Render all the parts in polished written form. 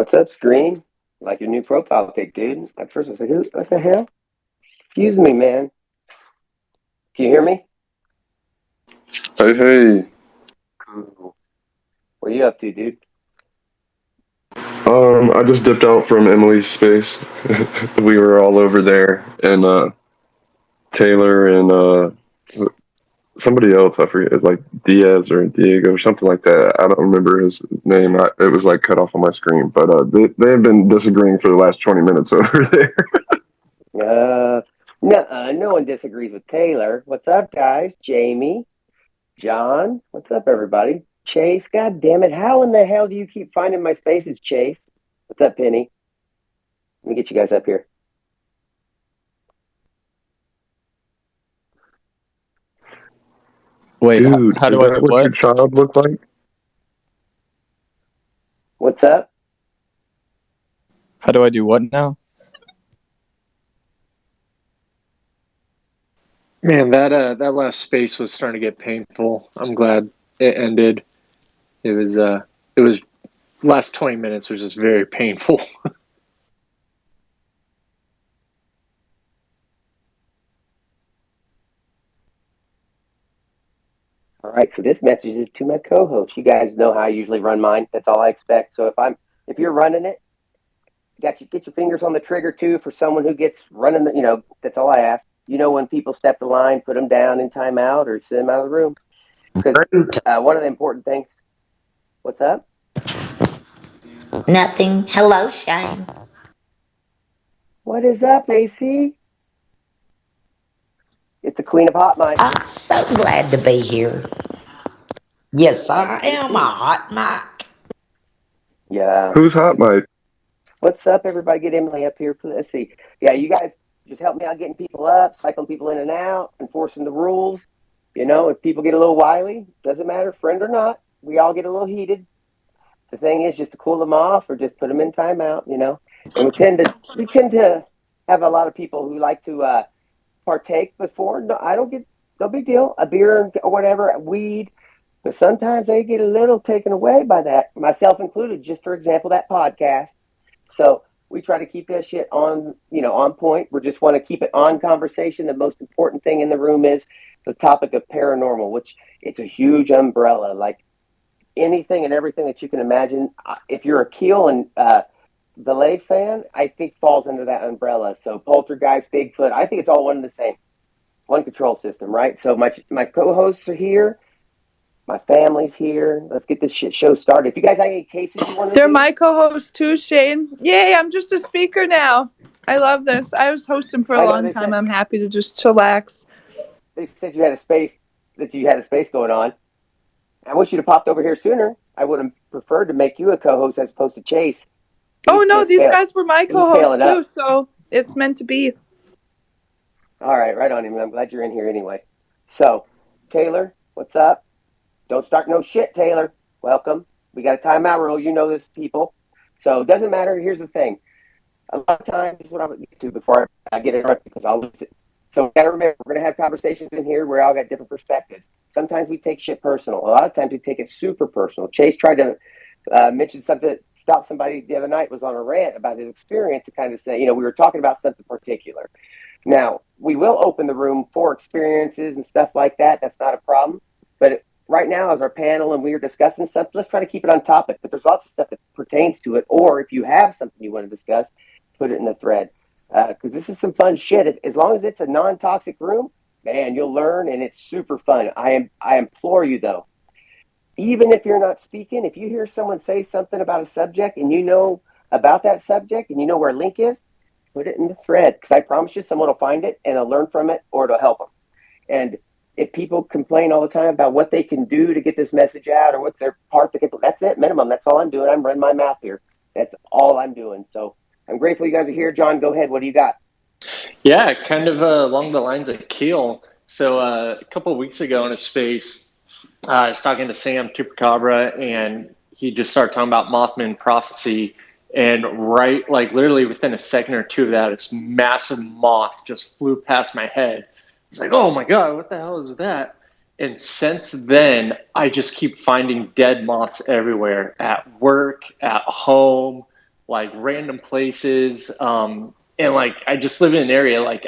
What's up, screen? Like your new profile pic, dude. At first I was like, who? What the hell? Excuse me, man. Can you hear me? Hey, hey. Cool. What are you up to, dude? I just dipped out from Emily's space. We were all over there, and Taylor and somebody else, I forget, like Diaz or Diego or something like that. I don't remember his name. It was like cut off on my screen, but they have been disagreeing for the last 20 minutes over there. No one disagrees with Taylor. What's up, guys? Jamie, John. What's up, everybody? Chase, god damn it. How in the hell do you keep finding my spaces, Chase? What's up, Penny? Let me get you guys up here. Wait, Dude, how is do I do that what your what? child looked like? What's up? How do I do what now? Man, that last space was starting to get painful. I'm glad it ended. It was last 20 minutes was just very painful. All right, so this message is to my co-host. You guys know how I usually run mine. That's all I expect. So if you're running it, get your fingers on the trigger too for someone who gets running. That's all I ask. When people step the line, put them down in timeout or send them out of the room. Because one of the important things. What's up? Nothing. Hello, Shane. What is up, AC? It's the queen of hot mic. I'm so glad to be here. Yes, I am a hot mic. Yeah. Who's hot mic? What's up, everybody? Get Emily up here. Let's see. Yeah, you guys just help me out getting people up, cycling people in and out, enforcing the rules. If people get a little wily, doesn't matter, friend or not, we all get a little heated. The thing is just to cool them off or just put them in timeout, And we tend to have a lot of people who like to partake before. No, I don't get no big deal. A beer or whatever, weed. But sometimes they get a little taken away by that, myself included. Just for example, that podcast. So we try to keep that shit on point. We just want to keep it on conversation. The most important thing in the room is the topic of paranormal, which it's a huge umbrella. Like anything and everything that you can imagine. If you're a Keel and Belay fan, I think falls under that umbrella. So Poltergeist, Bigfoot, I think it's all one and the same, one control system, right? So my co-hosts are here, my family's here. Let's get this shit show started. If you guys have any cases you want to They're do, my co-hosts too, Shane. Yay, I'm just a speaker now. I love this. I was hosting for a long time. I'm happy to just chillax. They said you had a space going on. I wish you'd have popped over here sooner. I would have preferred to make you a co-host as opposed to Chase. Oh no, these guys were my co-hosts too, so it's meant to be. All right, right on him. I'm glad you're in here anyway. So, Taylor, what's up? Don't start no shit, Taylor. Welcome. We got a timeout rule. You know this, people. So it doesn't matter. Here's the thing. A lot of times, this is what I'm going to get to before I get interrupted because I'll lose it. So we got to remember, we're going to have conversations in here where we all got different perspectives. Sometimes we take shit personal. A lot of times we take it super personal. Chase tried to mention something, stop somebody the other night, was on a rant about his experience to kind of say, we were talking about something particular. Now, we will open the room for experiences and stuff like that. That's not a problem. But right now, as our panel and we are discussing something, let's try to keep it on topic. But there's lots of stuff that pertains to it. Or if you have something you want to discuss, put it in the thread. Because this is some fun shit. As long as it's a non-toxic room, man, you'll learn, and it's super fun. I implore you, though, even if you're not speaking, if you hear someone say something about a subject and you know about that subject and you know where a link is, put it in the thread. Because I promise you someone will find it and they'll learn from it or it'll help them. And if people complain all the time about what they can do to get this message out or what's their part, that's it, minimum. That's all I'm doing. I'm running my mouth here. That's all I'm doing. So I'm grateful you guys are here. John, go ahead. What do you got? Yeah, kind of along the lines of Keel. So a couple of weeks ago in a space, I was talking to Sam Chupacabra, and he just started talking about Mothman prophecy. And right, like literally within a second or two of that, this massive moth just flew past my head. It's like, oh my God, what the hell is that? And since then, I just keep finding dead moths everywhere, at work, at home, like random places. And like I just live in an area like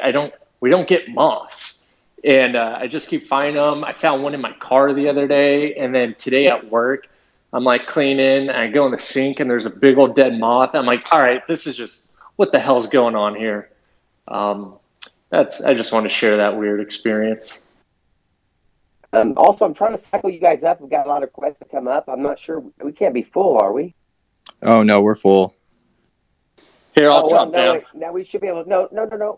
we don't get moths, and I just keep finding them. I found one in my car the other day, and then today at work, I'm like cleaning, and I go in the sink, and there's a big old dead moth. I'm like, all right, this is just what the hell's going on here. Um, I just want to share that weird experience. Also, I'm trying to cycle you guys up. We've got a lot of requests to come up. I'm not sure. We can't be full, are we? Oh no, we're full. Here, I'll Oh, well, drop no, down. wait. Now we should be able to. No, no, no, no.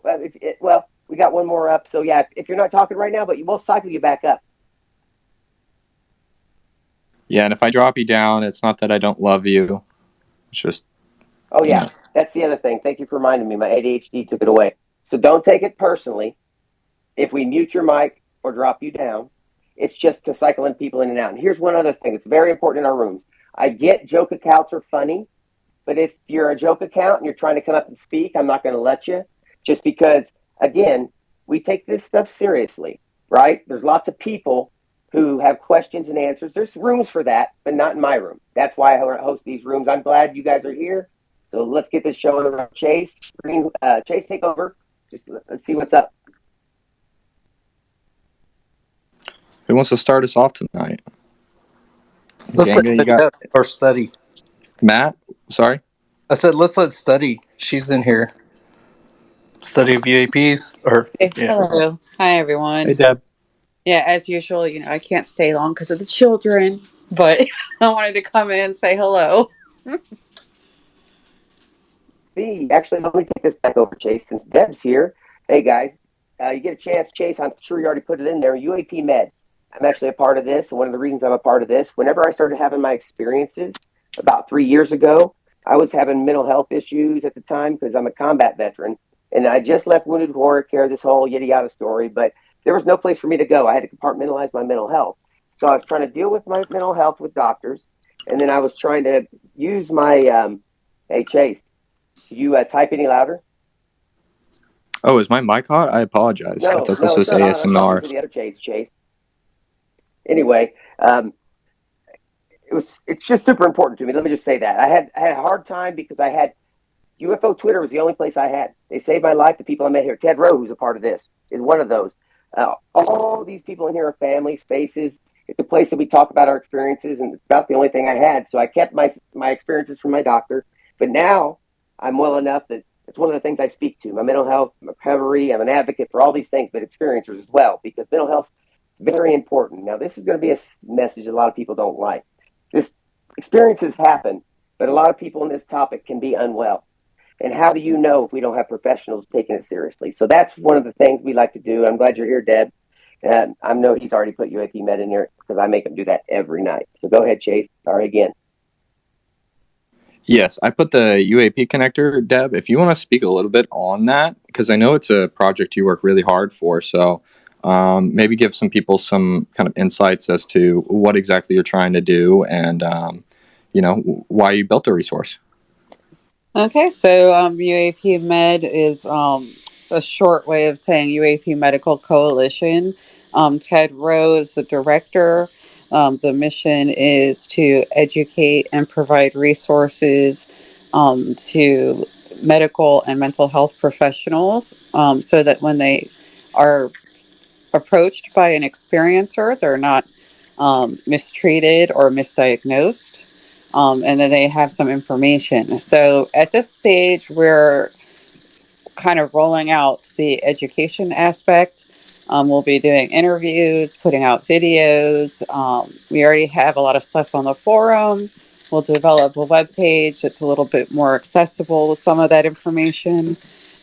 Well, we got one more up. So, yeah, if you're not talking right now, but we'll cycle you back up. Yeah, and if I drop you down, it's not that I don't love you. It's just, Oh, you yeah. know. That's the other thing. Thank you for reminding me. My ADHD took it away. So don't take it personally. If we mute your mic or drop you down, it's just to cycling people in and out. And here's one other thing. It's very important in our rooms. I get joke accounts are funny, but if you're a joke account and you're trying to come up and speak, I'm not going to let you. Just because, again, we take this stuff seriously, right? There's lots of people who have questions and answers. There's rooms for that, but not in my room. That's why I host these rooms. I'm glad you guys are here. So let's get this show on the road. Chase, Chase, take over. Just let's see what's up. Who wants to start us off tonight? Let's Ganga, you got let or study. Matt? Sorry. I said let's let study. She's in here. Study of UAPs or Hey, yeah. hello. Hi, everyone. Hey, Deb. Yeah, as usual, I can't stay long because of the children, but I wanted to come in and say hello. Actually, let me take this back over, Chase, since Deb's here. Hey, guys, you get a chance, Chase, I'm sure you already put it in there, UAP Med. I'm actually a part of this, and one of the reasons I'm a part of this, whenever I started having my experiences about 3 years ago, I was having mental health issues at the time because I'm a combat veteran, and I just left Wounded Warrior Care, this whole yada yada story, but there was no place for me to go. I had to compartmentalize my mental health. So I was trying to deal with my mental health with doctors, and then I was trying to use my, hey, Chase, you type any louder? Oh, is my mic hot? I apologize. I No, thought this no, it's was not on. I'm talking ASMR. to the other Chase. Chase. Anyway, it's just super important to me. Let me just say that I had a hard time because I had UFO Twitter was the only place I had. They saved my life. The people I met here, Ted Rowe, who's a part of this, is one of those. All these people in here are families, faces. It's a place that we talk about our experiences, and it's about the only thing I had. So I kept my experiences from my doctor. But now I'm well enough that it's one of the things I speak to. My mental health, my recovery. I'm an advocate for all these things, but experiencers as well, because mental health is very important. Now, this is going to be a message that a lot of people don't like. This experiences happen, but a lot of people in this topic can be unwell. And how do you know if we don't have professionals taking it seriously? So that's one of the things we like to do. I'm glad you're here, Deb. And I know he's already put UAP Med in there because I make him do that every night. So go ahead, Chase. Sorry again. Yes, I put the UAP connector, Deb. If you want to speak a little bit on that, because I know it's a project you work really hard for. So maybe give some people some kind of insights as to what exactly you're trying to do and, why you built the resource. Okay, so UAP Med is a short way of saying UAP Medical Coalition. Ted Rowe is the director. The mission is to educate and provide resources to medical and mental health professionals so that when they are approached by an experiencer, they're not mistreated or misdiagnosed, and then they have some information. So at this stage, we're kind of rolling out the education aspect. We'll be doing interviews, putting out videos. We already have a lot of stuff on the forum. We'll develop a web page that's a little bit more accessible with some of that information.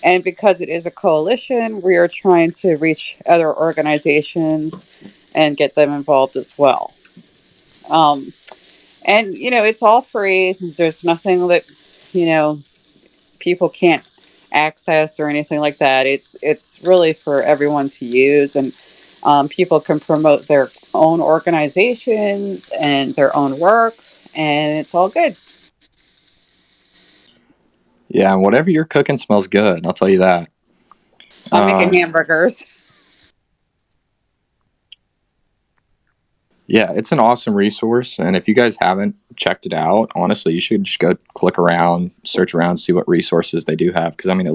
And because it is a coalition, we are trying to reach other organizations and get them involved as well. Um, and, it's all free. There's nothing that, you know, people can't access or anything like that. It's really for everyone to use, and people can promote their own organizations and their own work, and it's all good. Yeah, and whatever you're cooking smells good. I'll tell you that. I'm making hamburgers. Yeah, it's an awesome resource, and if you guys haven't checked it out, honestly, you should just go click around, search around, see what resources they do have. Because I mean,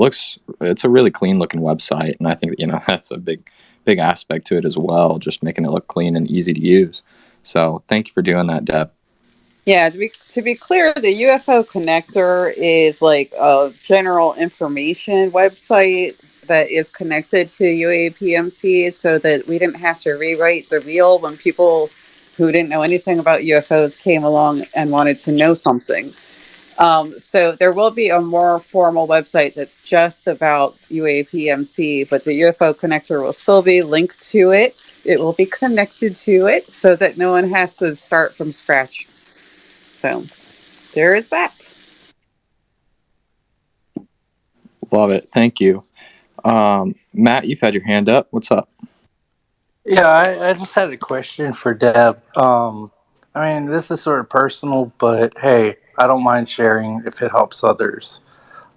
it's a really clean looking website, and I think that that's a big aspect to it as well, just making it look clean and easy to use. So thank you for doing that, Deb. Yeah, to be clear, the UFO connector is like a general information website that is connected to UAPMC so that we didn't have to rewrite the wheel when people who didn't know anything about UFOs came along and wanted to know something. So there will be a more formal website that's just about UAPMC, but the UFO connector will still be linked to it. It will be connected to it so that no one has to start from scratch. So there is that. Love it. Thank you. Matt, you've had your hand up. What's up? Yeah, I just had a question for Deb. I mean, this is sort of personal, but hey, I don't mind sharing if it helps others.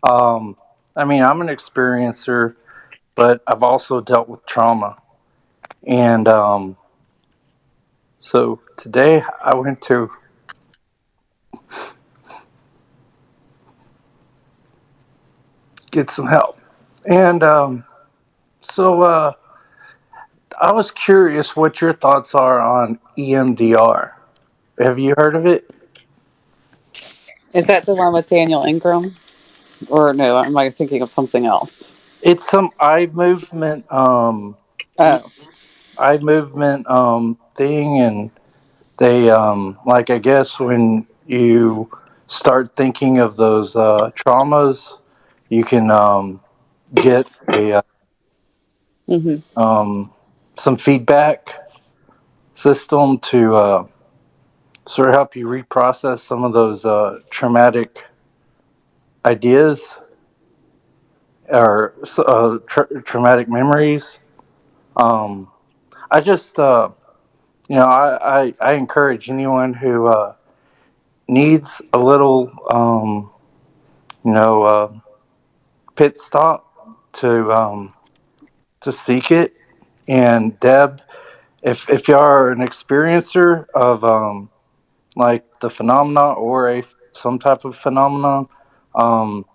Um, I mean, I'm an experiencer, but I've also dealt with trauma. And so today I went to get some help. And I was curious what your thoughts are on EMDR. Have you heard of it? Is that the one with Daniel Ingram? Or no, am I thinking of something else? It's some Oh. eye movement thing, and they like, I guess when you start thinking of those traumas, you can get a Hmm. some feedback system to sort of help you reprocess some of those traumatic ideas or traumatic memories. Um, I just, I encourage anyone who needs a little, you know, uh, pit stop to seek it. And Deb, if you are an experiencer of like the phenomena or some type of phenomenon, um,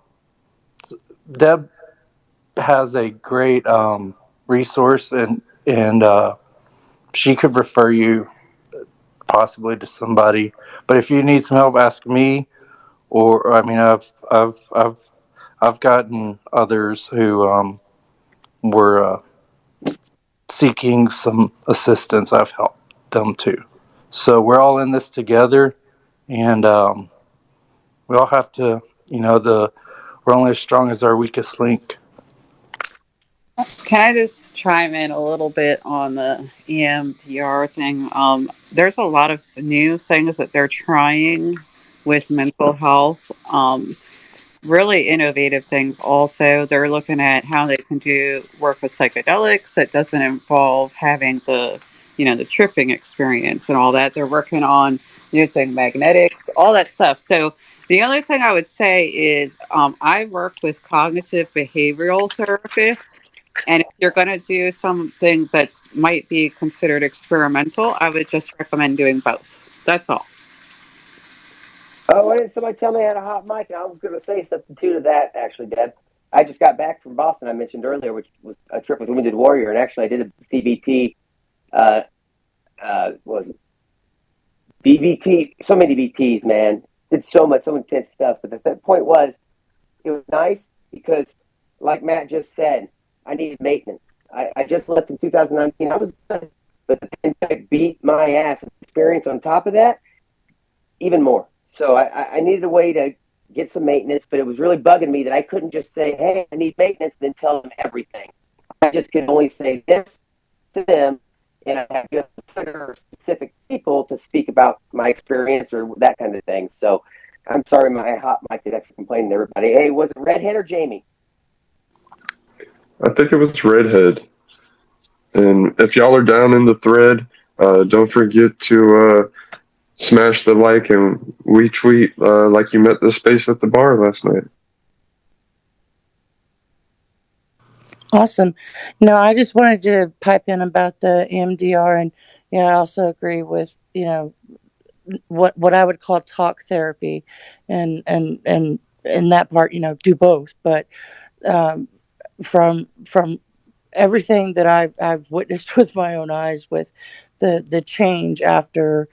Deb has a great resource, and she could refer you possibly to somebody. But if you need some help, ask me. Or I mean, I've gotten others who were seeking some assistance. I've helped them too. So we're all in this together, and we all have to, we're only as strong as our weakest link. Can I just chime in a little bit on the EMDR thing? There's a lot of new things that they're trying with mental health. Really innovative things also. They're looking at how they can do work with psychedelics that doesn't involve having the tripping experience and all that. They're working on using magnetics, all that stuff. So the only thing I would say is I worked with cognitive behavioral therapists. And if you're going to do something that might be considered experimental, I would just recommend doing both. That's all. Oh, why didn't somebody tell me I had a hot mic? And I was going to say something too to that, actually, Deb. I just got back from Boston, I mentioned earlier, which was a trip with Wounded Warrior. And actually, I did a CBT, what was it? DVT, so many DVTs, man. Did so intense stuff. But the point was, it was nice because, like Matt just said, I needed maintenance. I just left in 2019. I was good, but the pandemic beat my ass. Experience on top of that, even more. So I needed a way to get some maintenance, but it was really bugging me that I couldn't just say, "Hey, I need maintenance," then tell them everything. I just could only say this to them, and I have just trigger specific people to speak about my experience or that kind of thing. So I'm sorry, my hot mic did extra complaining to everybody. Hey, was it Redhead or Jamie? I think it was Redhead. And if y'all are down in the thread, don't forget to smash the like and retweet like you met the space at the bar last night. Awesome. No, I just wanted to pipe in about the EMDR and I also agree with, what I would call talk therapy, and in that part, do both. But um, from everything that I've witnessed with my own eyes, with the change after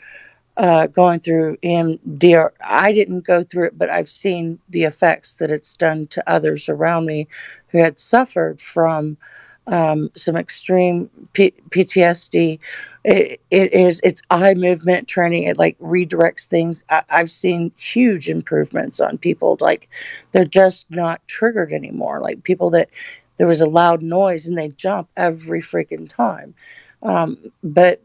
going through EMDR. I didn't go through it, but I've seen the effects that it's done to others around me who had suffered from some extreme PTSD. It's eye movement training. It like redirects things. I've seen huge improvements on people. Like they're just not triggered anymore. Like people that there was a loud noise and they jump every freaking time. But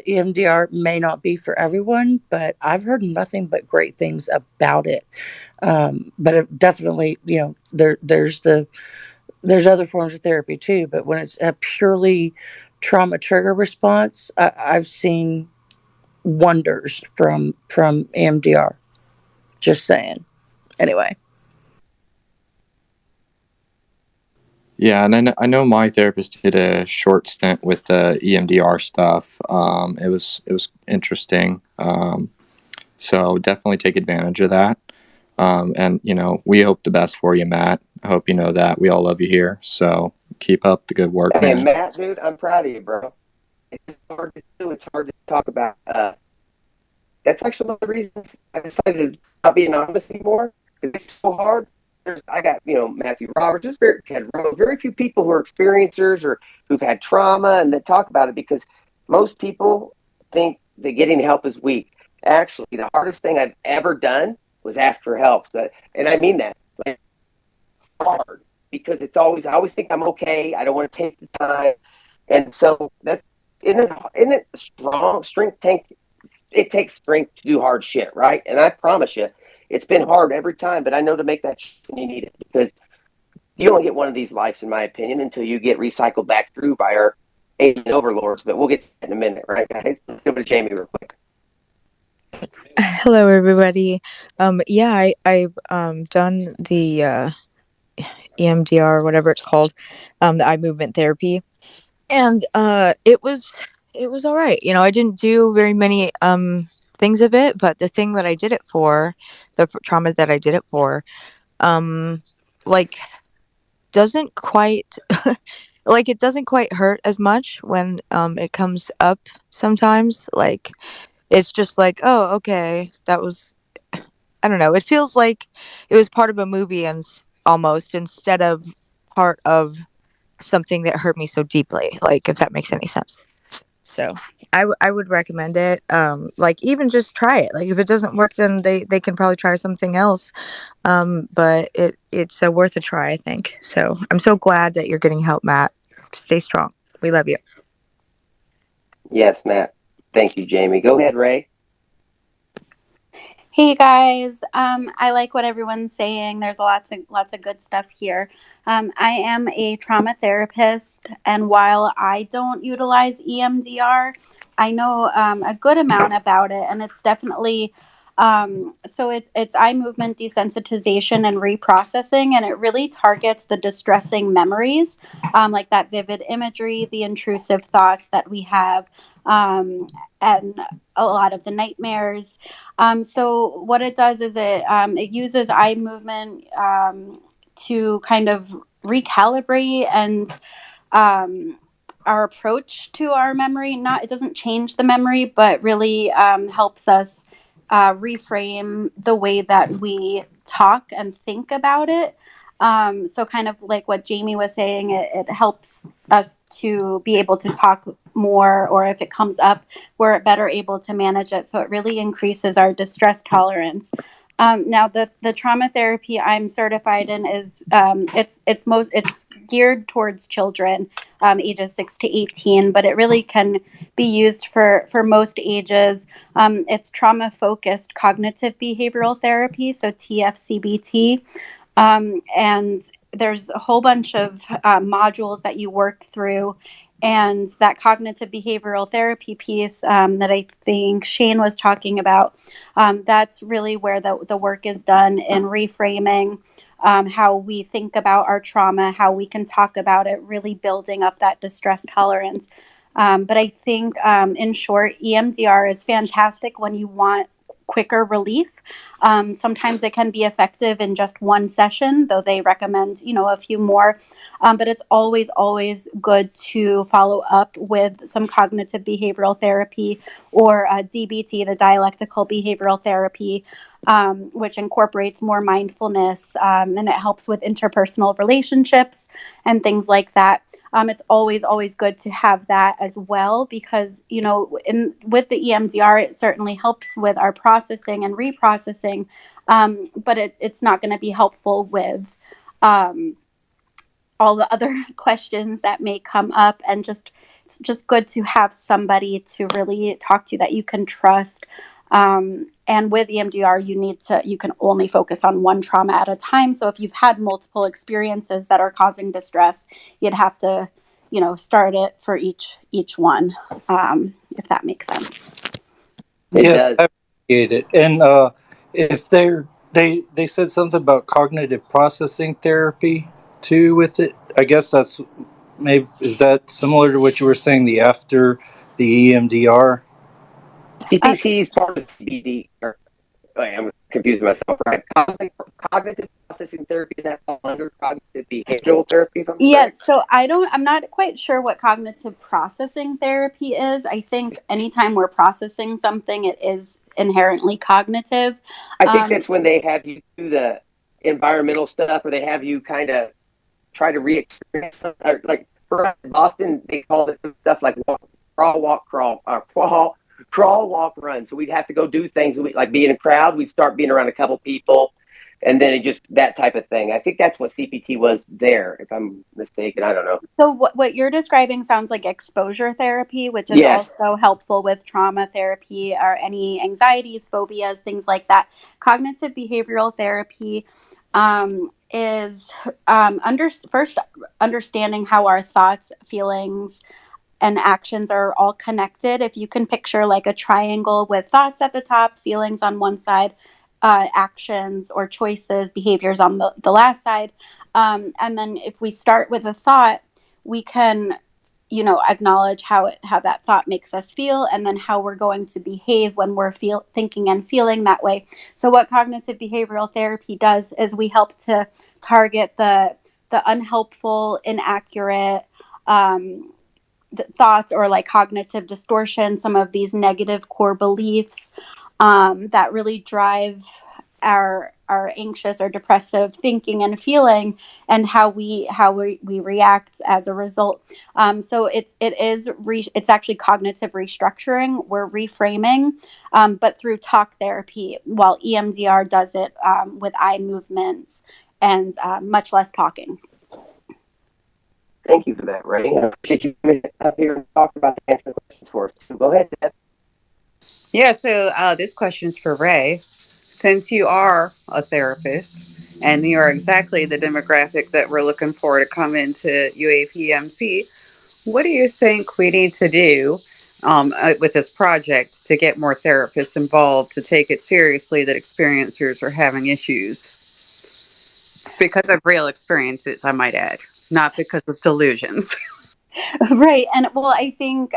EMDR may not be for everyone, but I've heard nothing but great things about it. But it definitely, there's other forms of therapy too. But when it's a purely trauma trigger response, I've seen wonders from EMDR. Just saying. Anyway. Yeah, and I know my therapist did a short stint with the EMDR stuff. It was interesting. So definitely take advantage of that. And we hope the best for you, Matt. I hope you know that we all love you here. So keep up the good work, Hey, man. Matt, dude, I'm proud of you, bro. It's hard to do. It's hard to talk about. That's actually one of the reasons I decided to not be anonymous anymore. Because it's so hard. I got, Matthew Roberts, Ted Rose, very few people who are experiencers or who've had trauma and that talk about it, because most people think that getting help is weak. Actually, the hardest thing I've ever done was ask for help. And I mean that. Like, hard, because I always think I'm okay. I don't want to take the time. And so that's, isn't it strong? It takes strength to do hard shit, right? And I promise you, it's been hard every time, but I know to make that shift when you need it, because you only get one of these lives, in my opinion, until you get recycled back through by our alien overlords. But we'll get to that in a minute, right, guys? Let's go to Jamie real quick. Hello, everybody. Yeah, I've done the EMDR, whatever it's called, the eye movement therapy, and it was all right. I didn't do very many things of it, but the thing that I did it for, the trauma that I did it for, um, like doesn't quite like it doesn't quite hurt as much when it comes up sometimes. Like it's just like, oh, okay, that was, I don't know. It feels like it was part of a movie and almost, instead of part of something that hurt me so deeply. Like, if that makes any sense. So I would recommend it. Like, even just try it. Like, if it doesn't work, then they can probably try something else. But it's worth a try, I think. So I'm so glad that you're getting help, Matt. Stay strong. We love you. Yes, Matt. Thank you, Jamie. Go ahead, Ray. Hey guys, I like what everyone's saying. There's lots of good stuff here. I am a trauma therapist, and while I don't utilize EMDR, I know a good amount about it, and it's definitely so it's eye movement desensitization and reprocessing, and it really targets the distressing memories, like that vivid imagery, the intrusive thoughts that we have, and a lot of the nightmares. So what it does is it uses eye movement to kind of recalibrate and um, our approach to our memory. Not, it doesn't change the memory, but really helps us reframe the way that we talk and think about it. So kind of like what Jamie was saying, it helps us to be able to talk more, or if it comes up, we're better able to manage it. So it really increases our distress tolerance. Now the trauma therapy I'm certified in is it's geared towards children, ages 6 to 18, but it really can be used for most ages. It's trauma focused cognitive behavioral therapy, so TFCBT. And there's a whole bunch of modules that you work through. And that cognitive behavioral therapy piece that I think Shane was talking about, that's really where the work is done in reframing how we think about our trauma, how we can talk about it, really building up that distress tolerance. But I think, in short, EMDR is fantastic when you want quicker relief. Sometimes it can be effective in just one session, though they recommend, a few more. But it's always good to follow up with some cognitive behavioral therapy or DBT, the dialectical behavioral therapy, which incorporates more mindfulness, and it helps with interpersonal relationships and things like that. It's always good to have that as well, because with the EMDR, it certainly helps with our processing and reprocessing, but it's not going to be helpful with all the other questions that may come up, and it's just good to have somebody to really talk to that you can trust. And with EMDR, you can only focus on one trauma at a time. So if you've had multiple experiences that are causing distress, you'd have to, start it for each one, if that makes sense. It Yes, does. I appreciate it. And if they said something about cognitive processing therapy too with it. I guess that's maybe, is that similar to what you were saying, the after the EMDR? CPT is part of CBD. Wait, I'm confusing myself. Right? Cognitive processing therapy, is that fall under cognitive behavioral therapy? If I'm Yes, correct. so I'm not quite sure what cognitive processing therapy is. I think anytime we're processing something, it is inherently cognitive. I think that's when they have you do the environmental stuff, or they have you kind of try to re-experience something. Like for us in Boston, they call it stuff like walk, crawl, walk, run. So we'd have to go do things like be in a crowd. We'd start being around a couple people, and then it just that type of thing. I think that's what CPT was there. If I'm mistaken, I don't know. So what you're describing sounds like exposure therapy, which is Yes. also helpful with trauma therapy or any anxieties, phobias, things like that. Cognitive behavioral therapy is first understanding how our thoughts, feelings, and actions are all connected. If you can picture like a triangle with thoughts at the top, feelings on one side, actions or choices, behaviors on the last side. And then if we start with a thought, we can, acknowledge how that thought makes us feel, and then how we're going to behave when we're thinking and feeling that way. So what cognitive behavioral therapy does is we help to target the unhelpful, inaccurate, thoughts, or like cognitive distortion, some of these negative core beliefs that really drive our anxious or depressive thinking and feeling, and how we react as a result. So it's actually cognitive restructuring. We're reframing, but through talk therapy, while EMDR does it with eye movements and much less talking. Thank you for that, Ray. I appreciate you coming up here and talking about the answer questions for us. So go ahead, Deb. Yeah, so this question is for Ray. Since you are a therapist and you are exactly the demographic that we're looking for to come into UAPMC, what do you think we need to do with this project to get more therapists involved to take it seriously that experiencers are having issues? Because of real experiences, I might add, not because of delusions. Right. And well, I think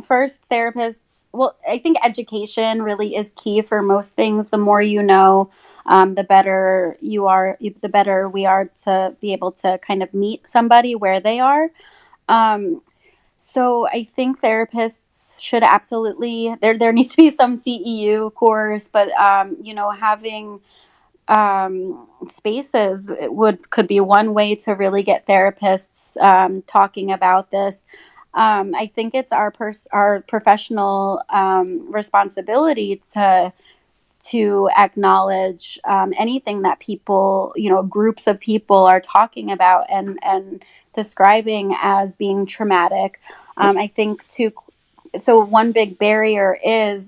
first, therapists, well, I think education really is key for most things. The more you know, the better you are, the better we are to be able to kind of meet somebody where they are. Um, so I think therapists should absolutely, there needs to be some CEU course, but having spaces could be one way to really get therapists talking about this. I think it's our professional responsibility to acknowledge anything that people, groups of people are talking about and describing as being traumatic. I think too. So one big barrier is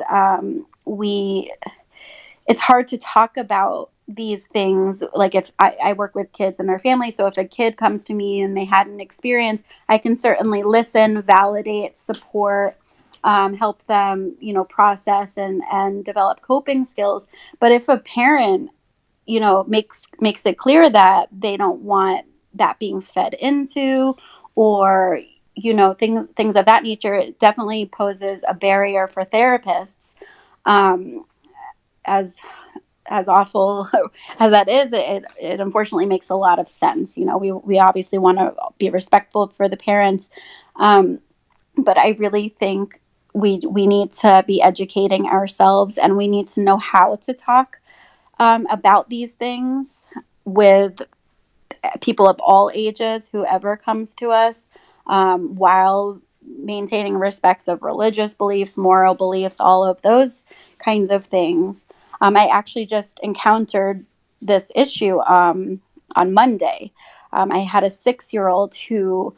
it's hard to talk about these things. Like if I work with kids and their families, so if a kid comes to me and they had an experience, I can certainly listen, validate, support, help them, process and develop coping skills. But if a parent, makes it clear that they don't want that being fed into, or things of that nature, it definitely poses a barrier for therapists. Um, as as awful as that is, it unfortunately makes a lot of sense. We obviously want to be respectful for the parents, but I really think we need to be educating ourselves, and we need to know how to talk about these things with people of all ages, whoever comes to us, while maintaining respect of religious beliefs, moral beliefs, all of those kinds of things. I actually just encountered this issue on Monday. I had a 6-year-old who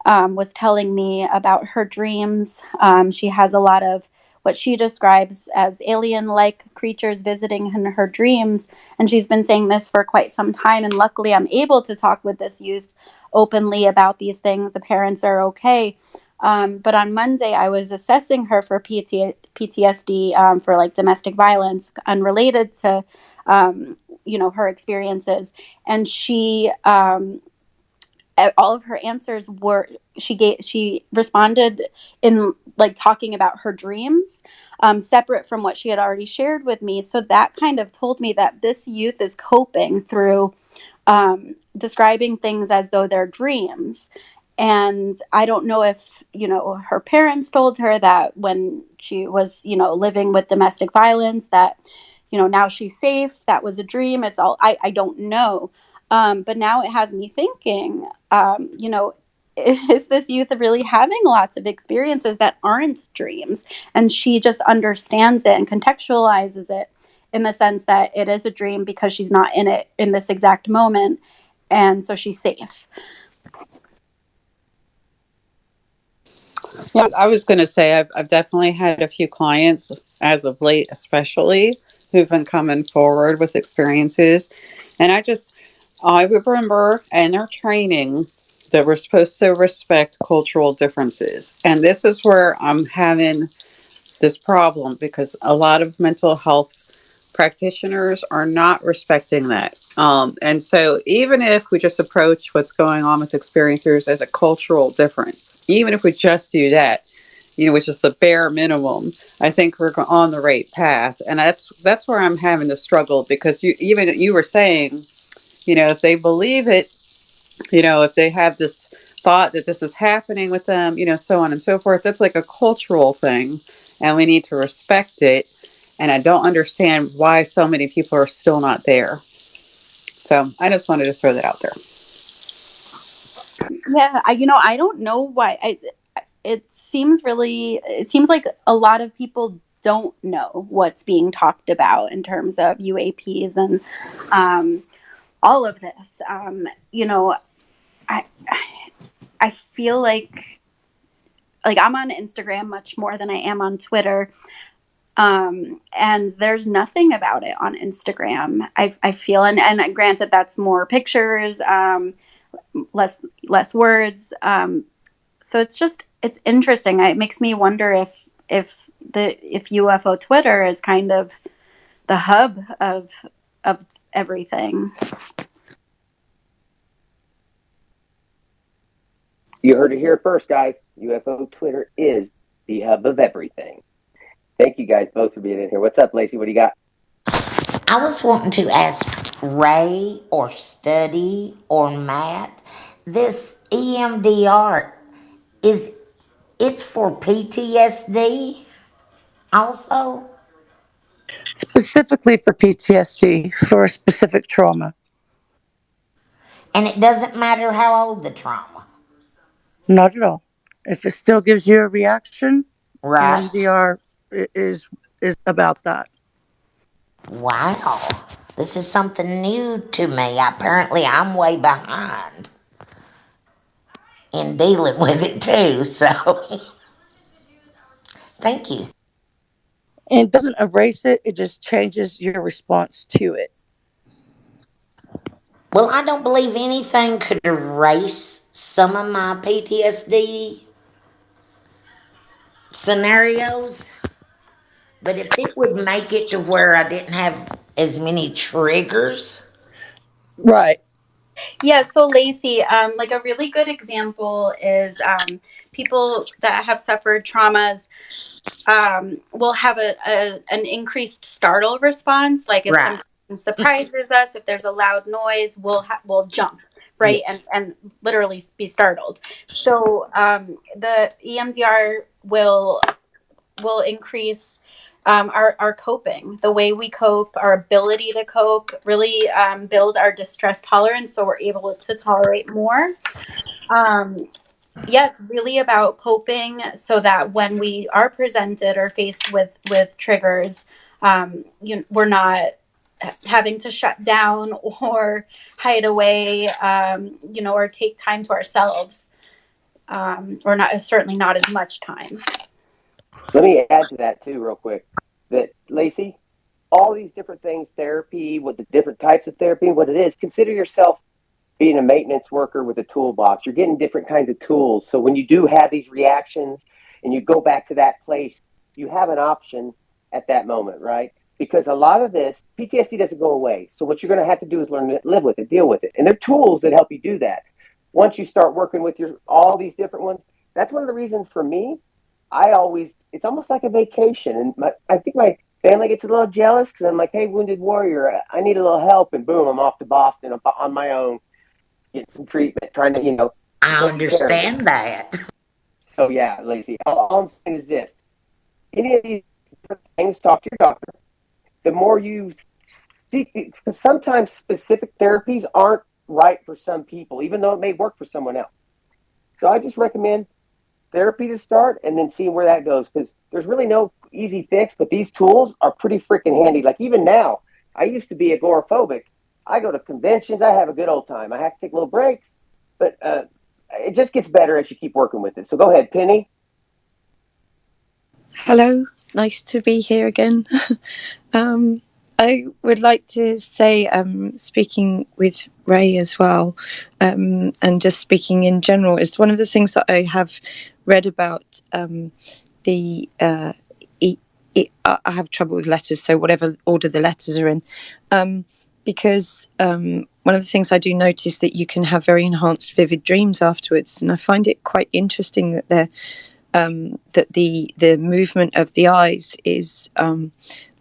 was telling me about her dreams. She has a lot of what she describes as alien like creatures visiting in her dreams. And she's been saying this for quite some time. And luckily, I'm able to talk with this youth openly about these things. The parents are okay. But on Monday, I was assessing her for PTSD, for like domestic violence unrelated to, her experiences. And she, all of her answers were, she responded in like talking about her dreams, separate from what she had already shared with me. So that kind of told me that this youth is coping through describing things as though they're dreams. And I don't know if, her parents told her that when she was, living with domestic violence, that, now she's safe. That was a dream. It's all, I don't know. But now it has me thinking, is this youth really having lots of experiences that aren't dreams? And she just understands it and contextualizes it in the sense that it is a dream because she's not in it in this exact moment. And so she's safe. Yeah, I was going to say I've definitely had a few clients as of late, especially who've been coming forward with experiences, and I remember in our training that we're supposed to respect cultural differences, and this is where I'm having this problem because a lot of mental health practitioners are not respecting that. And so, even if we just approach what's going on with experiencers as a cultural difference, even if we just do that, which is the bare minimum, I think we're on the right path. And that's where I'm having the struggle because you were saying, if they believe it, if they have this thought that this is happening with them, so on and so forth, that's like a cultural thing, and we need to respect it. And I don't understand why so many people are still not there. So I just wanted to throw that out there. Yeah, I don't know why. It seems like a lot of people don't know what's being talked about in terms of UAPs and all of this. I I feel like I'm on Instagram much more than I am on Twitter. And there's nothing about it on Instagram. I feel, and granted that's more pictures, less words. So it's interesting. It makes me wonder if UFO Twitter is kind of the hub of everything. You heard it here first, guys. UFO Twitter is the hub of everything. Thank you guys both for being in here. What's up, Lacey? What do you got? I was wanting to ask Ray or Study or Matt. This EMDR it's for PTSD also, Specifically for PTSD, for a specific trauma. and it doesn't matter how old the trauma, Not at all. If it still gives you a reaction, right? EMDR is about that. Wow, this is something new to me. Apparently, I'm way behind in dealing with it too. So, thank you. And it doesn't erase it, it just changes your response to it. Well, I don't believe anything could erase some of my PTSD scenarios, but if it would make it to where I didn't have as many triggers. Right. Yeah, so Lacey, like a really good example is people that have suffered traumas will have an increased startle response. Like if Right. something surprises us, if there's a loud noise, we'll jump, right, Yeah. and literally be startled. So the EMDR will increase our coping, the way we cope, our ability to cope, really build our distress tolerance, so we're able to tolerate more. Yeah, it's really about coping so that when we are presented or faced with triggers, we're not having to shut down or hide away, or take time to ourselves, or not, certainly not as much time. Let me add to that too, real quick. That Lacey, all these different things, therapy, with the different types of therapy, what it is, consider yourself being a maintenance worker with a toolbox. You're getting different kinds of tools. So when you do have these reactions and you go back to that place, you have an option at that moment, right? Because a lot of this PTSD doesn't go away. So what you're going to have to do is learn to live with it, deal with it. And there are tools that help you do that. Once you start working with all these different ones, that's one of the reasons for me. It's almost like a vacation. And I think my family gets a little jealous because I'm like, hey, wounded warrior, I need a little help. And boom, I'm off to Boston on my own, get some treatment, trying to, I take care of it. understand that. So yeah, Lacey, all I'm saying is this: any of these things, talk to your doctor. The more you seek, because sometimes specific therapies aren't right for some people, even though it may work for someone else. So I just recommend therapy to start, and then see where that goes, because there's really no easy fix. But these tools are pretty freaking handy. Like even now, I used to be agoraphobic. I go to conventions. I have a good old time. I have to take little breaks, but it just gets better as you keep working with it. So go ahead, Penny. Hello, nice to be here again. I would like to say, speaking with Ray as well, and just speaking in general, is one of the things that I have read about the. I have trouble with letters, so whatever order the letters are in. Because one of the things I do notice that you can have very enhanced, vivid dreams afterwards, and I find it quite interesting that that the movement of the eyes is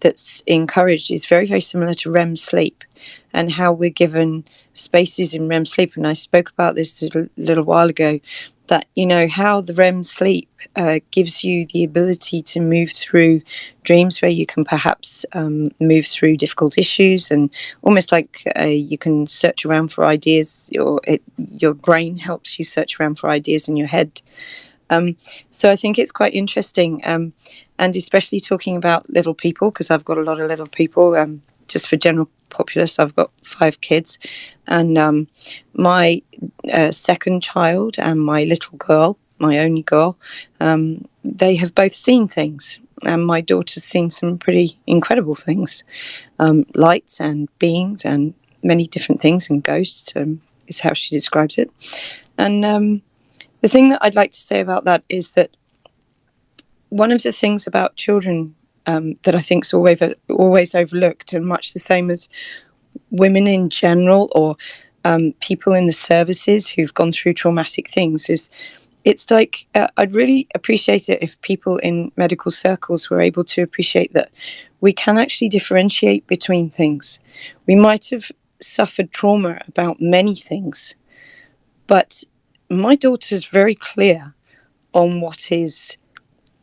that's encouraged is very, very similar to REM sleep, and how we're given spaces in REM sleep. And I spoke about this a little while ago, that how the REM sleep gives you the ability to move through dreams where you can perhaps move through difficult issues, and almost like you can search around for ideas. Your brain helps you search around for ideas in your head. So I think it's quite interesting, and especially talking about little people, because I've got a lot of little people. Just for general populace, I've got 5 kids, and my second child and my little girl, my only girl, they have both seen things, and my daughter's seen some pretty incredible things, lights and beings and many different things, and ghosts is how she describes it. And the thing that I'd like to say about that is that one of the things about children that I think is always overlooked, and much the same as women in general, or people in the services who've gone through traumatic things, is it's like I'd really appreciate it if people in medical circles were able to appreciate that we can actually differentiate between things. We might have suffered trauma about many things, but my daughter's very clear on what is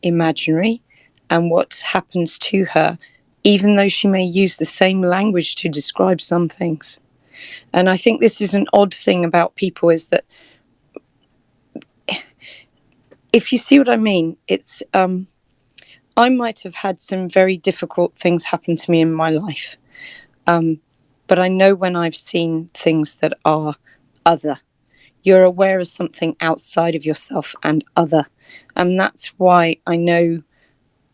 imaginary and what happens to her, even though she may use the same language to describe some things. And I think this is an odd thing about people, is that, if you see what I mean, it's I might have had some very difficult things happen to me in my life, but I know when I've seen things that are other. You're aware of something outside of yourself and other. And that's why I know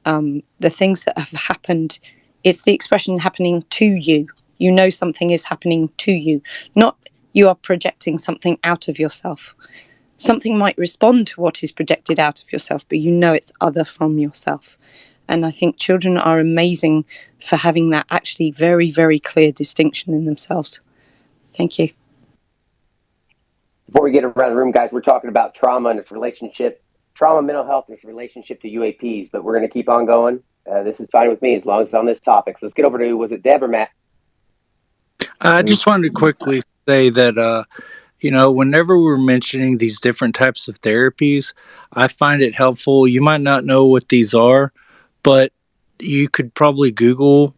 the things that have happened, it's the expression happening to you. You know something is happening to you, not you are projecting something out of yourself. Something might respond to what is projected out of yourself, but you know it's other from yourself. And I think children are amazing for having that actually very, very clear distinction in themselves. Thank you. Before we get around the room, guys, we're talking about trauma and its relationship trauma, mental health, and its relationship to UAPs. But we're going to keep on going. This is fine with me as long as it's on this topic. So let's get over to, was it Deb or Matt? I just wanted to quickly say that, whenever we're mentioning these different types of therapies, I find it helpful. You might not know what these are, but you could probably Google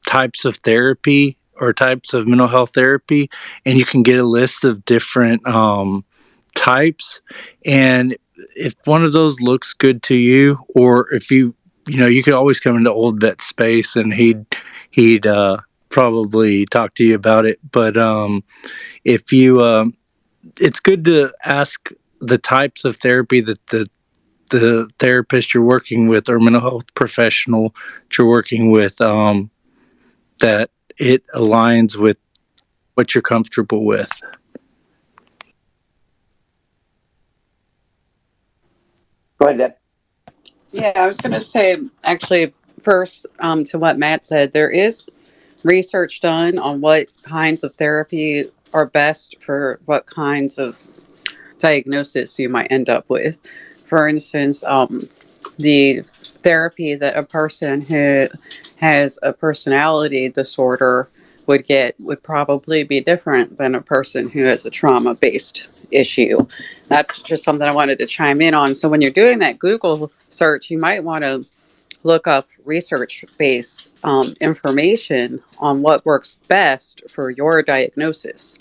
types of therapy or types of mental health therapy, and you can get a list of different types. And if one of those looks good to you, or if you could always come into Old Vet Space, and he'd probably talk to you about it. But if you, it's good to ask the types of therapy that the therapist you're working with or mental health professional that you're working with, that it aligns with what you're comfortable with. Go ahead, Deb. Yeah, I was going to say, actually, first, to what Matt said, there is research done on what kinds of therapy are best for what kinds of diagnosis you might end up with. For instance, the therapy that a person who has a personality disorder would get would probably be different than a person who has a trauma based issue. That's just something I wanted to chime in on. So when you're doing that Google search, you might want to look up research based information on what works best for your diagnosis.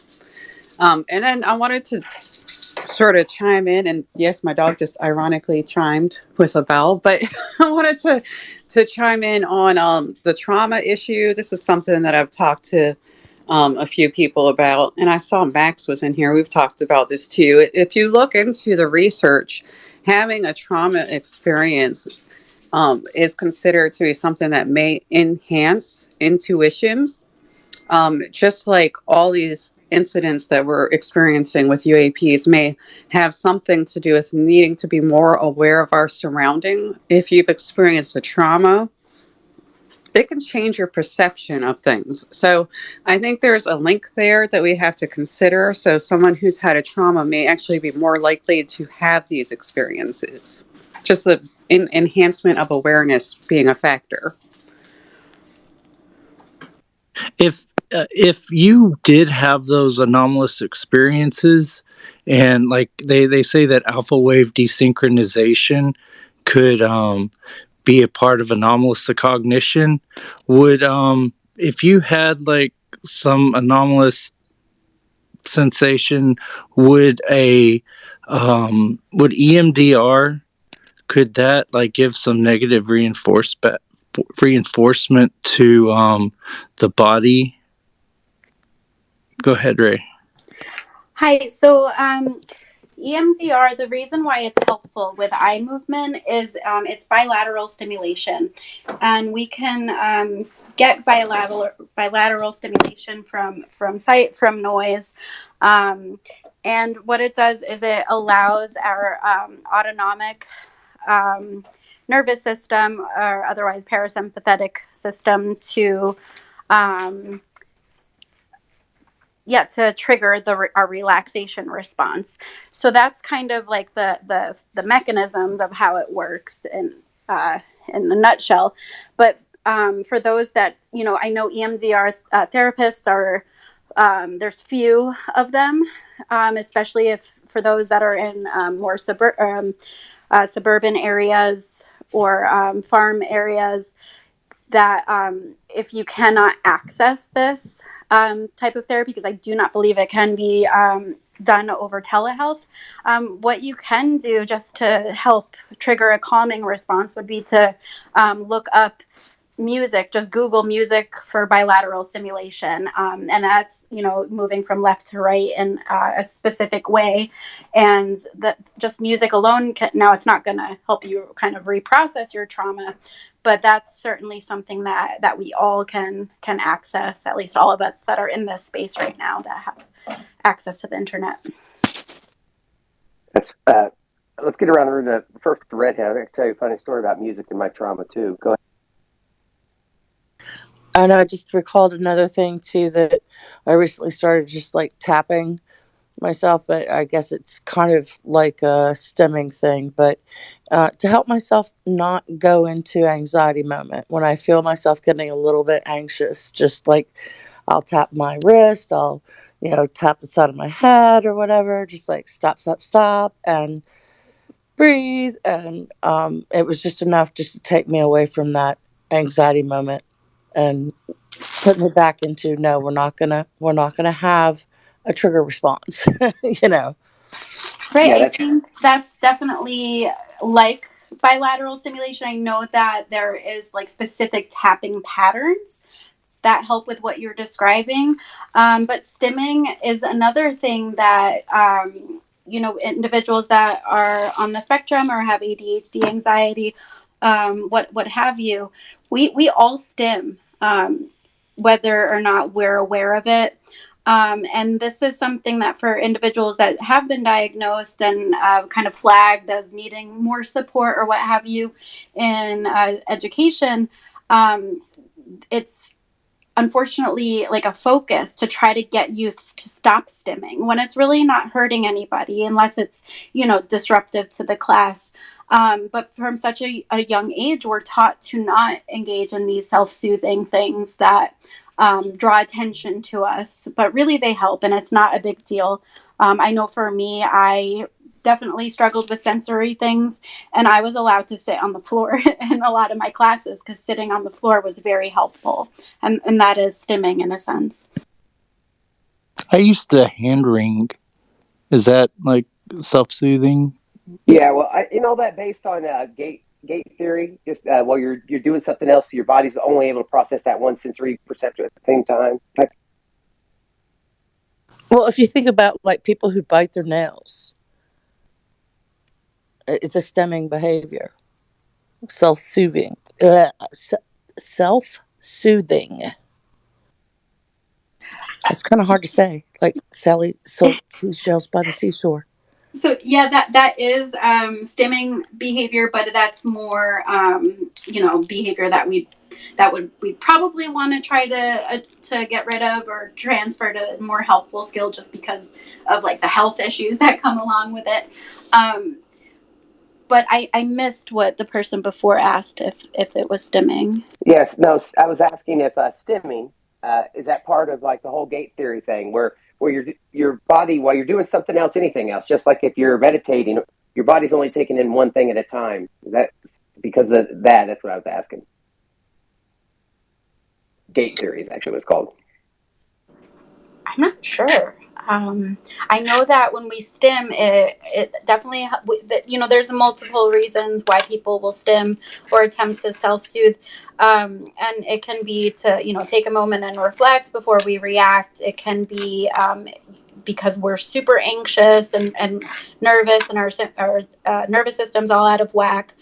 And then I wanted to sort of chime in, and yes, my dog just ironically chimed with a bell, but I wanted to chime in on the trauma issue. This is something that I've talked to a few people about, and I saw Max was in here. We've talked about this too. If you look into the research, having a trauma experience is considered to be something that may enhance intuition, just like all these incidents that we're experiencing with UAPs may have something to do with needing to be more aware of our surrounding. If you've experienced a trauma, it can change your perception of things. So I think there's a link there that we have to consider. So someone who's had a trauma may actually be more likely to have these experiences. Just the enhancement of awareness being a factor. If you did have those anomalous experiences, and like they say that alpha wave desynchronization could be a part of anomalous cognition, would if you had like some anomalous sensation, would a would EMDR, could that like give some negative reinforcement to the body? Go ahead, Ray. Hi. So EMDR, the reason why it's helpful with eye movement is it's bilateral stimulation, and we can get bilateral stimulation from sight, from noise, and what it does is it allows our autonomic nervous system, or otherwise parasympathetic system, to to trigger our relaxation response. So that's kind of like the mechanisms of how it works in the nutshell. But for those that I know EMDR therapists are there's few of them, especially if for those that are in more suburban areas or farm areas, that if you cannot access this type of therapy, because I do not believe it can be done over telehealth, what you can do just to help trigger a calming response would be to look up music. Just Google music for bilateral stimulation, and that's moving from left to right in a specific way. And that just music alone now it's not going to help you kind of reprocess your trauma, but that's certainly something that we all can access, at least all of us that are in this space right now that have access to the internet. That's let's get around the room. First, the redhead. I can tell you a funny story about music and my trauma too. Go ahead. And I just recalled another thing too, that I recently started just like tapping myself, but I guess it's kind of like a stemming thing. But to help myself not go into anxiety moment when I feel myself getting a little bit anxious, just like I'll tap my wrist, I'll tap the side of my head or whatever, just like stop, stop, stop, and breathe. And it was just enough just to take me away from that anxiety moment and put me back into no, we're not gonna have a trigger response. you know. Right. Yeah, I that's think that's definitely like bilateral stimulation. I know that there is like specific tapping patterns that help with what you're describing. But stimming is another thing that, individuals that are on the spectrum or have ADHD, anxiety, what have you, we all stim, whether or not we're aware of it. And this is something that for individuals that have been diagnosed and kind of flagged as needing more support or what have you in education, it's unfortunately like a focus to try to get youths to stop stimming when it's really not hurting anybody unless it's disruptive to the class. But from such a young age, we're taught to not engage in these self-soothing things that draw attention to us, but really they help and it's not a big deal. I know for me, I definitely struggled with sensory things, and I was allowed to sit on the floor in a lot of my classes because sitting on the floor was very helpful, and that is stimming in a sense. I used to hand wring. Is that like self-soothing? yeah. Well, that based on gate theory. Just while you're doing something else, so your body's only able to process that one sensory perception at the same time. Well, if you think about like people who bite their nails, it's a stemming behavior. Self-soothing. Self-soothing. It's kind of hard to say. Like Sally sold seashells by the seashore. So yeah, that is stimming behavior, but that's more behavior we probably want to try to get rid of or transfer to a more helpful skill just because of like the health issues that come along with it. But I missed what the person before asked if it was stimming. Yes, no, I was asking if stimming is that part of like the whole gate theory thing, where your body while you're doing something else, anything else, just like if you're meditating, your body's only taking in one thing at a time. Is that because of that? That's what I was asking. Gate theory is actually what it's called. I'm not sure. I know that when we stim, it definitely there's multiple reasons why people will stim or attempt to self-soothe, and it can be to take a moment and reflect before we react. It can be because we're super anxious and nervous, and our nervous system's all out of whack.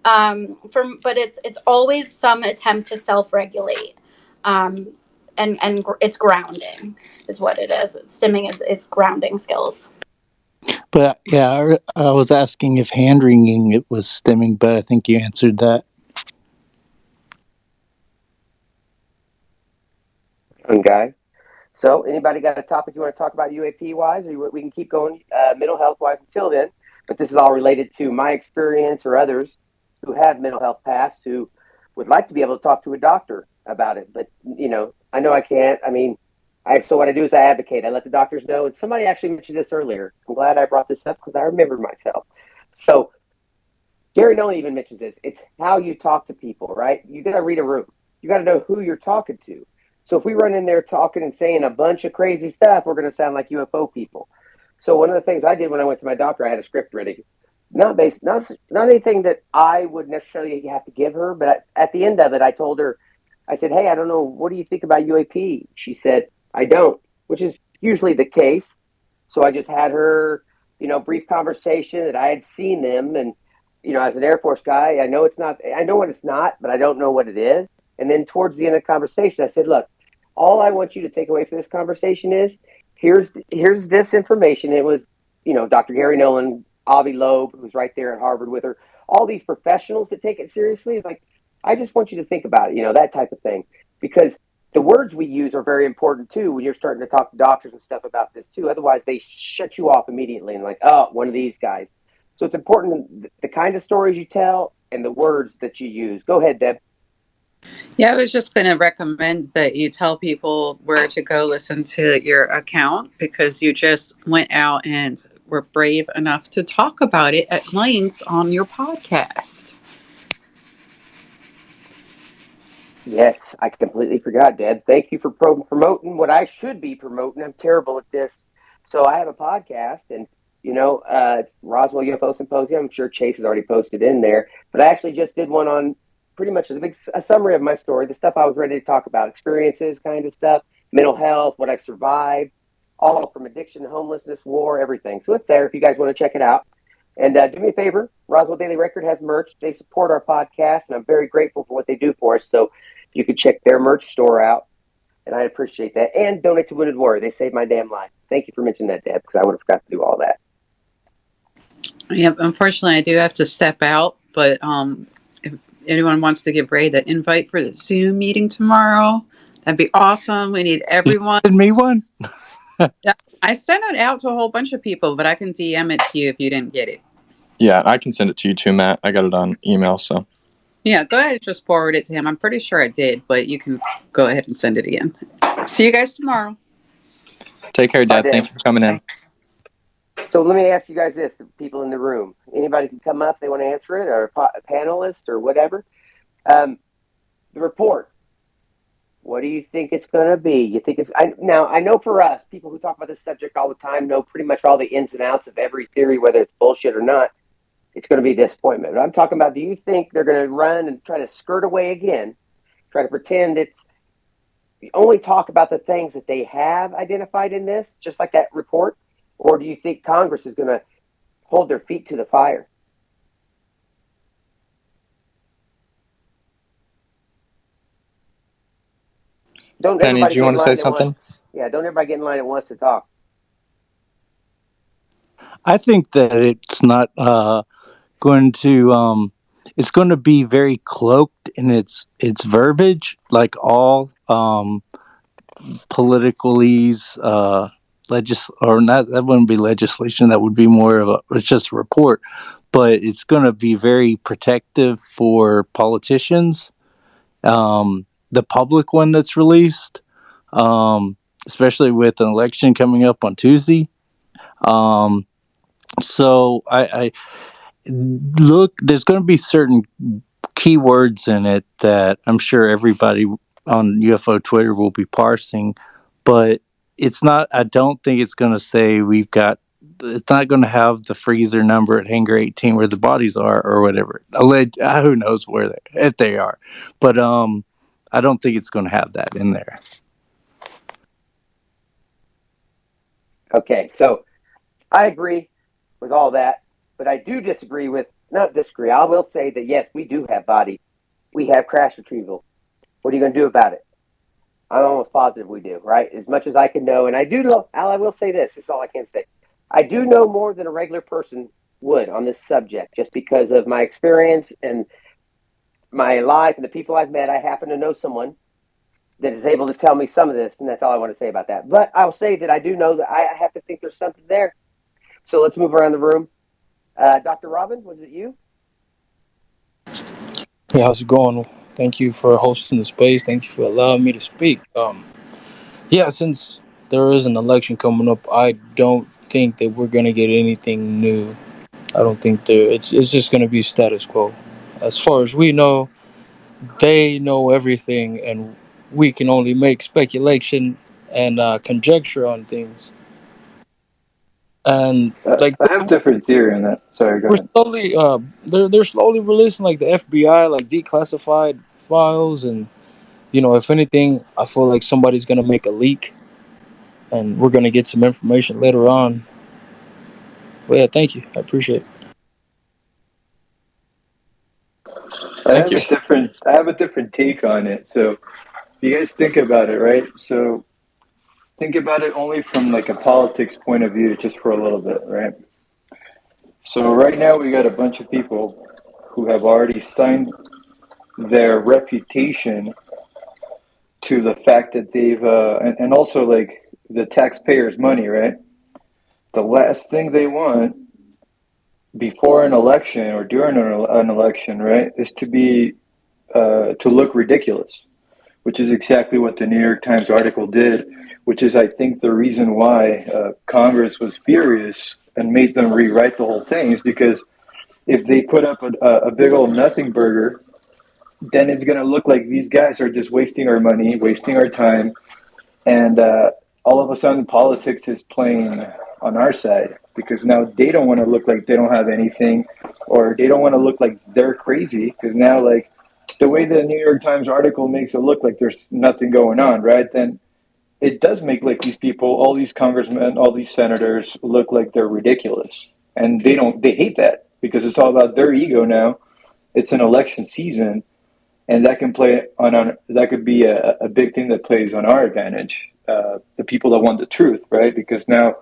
But it's always some attempt to self-regulate. And it's grounding is what it is. Stimming is grounding skills. But yeah, I was asking if hand wringing it was stimming, but I think you answered that. Okay. So, anybody got a topic you want to talk about UAP wise, or we can keep going mental health wise until then? But this is all related to my experience or others who have mental health pasts who would like to be able to talk to a doctor about it. But I know I can't. I mean, so what I do is I advocate. I let the doctors know. And somebody actually mentioned this earlier. I'm glad I brought this up because I remember myself. So Gary Nolan even mentions this. It's how you talk to people, right? You got to read a room. You got to know who you're talking to. So if we run in there talking and saying a bunch of crazy stuff, we're going to sound like UFO people. So one of the things I did when I went to my doctor, I had a script ready, not anything that I would necessarily have to give her, but at the end of it, I told her, I said, "Hey, I don't know, what do you think about UAP?" She said, "I don't," which is usually the case. So I just had her, brief conversation that I had seen them, and as an Air Force guy, I know it's not. I know what it's not, but I don't know what it is. And then towards the end of the conversation, I said, "Look, all I want you to take away from this conversation is here's this information." It was, Dr. Gary Nolan, Avi Loeb, who's right there at Harvard with her, all these professionals that take it seriously. It's like, I just want you to think about it, that type of thing, because the words we use are very important too when you're starting to talk to doctors and stuff about this too. Otherwise, they shut you off immediately and like, oh, one of these guys. So it's important the kind of stories you tell and the words that you use. Go ahead, Deb. Yeah, I was just going to recommend that you tell people where to go listen to your account because you just went out and were brave enough to talk about it at length on your podcast. Yes, I completely forgot, Deb. Thank you for promoting what I should be promoting. I'm terrible at this. So I have a podcast, and it's Roswell UFO Symposium. I'm sure Chase has already posted in there, but I actually just did one on pretty much a summary of my story, the stuff I was ready to talk about, experiences, kind of stuff, mental health, what I've survived, all from addiction, homelessness, war, everything. So it's there if you guys want to check it out. And do me a favor, Roswell Daily Record has merch. They support our podcast, and I'm very grateful for what they do for us. So you could check their merch store out, and I appreciate that. And donate to Wounded Warrior. They saved my damn life. Thank you for mentioning that, Deb, because I would have forgot to do all that. Yep, unfortunately, I do have to step out, but if anyone wants to give Ray the invite for the Zoom meeting tomorrow, that'd be awesome. We need everyone. Send me one. Yeah, I sent it out to a whole bunch of people, but I can DM it to you if you didn't get it. Yeah, I can send it to you too, Matt. I got it on email, so. Yeah, go ahead and just forward it to him. I'm pretty sure I did, but you can go ahead and send it again. See you guys tomorrow. Take care, Deb. Thank you for coming in. So let me ask you guys this, the people in the room. Anybody can come up, they want to answer it, or a panelist or whatever. The report. What do you think it's going to be? You think now, I know for us, people who talk about this subject all the time know pretty much all the ins and outs of every theory, whether it's bullshit or not. It's going to be a disappointment. But I'm talking about, do you think they're going to run and try to skirt away again, try to pretend it's only talk about the things that they have identified in this, just like that report? Or do you think Congress is going to hold their feet to the fire? Don't Penny, everybody do you get want in to say line at something? once. Yeah, don't everybody get in line at once to talk. I think that it's not going to. It's going to be very cloaked in its verbiage, like all politicalese. Or not, that wouldn't be legislation, that would be more of it's just a report, but it's going to be very protective for politicians. The public one that's released, especially with an election coming up on Tuesday. So I look, there's going to be certain keywords in it that I'm sure everybody on UFO Twitter will be parsing, but it's not. I don't think it's going to say we've got. It's not going to have the freezer number at Hangar 18 where the bodies are or whatever. Who knows where if they are, but I don't think it's going to have that in there. Okay, so I agree with all that, but I do disagree with, not disagree, I will say that yes, we do have bodies. We have crash retrieval. What are you going to do about it? I'm almost positive we do, right? As much as I can know, and I do know, Al, I will say this, all I can say. I do know more than a regular person would on this subject, just because of my experience and my life and the people I've met. I happen to know someone that is able to tell me some of this, and that's all I want to say about that. But I'll say that I do know that I have to think there's something there. So let's move around the room. Dr. Robin, was it you? Hey, how's it going? Thank you for hosting the space. Thank you for allowing me to speak. Yeah, since there is an election coming up, I don't think that we're gonna get anything new. I don't think there. It's just gonna be status quo. As far as we know, they know everything, and we can only make speculation and conjecture on things. And like I have a different theory on that. Sorry, go we're ahead. slowly, they're slowly releasing like the FBI like declassified files and if anything, I feel like somebody's gonna make a leak, and we're gonna get some information later on. But yeah, thank you. I appreciate it. Thank you. I have a different take on it. So you guys think about it, right? So think about it only from like a politics point of view, just for a little bit, right? So right now we got a bunch of people who have already signed their reputation to the fact that they've and also like the taxpayers' money, right? The last thing they want before an election or during an election, right, is to be to look ridiculous, which is exactly what the New York Times article did, which is, I think, the reason why Congress was furious and made them rewrite the whole thing, is because if they put up a big old nothing burger, then it's going to look like these guys are just wasting our money, wasting our time, and all of a sudden politics is playing on our side because now they don't want to look like they don't have anything, or they don't want to look like they're crazy because now, like, the way the New York Times article makes it look like there's nothing going on, right? Then it does make like these people, all these congressmen, all these senators look like they're ridiculous. And they hate that because it's all about their ego now. It's an election season, and that can play on that could be a big thing that plays on our advantage. The people that want the truth, right? Because now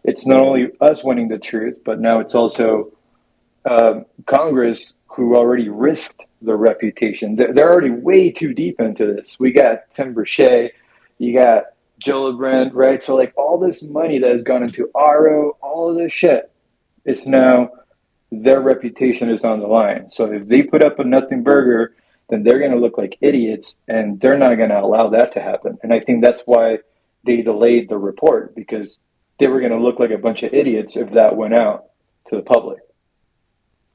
it's not only us wanting the truth, but now it's also Congress who already risked their reputation. They're already way too deep into this. We got Tim Burchett, you got Gillibrand, right? So like all this money that has gone into RO, all of this shit, it's now their reputation is on the line. So if they put up a nothing burger, then they're going to look like idiots, and they're not going to allow that to happen. And I think that's why they delayed the report, because they were going to look like a bunch of idiots if that went out to the public.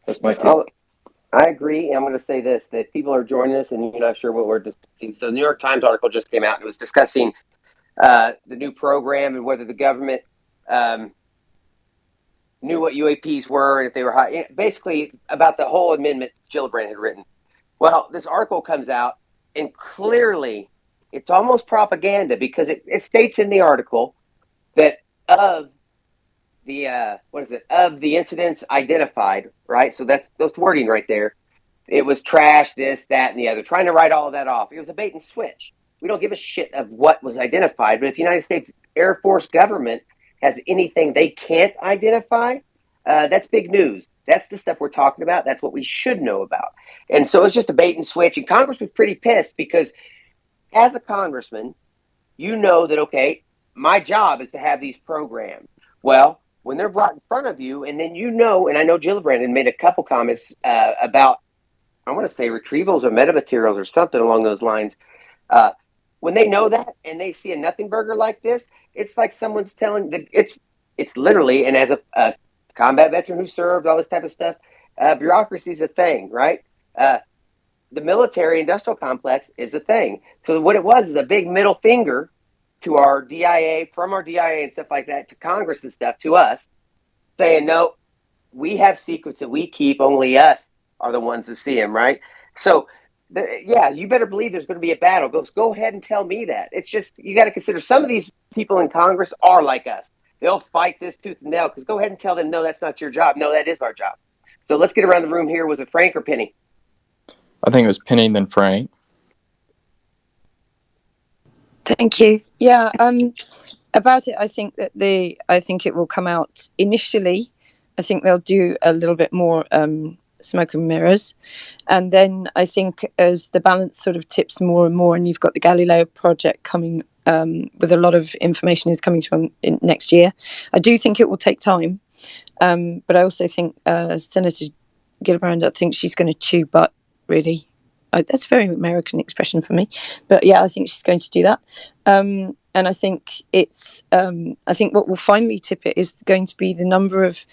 That's my take. I agree. I'm going to say this, that people are joining us and you're not sure what we're discussing. So the New York Times article just came out and it was discussing the new program and whether the government knew what UAPs were and if they were high. Basically, about the whole amendment Gillibrand had written. Well, this article comes out and clearly it's almost propaganda because it states in the article that of the of the incidents identified, right? So that's wording right there. It was trash, this, that, and the other, trying to write all of that off. It was a bait and switch. We don't give a shit of what was identified, but if the United States Air Force government has anything they can't identify, that's big news. That's the stuff we're talking about. That's what we should know about. And so it's just a bait and switch. And Congress was pretty pissed because as a congressman, you know that, okay, my job is to have these programs. Well, when they're brought in front of you, and then and I know Gillibrand had made a couple comments about, I want to say retrievals or metamaterials or something along those lines. When they know that and they see a nothing burger like this, it's like someone's telling it's literally, and as a combat veteran who served, all this type of stuff, bureaucracy is a thing, right? The military industrial complex is a thing. So what it was is a big middle finger to our DIA, from our DIA and stuff like that, to Congress and stuff, to us, saying, no, we have secrets that we keep, only us are the ones that see them, right? So, yeah, you better believe there's going to be a battle. Go ahead and tell me that. It's just, you got to consider some of these people in Congress are like us. They'll fight this tooth and nail, because go ahead and tell them, no, that's not your job. No, that is our job. So let's get around the room here. Was it Frank or Penny? I think it was Penny, then Frank. Thank you. Yeah, about it, I think it will come out initially. I think they'll do a little bit more smoke and mirrors, and then I think as the balance sort of tips more and more, and you've got the Galileo project coming with a lot of information is coming from next year. I do think it will take time, but I also think Senator Gillibrand, I think she's going to chew butt, really. That's a very American expression for me, but yeah, I think she's going to do that. And I think I think what will finally tip it is going to be the number of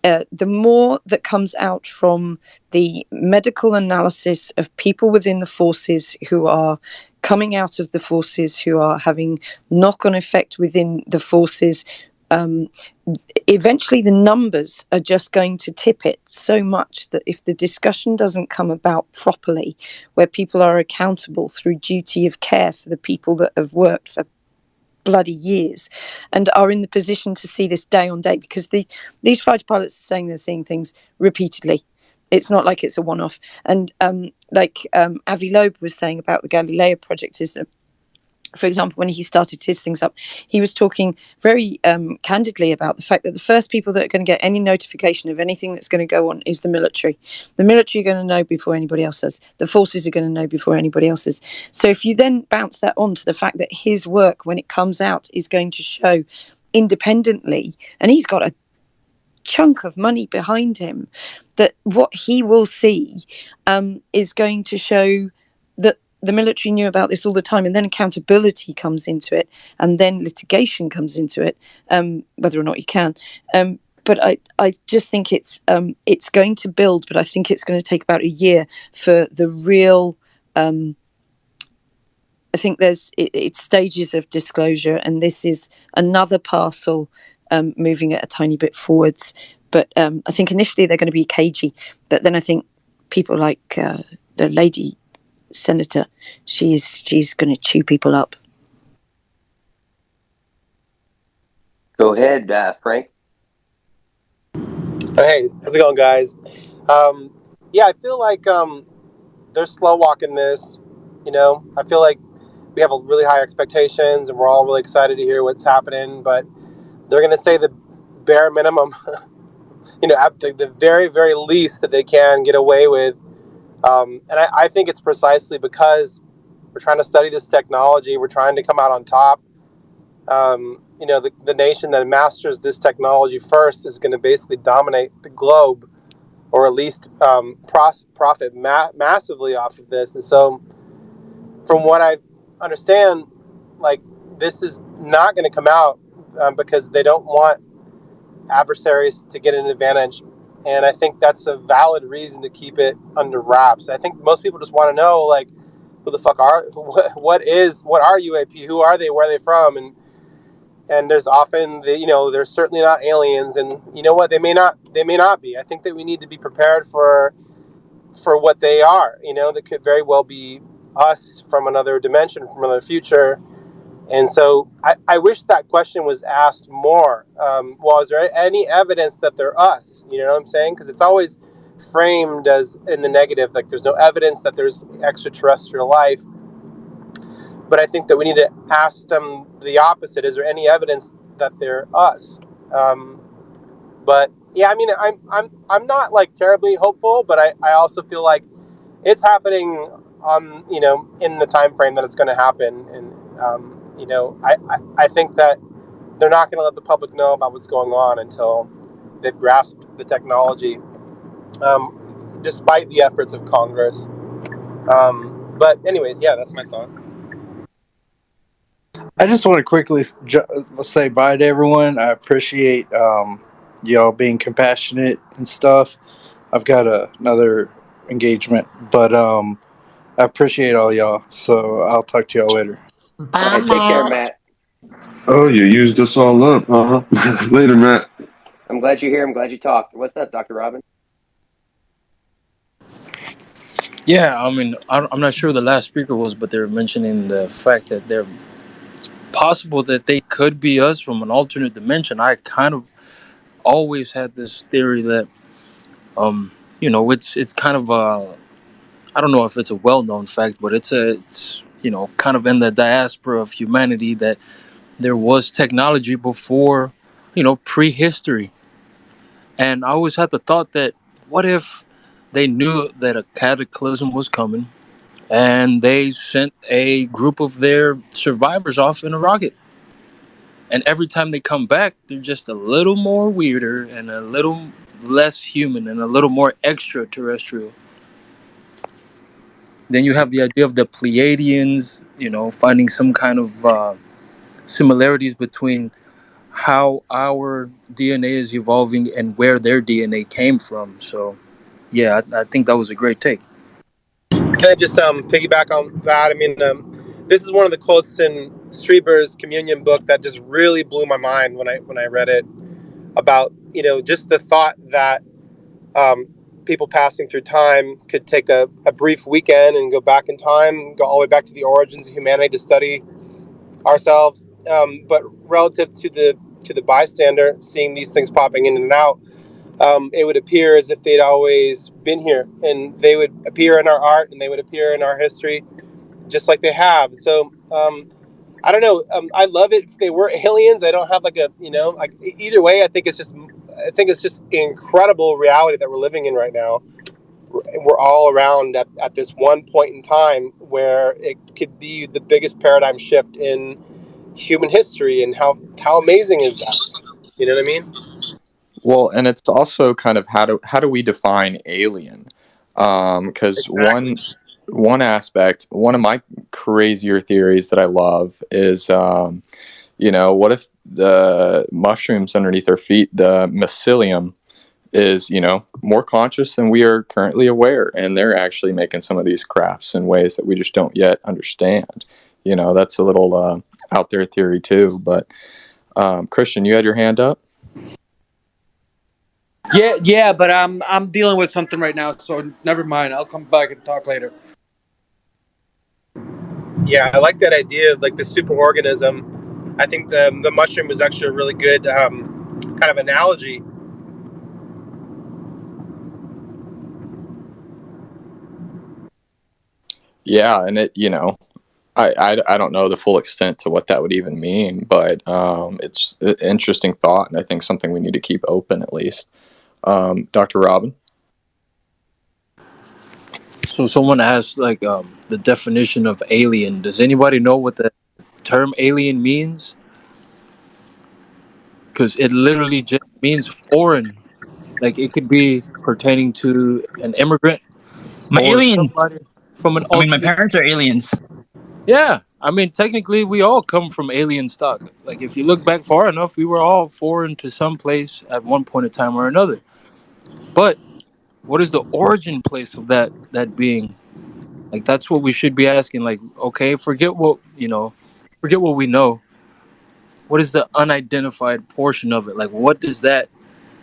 the more that comes out from the medical analysis of people within the forces who are coming out of the forces, who are having knock-on effect within the forces. Eventually the numbers are just going to tip it so much that if the discussion doesn't come about properly, where people are accountable through duty of care for the people that have worked for bloody years and are in the position to see this day on day, because these fighter pilots are saying they're seeing things repeatedly. It's not like it's a one-off. And Avi Loeb was saying about the Galileo project, is that for example, when he started his things up, he was talking very candidly about the fact that the first people that are going to get any notification of anything that's going to go on is the military. The military are going to know before anybody else does. The forces are going to know before anybody else does. So if you then bounce that on to the fact that his work, when it comes out, is going to show independently, and he's got a chunk of money behind him, that what he will see is going to show that the military knew about this all the time, and then accountability comes into it, and then litigation comes into it, whether or not you can. But I just think it's going to build, but I think it's going to take about a year for the real. I think it's stages of disclosure, and this is another parcel moving it a tiny bit forwards. But I think initially they're going to be cagey, but then I think people like the lady senator, she's going to chew people up. Go ahead, Frank. Hey, how's it going, guys? Yeah, I feel like they're slow walking this. I feel like we have a really high expectations, and we're all really excited to hear what's happening. But they're going to say the bare minimum, at the very, very least that they can get away with. And I think it's precisely because we're trying to study this technology. We're trying to come out on top. The nation that masters this technology first is going to basically dominate the globe, or at least profit massively off of this. And so, from what I understand, like, this is not going to come out because they don't want adversaries to get an advantage. And I think that's a valid reason to keep it under wraps. I think most people just want to know, like, who the fuck what are UAP? Who are they? Where are they from? And there's often they're certainly not aliens, and you know what, they may not be. I think that we need to be prepared for what they are. That could very well be us from another dimension, from another future. And so I wish that question was asked more. Well, is there any evidence that they're us? You know what I'm saying? Because it's always framed as in the negative, like there's no evidence that there's extraterrestrial life. But I think that we need to ask them the opposite. Is there any evidence that they're us? But yeah, I mean, I'm not like terribly hopeful, but I also feel like it's happening on in the time frame that it's going to happen. And I think that they're not going to let the public know about what's going on until they've grasped the technology, despite the efforts of Congress. But anyways, yeah, that's my thought. I just want to quickly say bye to everyone. I appreciate y'all being compassionate and stuff. I've got another engagement, but I appreciate all y'all. So I'll talk to y'all later. All Bye, right, take care, Matt. Matt. Oh, you used us all up. Uh-huh. Later, Matt. I'm glad you're here. I'm glad you talked. What's up, Dr. Robin? Yeah, I mean, I'm not sure who the last speaker was, but they were mentioning the fact that they're possible that they could be us from an alternate dimension. I kind of always had this theory that, it's kind of I don't know if it's a well-known fact, but it's kind of in the diaspora of humanity that there was technology before, prehistory. And I always had the thought that, what if they knew that a cataclysm was coming and they sent a group of their survivors off in a rocket? And every time they come back, they're just a little more weirder and a little less human and a little more extraterrestrial. Then you have the idea of the Pleiadians, finding some kind of similarities between how our DNA is evolving and where their DNA came from. So, yeah, I think that was a great take. Can I just piggyback on that? I mean, this is one of the quotes in Strieber's Communion book that just really blew my mind when I read it, about just the thought that people passing through time could take a brief weekend and go back in time, go all the way back to the origins of humanity to study ourselves. But relative to the bystander seeing these things popping in and out, it would appear as if they'd always been here, and they would appear in our art and they would appear in our history just like they have. So I don't know. I love it if they were aliens. I don't have like a, like either way. I think it's just incredible reality that we're living in right now. We're all around at this one point in time where it could be the biggest paradigm shift in human history. And how amazing is that? You know what I mean? Well, and it's also kind of how do we define alien? Because Exactly. one aspect, one of my crazier theories that I love is, what if the mushrooms underneath our feet, the mycelium, is more conscious than we are currently aware, and they're actually making some of these crafts in ways that we just don't yet understand. That's a little out there theory too. But Christian, you had your hand up. Yeah, but I'm dealing with something right now, so never mind. I'll come back and talk later. Yeah, I like that idea of like the superorganism. I think the mushroom was actually a really good kind of analogy. Yeah, and I don't know the full extent to what that would even mean, but it's an interesting thought, and I think something we need to keep open at least. Dr. Robin? So someone asked like the definition of alien. Does anybody know what the term alien means? Because it literally just means foreign. Like it could be pertaining to an immigrant My or alien. somebody from an I mean, my alternate. parents are aliens. Yeah, I mean, technically, we all come from alien stock. Like, if you look back far enough, we were all foreign to some place at one point in time or another. But what is the origin place of that being? Like, that's what we should be asking. Like, okay, forget what we know. What is the unidentified portion of it? Like, what does that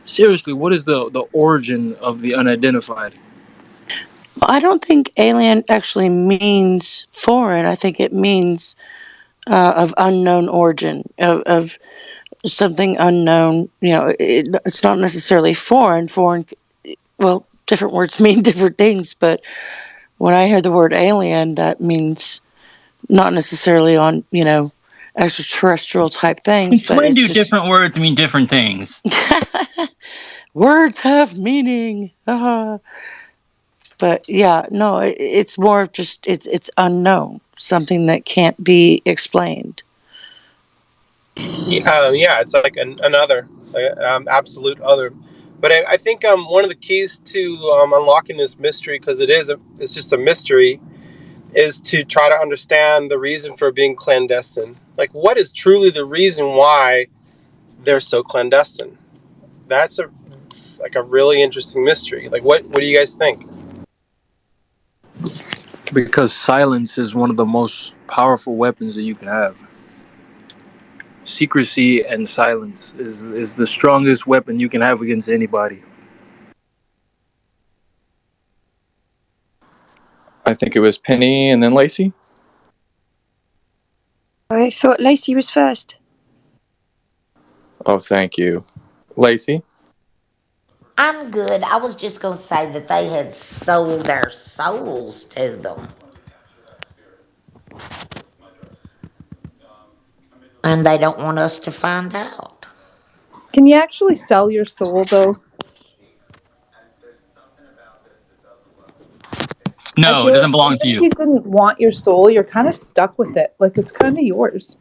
seriously? What is the origin of the unidentified? Well, I don't think alien actually means foreign. I think it means of unknown origin, of something unknown. It's not necessarily foreign. Foreign, well, different words mean different things, but when I hear the word alien, that means not necessarily on, extraterrestrial type things, Since but when it's do just different words mean different things? words have meaning. But yeah, no, it's more of just it's unknown, something that can't be explained. Yeah, it's like another absolute other. But I think one of the keys to unlocking this mystery, because it's just a mystery, is to try to understand the reason for being clandestine. Like, what is truly the reason why they're so clandestine? That's a really interesting mystery. Like, what do you guys think? Because silence is one of the most powerful weapons that you can have. Secrecy and silence is the strongest weapon you can have against anybody. I think it was Penny and then Lacey. I thought Lacey was first. Oh, thank you. Lacey? I'm good. I was just going to say that they had sold their souls to them. And they don't want us to find out. Can you actually sell your soul, though? I No, it feel like doesn't belong even to if you. you didn't want your soul, you're kind of stuck with it. Like, it's kind of yours.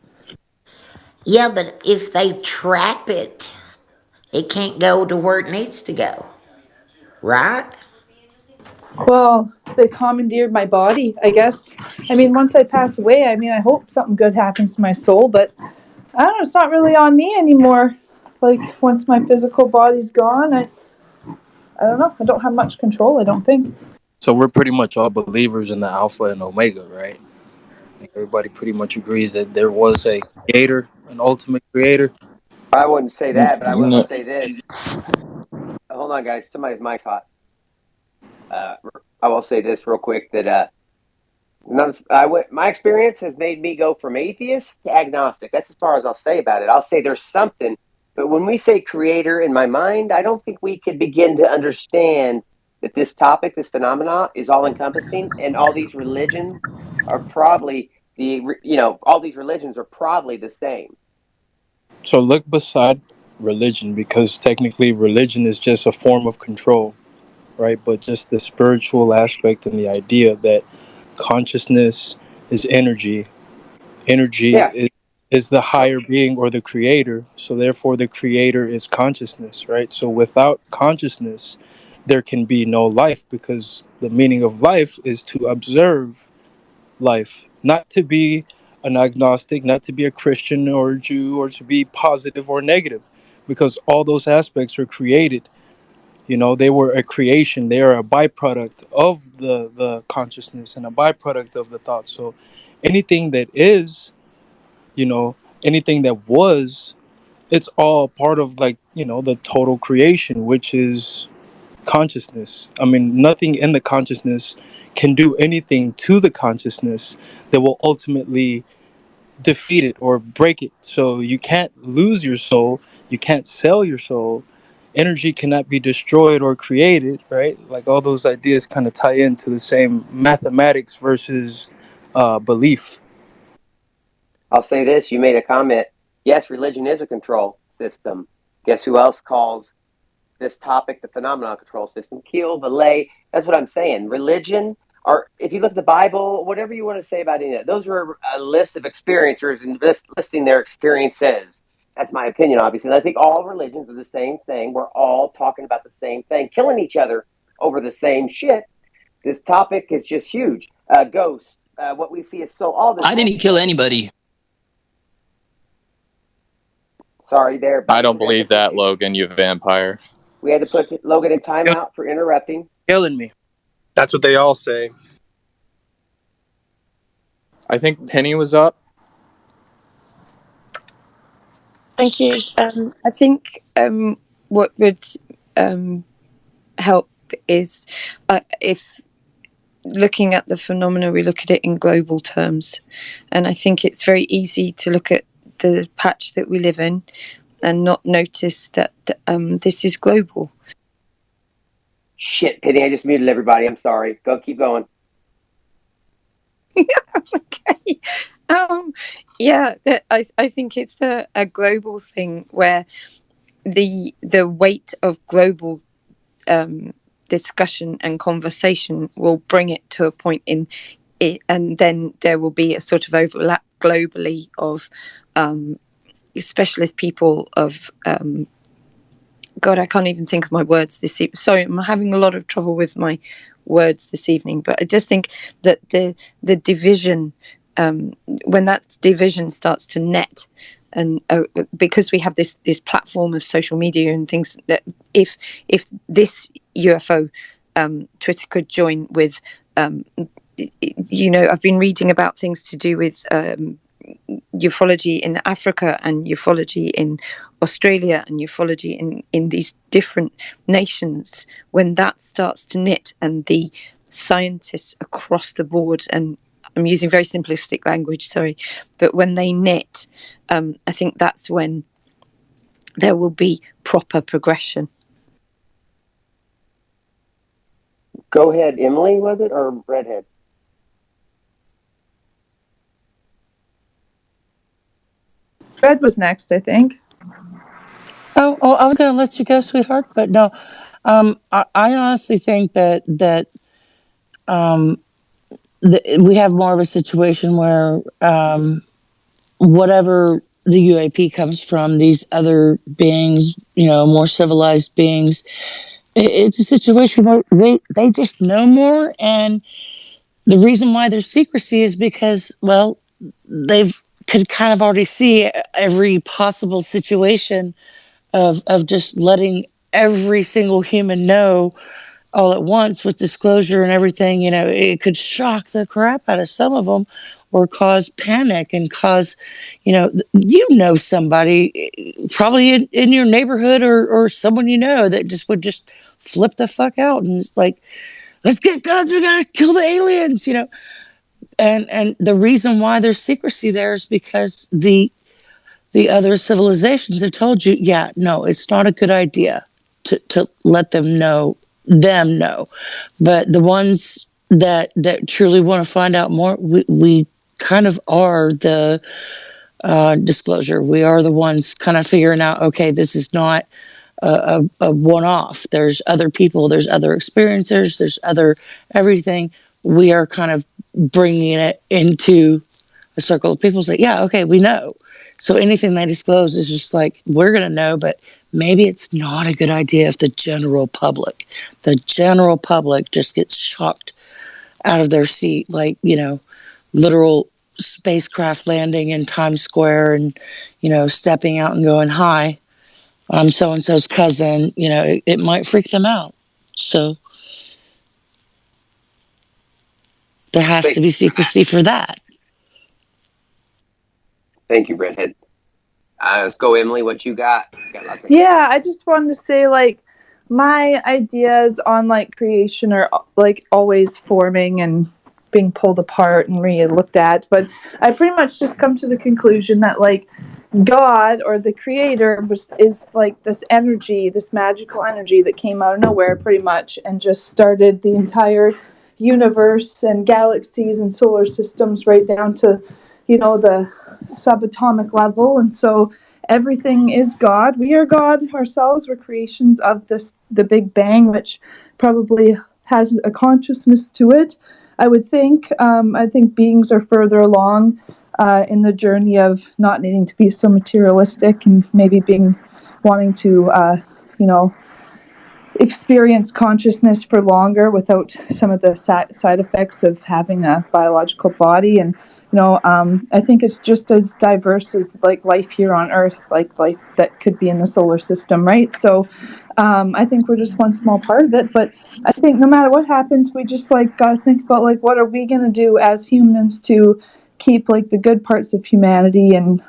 Yeah, but if they trap it, it can't go to where it needs to go. Right? Well, they commandeered my body, I guess. I mean, once I pass away, I hope something good happens to my soul, but I don't know, it's not really on me anymore. Like, once my physical body's gone, I don't know. I don't have much control, I don't think. So we're pretty much all believers in the Alpha and Omega, right? Like everybody pretty much agrees that there was a creator, an ultimate creator. I wouldn't say that, but I will No. say this. Hold on, guys. Somebody's mic hot. Uh, I will say this real quick that my experience has made me go from atheist to agnostic. That's as far as I'll say about it. I'll say there's something, but when we say creator in my mind, I don't think we could begin to understand that this topic, this phenomena, is all encompassing, and all these religions are probably all these religions are probably the same. So look beside religion, because technically religion is just a form of control, right? But just the spiritual aspect and the idea that consciousness is energy. Energy Yeah. is the higher being or the creator. So therefore the creator is consciousness, right? So without consciousness, there can be no life, because the meaning of life is to observe life, not to be an agnostic, not to be a Christian or a Jew, or to be positive or negative, because all those aspects are created. They were a creation. They are a byproduct of the consciousness and a byproduct of the thought. So anything that is, anything that was, it's all part of, like, the total creation, which is consciousness. I mean, nothing in the consciousness can do anything to the consciousness that will ultimately defeat it or break it. So you can't lose your soul, you can't sell your soul. Energy cannot be destroyed or created, right? Like, all those ideas kind of tie into the same mathematics versus belief. I'll say this: you made a comment. Yes, religion is a control system. Guess who else calls this topic the phenomenon control system? Kiel, Valet. That's what I'm saying. Religion, or if you look at the Bible, whatever you want to say about any of that, those are a list of experiencers and listing their experiences. That's my opinion, obviously. And I think all religions are the same thing. We're all talking about the same thing, killing each other over the same shit. This topic is just huge. Ghost, what we see is so all this. I didn't kill anybody. Sorry there, I buddy. don't believe that, Logan, you vampire. We had to put Logan in timeout for interrupting. Killing me. That's what they all say. I think Penny was up. Thank you. I think what would help is if looking at the phenomena, we look at it in global terms. And I think it's very easy to look at the patch that we live in and not notice that this is global. Shit, Penny, I just muted everybody. I'm sorry. Keep going. Okay. Yeah, I think it's a global thing where the weight of global discussion and conversation will bring it to a point in it, and then there will be a sort of overlap globally of specialist people of God, I can't even think of my words this evening. Sorry, I'm having a lot of trouble with my words this evening. But I just think that the division, when that division starts to net, and because we have this platform of social media and things, that if this UFO Twitter could join with, I've been reading about things to do with ufology in Africa and ufology in Australia and ufology in these different nations. When that starts to knit, and the scientists across the board, and I'm using very simplistic language, sorry, but when they knit, I think that's when there will be proper progression. Go ahead, Emily, was it, or Redhead? Red was next, I think. Oh, I was going to let you go, sweetheart, but no. I honestly think that we have more of a situation where whatever the UAP comes from, these other beings, more civilized beings, it's a situation where they just know more. And the reason why there's secrecy is because, well, they've could kind of already see every possible situation of just letting every single human know all at once with disclosure and everything. It could shock the crap out of some of them, or cause panic and cause, somebody probably in your neighborhood, or someone that just would just flip the fuck out and like, let's get guns, we gotta kill the aliens. And the reason why there's secrecy there is because the other civilizations have told you, yeah, no, it's not a good idea to let them know. But the ones that truly want to find out more, we kind of are the disclosure. We are the ones kind of figuring out, okay, this is not a one-off. There's other people, there's other experiencers, there's other everything. We are kind of bringing it into a circle of people. Say, yeah, okay, we know. So anything they disclose is just like, we're going to know, but maybe it's not a good idea if the general public just gets shocked out of their seat, like, literal spacecraft landing in Times Square and, stepping out and going, hi, I'm so and so's cousin, it might freak them out. So there has to be secrecy for that. Thank you, Redhead. Let's go, Emily. What you got? Yeah, I just wanted to say, like, my ideas on like creation are like always forming and being pulled apart and re-looked at, but I pretty much just come to the conclusion that like God or the creator is like this energy, this magical energy that came out of nowhere pretty much and just started the entire universe and galaxies and solar systems right down to, the subatomic level. And so everything is God. We are God ourselves. We're creations of the Big Bang, which probably has a consciousness to it. I would think. I think beings are further along in the journey of not needing to be so materialistic and maybe wanting to, experience consciousness for longer without some of the side effects of having a biological body. And I think it's just as diverse as like life here on Earth, like life that could be in the solar system, right? So I think we're just one small part of it. But I think no matter what happens, we just like got to think about like what are we going to do as humans to keep like the good parts of humanity and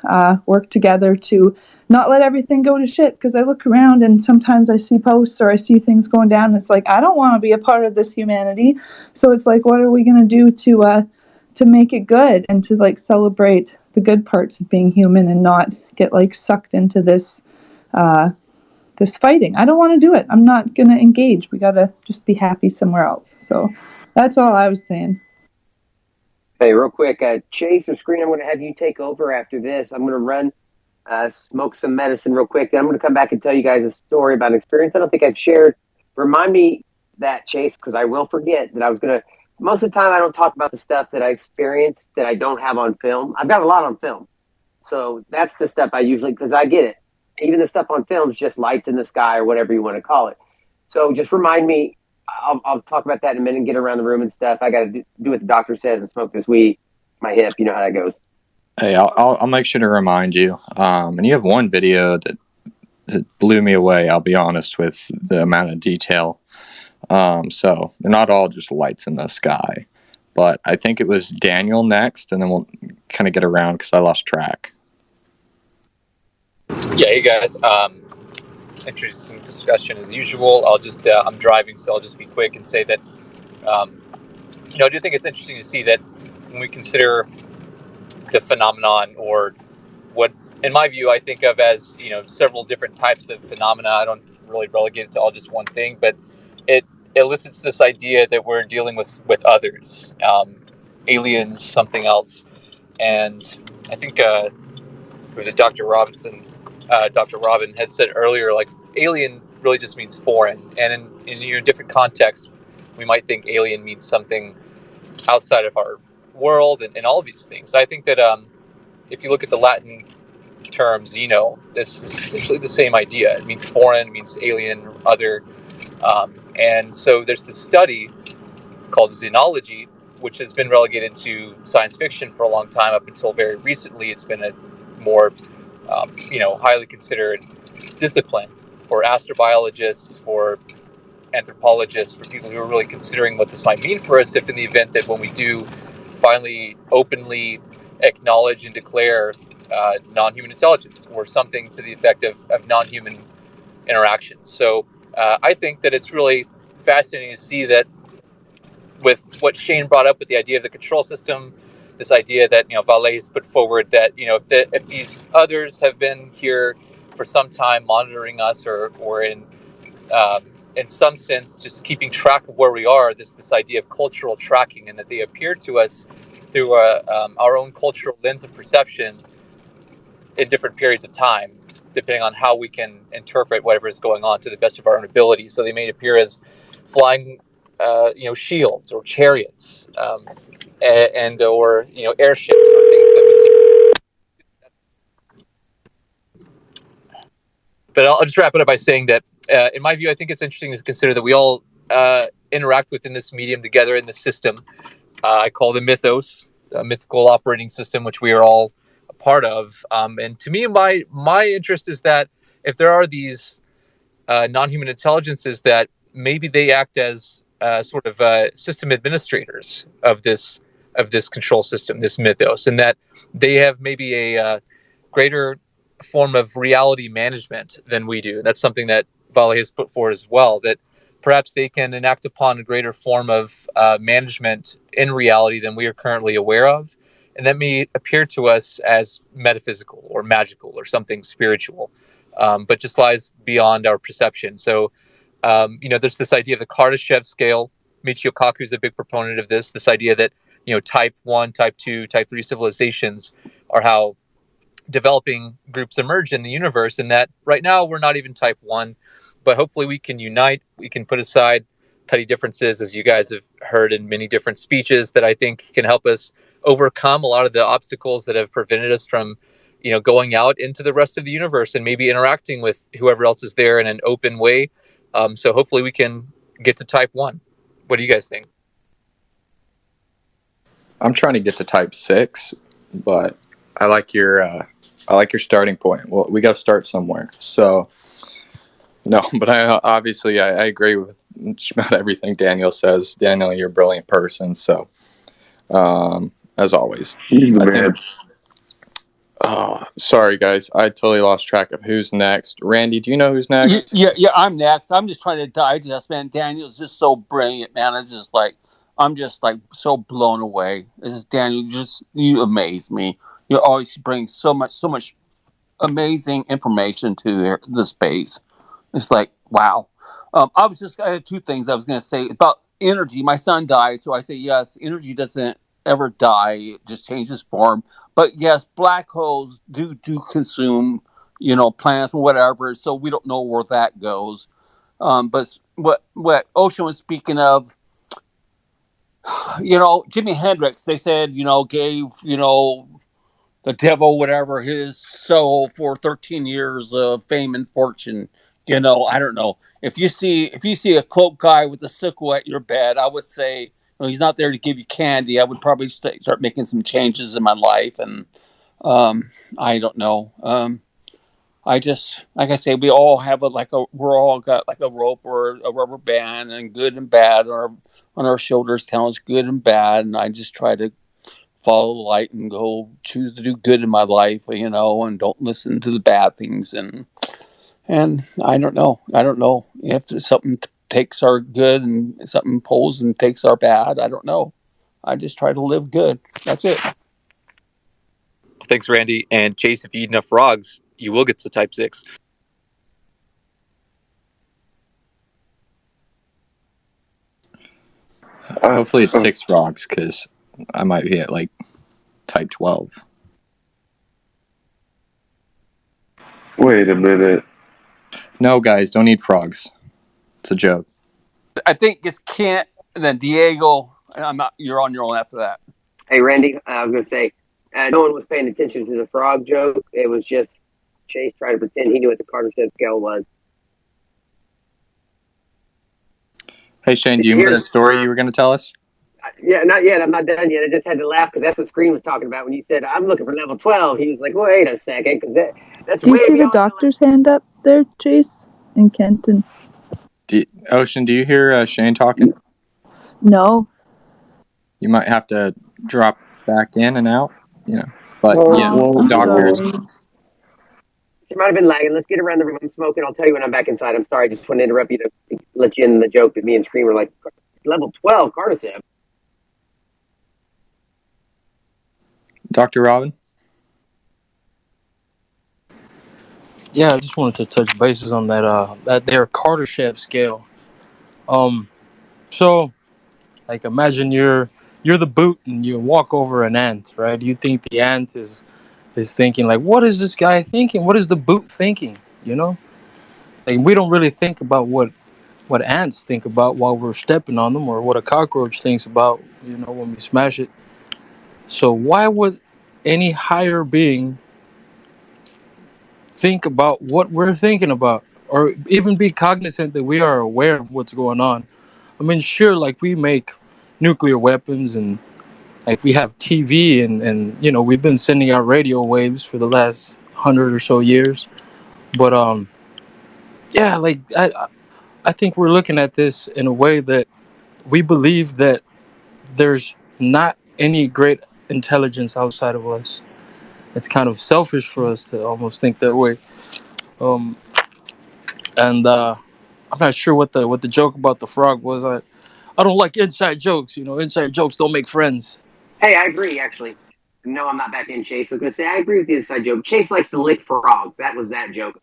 work together to not let everything go to shit. Because I look around and sometimes I see posts or I see things going down and it's like I don't want to be a part of this humanity. So it's like, what are we going to do to make it good and to like celebrate the good parts of being human and not get like sucked into this this fighting? I don't want to do it. I'm not going to engage. We got to just be happy somewhere else. So that's all I was saying. Hey, real quick, Chase or Screen, I'm going to have you take over after this. I'm going to run, smoke some medicine real quick. Then I'm going to come back and tell you guys a story about an experience I don't think I've shared. Remind me that, Chase, because I will forget that I was going to. Most of the time, I don't talk about the stuff that I experienced that I don't have on film. I've got a lot on film. So that's the stuff I usually, because I get it. Even the stuff on film is just lights in the sky or whatever you want to call it. So just remind me. I'll talk about that in a minute and get around the room and stuff. I got to do what the doctor says and smoke this weed. My hip, you know how that goes. Hey, I'll make sure to remind you. And you have one video that blew me away. I'll be honest with the amount of detail. So they're not all just lights in the sky, but I think it was Daniel next, and then we'll kind of get around because I lost track. Yeah, hey guys. Interesting discussion as usual. I'll just I'm driving, so I'll just be quick and say that I do think it's interesting to see that when we consider the phenomenon, or what, in my view, I think of as several different types of phenomena. I don't really relegate it to all just one thing, but it elicits this idea that we're dealing with others, aliens, something else, and I think it was a Dr. Robin had said earlier, like alien really just means foreign, and in different contexts, we might think alien means something outside of our world, and all of these things. So I think that if you look at the Latin term xeno, this is essentially the same idea. It means foreign, it means alien, other, and so there's this study called xenology, which has been relegated to science fiction for a long time. Up until very recently, it's been a more highly considered discipline for astrobiologists, for anthropologists, for people who are really considering what this might mean for us if in the event that when we do finally openly acknowledge and declare non-human intelligence or something to the effect of non-human interactions. So I think that it's really fascinating to see that with what Shane brought up with the idea of the control system, this idea that Vallée has put forward, that if these others have been here for some time monitoring us, or in some sense just keeping track of where we are, this idea of cultural tracking, and that they appear to us through our own cultural lens of perception in different periods of time, depending on how we can interpret whatever is going on to the best of our own ability. So they may appear as flying, shields or chariots, and or airships or things that we see. But I'll just wrap it up by saying that, in my view, I think it's interesting to consider that we all interact within this medium together in the system. I call the mythos, a mythical operating system, which we are all a part of. And to me, my interest is that if there are these non-human intelligences, that maybe they act as sort of system administrators of this control system, this mythos, and that they have maybe a greater form of reality management than we do. That's something that Vale has put forward as well, that perhaps they can enact upon a greater form of management in reality than we are currently aware of. And that may appear to us as metaphysical or magical or something spiritual, but just lies beyond our perception. So, there's this idea of the Kardashev scale. Michio Kaku is a big proponent of this idea that, type 1, type 2, type 3 civilizations are how developing groups emerge in the universe, and that right now we're not even type 1, but hopefully we can unite, we can put aside petty differences, as you guys have heard in many different speeches, that I think can help us overcome a lot of the obstacles that have prevented us from going out into the rest of the universe and maybe interacting with whoever else is there in an open way. So hopefully we can get to type 1. What do you guys think? I'm trying to get to type 6, but I like your starting point. Well, we got to start somewhere. So no, but I agree with just about everything Daniel says. Daniel, you're a brilliant person. So as always, He's the I man. think. Oh, sorry guys, I totally lost track of who's next. Randy, do you know who's next? Yeah, I'm next. I'm just trying to digest, man. Daniel's just so brilliant, man. It's just like I'm just like so blown away. It's just Daniel, you amaze me. You always bring so much amazing information to the space. It's like wow. I had two things I was going to say about energy. My son died, so I say yes. Energy doesn't ever die; it just changes form. But yes, black holes do consume, planets or whatever. So we don't know where that goes. But what Ocean was speaking of, Jimi Hendrix, they said, gave the devil whatever his soul for 13 years of fame and fortune. I don't know, if you see a cloak guy with a sickle at your bed, I would say, he's not there to give you candy. I would probably start making some changes in my life. And I don't know, I just, like I say, we all have we're all got like a rope or a rubber band, and good and bad on our shoulders telling us good and bad. And I just try to follow the light and go choose to do good in my life, and don't listen to the bad things. And I don't know. If something takes our good and something pulls and takes our bad, I don't know. I just try to live good. That's it. Thanks, Randy. And Chase, if you eat enough frogs, you will get to type 6. Hopefully it's 6 frogs, because I might be at like type 12. Wait a minute. No, guys, don't eat frogs. It's a joke. I think it's Kent and then Diego. And you're on your own after that. Hey, Randy, I was going to say, no one was paying attention to the frog joke. It was just Chase trying to pretend he knew what the Kardashev scale was. Hey, Shane, do you remember that story you were going to tell us? Yeah, not yet. I'm not done yet. I just had to laugh because that's what Screen was talking about when you said, I'm looking for level 12. He was like, wait a second, because that's Do you way see the beyond. doctor's hand up there, Chase and Kenton? Ocean, do you hear Shane talking? No. You might have to drop back in and out, But yes, I'm doctors. sorry. She might have been lagging. Let's get around the room. I'm smoking. I'll tell you when I'm back inside. I'm sorry. I just wanted to interrupt you to let you in the joke that me and Scream were like, level 12, Kardashev. Dr. Robin? Yeah, I just wanted to touch bases on that their Kardashev scale. So like imagine you're you're the boot and you walk over an ant, right? You think the ant is thinking like, what is this guy thinking? What is the boot thinking? You know, like we don't really think about what ants think about while we're stepping on them, or what a cockroach thinks about, you know, when we smash it. So why would any higher being think about what we're thinking about, or even be cognizant that we are aware of what's going on? I mean, sure, like we make nuclear weapons, and like we have TV, and you know, we've been sending out radio waves for the last 100 or so years. But yeah, like I think we're looking at this in a way that we believe that there's not any great intelligence outside of us. It's kind of selfish for us to almost think that way. Um, and I'm not sure what the joke about the frog was. I don't like inside jokes. You know, inside jokes don't make friends. Hey, I agree, actually. No, I'm not back in, Chase. I was going to say, I agree with the inside joke. Chase likes to lick frogs. That was that joke.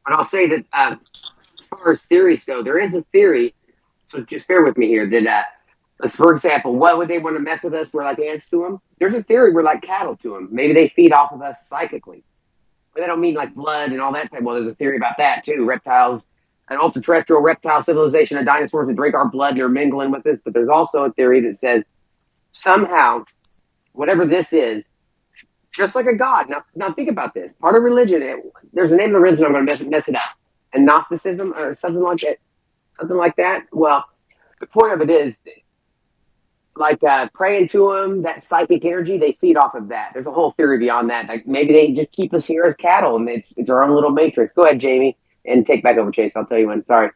But I'll say that as far as theories go, there is a theory. So just bear with me here. That, for example, what would they want to mess with us? We're like ants to them. There's a theory we're like cattle to them. Maybe they feed off of us psychically. But they don't mean like blood and all that. Well, there's a theory about that too. Reptiles, an ultra-terrestrial reptile civilization of dinosaurs that drink our blood and are mingling with us. But there's also a theory that says somehow, whatever this is, just like a god. Now think about this. Part of religion, there's a name of the religion. I'm going to mess it up. And Gnosticism or something like that. Something like that. Well, the point of it is, like praying to them, that psychic energy, they feed off of that. There's a whole theory beyond that. Like maybe they just keep us here as cattle, and it's our own little matrix. Go ahead, Jamie, and take back over, Chase. I'll tell you when. Sorry.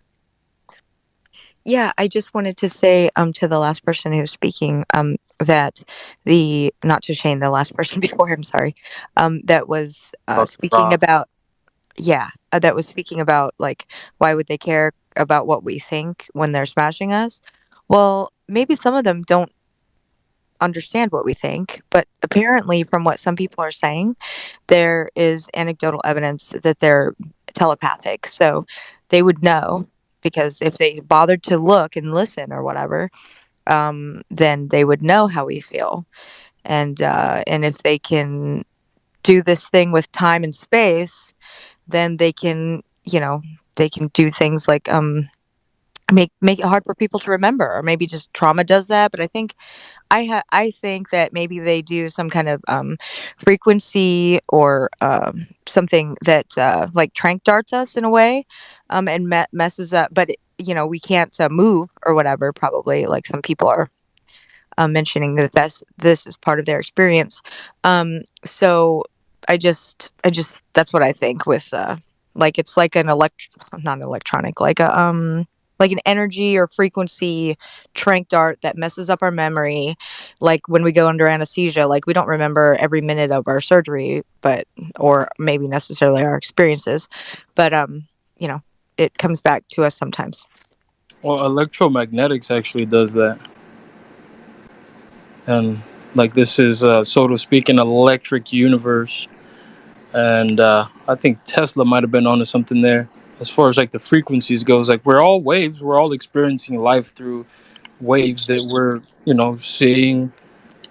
Yeah, I just wanted to say to the last person who was speaking that the not to Shane, the last person before him, sorry, that was About the speaking frog. about yeah, that was speaking about like why would they care about what we think when they're smashing us? Well, maybe some of them don't understand what we think, but apparently from what some people are saying, there is anecdotal evidence that they're telepathic. So they would know because if they bothered to look and listen or whatever, then they would know how we feel. And if they can do this thing with time and space, then they can, you know, they can do things like make it hard for people to remember, or maybe just trauma does that. But I think I think that maybe they do some kind of frequency or something that like trank darts us in a way, and messes up. But you know, we can't move or whatever. Probably like some people are mentioning that this is part of their experience. So I just that's what I think with like it's like an not electronic, like an energy or frequency trank dart that messes up our memory. Like when we go under anesthesia, like we don't remember every minute of our surgery, but or maybe necessarily our experiences, but you know, it comes back to us sometimes. Well, electromagnetics actually does that, and like this is so to speak an electric universe, and I think Tesla might have been onto something there as far as like the frequencies goes. Like we're all waves, we're all experiencing life through waves that we're, you know, seeing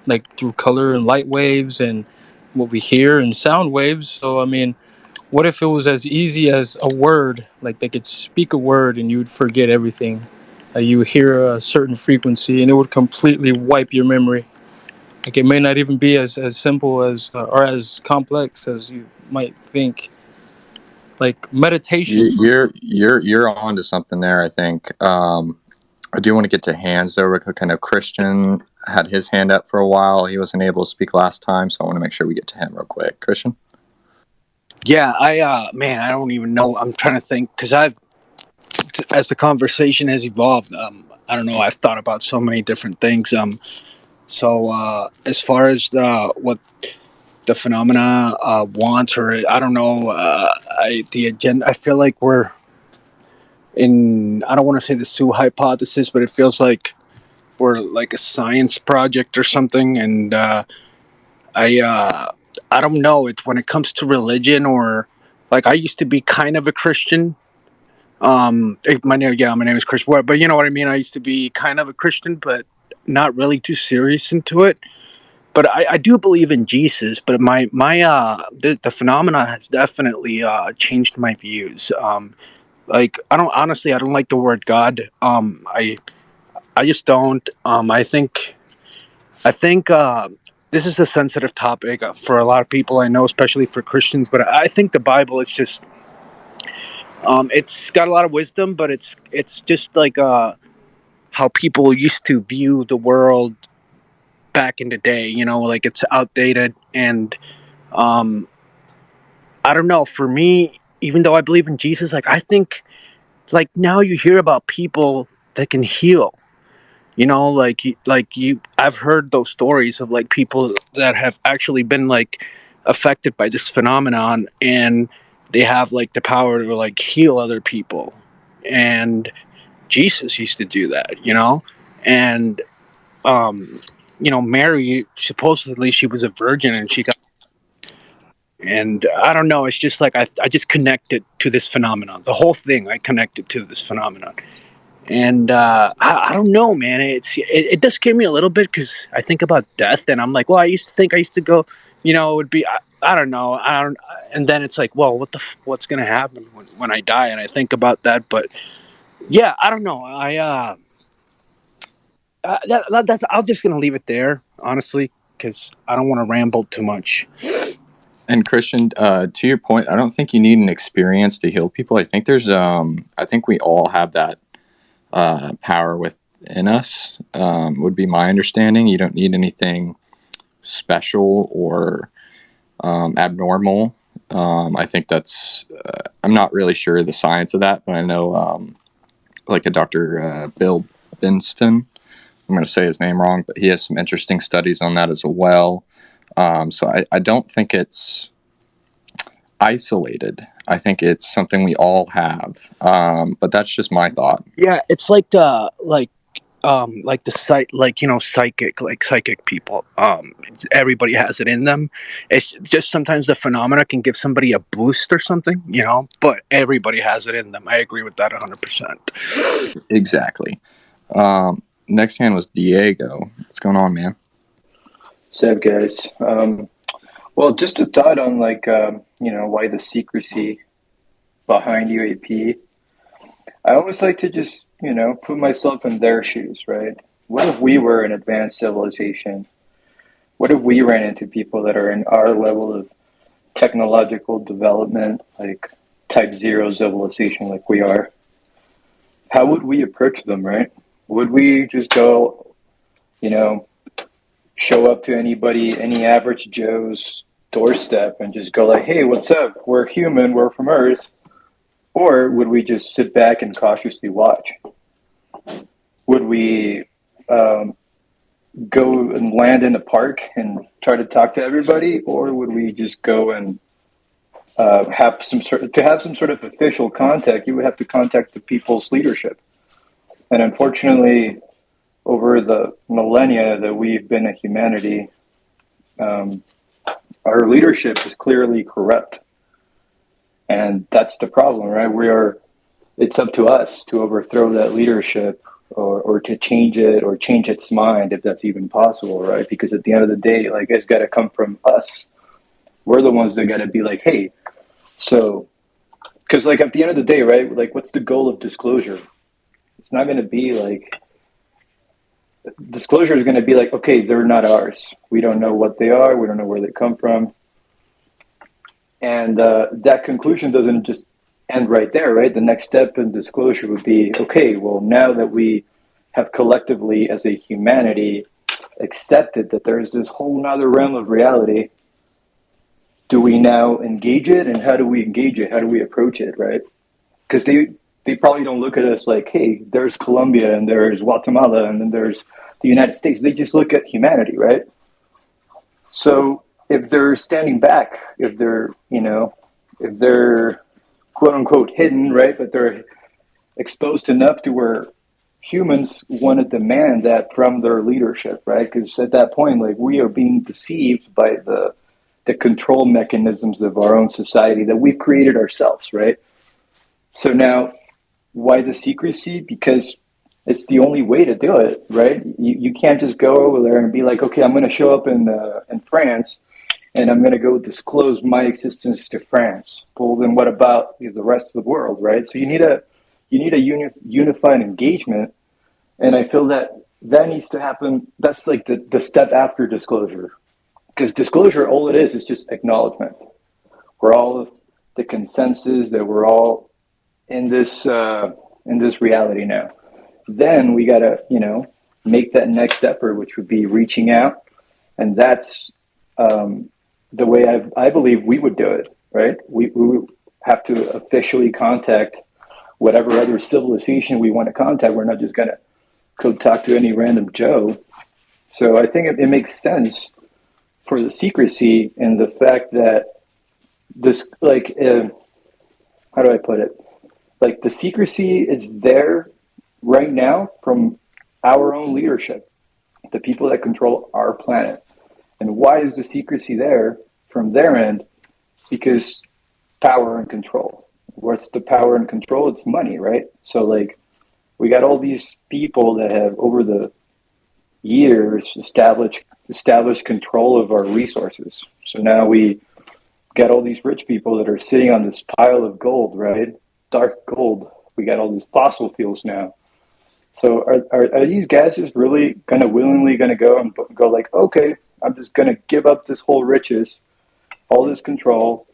like through color and light waves, and what we hear and sound waves. So I mean, what if it was as easy as a word? Like they could speak a word and you would forget everything. You would hear a certain frequency and it would completely wipe your memory. Like it may not even be as simple as or as complex as you might think. Like meditation. You're on to something there. I think. I do want to get to hands though. Kind of Christian had his hand up for a while. He wasn't able to speak last time, so I want to make sure we get to him real quick. Christian. Yeah, man, I don't even know. I'm trying to think because as the conversation has evolved, I don't know. I've thought about so many different things. So as far as what the phenomena wants, or I don't know, the agenda. I feel like we're in. I don't want to say the Sue hypothesis, but it feels like we're like a science project or something. And I I don't know. It's when it comes to religion or like I used to be kind of a Christian. My name is Chris. But you know what I mean. I used to be kind of a Christian, but not really too serious into it. But I do believe in Jesus. But the phenomena has definitely changed my views. Like I don't like the word God. I just don't. I think this is a sensitive topic for a lot of people I know, especially for Christians. But I think the Bible is just it's got a lot of wisdom, but it's just like how people used to view the world back in the day. You know, like it's outdated, and um, I don't know. For me, even though I believe in Jesus, like I think like now you hear about people that can heal. You know, I've heard those stories of like people that have actually been like affected by this phenomenon, and they have like the power to like heal other people. And Jesus used to do that, you know, and um, you know, Mary supposedly she was a virgin and she got. And I don't know. It's just like I just connected to this phenomenon. The whole thing I connected to this phenomenon. And I don't know, man. It does scare me a little bit because I think about death, and I'm like, well, I used to think I used to go, you know, it would be I don't know, I don't, and then it's like, well, what's gonna happen when I die? And I think about that, but yeah, I don't know. That's I'm just gonna leave it there, honestly, because I don't want to ramble too much. And Christian, to your point, I don't think you need an experience to heal people. I think I think we all have that power within us. Would be my understanding. You don't need anything special or abnormal. I think that's. I'm not really sure the science of that, but I know, like a Dr. Bill Binston. I'm going to say his name wrong, but he has some interesting studies on that as well. So I don't think it's isolated. I think it's something we all have. But that's just my thought. Yeah, it's like the site, like, you know, psychic people. Everybody has it in them. It's just sometimes the phenomena can give somebody a boost or something, you know, but everybody has it in them. I agree with that 100%. Exactly. Next hand was Diego. What's going on, man? What's up, guys? Well, just a thought on like you know, why the secrecy behind UAP. I always like to just, you know, put myself in their shoes, right? What if we were an advanced civilization? What if we ran into people that are in our level of technological development, like type zero civilization, like we are? How would we approach them, right? Would we just go, you know, show up to anybody, any average Joe's doorstep and just go like, hey, what's up? We're human, we're from Earth. Or would we just sit back and cautiously watch? Would we go and land in a park and try to talk to everybody, or would we just go and have some sort of official contact? You would have to contact the people's leadership, and unfortunately, over the millennia that we've been a humanity, our leadership is clearly corrupt, and that's the problem, right? It's up to us to overthrow that leadership, or to change it, or change its mind, if that's even possible, right? Because at the end of the day, like, it's got to come from us. We're the ones that got to be like, hey, so, because like at the end of the day, right, like, what's the goal of disclosure? It's not going to be like, disclosure is going to be like, okay, they're not ours. We don't know what they are. We don't know where they come from. And that conclusion doesn't just end right there, right? The next step in disclosure would be, okay, well, now that we have collectively as a humanity accepted that there's this whole nother realm of reality, do we now engage it? And how do we engage it? How do we approach it, right? Because they probably don't look at us like, hey, there's Colombia and there's Guatemala and then there's the United States. They just look at humanity, right? So if they're standing back, if they're, you know, if they're quote unquote hidden, right, but they're exposed enough to where humans want to demand that from their leadership, right? Because at that point, like, we are being deceived by the control mechanisms of our own society that we've created ourselves, right? So now, why the secrecy? Because It's the only way to do it, right? You can't just go over there and be like, okay, I'm going to show up in France and I'm going to go disclose my existence to France. Well, then what about the rest of the world, right? So you need a unified engagement, and I feel that that needs to happen. That's like the step after disclosure, because disclosure, all it is just acknowledgement. We're all the consensus that we're all in this reality now. Then we gotta, make that next effort, which would be reaching out, and that's the way I believe we would do it. Right? We would have to officially contact whatever other civilization we want to contact. We're not just gonna go talk to any random Joe. So I think it makes sense for the secrecy and the fact that this, like, how do I put it? Like the secrecy is there right now from our own leadership, the people that control our planet. And why is the secrecy there from their end? Because power and control. What's the power and control? It's money, right? So like we got all these people that have over the years established control of our resources. So now we got all these rich people that are sitting on this pile of gold, right? Dark gold. We got all these fossil fuels now. So are these guys just really kind of willingly going to go and go like, okay, I'm just going to give up this whole riches, all this control,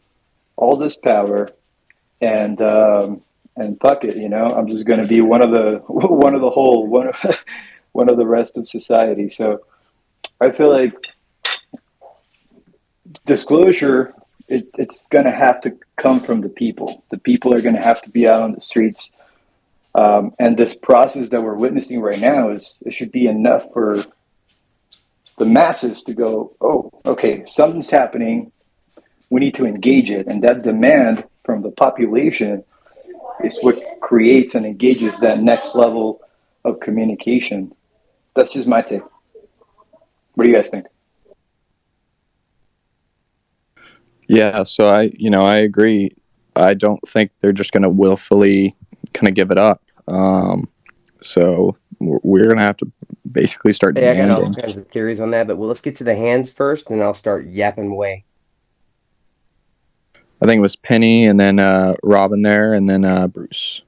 all this power, and fuck it, I'm just going to be one of the one of the whole one of the rest of society. So I feel like disclosure, it's going to have to come from the people. The people are going to have to be out on the streets. And this process that we're witnessing right now it should be enough for the masses to go, oh, okay, something's happening. We need to engage it. And that demand from the population is what creates and engages that next level of communication. That's just my take. What do you guys think? Yeah, so I agree. I don't think they're just going to willfully kind of give it up. So we're going to have to basically start Hey, I got all demanding. kinds of theories on that, but let's get to the hands first, and I'll start yapping away. I think it was Penny, and then Robin there, and then Bruce.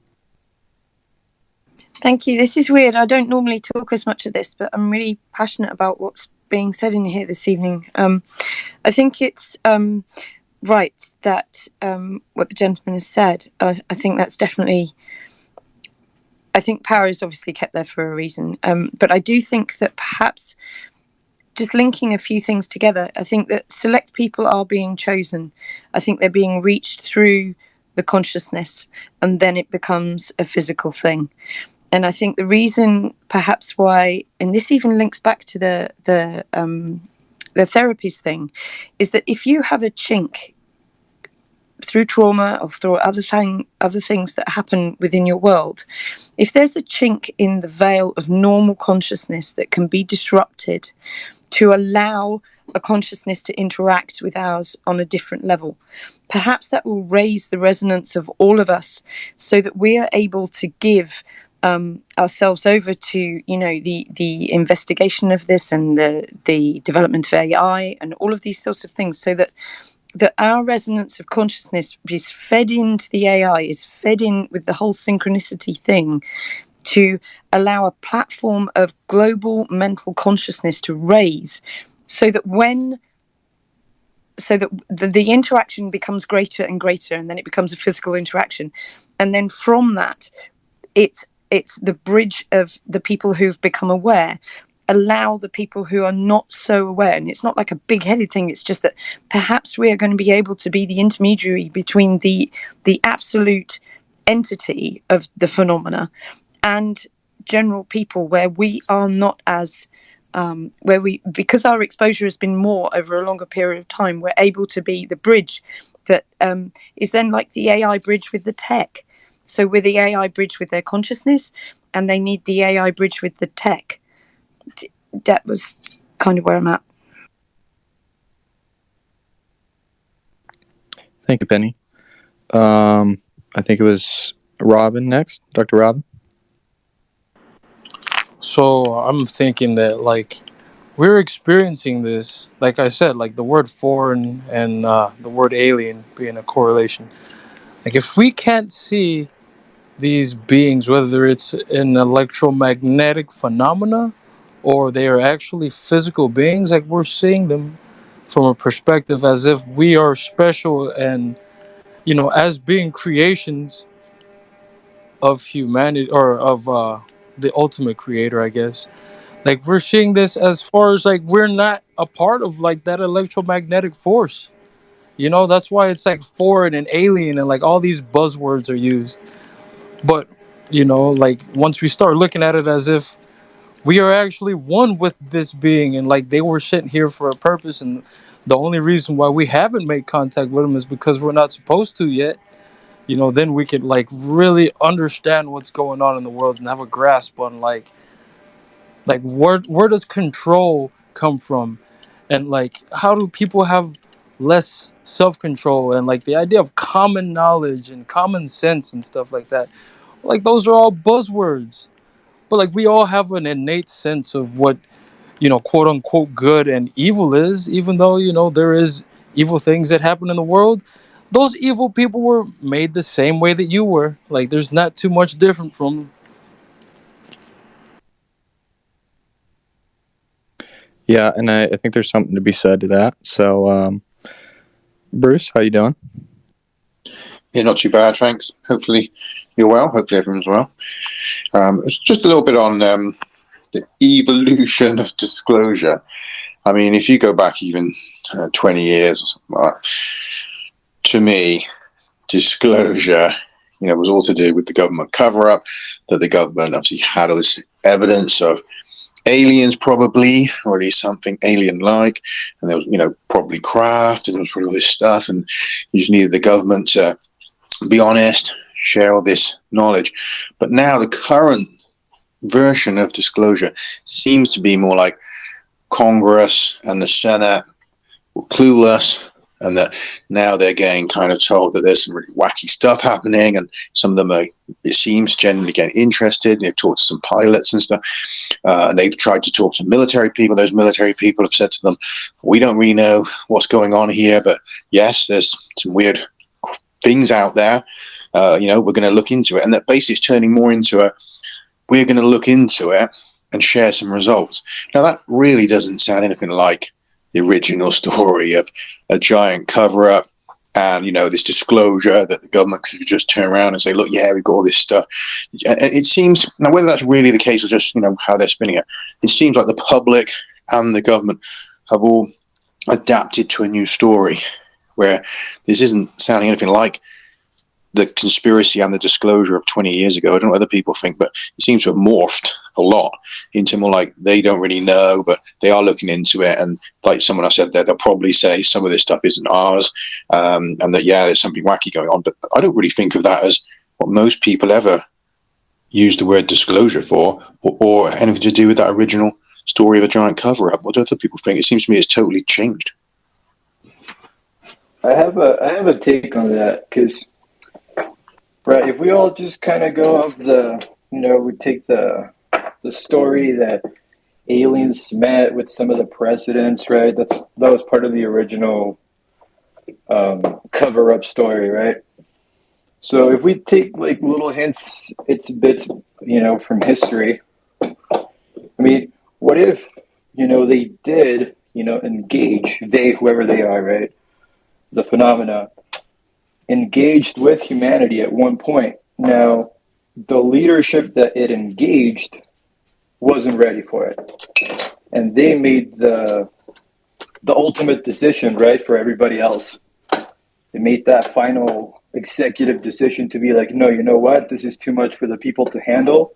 Thank you. This is weird. I don't normally talk as much of this, but I'm really passionate about what's being said in here this evening. I think it's right that what the gentleman has said. I think that's definitely. I think power is obviously kept there for a reason, but I do think that perhaps just linking a few things together, I think that select people are being chosen. I think they're being reached through the consciousness, and then it becomes a physical thing. And I think the reason perhaps why, and this even links back to the therapies thing, is that if you have a chink through trauma or through other things that happen within your world, if there's a chink in the veil of normal consciousness that can be disrupted to allow a consciousness to interact with ours on a different level, perhaps that will raise the resonance of all of us so that we are able to give ourselves over to the investigation of this and the development of AI and all of these sorts of things, so that our resonance of consciousness is fed into the AI, is fed in with the whole synchronicity thing, to allow a platform of global mental consciousness to raise, so that the interaction becomes greater and greater, and then it becomes a physical interaction, and then from that it's the bridge of the people who've become aware allow the people who are not so aware, and it's not like a big-headed thing, it's just that perhaps we are going to be able to be the intermediary between the absolute entity of the phenomena and general people, where we are not as because our exposure has been more over a longer period of time, we're able to be the bridge that is then like the AI bridge with the tech. So we're the AI bridge with their consciousness, and they need the AI bridge with the tech. That was kind of where I'm at. Thank you, Penny. I think it was Robin next, Dr. Robin. So I'm thinking that like we're experiencing this, like I said, like the word foreign and the word alien being a correlation. Like if we can't see these beings, whether it's an electromagnetic phenomena or they are actually physical beings, like we're seeing them from a perspective as if we are special and, you know, as being creations of humanity or of the ultimate creator, I guess. Like we're seeing this as far as like we're not a part of like that electromagnetic force. You know, that's why it's like foreign and alien and like all these buzzwords are used. But, you know, like once we start looking at it as if we are actually one with this being and like they were sent here for a purpose, and the only reason why we haven't made contact with them is because we're not supposed to yet, you know, then we could like really understand what's going on in the world and have a grasp on like where does control come from, and like how do people have less self-control, and like the idea of common knowledge and common sense and stuff like that. Like those are all buzzwords, but like we all have an innate sense of what, you know, quote unquote good and evil is, even though, you know, there is evil things that happen in the world. Those evil people were made the same way that you were. Like there's not too much different from them. Yeah, and I think there's something to be said to that. So, Bruce, how you doing? Yeah, not too bad, thanks. Hopefully you're well. Hopefully everyone's well. It's just a little bit on the evolution of disclosure. I mean, if you go back even 20 years or something like that, to me, disclosure, you know, was all to do with the government cover-up, that the government obviously had all this evidence of aliens probably, or at least something alien-like, and there was, you know, probably craft, and there was probably all this stuff, and you just needed the government to be honest, share all this knowledge. But now the current version of disclosure seems to be more like Congress and the Senate were clueless, and that now they're getting kind of told that there's some really wacky stuff happening, and some of them are, it seems, generally getting interested. They've talked to some pilots and stuff, and they've tried to talk to military people. Those military people have said to them, we don't really know what's going on here, but yes, there's some weird things out there. You know, we're going to look into it, and that basically is turning more into a we're going to look into it and share some results. Now that really doesn't sound anything like the original story of a giant cover-up and, you know, this disclosure that the government could just turn around and say, look, yeah, we've got all this stuff. And it seems, now whether that's really the case or just, you know, how they're spinning it, it seems like the public and the government have all adapted to a new story where this isn't sounding anything like the conspiracy and the disclosure of 20 years ago. I don't know what other people think, but it seems to have morphed a lot into more like they don't really know, but they are looking into it. And like someone else said there, they'll probably say some of this stuff isn't ours, and that, yeah, there's something wacky going on. But I don't really think of that as what most people ever use the word disclosure for, or anything to do with that original story of a giant cover-up. What do other people think? It seems to me it's totally changed. I have a take on that because, right, if we all just kind of go off the, you know, we take the story that aliens met with some of the presidents, right? That was part of the original cover up story, right? So if we take like little hints, it's bits, you know, from history. I mean, what if, you know, they did, you know, engage, they, whoever they are, right? The phenomena engaged with humanity at one point. Now, the leadership that it engaged wasn't ready for it, and they made the ultimate decision, right, for everybody else. They made that final executive decision to be like, no, you know what, this is too much for the people to handle.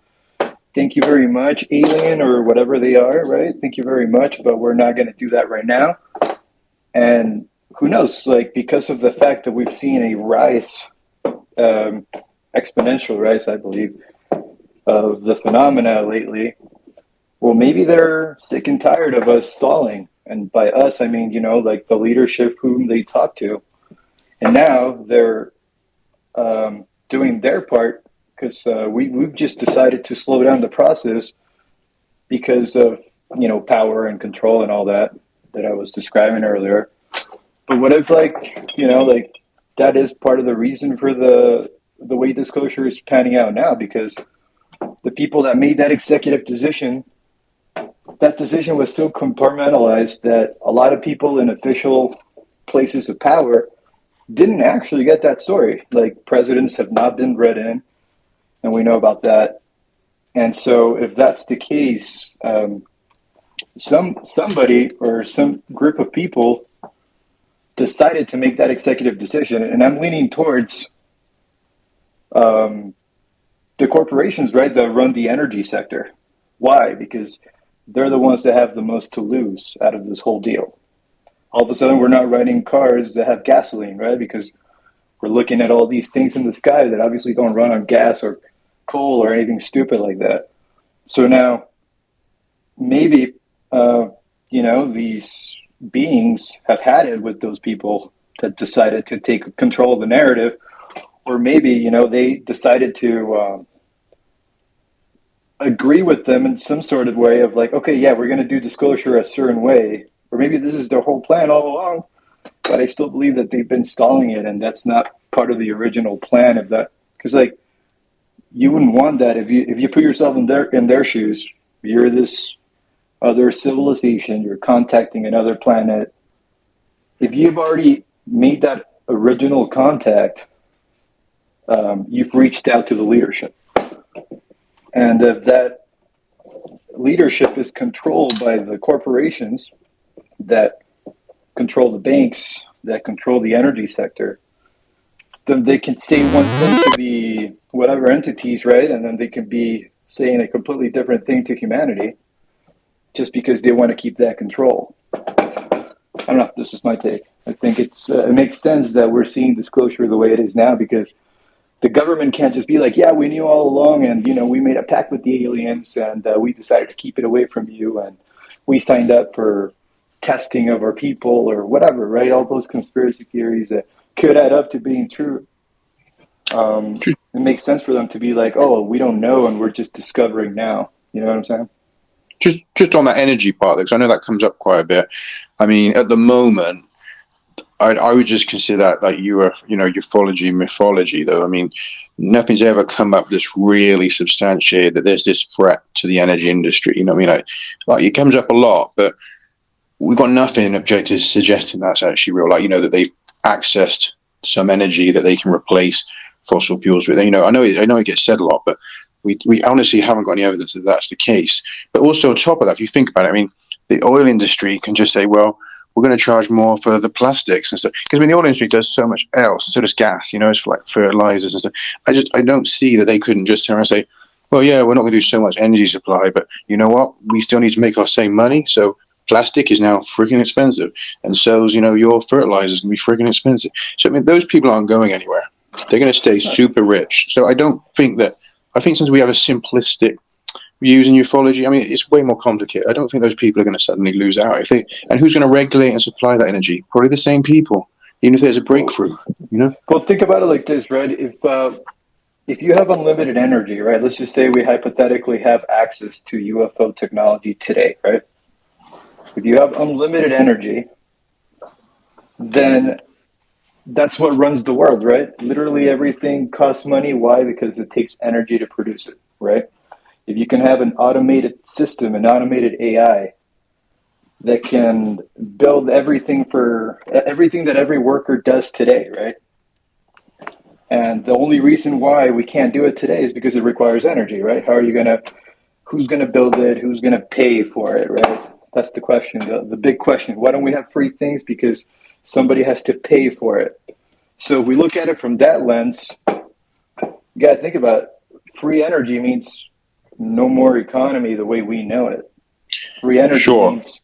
Thank you very much, alien or whatever they are, right? Thank you very much, but we're not going to do that right now. And who knows, like, because of the fact that we've seen a rise, exponential rise, I believe, of the phenomena lately, well, maybe they're sick and tired of us stalling. And by us, I mean, you know, like the leadership whom they talk to. And now they're doing their part because we've just decided to slow down the process because of, power and control and all that I was describing earlier. But what if, like that is part of the reason for the way disclosure is panning out now, because the people that made that executive decision, that decision was so compartmentalized that a lot of people in official places of power didn't actually get that story. Like, presidents have not been read in, and we know about that. And so, if that's the case, somebody or some group of people decided to make that executive decision, and I'm leaning towards the corporations, right, that run the energy sector. Why? Because they're the ones that have the most to lose out of this whole deal. All of a sudden, we're not riding cars that have gasoline, right? Because we're looking at all these things in the sky that obviously don't run on gas or coal or anything stupid like that. So now, maybe, these beings have had it with those people that decided to take control of the narrative, or maybe, they decided to agree with them in some sort of way of like, okay, yeah, we're going to do disclosure a certain way, or maybe this is their whole plan all along, but I still believe that they've been stalling it, and that's not part of the original plan of that. Because, like, you wouldn't want that if you put yourself in their shoes. You're this other civilization, you're contacting another planet. If you've already made that original contact, you've reached out to the leadership. And if that leadership is controlled by the corporations that control the banks, that control the energy sector, then they can say one thing to the whatever entities, right? And then they can be saying a completely different thing to humanity just because they want to keep that control. I don't know. This is my take. I think it makes sense that we're seeing disclosure the way it is now, because the government can't just be like, yeah, we knew all along, and we made a pact with the aliens, and we decided to keep it away from you, and we signed up for testing of our people or whatever, right? All those conspiracy theories that could add up to being true. It makes sense for them to be like, oh, we don't know, and we're just discovering now. You know what I'm saying? Just on that energy part, because I know that comes up quite a bit. I mean, at the moment, I would just consider that like ufology, mythology, though. I mean, nothing's ever come up that's really substantiated that there's this threat to the energy industry. You know what I mean? Like it comes up a lot, but we've got nothing objective suggesting that's actually real. Like, that they've accessed some energy that they can replace fossil fuels with. I know it gets said a lot, but we honestly haven't got any evidence that that's the case. But also on top of that, if you think about it, I mean, the oil industry can just say, well, we're going to charge more for the plastics and stuff. Because I mean, the oil industry does so much else, and so does gas. It's for like fertilizers and stuff. I don't see that they couldn't just turn around and say, well, yeah, we're not going to do so much energy supply, but you know what? We still need to make our same money. So plastic is now freaking expensive, and so's your fertilizers can be freaking expensive. So I mean, those people aren't going anywhere. They're going to stay super rich. So I don't think that. I think since we have a simplistic views in ufology, I mean, it's way more complicated. I don't think those people are going to suddenly lose out. And who's going to regulate and supply that energy? Probably the same people, even if there's a breakthrough. Well, think about it like this, right? If you have unlimited energy, right? Let's just say we hypothetically have access to UFO technology today, right? If you have unlimited energy, then that's what runs the world, right? Literally everything costs money. Why? Because it takes energy to produce it, right? If you can have an automated system, an automated AI that can build everything that every worker does today, right? And the only reason why we can't do it today is because it requires energy, right? Who's gonna build it? Who's gonna pay for it, right? That's the question, the big question. Why don't we have free things? Because somebody has to pay for it. So if we look at it from that lens, you gotta think about it. Free energy means no more economy the way we know it. Free energy means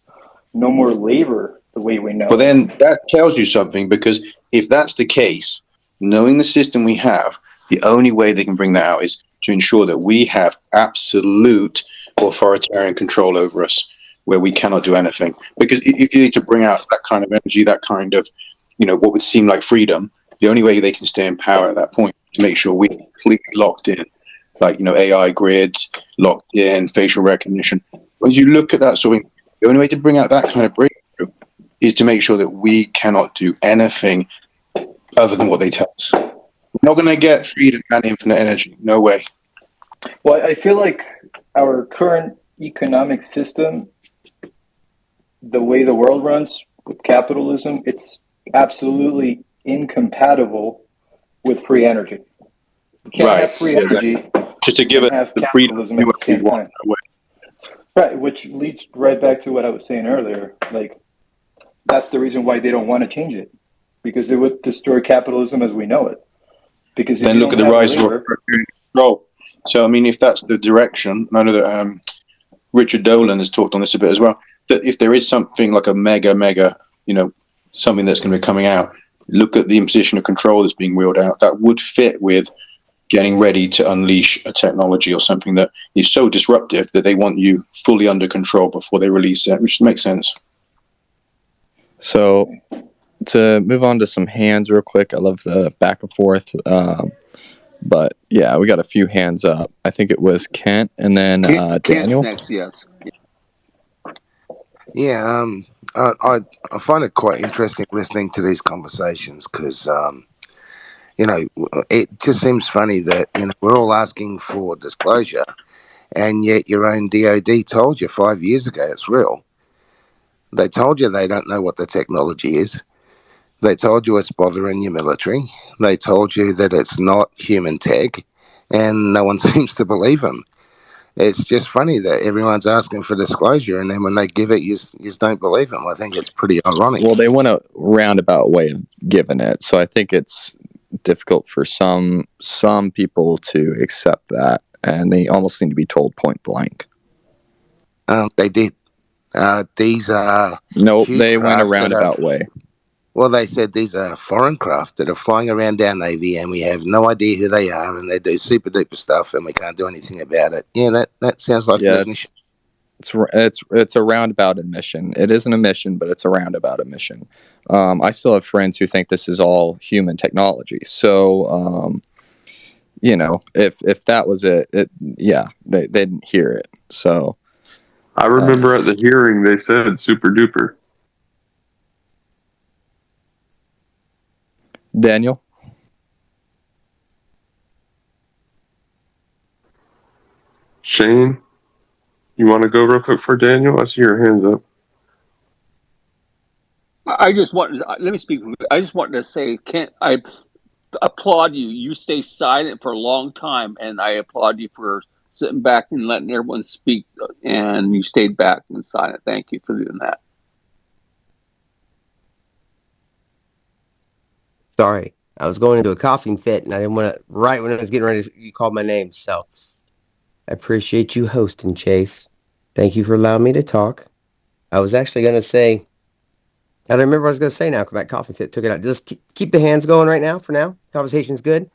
no more labor the way we know it. But then that tells you something, because if that's the case, knowing the system we have, the only way they can bring that out is to ensure that we have absolute authoritarian control over us, where we cannot do anything. Because if you need to bring out that kind of energy, that kind of, what would seem like freedom, the only way they can stay in power at that point is to make sure we're completely locked in. Like, AI grids, locked in, facial recognition. when you look at that sort of thing, the only way to bring out that kind of breakthrough is to make sure that we cannot do anything other than what they tell us. We're not going to get freedom and infinite energy. No way. Well, I feel like our current economic system, the way the world runs with capitalism, it's absolutely incompatible with free energy. You can't Right. have free Yeah, energy exactly. Just to give and it have the freedom capitalism you at the actually same want. time. Right, which leads right back to what I was saying earlier. Like, that's the reason why they don't want to change it, because it would destroy capitalism as we know it. Because if Then you look don't at the have rise of labor, authoritarian control. So, I mean, if that's the direction, I know that Richard Dolan has talked on this a bit as well, that if there is something like a mega, something that's going to be coming out, look at the imposition of control that's being wheeled out. That would fit with getting ready to unleash a technology or something that is so disruptive that they want you fully under control before they release it, which makes sense. So to move on to some hands real quick, I love the back and forth. But yeah, we got a few hands up. I think it was Kent and then Kent's Daniel. next, yes. Yeah, I find it quite interesting listening to these conversations because, it just seems funny that, we're all asking for disclosure, and yet your own DOD told you 5 years ago it's real. They told you they don't know what the technology is. They told you it's bothering your military. They told you that it's not human tech, and no one seems to believe them. It's just funny that everyone's asking for disclosure, and then when they give it, you just don't believe them. I think it's pretty ironic. Well, they went a roundabout way of giving it, so I think it's difficult for some people to accept that, and they almost need to be told point blank. They did. These are Nope, huge they went a craft that roundabout way. well, they said these are foreign craft that are flying around our navy, and we have no idea who they are, and they do super duper stuff, and we can't do anything about it. Yeah, that sounds like an Yeah, admission. it's a roundabout admission. It isn't a mission, but it's a roundabout admission. I still have friends who think this is all human technology. So, if that was it, yeah, they didn't hear it. So, I remember at the hearing they said super duper. Daniel, Shane, you want to go real quick for Daniel? I see your hands up. I just want, let me speak. I just wanted to say, Kent, I applaud you. You stay silent for a long time, and I applaud you for sitting back and letting everyone speak, and you stayed back and silent. Thank you for doing that. Sorry, I was going into a coughing fit, and I didn't want to. Right when I was getting ready, you called my name. So I appreciate you hosting, Chase. Thank you for allowing me to talk. I was actually going to say, I don't remember what I was going to say now. Come back, coughing fit, took it out. Just keep the hands going right now. For now, conversation's good.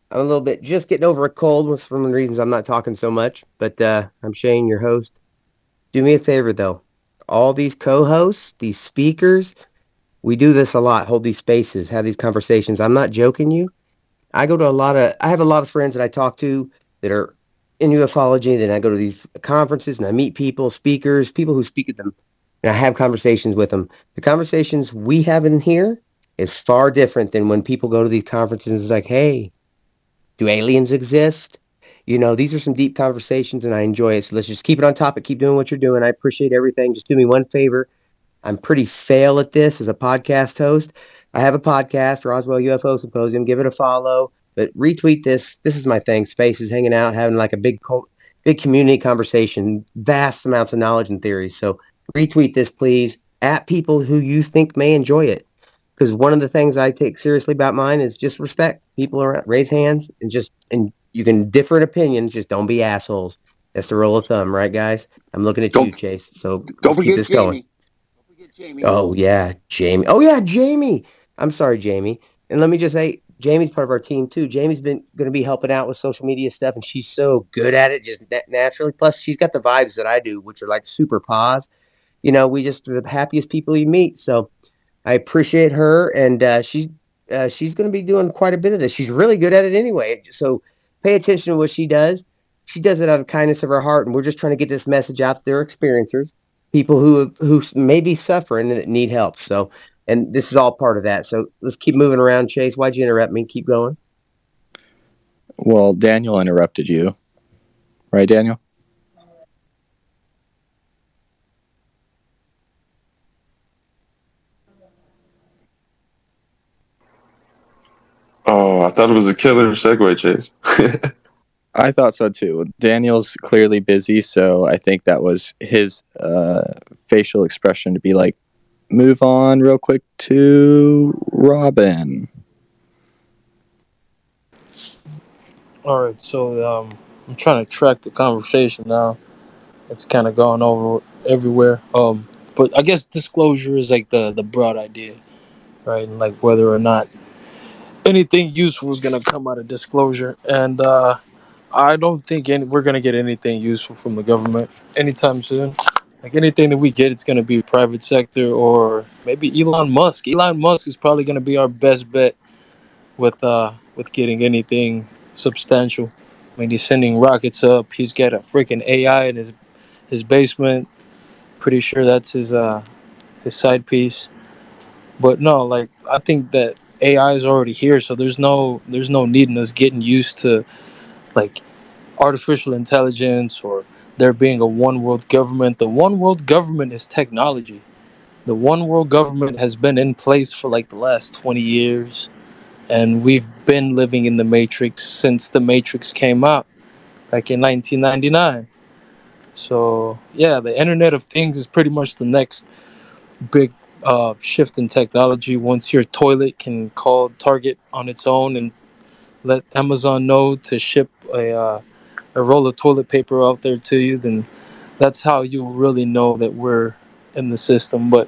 I'm a little bit just getting over a cold, with from the reasons I'm not talking so much. But I'm Shane, your host. Do me a favor though. All these co-hosts, these speakers, we do this a lot. Hold these spaces, have these conversations. I'm not joking you. I have a lot of friends that I talk to that are in ufology. Then I go to these conferences and I meet people, speakers, people who speak at them, and I have conversations with them. The conversations we have in here is far different than when people go to these conferences. It's like, hey, do aliens exist? These are some deep conversations and I enjoy it. So let's just keep it on topic. Keep doing what you're doing. I appreciate everything. Just do me one favor. I'm pretty fail at this as a podcast host. I have a podcast, Roswell UFO Symposium. Give it a follow, but retweet this. This is my thing. Spaces, hanging out, having like a big community conversation, vast amounts of knowledge and theories. So retweet this, please, at people who you think may enjoy it. Because one of the things I take seriously about mine is just respect. People around, raise hands, and you can differ in opinions. Just don't be assholes. That's the rule of thumb, right, guys? I'm looking at you, Don't Chase. So don't let's keep forget this going. Jamie. Don't forget Jamie. Oh yeah, Jamie. Oh yeah, Jamie. I'm sorry, Jamie. And let me just say, Jamie's part of our team too. Jamie's been going to be helping out with social media stuff, and she's so good at it, just naturally. Plus, she's got the vibes that I do, which are like super pause. We just are the happiest people you meet. So I appreciate her, and she's going to be doing quite a bit of this. She's really good at it anyway. So pay attention to what she does. She does it out of the kindness of her heart, and we're just trying to get this message out to their experiencers, people who may be suffering and that need help. So, and this is all part of that. So let's keep moving around. Chase, why'd you interrupt me? Keep going. Well, Daniel interrupted you, right, Daniel? Oh, I thought it was a killer segue, Chase. I thought so too. Daniel's clearly busy, so I think that was his facial expression to be like, move on real quick to Robin. All right, so I'm trying to track the conversation now. It's kind of gone over everywhere. But I guess disclosure is like the broad idea, right? And like whether or not anything useful is gonna come out of disclosure. And I don't think we're gonna get anything useful from the government anytime soon. Like anything that we get, it's gonna be private sector or maybe Elon Musk. Elon Musk is probably gonna be our best bet with getting anything substantial. I mean, he's sending rockets up. He's got a freaking AI in his basement. Pretty sure that's his side piece. But no, like I think that AI is already here, so there's no need in us getting used to like artificial intelligence or there being a one world government. The one world government is technology. The one world government has been in place for like the last 20 years, and we've been living in the matrix since the matrix came out back in 1999. So yeah, the internet of things is pretty much the next big shift in technology. Once your toilet can call Target on its own and let Amazon know to ship a roll of toilet paper out there to you, then that's how you really know that we're in the system. But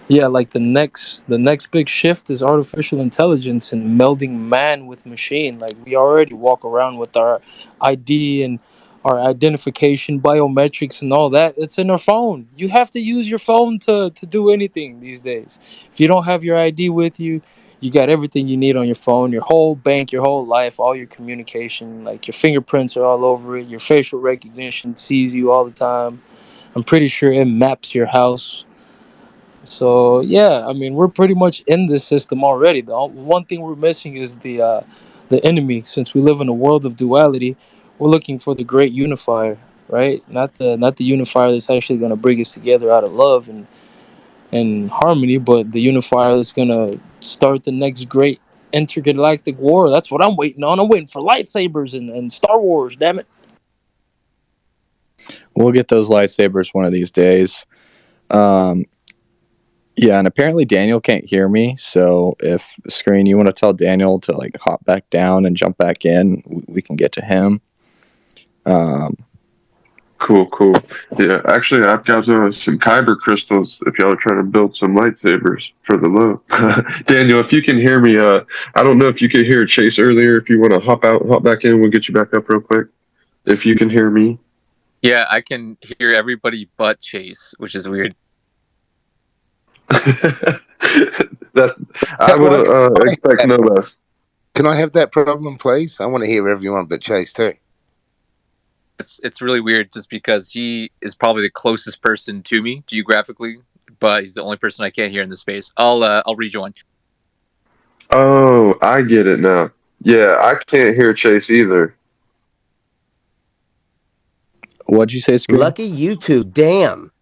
yeah, like the next big shift is artificial intelligence and melding man with machine. Like we already walk around with our ID and our identification biometrics and all that. It's in our phone. You have to use your phone to do anything these days. If you don't have your ID with you, you got everything you need on your phone, your whole bank, your whole life, all your communication, like your fingerprints are all over it, your facial recognition sees you all the time. I'm pretty sure it maps your house. So yeah, I mean we're pretty much in this system already. The one thing we're missing is the enemy. Since we live in a world of duality, we're looking for the great unifier, right? Not the unifier that's actually going to bring us together out of love and harmony, but the unifier that's going to start the next great intergalactic war. That's what I'm waiting on. I'm waiting for lightsabers and Star Wars. Damn it! We'll get those lightsabers one of these days. Um, yeah, and apparently Daniel can't hear me. So if Screen, you want to tell Daniel to like hop back down and jump back in, we can get to him. Cool. Yeah, actually, I've got some kyber crystals if y'all are trying to build some lightsabers for the low. Daniel, if you can hear me, I don't know if you could hear Chase earlier. If you want to hop back in, we'll get you back up real quick. If you can hear me. Yeah, I can hear everybody but Chase, which is weird. that I would expect no less. Can I have that problem, please? I want to hear everyone but Chase too. It's really weird just because he is probably the closest person to me geographically, but he's the only person I can't hear in the space. I'll rejoin. Oh, I get it now. Yeah, I can't hear Chase either. What'd you say, Screen? Lucky you two. Damn.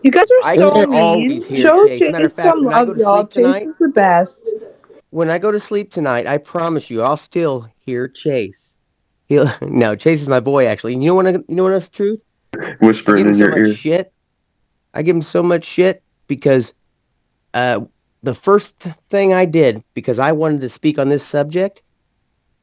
You guys are I so can mean. always hear Show Chase. Matter of Chase fact, some when I go love, to y'all. sleep Chase tonight, is the best. I promise you, I'll still hear Chase. No, Chase is my boy actually. And you know what else is true? I Whispering give him in so your much ear. shit. I give him so much shit because the first thing I did because I wanted to speak on this subject,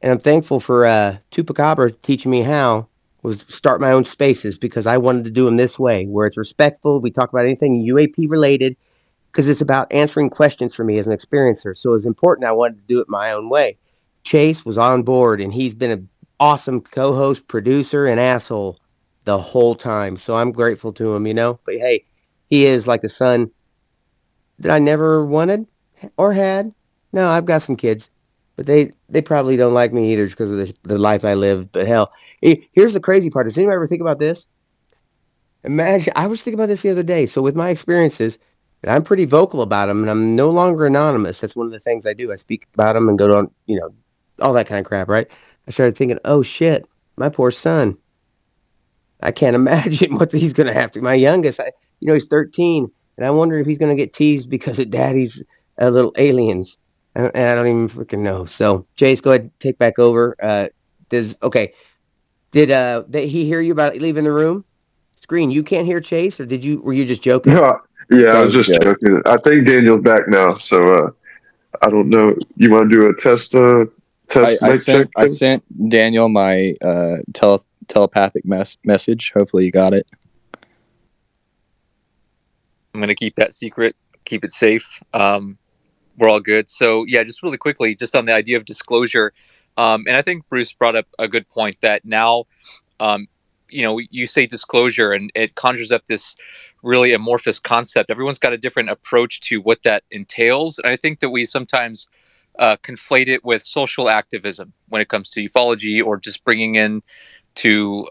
and I'm thankful for Tupacabra teaching me how, was start my own spaces because I wanted to do them this way, where it's respectful. We talk about anything UAP related because it's about answering questions for me as an experiencer. So it's important. I wanted to do it my own way. Chase was on board, and he's been an awesome co-host, producer, and asshole the whole time. So I'm grateful to him, you know. But hey, he is like the son that I never wanted or had. No, I've got some kids, but they probably don't like me either because of the life I live. But hell, here's the crazy part. Does anybody ever think about this? Imagine, I was thinking about this the other day. So with my experiences, and I'm pretty vocal about them, and I'm no longer anonymous. That's one of the things I do. I speak about them and go on, all that kind of crap, right? I started thinking, oh shit, my poor son. I can't imagine what he's going to have to. My youngest, he's 13, and I wonder if he's going to get teased because of daddy's little aliens. And I don't even freaking know. So, Chase, go ahead, take back over. Okay? Did he hear you about leaving the room? Screen, you can't hear Chase, or were you just joking? No, yeah, I That was was a just joke. joking. I think Daniel's back now, so I don't know. You want to do a test I mic check sent I thing? sent Daniel my telepathic message. Hopefully you got it. I'm going to keep that secret, keep it safe. We're all good. So yeah, just really quickly, just on the idea of disclosure, and I think Bruce brought up a good point that now, um, you say disclosure, and it conjures up this really amorphous concept. Everyone's got a different approach to what that entails, and I think that we sometimes conflate it with social activism when it comes to ufology or just bringing in to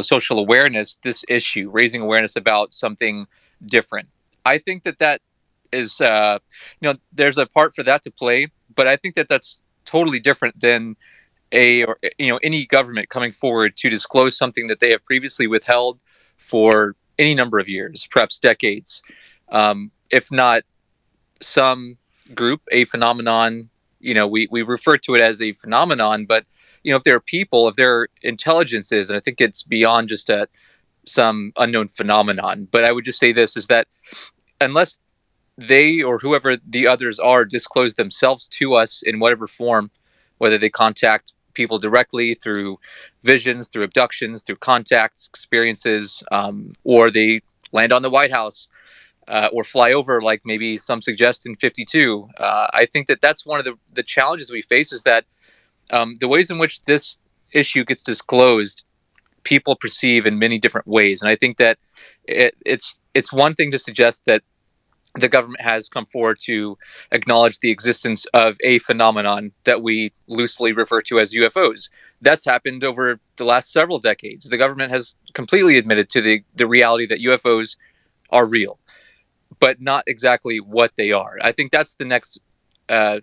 social awareness this issue, raising awareness about something different. I think that is there's a part for that to play, but I think that that's totally different than any government coming forward to disclose something that they have previously withheld for any number of years, perhaps decades, if not some group, a phenomenon. We refer to it as a phenomenon, but if there are people, if there are intelligences, and I think it's beyond just some unknown phenomenon. But I would just say this is that unless they or whoever the others are disclose themselves to us in whatever form, whether they contact people directly through visions, through abductions, through contacts, experiences, or they land on the White House or fly over, like maybe some suggest in 52. I think that that's one of the challenges we face is that the ways in which this issue gets disclosed, people perceive in many different ways. And I think that it's one thing to suggest that the government has come forward to acknowledge the existence of a phenomenon that we loosely refer to as UFOs. That's happened over the last several decades. The government has completely admitted to the reality that UFOs are real, but not exactly what they are. I think that's the next uh,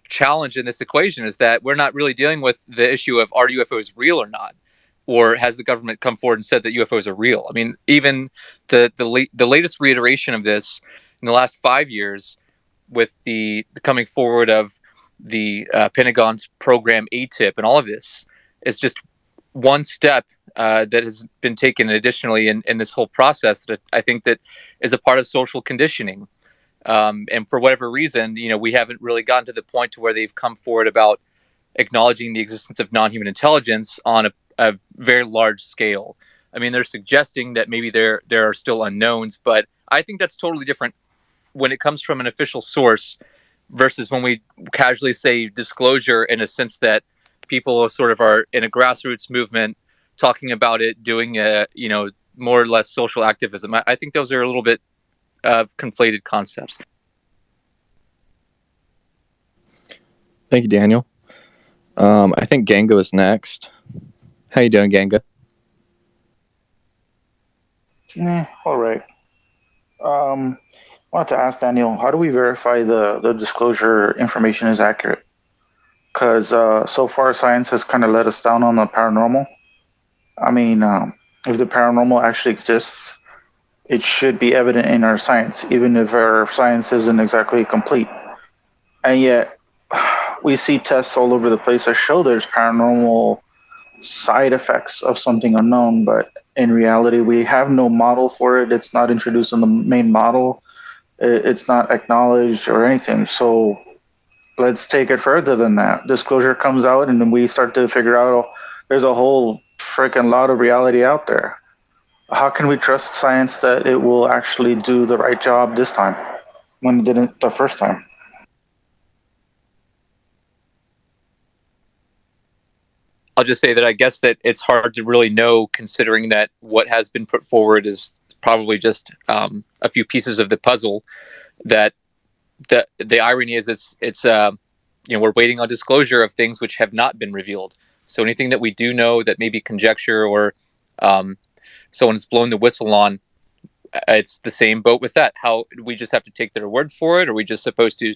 challenge in this equation is that we're not really dealing with the issue of are UFOs real or not, or has the government come forward and said that UFOs are real? I mean, even the latest reiteration of this in the last 5 years, with the coming forward of the Pentagon's program ATIP and all of this, is just one step that has been taken additionally in this whole process that I think that is a part of social conditioning. And for whatever reason, we haven't really gotten to the point to where they've come forward about acknowledging the existence of non-human intelligence on a very large scale. I mean, they're suggesting that maybe there are still unknowns, but I think that's totally different when it comes from an official source versus when we casually say disclosure in a sense that people sort of are in a grassroots movement talking about it, doing more or less social activism. I think those are a little bit of conflated concepts. Thank you, Daniel. I think Gango is next. How you doing, Gango? All right. I wanted to ask Daniel, how do we verify the disclosure information is accurate? Because so far science has kind of let us down on the paranormal. I mean, if the paranormal actually exists, it should be evident in our science, even if our science isn't exactly complete. And yet, we see tests all over the place that show there's paranormal side effects of something unknown, but in reality, we have no model for it. It's not introduced in the main model. It's not acknowledged or anything. So let's take it further than that. Disclosure comes out, and then we start to figure out there's a whole freaking lot of reality out there. How can we trust science that it will actually do the right job this time when it didn't the first time? I'll just say that I guess that it's hard to really know, considering that what has been put forward is probably just a few pieces of the puzzle. That the irony is it's we're waiting on disclosure of things which have not been revealed. So anything that we do know that may be conjecture or someone's blown the whistle on, it's the same boat with that. How we just have to take their word for it? Or are we just supposed to,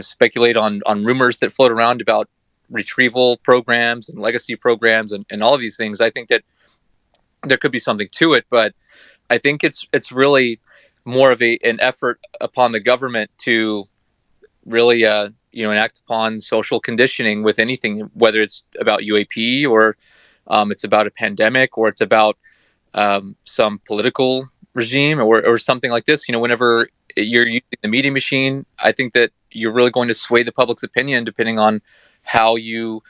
speculate on rumors that float around about retrieval programs and legacy programs and all of these things? I think that there could be something to it, but I think it's really more of an effort upon the government to really enact upon social conditioning with anything, whether it's about UAP or it's about a pandemic or it's about some political regime or something like this. Whenever you're using the media machine, I think that you're really going to sway the public's opinion depending on how you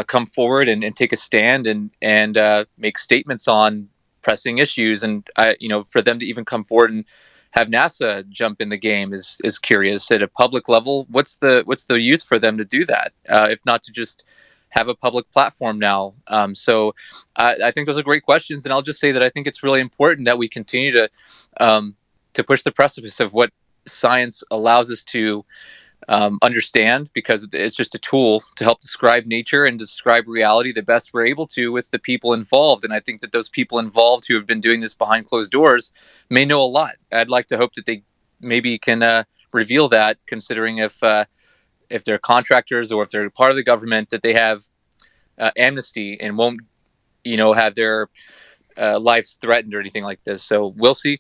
come forward and take a stand and make statements on pressing issues. And for them to even come forward and have NASA jump in the game is curious at a public level. What's the use for them to do that if not to just have a public platform now? So I think those are great questions, and I'll just say that I think it's really important that we continue to push the precipice of what science allows us to understand, because it's just a tool to help describe nature and describe reality the best we're able to with the people involved. And I think that those people involved who have been doing this behind closed doors may know a lot. I'd like to hope that they maybe can reveal that, considering if they're contractors or if they're part of the government, that they have amnesty and won't have their lives threatened or anything like this. So we'll see.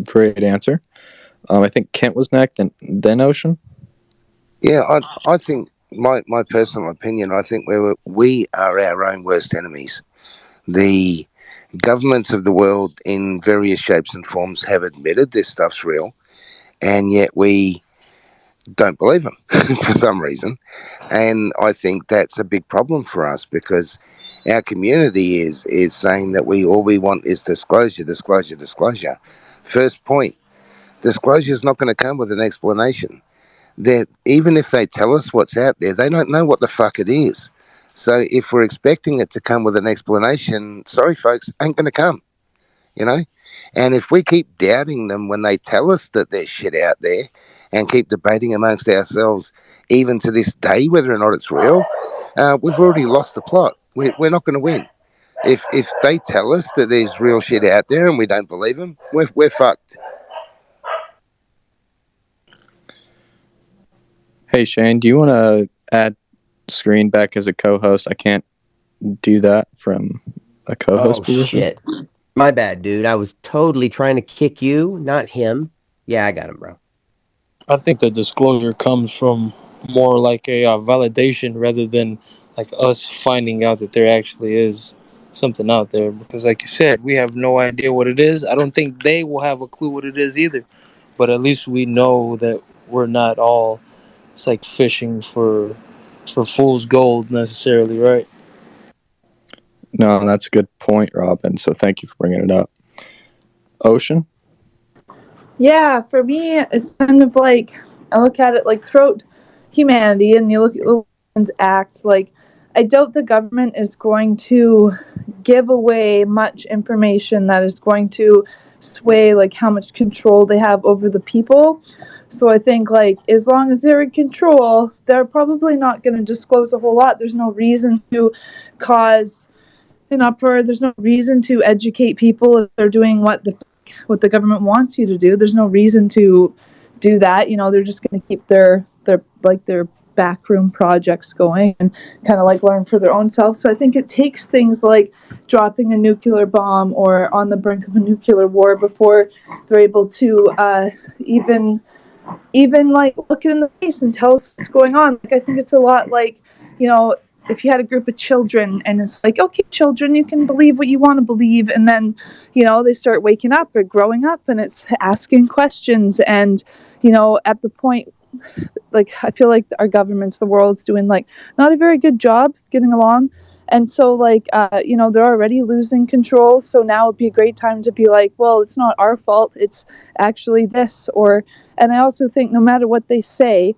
Great answer. I think Kent was next, and then Ocean. Yeah, I think my personal opinion, I think we are our own worst enemies. The governments of the world in various shapes and forms have admitted this stuff's real, and yet we don't believe them for some reason. And I think that's a big problem for us, because our community is saying that all we want is disclosure, disclosure, disclosure. First point, disclosure is not going to come with an explanation. That even if they tell us what's out there, they don't know what the fuck it is. So if we're expecting it to come with an explanation, sorry folks, ain't going to come, you know? And if we keep doubting them when they tell us that there's shit out there and keep debating amongst ourselves, even to this day, whether or not it's real, we've already lost the plot. We're not going to win. If they tell us that there's real shit out there and we don't believe them, we're fucked. Hey Shane, do you want to add Screen back as a co-host? I can't do that from a co-host position. Shit. My bad, dude. I was totally trying to kick you, not him. Yeah, I got him, bro. I think the disclosure comes from more like a validation rather than like us finding out that there actually is something out there. Because, like you said, we have no idea what it is. I don't think they will have a clue what it is either. But at least we know that we're not all. It's like fishing for fool's gold necessarily, right? No, that's a good point, Robin. So thank you for bringing it up. Ocean? Yeah, for me, it's kind of like, I look at it like throughout humanity, and you look at the Women's Act, like, I doubt the government is going to give away much information that is going to sway, like, how much control they have over the people. So I think, like, as long as they're in control, they're probably not going to disclose a whole lot. There's no reason to cause an uproar. There's no reason to educate people if they're doing what the government wants you to do. There's no reason to do that. They're just going to keep their backroom projects going and kind of like learn for their own self. So I think it takes things like dropping a nuclear bomb or on the brink of a nuclear war before they're able to even like look it in the face and tell us what's going on. Like, I think it's a lot like, if you had a group of children and it's like, okay, children, you can believe what you want to believe. And then, they start waking up or growing up and it's asking questions. And, at the point, like, I feel like our governments, the world's doing like not a very good job getting along. And so, like, they're already losing control. So now would be a great time to be like, well, it's not our fault. It's actually this. And I also think no matter what they say,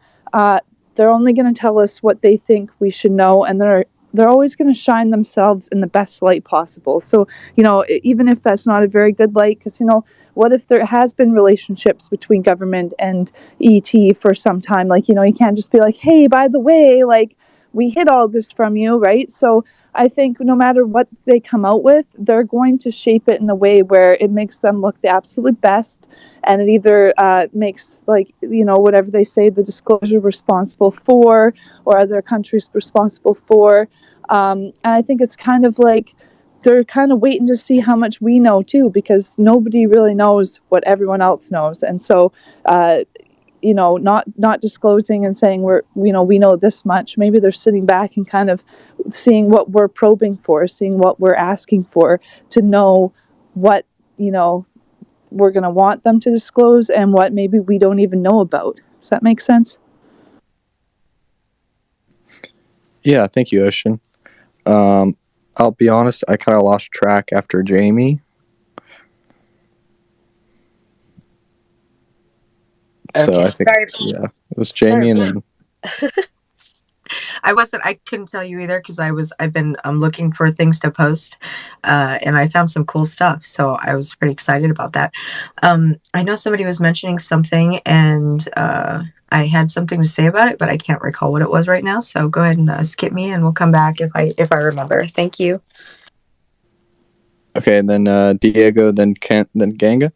they're only going to tell us what they think we should know. And they're they're always going to shine themselves in the best light possible. So, even if that's not a very good light, because, what if there has been relationships between government and ET for some time? Like, you can't just be like, hey, by the way, like, we hid all this from you, right? So I think no matter what they come out with, they're going to shape it in a way where it makes them look the absolute best. And it either makes, like, whatever they say, the disclosure responsible for, or other countries responsible for. And I think it's kind of like they're kind of waiting to see how much we know too, because nobody really knows what everyone else knows. And so, not disclosing and saying we know this much. Maybe they're sitting back and kind of seeing what we're probing for, seeing what we're asking for, to know what we're going to want them to disclose and what maybe we don't even know about. Does that make sense? Yeah, thank you, Ocean. I'll be honest, I kind of lost track after Jamie. So Okay, I think, sorry. yeah, it was Jamie, and then I couldn't tell you either because I've been looking for things to post, and I found some cool stuff. So I was pretty excited about that. I know somebody was mentioning something, and I had something to say about it, but I can't recall what it was right now. So go ahead and skip me, and we'll come back if I remember. Thank you. okay, and then Diego, then Kent, then Ganga.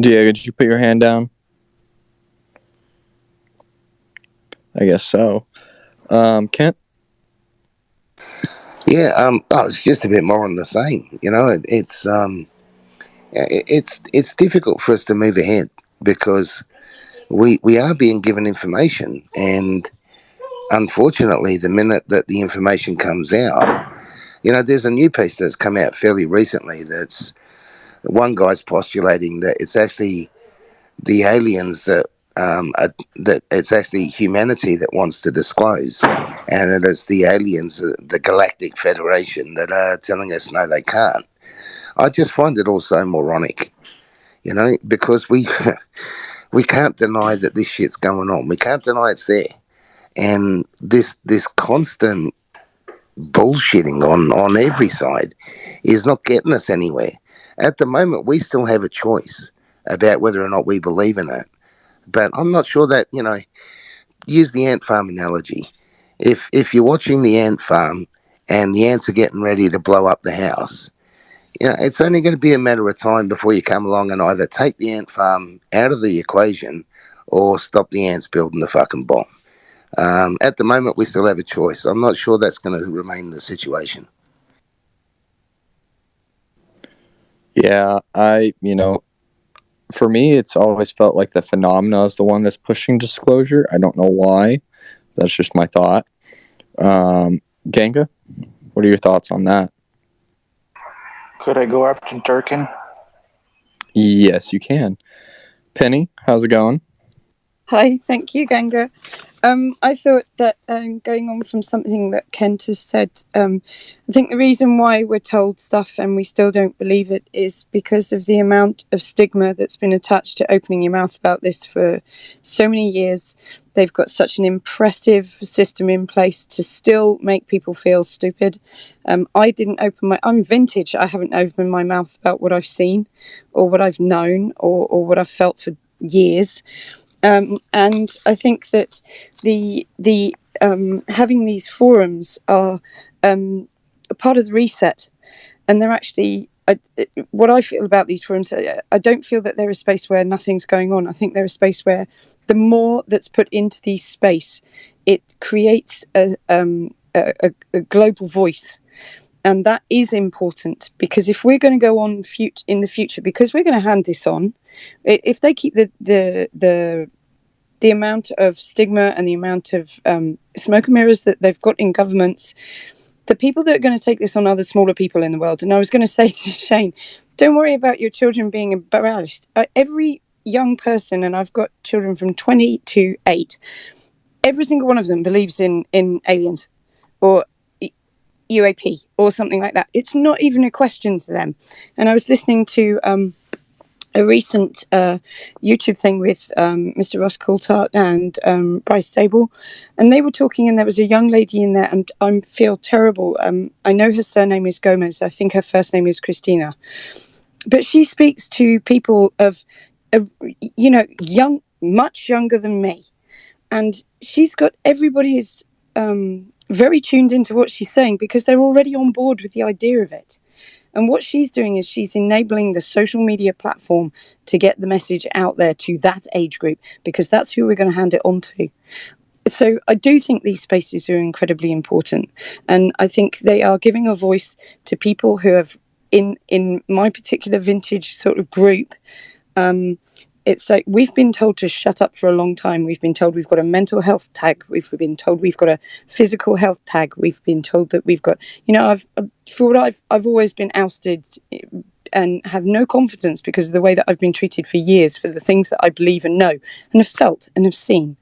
Diego, did you put your hand down? I guess so. Kent? Yeah, it's just a bit more on the same. It's difficult for us to move ahead because we are being given information, and unfortunately, the minute that the information comes out, there's a new piece that's come out fairly recently. That's one guy's postulating that it's actually the aliens that it's actually humanity that wants to disclose, and that it's the aliens, the Galactic Federation, that are telling us no, they can't. I just find it all so moronic, because we can't deny that this shit's going on. We can't deny it's there, and this constant bullshitting on every side is not getting us anywhere. At the moment, we still have a choice about whether or not we believe in it. But I'm not sure that, use the ant farm analogy. If you're watching the ant farm and the ants are getting ready to blow up the house, it's only going to be a matter of time before you come along and either take the ant farm out of the equation or stop the ants building the fucking bomb. At the moment, we still have a choice. I'm not sure that's going to remain the situation. Yeah, for me, it's always felt like the phenomena is the one that's pushing disclosure. I don't know why. That's just my thought. Ganga, what are your thoughts on that? Could I go after Durkin? Yes, you can. Penny, how's it going? Hi, thank you, Ganga. I thought that going on from something that Kent has said, I think the reason why we're told stuff and we still don't believe it is because of the amount of stigma that's been attached to opening your mouth about this for so many years. They've got such an impressive system in place to still make people feel stupid. I'm vintage. I haven't opened my mouth about what I've seen or what I've known or what I've felt for years. And I think that the having these forums are a part of the reset, and they're actually what I feel about these forums. I don't feel that they're a space where nothing's going on. I think they're a space where the more that's put into these space, it creates a global voice. And that is important, because if we're going to go on in the future, because we're going to hand this on, if they keep the amount of stigma and the amount of smoke and mirrors that they've got in governments, the people that are going to take this on are the smaller people in the world. And I was going to say to Shane, don't worry about your children being embarrassed. Every young person, and I've got children from 20 to 8, every single one of them believes in aliens or UAP or something like that. It's not even a question to them. And I was listening to a recent YouTube thing with Mr. Ross Coulthart and Bryce Sable, and they were talking, and there was a young lady in there, and I feel terrible. I know her surname is Gomez. I think her first name is Christina, but she speaks to people of young, much younger than me, and she's got everybody is very tuned into what she's saying because they're already on board with the idea of it. And what she's doing is she's enabling the social media platform to get the message out there to that age group, because that's who we're going to hand it on to. So I do think these spaces are incredibly important. And I think they are giving a voice to people who have, in my particular vintage sort of group, it's like we've been told to shut up for a long time. We've been told we've got a mental health tag. We've been told we've got a physical health tag. We've been told that we've got, I've always been ousted and have no confidence because of the way that I've been treated for years for the things that I believe and know and have felt and have seen.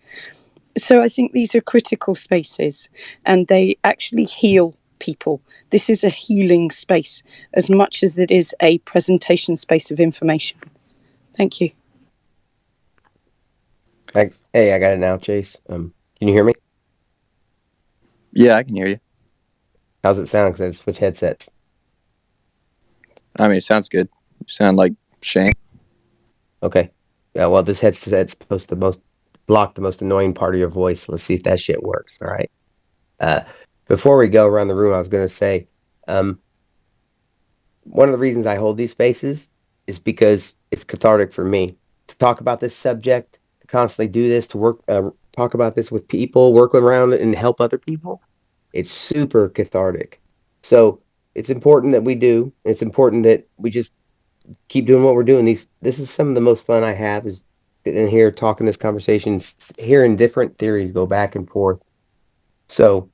So I think these are critical spaces, and they actually heal people. This is a healing space as much as it is a presentation space of information. Thank you. Hey, I got it now, Chase. Can you hear me? Yeah, I can hear you. How's it sound? Because I switch headsets. I mean, it sounds good. You sound like Shane. Okay. Yeah. Well, this headset's supposed to block the most annoying part of your voice. Let's see if that shit works. All right. Before we go around the room, I was going to say, one of the reasons I hold these spaces is because it's cathartic for me to talk about this subject, to constantly do this, to work, talk about this with people, work around it, and help other people. It's super cathartic. So it's important that we do. It's important that we just keep doing what we're doing. This is some of the most fun I have, is sitting in here talking this conversation, hearing different theories go back and forth. So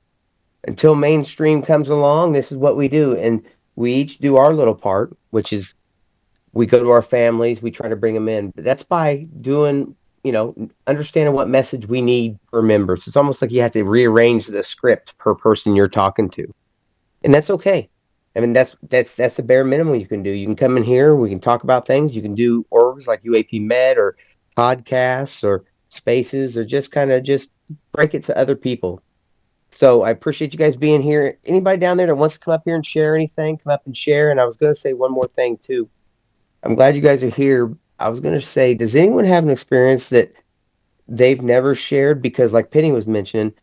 until mainstream comes along, this is what we do, and we each do our little part, which is we go to our families, we try to bring them in. But that's by doing, understanding what message we need per member. So it's almost like you have to rearrange the script per person you're talking to, and that's okay. I mean, that's the bare minimum you can do. You can come in here, we can talk about things. You can do orgs like UAP Med or podcasts or spaces, or just kind of just break it to other people. So I appreciate you guys being here. Anybody down there that wants to come up here and share anything, come up and share. And I was going to say one more thing too. I'm glad you guys are here. I was going to say, does anyone have an experience that they've never shared? Because like Penny was mentioning,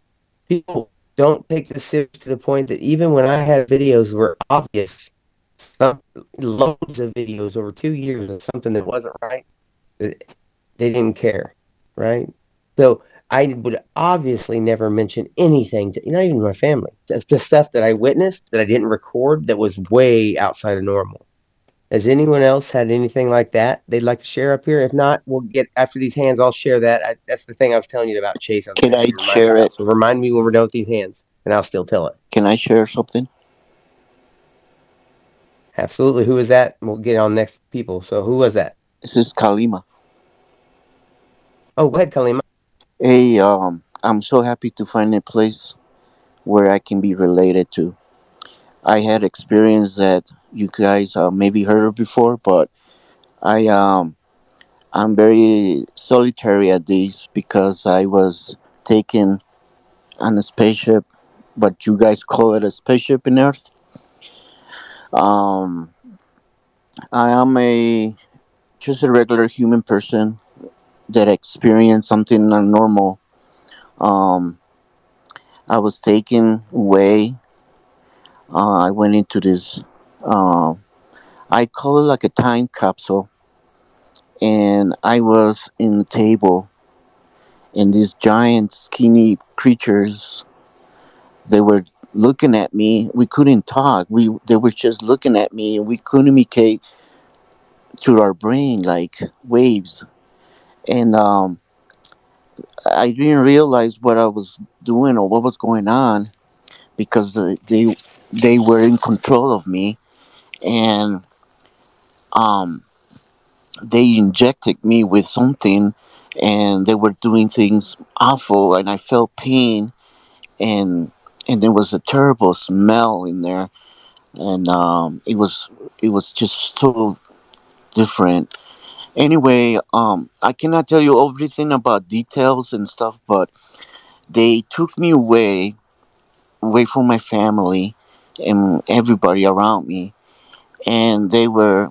people don't take this serious to the point that even when I had videos were obvious, loads of videos over 2 years of something that wasn't right, that they didn't care, right? So I would obviously never mention anything to, not even my family. The stuff that I witnessed that I didn't record that was way outside of normal. Has anyone else had anything like that they'd like to share up here? If not, we'll get after these hands. I'll share that. That's the thing I was telling you about, Chase. I was Can going to I be reminded share about. it? So remind me when we're done with these hands, and I'll still tell it. Can I share something? Absolutely. Who is that? We'll get on next people. So who was that? This is Kalima. Oh, go ahead, Kalima. Hey, I'm so happy to find a place where I can be related to. I had experience that you guys maybe heard of before, but I I'm very solitary at these because I was taken on a spaceship, but you guys call it a spaceship in Earth. Um, I am just a regular human person that experienced something abnormal. Um, I was taken away. I went into this. Uh, I call it like a time capsule, and I was in the table, and these giant, skinny creatures. They were looking at me. We couldn't talk. They were just looking at me, and we communicate through our brain like waves. And I didn't realize what I was doing or what was going on because they were in control of me, and um, they injected me with something, and they were doing things awful, and I felt pain, and there was a terrible smell in there, and it was just so different. Anyway, I cannot tell you everything about details and stuff, but they took me away from my family and everybody around me, and they were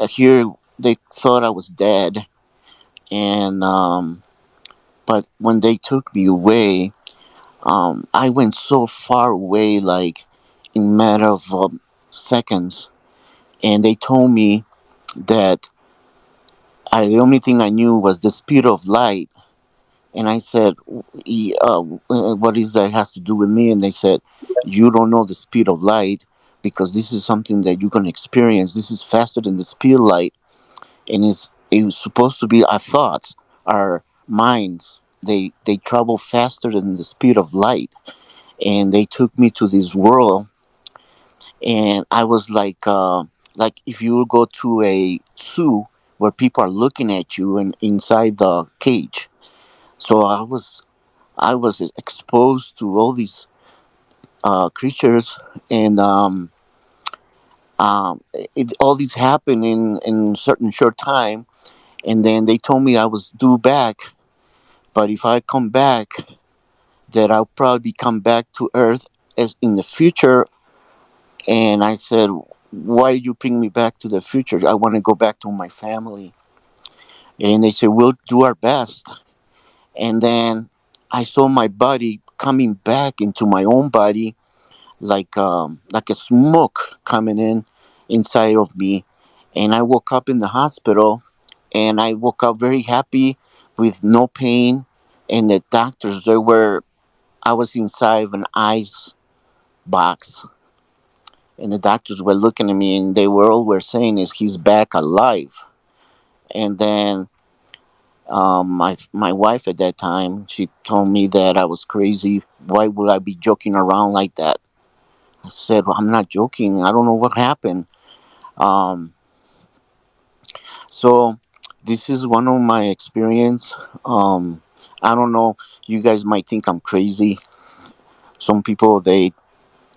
here. They thought I was dead, and but when they took me away, I went so far away, like in matter of seconds, and they told me that the only thing I knew was the speed of light. And I said, what is that has to do with me? And they said, you don't know the speed of light because this is something that you can experience. This is faster than the speed of light, and it's supposed to be our thoughts, our minds. They travel faster than the speed of light, and they took me to this world, and I was like if you go to a zoo where people are looking at you and inside the cage. So I was exposed to all these creatures, and all these happened in certain short time, and then they told me I was due back, but if I come back, that I'll probably come back to Earth as in the future. And I said, why you bring me back to the future? I want to go back to my family. And they said, we'll do our best. And then I saw my body coming back into my own body, like a smoke coming in inside of me. And I woke up in the hospital, and I woke up very happy with no pain. And the doctors, I was inside of an ice box, and the doctors were looking at me, and they were all were saying is he's back alive. And then my wife at that time, she told me that I was crazy. Why would I be joking around like that? I said, well, I'm not joking. I don't know what happened. Um, so this is one of my experience. I don't know. You guys might think I'm crazy. Some people they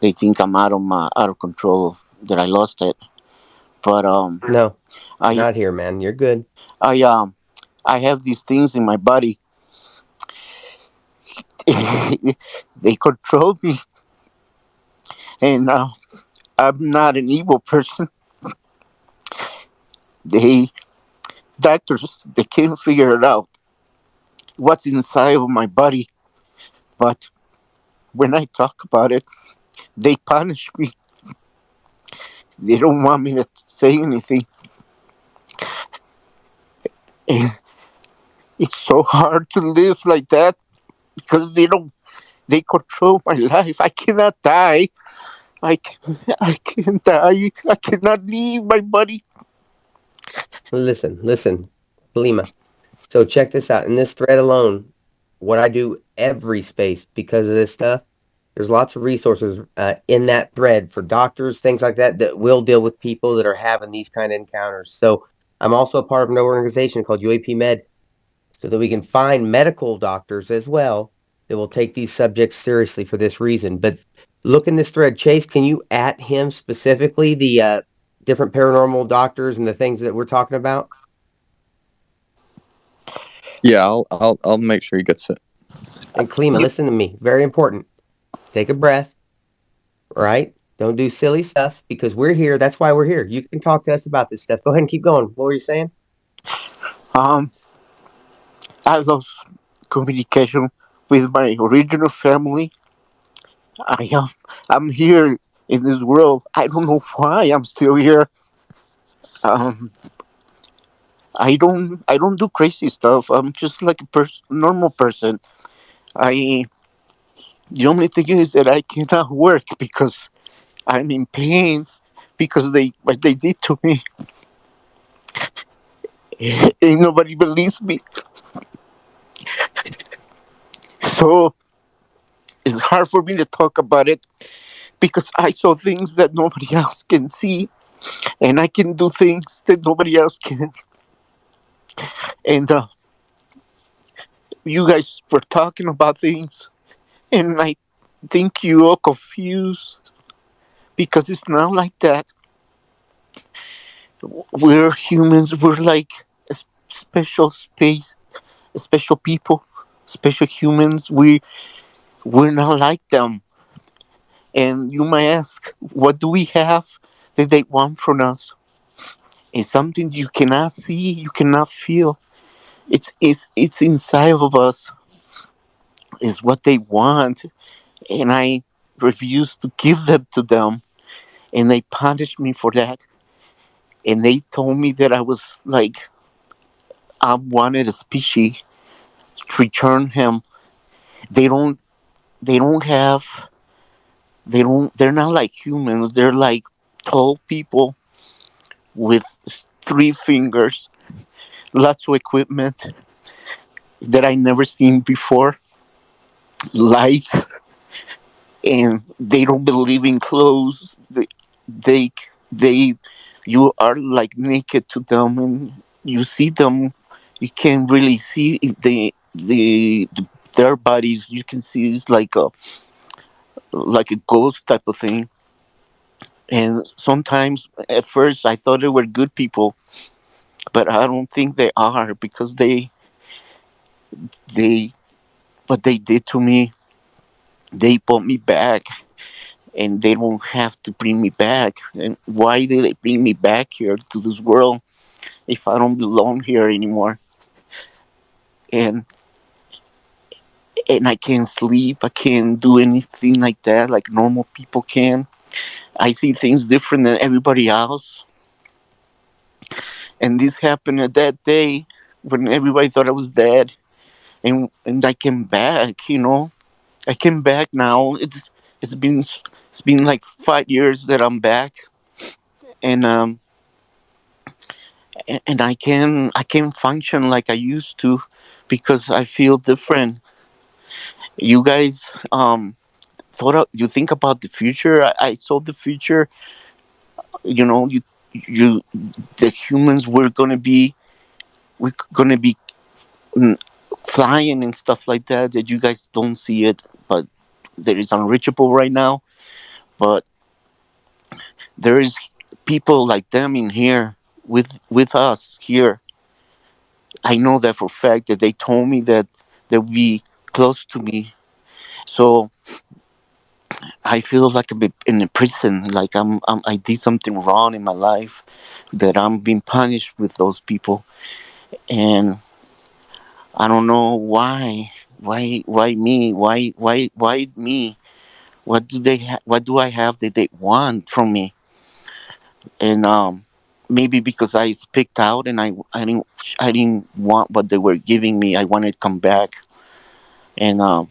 think I'm out of control, that I lost it. But No, I not here, man. You're good. I um I have these things in my body. They control me, and I'm not an evil person. They Doctors, they can't figure it out what's inside of my body. But when I talk about it, they punish me. They don't want me to say anything. And it's so hard to live like that because they control my life. I cannot die. I can't die. I cannot leave my body. Listen, Lima. So check this out. In this thread alone, what I do every space because of this stuff, there's lots of resources in that thread for doctors, things like that, that will deal with people that are having these kind of encounters. So I'm also a part of an organization called UAP Med, so that we can find medical doctors as well that will take these subjects seriously for this reason. But look in this thread, Chase. Can you at him specifically the different paranormal doctors and the things that we're talking about? Yeah, I'll make sure he gets it. And Klima, listen to me. Very important. Take a breath, right? Don't do silly stuff because we're here. That's why we're here. You can talk to us about this stuff. Go ahead and keep going. What were you saying? Um, I lost communication with my original family. I am I'm here in this world. I don't know why I'm still here. Um, I don't do crazy stuff. I'm just like a normal person. I The only thing is that I cannot work because I'm in pain because they what they did to me. And nobody believes me. So it's hard for me to talk about it because I saw things that nobody else can see, and I can do things that nobody else can. And you guys were talking about things, and I think you all confused because it's not like that. We're humans. We're like special space, special people, special humans. We're not like them. And you might ask, what do we have that they want from us? It's something you cannot see, you cannot feel. It's inside of us. It's what they want, and I refused to give them to them, and they punished me for that. And they told me that I was like I wanted a species to return him. They don't. They don't have. They don't. They're not like humans. They're like tall people with 3 fingers, lots of equipment that I never seen before, lights, and they don't believe in clothes. They, they, you are like naked to them, and you see them. You can't really see their bodies. You can see it's like a ghost type of thing. And sometimes, at first, I thought they were good people, but I don't think they are because they, what they did to me, they brought me back, and they don't have to bring me back. And why did they bring me back here to this world if I don't belong here anymore? And I can't sleep. I can't do anything like that, like normal people can. I see things different than everybody else. And this happened at that day when everybody thought I was dead. And I came back. I came back now. It's been it's been like 5 years that I'm back, and I can function like I used to because I feel different. You guys you think about the future. I saw the future. You know, you the humans we're gonna be mm, flying and stuff like that. That you guys don't see it, but there is unreachable right now. But there is people like them in here with us here. I know that for a fact that they told me that they'll be close to me. So I feel like I'm in a prison, like I did something wrong in my life, that I'm being punished with those people, and I don't know why. Why me? Why me? What do I have that they want from me? And maybe because I speaked out and I didn't want what they were giving me. I wanted to come back, and I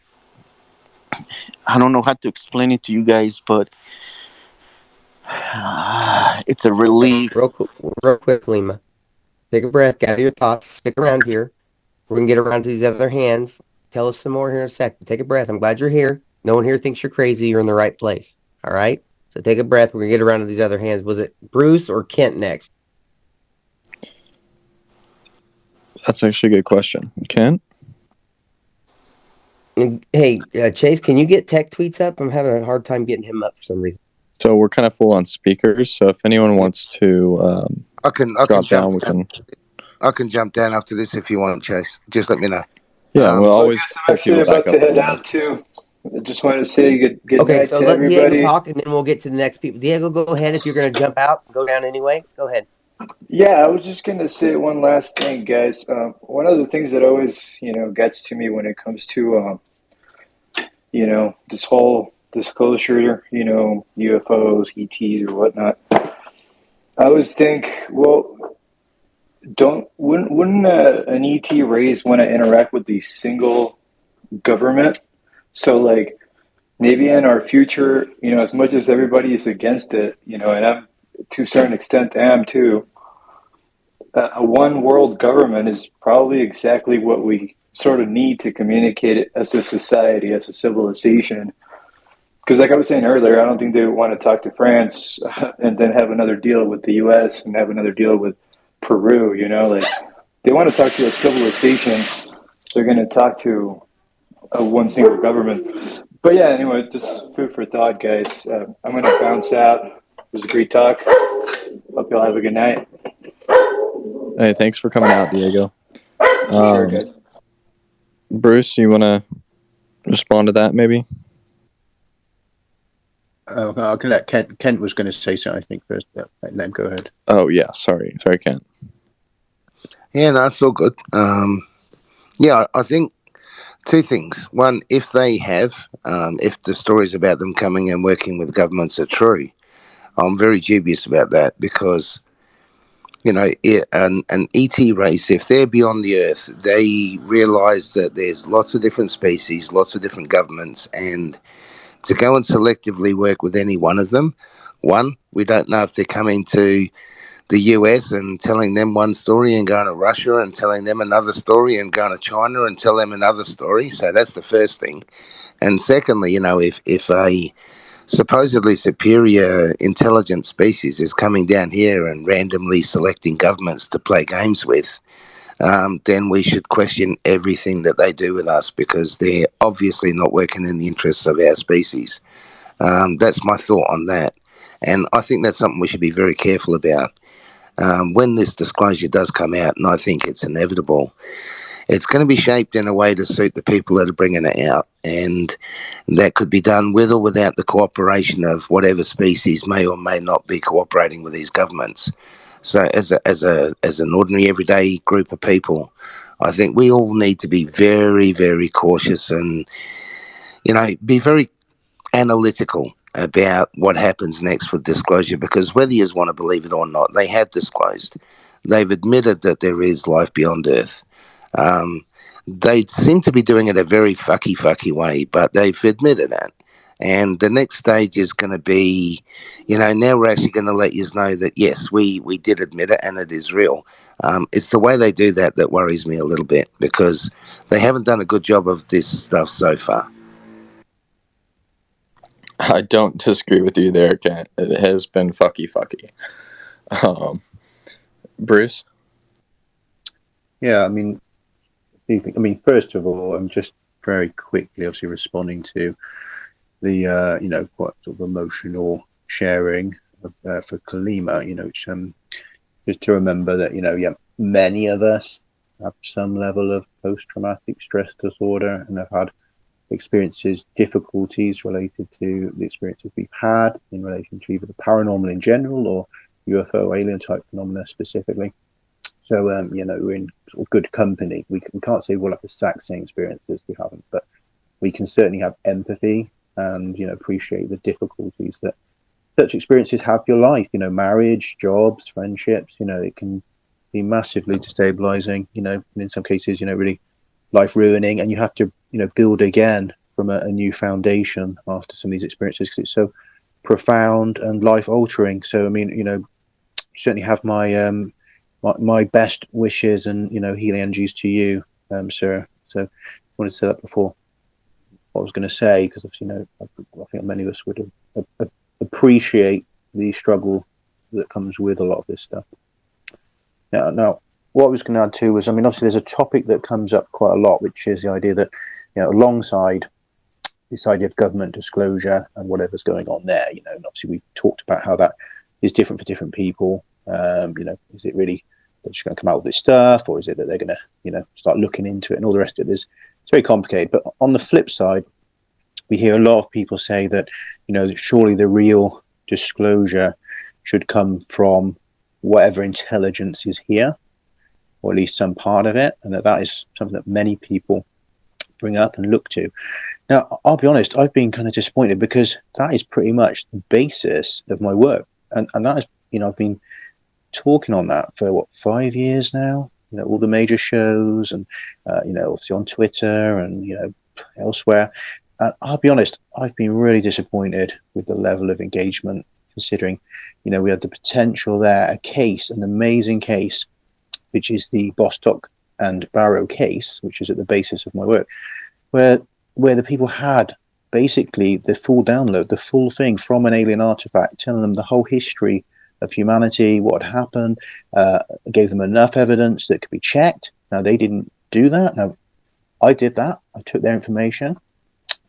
don't know how to explain it to you guys, but it's a relief. Real quick, Lima. Take a breath, gather your thoughts, stick around here. We're gonna get around to these other hands. Tell us some more here in a second. Take a breath. I'm glad you're here. No one here thinks you're crazy. You're in the right place. All right. So take a breath. We're gonna get around to these other hands. Was it Bruce or Kent next? That's actually a good question. Kent? And, hey, Chase, can you get tech tweets up? I'm having a hard time getting him up for some reason. So we're kind of full on speakers. So if anyone wants to I can drop down, jump we down. can. I can jump down after this if you want, Chase. Just let me know. Yeah, we'll always I'm pull actually people back about up. to head out too. I just wanted to say good Okay, night so to let Diego everybody. talk, and then we'll get to the next people. Diego, go ahead. If you're going to jump out, go down anyway. Go ahead. Yeah, I was just gonna say one last thing, guys. One of the things that always, gets to me when it comes to, this whole disclosure, UFOs, ETs, or whatnot. I always think, well, wouldn't an ET race want to interact with the single government? So, like, maybe in our future, as much as everybody is against it, and I'm to a certain extent am too. A one world government is probably exactly what we sort of need to communicate as a society, as a civilization. Because, like I was saying earlier, I don't think they want to talk to France and then have another deal with the US and have another deal with Peru, Like, they want to talk to a civilization. They're going to talk to one single government. But yeah, anyway, just food for thought, guys. I'm going to bounce out. It was a great talk. Hope y'all have a good night. Hey, thanks for coming out, Diego. For sure, guys. Bruce, you want to respond to that maybe? I can let Kent was going to say something, I think, first. Let him go ahead. Oh, yeah. Sorry, Kent. Yeah, no, it's all good. Yeah, I think two things. One, if they have, if the stories about them coming and working with governments are true, I'm very dubious about that because, an ET race, if they're beyond the Earth, they realise that there's lots of different species, lots of different governments, and to go and selectively work with any one of them, one, we don't know if they're coming to the US and telling them one story and going to Russia and telling them another story and going to China and tell them another story. So that's the first thing. And secondly, if a supposedly superior intelligent species is coming down here and randomly selecting governments to play games with, then we should question everything that they do with us because they're obviously not working in the interests of our species. That's my thought on that. And I think that's something we should be very careful about. When this disclosure does come out, and I think it's inevitable, it's going to be shaped in a way to suit the people that are bringing it out. And that could be done with or without the cooperation of whatever species may or may not be cooperating with these governments. So as an ordinary everyday group of people, I think we all need to be very, very cautious and, be very analytical about what happens next with disclosure, because whether you want to believe it or not, they have disclosed. They've admitted that there is life beyond Earth. They seem to be doing it a very fucky way, but they've admitted that. And the next stage is going to be, now we're actually going to let you know that, yes, we did admit it and it is real. It's the way they do that worries me a little bit because they haven't done a good job of this stuff so far. I don't disagree with you there, Kent. It has been fucky. Bruce? Yeah, first of all, I'm just very quickly, obviously, responding to the, quite sort of emotional sharing for Kalima, which just to remember that, many of us have some level of post-traumatic stress disorder and have had difficulties related to the experiences we've had in relation to either the paranormal in general or UFO alien type phenomena specifically. So, we're in sort of good company. We can't say we'll have the exact same experiences, we haven't, but we can certainly have empathy and, appreciate the difficulties that such experiences have for your life, marriage, jobs, friendships, it can be massively destabilizing, and in some cases, really life ruining, and you have to, build again from a new foundation after some of these experiences because it's so profound and life altering. So, you certainly have my best wishes and, healing energies to you, sir. So I wanted to say that before what I was going to say, because obviously, I think many of us would appreciate the struggle that comes with a lot of this stuff. Now, what I was going to add too was, obviously there's a topic that comes up quite a lot, which is the idea that, alongside this idea of government disclosure and whatever's going on there, and obviously we've talked about how that is different for different people. Is it really they're just going to come out with this stuff, or is it that they're going to, start looking into it and all the rest of it? It's very complicated. But on the flip side, we hear a lot of people say that, surely the real disclosure should come from whatever intelligence is here, or at least some part of it, and that is something that many people bring up and look to. Now, I'll be honest, I've been kind of disappointed because that is pretty much the basis of my work. And that is, I've been talking on that for 5 years now, all the major shows and, obviously on Twitter and, elsewhere. And I'll be honest, I've been really disappointed with the level of engagement, considering, we had the potential there, an amazing case, which is the Bostock and Barrow case, which is at the basis of my work, where the people had basically the full download, the full thing from an alien artifact, telling them the whole history of humanity, what happened, gave them enough evidence that could be checked. Now, they didn't do that. Now, I did that. I took their information,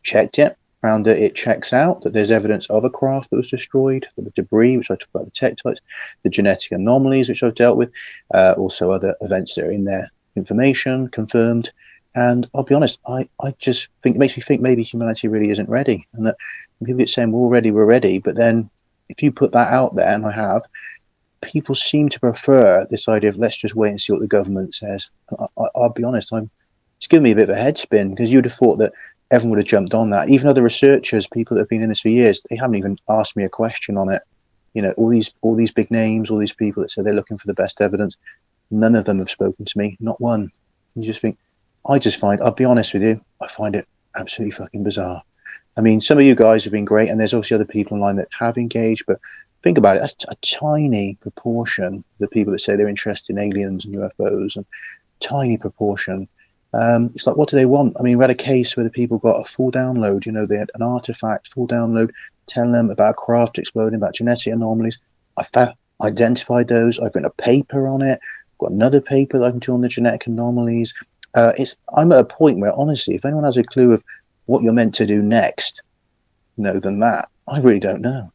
checked it, found that it checks out, that there's evidence of a craft that was destroyed, the debris, which I talked about, the tektites, the genetic anomalies, which I've dealt with, also other events that are in there information confirmed. And I'll be honest, I just think it makes me think maybe humanity really isn't ready, and that people get saying we're ready, but then if you put that out there, and I have, people seem to prefer this idea of let's just wait and see what the government says. I'll be honest, it's given me a bit of a head spin, because you'd have thought that everyone would have jumped on that. Even other researchers, people that have been in this for years, they haven't even asked me a question on it. All these big names, all these people that say they're looking for the best evidence, none of them have spoken to me, not one. You just think, I'll be honest with you, I find it absolutely fucking bizarre. I mean, some of you guys have been great, and there's obviously other people online that have engaged, but think about it, that's a tiny proportion of the people that say they're interested in aliens and UFOs, and tiny proportion. It's like, what do they want? I mean, we had a case where the people got a full download, they had an artifact, full download, telling them about a craft exploding, about genetic anomalies. I identified those, I've written a paper on it, got another paper that I can do on the genetic anomalies. I'm at a point where, honestly, if anyone has a clue of what you're meant to do next, than that, I really don't know.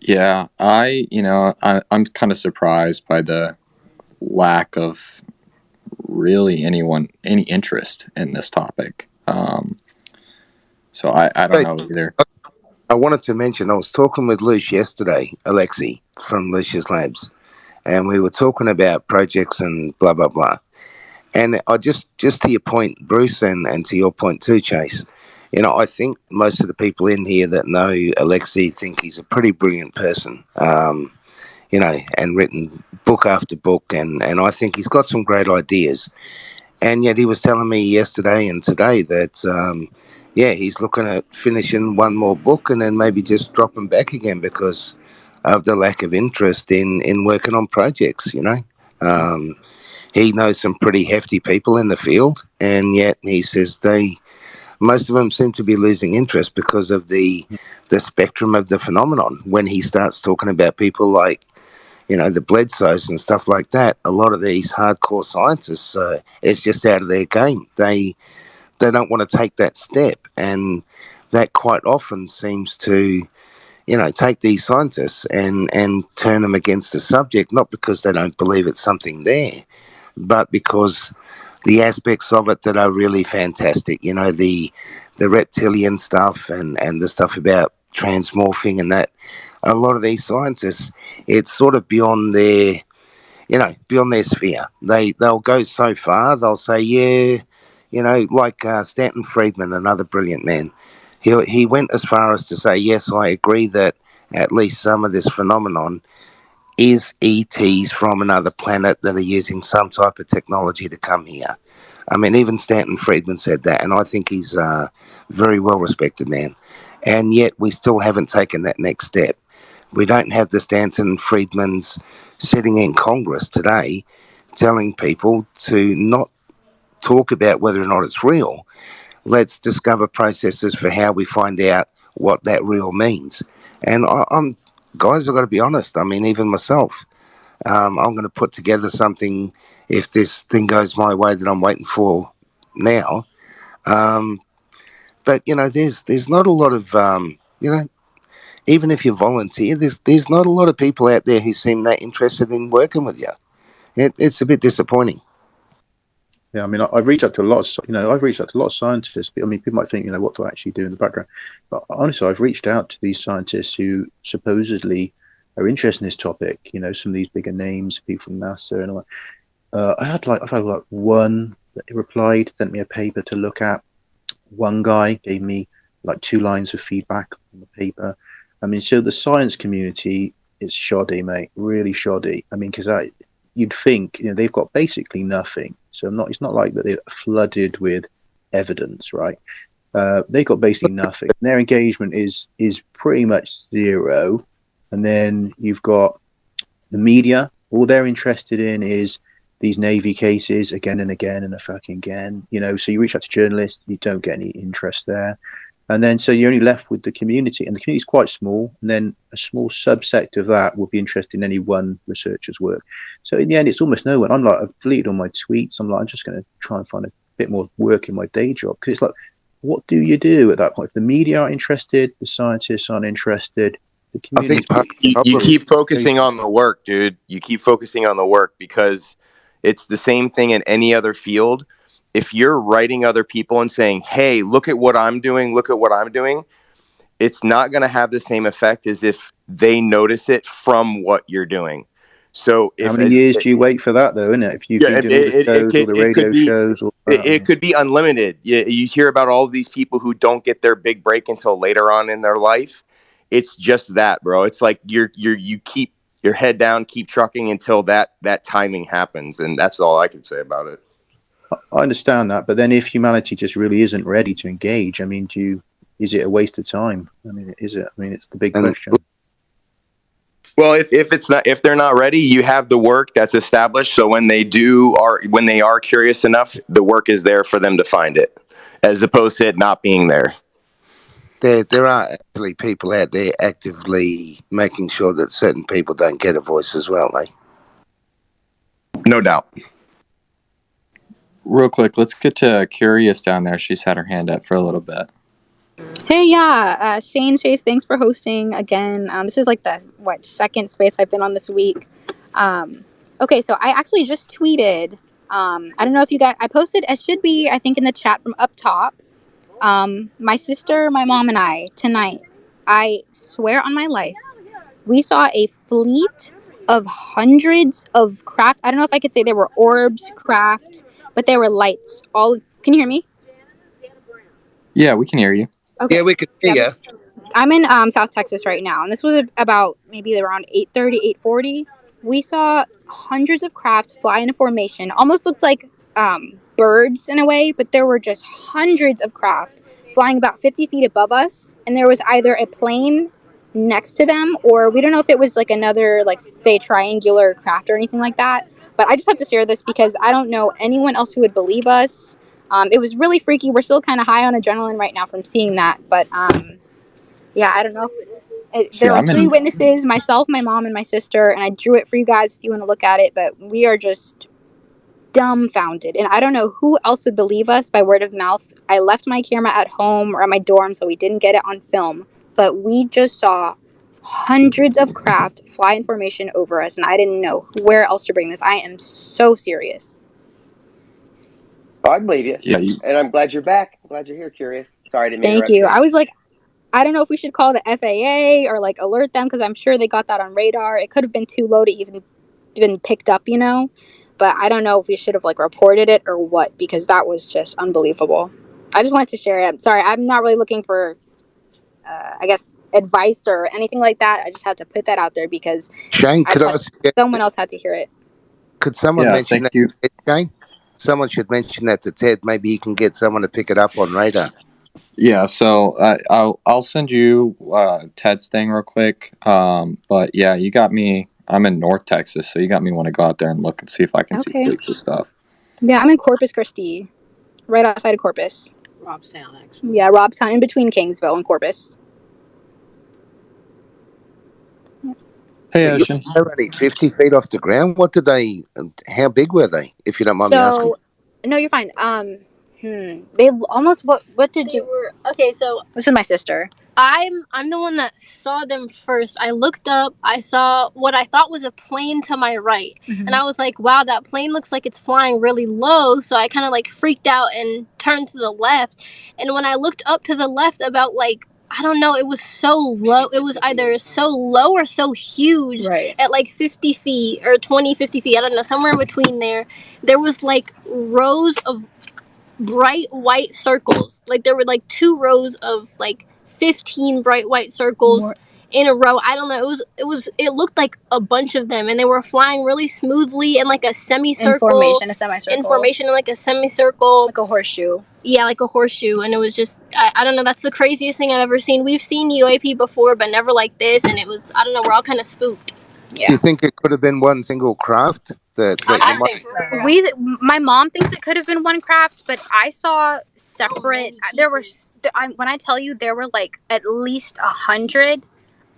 Yeah, I'm kind of surprised by the lack of really any interest in this topic. So I don't know either. I wanted to mention, I was talking with Luce yesterday, Alexi from Lucius Labs, and we were talking about projects and blah, blah, blah. And I just to your point, Bruce, and to your point too, Chase, I think most of the people in here that know Alexi think he's a pretty brilliant person, and written book after book, and I think he's got some great ideas. And yet he was telling me yesterday and today that, he's looking at finishing one more book and then maybe just dropping back again because of the lack of interest in working on projects, He knows some pretty hefty people in the field, and yet he says most of them seem to be losing interest because of the spectrum of the phenomenon. When he starts talking about people like, the Bledsoes and stuff like that, a lot of these hardcore scientists, it's just out of their game. They don't want to take that step, and that quite often seems to, take these scientists and turn them against the subject, not because they don't believe it's something there, but because the aspects of it that are really fantastic, the reptilian stuff and the stuff about transmorphing and that, a lot of these scientists, it's sort of beyond their sphere. They'll go so far, they'll say, like Stanton Friedman, another brilliant man. He went as far as to say, yes, I agree that at least some of this phenomenon is ETs from another planet that are using some type of technology to come here. I mean, even Stanton Friedman said that, and I think he's a very well-respected man. And yet we still haven't taken that next step. We don't have the Stanton Friedmans sitting in Congress today telling people to not talk about whether or not it's real. Let's discover processes for how we find out what that real means. And guys, I've got to be honest. I mean, even myself, I'm going to put together something if this thing goes my way that I'm waiting for now. But there's not a lot of even if you volunteer, there's not a lot of people out there who seem that interested in working with you. It's a bit disappointing. Yeah, I mean, I've reached out to a lot of scientists. I mean, people might think, what do I actually do in the background? But honestly, I've reached out to these scientists who supposedly are interested in this topic. Some of these bigger names, people from NASA and all that. I've had like one that replied, sent me a paper to look at. One guy gave me like 2 lines of feedback on the paper. I mean, so the science community is shoddy, mate, really shoddy. I mean, because you'd think they've got basically nothing. So it's not like that they're flooded with evidence, right? They've got basically nothing. Their engagement is pretty much zero. And then you've got the media. All they're interested in is these Navy cases again and again and again. So you reach out to journalists, you don't get any interest there. And then so you're only left with the community, and the community is quite small. And then a small subsect of that will be interested in any one researcher's work. So in the end, it's almost no one. I've deleted all my tweets. I'm just going to try and find a bit more work in my day job, because it's like, what do you do at that point? If the media aren't interested, the scientists aren't interested, The I think community's part pretty of the You problem. keep focusing education. on the work, dude. You keep focusing on the work because it's the same thing in any other field. If you're writing other people and saying, hey, look at what I'm doing, look at what I'm doing, it's not going to have the same effect as if they notice it from what you're doing. So How if many as years do you wait for that, though, isn't it? If you've yeah, been doing all the shows, all the it could radio be shows, all that, I it mean, could be unlimited. You hear about all of these people who don't get their big break until later on in their life. It's just that, bro. It's like you keep your head down, keep trucking until that timing happens, and that's all I can say about it. I understand that, but then if humanity just really isn't ready to engage, I mean, is it a waste of time? I mean, is it? I mean, it's the big And question. Well, if they're not ready, you have the work that's established. So when they are curious enough, the work is there for them to find it, as opposed to it not being there. there are actually people out there actively making sure that certain people don't get a voice as well, eh? No doubt. Real quick, let's get to Curious down there. She's had her hand up for a little bit. Hey, yeah, Shane, Chase, thanks for hosting again. This is like the second space I've been on this week. Okay, so I actually just tweeted. I don't know if you got. I posted. It should be, I think, in the chat from up top. My sister, my mom, and I tonight. I swear on my life, we saw a fleet of hundreds of craft. I don't know if I could say they were orbs, craft, but they were lights. All. Can you hear me? Yeah, we can hear you. Okay. Yeah, we could hear Yeah. you. I'm in South Texas right now, and this was about maybe around 8:30, 8:40. We saw hundreds of craft fly into formation. Almost looked like birds in a way, but there were just hundreds of craft flying about 50 feet above us, and there was either a plane next to them, or we don't know if it was like another, like, say, triangular craft or anything like that. But I just have to share this because I don't know anyone else who would believe us. It was really freaky. We're still kind of high on adrenaline right now from seeing that, but yeah, I don't know. See, There were I'm three in. witnesses, myself, my mom, and my sister, and I drew it for you guys if you want to look at it, but we are just dumbfounded. And I don't know who else would believe us by word of mouth. I left my camera at home or at my dorm, so we didn't get it on film, but we just saw hundreds of craft fly in formation over us, and I didn't know where else to bring this. I am so serious. I believe you. Yeah, And I'm glad you're back. I'm glad you're here, Curious. Sorry I didn't mean to Thank interrupt you. you. I was like, I don't know if we should call the FAA or like alert them because I'm sure they got that on radar. It could have been too low to even been picked up, you know. But I don't know if we should have like reported it or what because that was just unbelievable. I just wanted to share it. I'm sorry, I'm not really looking for, I guess, advice or anything like that. I just had to put that out there because Shane, could I suggest someone else had to hear it. could someone yeah. mention Thank that you. to Ted, Shane? Someone should mention that to Ted. Maybe he can get someone to pick it up on radar. Yeah, so I'll send you Ted's thing real quick. But yeah, you got me. I'm in North Texas, so you got me want to go out there and look and see if I can see Okay. fleets of stuff. Yeah, I'm in Corpus Christi, right outside of Corpus. Robstown, actually. Yeah, Robstown, in between Kingsville and Corpus. Hey, But you're Ocean. already 50 feet off the ground. What did they? How big were they? If you don't mind me asking. So, no, you're fine. They almost what did you? Okay, so This is my sister. I'm the one that saw them first. I looked up, I saw what I thought was a plane to my right. Mm-hmm. And I was like, wow, that plane looks like it's flying really low. So I kind of like freaked out and turned to the left. And when I looked up to the left, about like, I don't know, it was so low. It was either so low or so huge, Right. at like 50 feet or 20, 50 feet. I don't know, somewhere in between there. There was like rows of bright white circles. Like there were like 2 rows of like 15 bright white circles More. in a row. I don't know. It looked like a bunch of them, and they were flying really smoothly in like a semicircle. A semicircle. In formation in like a semicircle. Like a horseshoe. Yeah, like a horseshoe. And it was just, I don't know. That's the craziest thing I've ever seen. We've seen UAP before, but never like this. And it was, I don't know. We're all kind of spooked. Yeah. Do you think it could have been one single craft that I you might? think so. My mom thinks it could have been one craft, but I saw separate. There were when I tell you there were like at least 100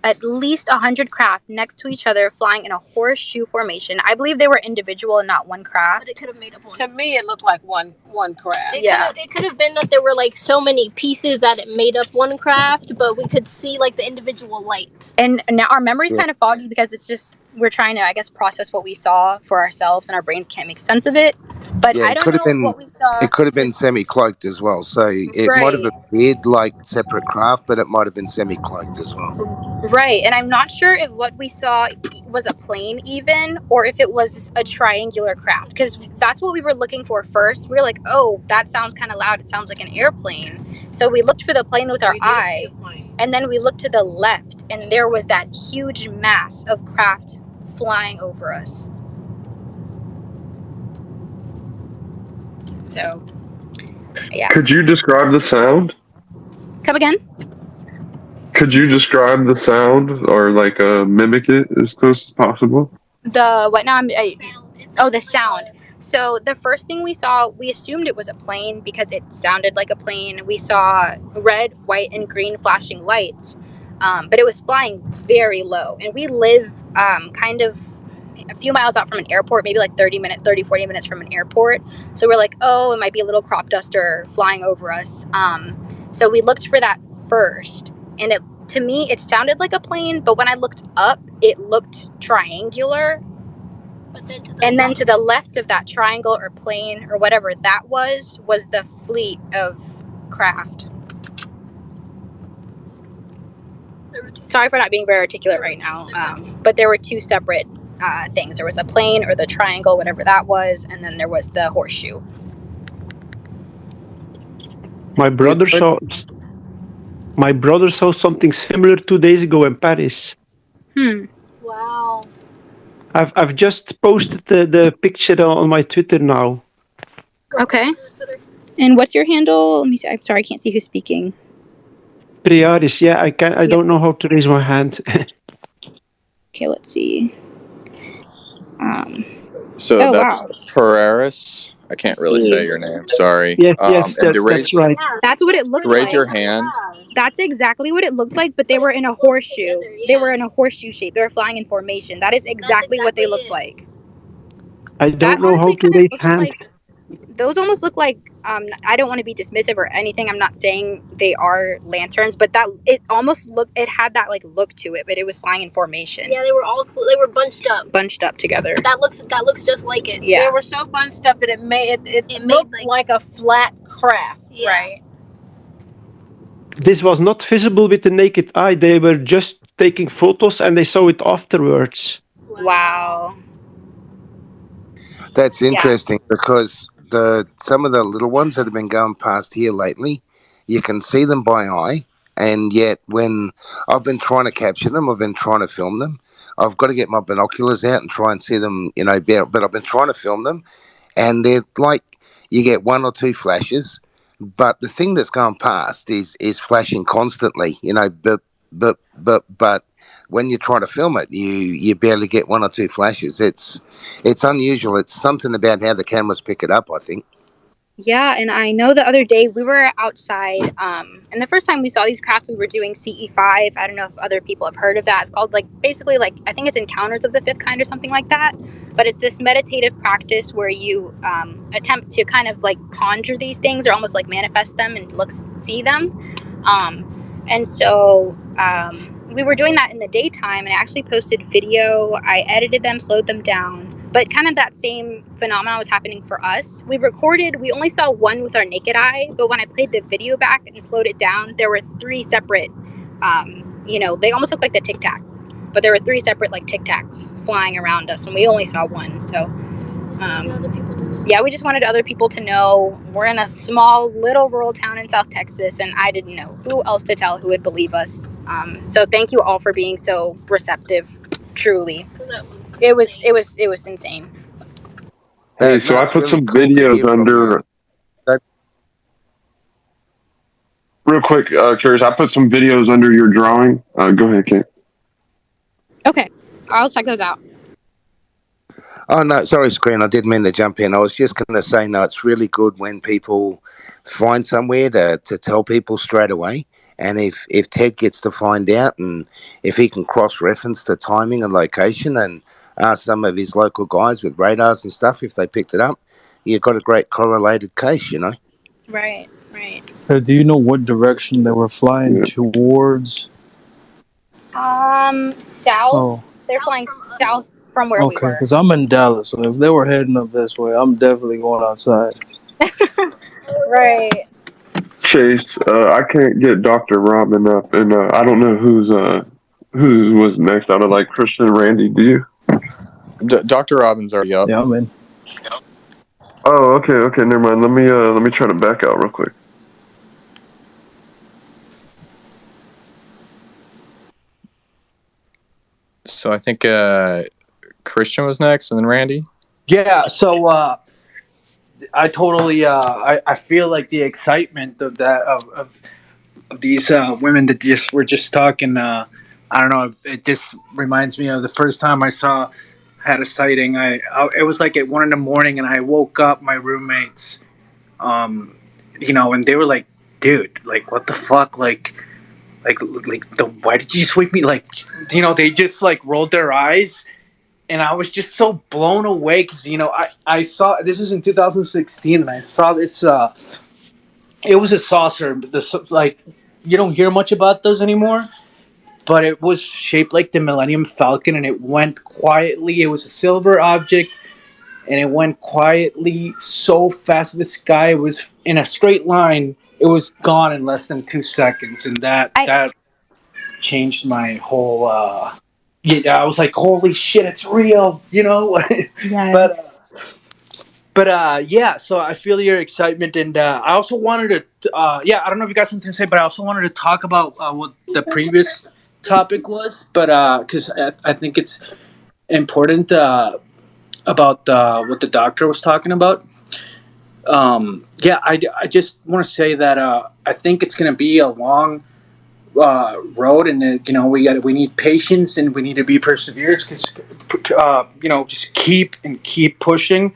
at least 100 craft next to each other flying in a horseshoe formation. I believe they were individual and not one craft. But it could have made up one. To me, it looked like one craft. It could have been that there were like so many pieces that it made up one craft, but we could see like the individual lights. And now our memory's Yeah. kind of foggy because it's just we're trying to, I guess, process what we saw for ourselves, and our brains can't make sense of it. But Yeah, I it don't could have know been. what we saw. It could have been semi-cloaked as well. So it might have Right. appeared like separate craft, but it might have been semi-cloaked as well. Right, and I'm not sure if what we saw was a plane even, or if it was a triangular craft, because that's what we were looking for first. We were like, oh, that sounds kind of loud. It sounds like an airplane. So we looked for the plane with our eye, and then we looked to the left, and there was that huge mass of craft flying over us. So, yeah. Could you describe the sound? Come again? Could you describe the sound or like mimic it as close as possible? The what now? The sound. So the first thing we saw, we assumed it was a plane because it sounded like a plane. We saw red, white, and green flashing lights, but it was flying very low. And we live kind of a few miles out from an airport, maybe like 40 minutes from an airport. So we're like, oh, it might be a little crop duster flying over us. So we looked for that first, and to me, it sounded like a plane, but when I looked up, it looked triangular. But then Then to the left of that triangle or plane or whatever that was the fleet of craft. Sorry for not being very articulate right now, but there were two separate things. There was the plane or the triangle, whatever that was, and then there was the horseshoe. My brother saw something similar 2 days ago in Paris. Wow. I've just posted the picture on my Twitter now. Okay. And what's your handle? Let me see. I'm sorry, I can't see who's speaking. Priaris, yeah, I don't know how to raise my hand. Okay, let's see. So that's wow. Pereira. I can't really say your name. Sorry. Yes, And to raise, that's right. That's what it looked like. raise your hand. That's exactly what it looked like, but they were in a horseshoe. They were in a horseshoe shape. They were flying in formation. That is exactly what they looked like. I don't know how to raise hand. Those almost look like I don't want to be dismissive or anything. I'm not saying they are lanterns, but it almost it had that like look to it, but it was flying in formation. Yeah, they were bunched up together. That looks just like it. Yeah. They were so bunched up that it looked like a flat craft. Yeah. Right. This was not visible with the naked eye. They were just taking photos and they saw it afterwards. Wow. That's interesting because some of the little ones that have been going past here lately, you can see them by eye, and yet when I've been trying to capture them, I've been trying to film them. I've got to get my binoculars out and try and see them, better. But I've been trying to film them, and they're like you get one or two flashes, but the thing that's going past is flashing constantly. But when you try to film it, you barely get one or two flashes. It's unusual. It's something about how the cameras pick it up, I think. Yeah, and I know the other day we were outside, and the first time we saw these crafts, we were doing CE5. I don't know if other people have heard of that. It's called basically I think it's Encounters of the Fifth Kind or something like that. But it's this meditative practice where you attempt to kind of conjure these things or almost manifest them and see them. And so we were doing that in the daytime, and I actually posted video. I edited them, slowed them down. But kind of that same phenomenon was happening for us. We only saw one with our naked eye, but when I played the video back and slowed it down, there were three separate, they almost looked like the Tic Tac, but there were three separate Tic Tacs flying around us, and we only saw one. So, we just wanted other people to know we're in a small, little rural town in South Texas, and I didn't know who else to tell who would believe us. So thank you all for being so receptive. Truly, it was insane. Hey, so I put some videos under. Real quick, curious. I put some videos under your drawing. Go ahead, Kate. Okay, I'll check those out. Oh, no, sorry, Screen. I didn't mean to jump in. I was just going to say, no, it's really good when people find somewhere to tell people straight away. And if Ted gets to find out, and if he can cross-reference the timing and location and ask some of his local guys with radars and stuff if they picked it up, you've got a great correlated case, you know. Right, right. So, do you know what direction they were flying Yeah. towards? South. Oh, They're flying south from where we okay. were. Because I'm in Dallas, so if they were heading up this way, I'm definitely going outside. Right. Chase, I can't get Dr. Robin up, and I don't know who was next out of like Christian and Randy. Do you? Dr. Robin's already up. Yeah, I'm in. Oh, okay, never mind. Let me try to back out real quick. So I think Christian was next, and then Randy. Yeah, so I totally I feel like the excitement of that of these women that just were just talking. I don't know. It just reminds me of the first time I had a sighting. It was like at 1 a.m, and I woke up my roommates. And they were like, "Dude, like, what the fuck, why did you just wake me?" Like, they just like rolled their eyes, and I was just so blown away because I saw this was in 2016, and I saw this. It was a saucer. Like, you don't hear much about those anymore, but it was shaped like the Millennium Falcon, and it went quietly. It was a silver object, and it went quietly so fast in the sky. It was in a straight line. It was gone in less than 2 seconds, and that changed my whole. Yeah, I was like, "Holy shit, it's real!" Yes. but. Yeah, so I feel your excitement, and I also wanted to, I don't know if you got something to say, but I also wanted to talk about what the previous topic was, but because I think it's important about what the doctor was talking about. I just want to say that I think it's going to be a long road, and we need patience, and we need to be perseverers, because just keep pushing,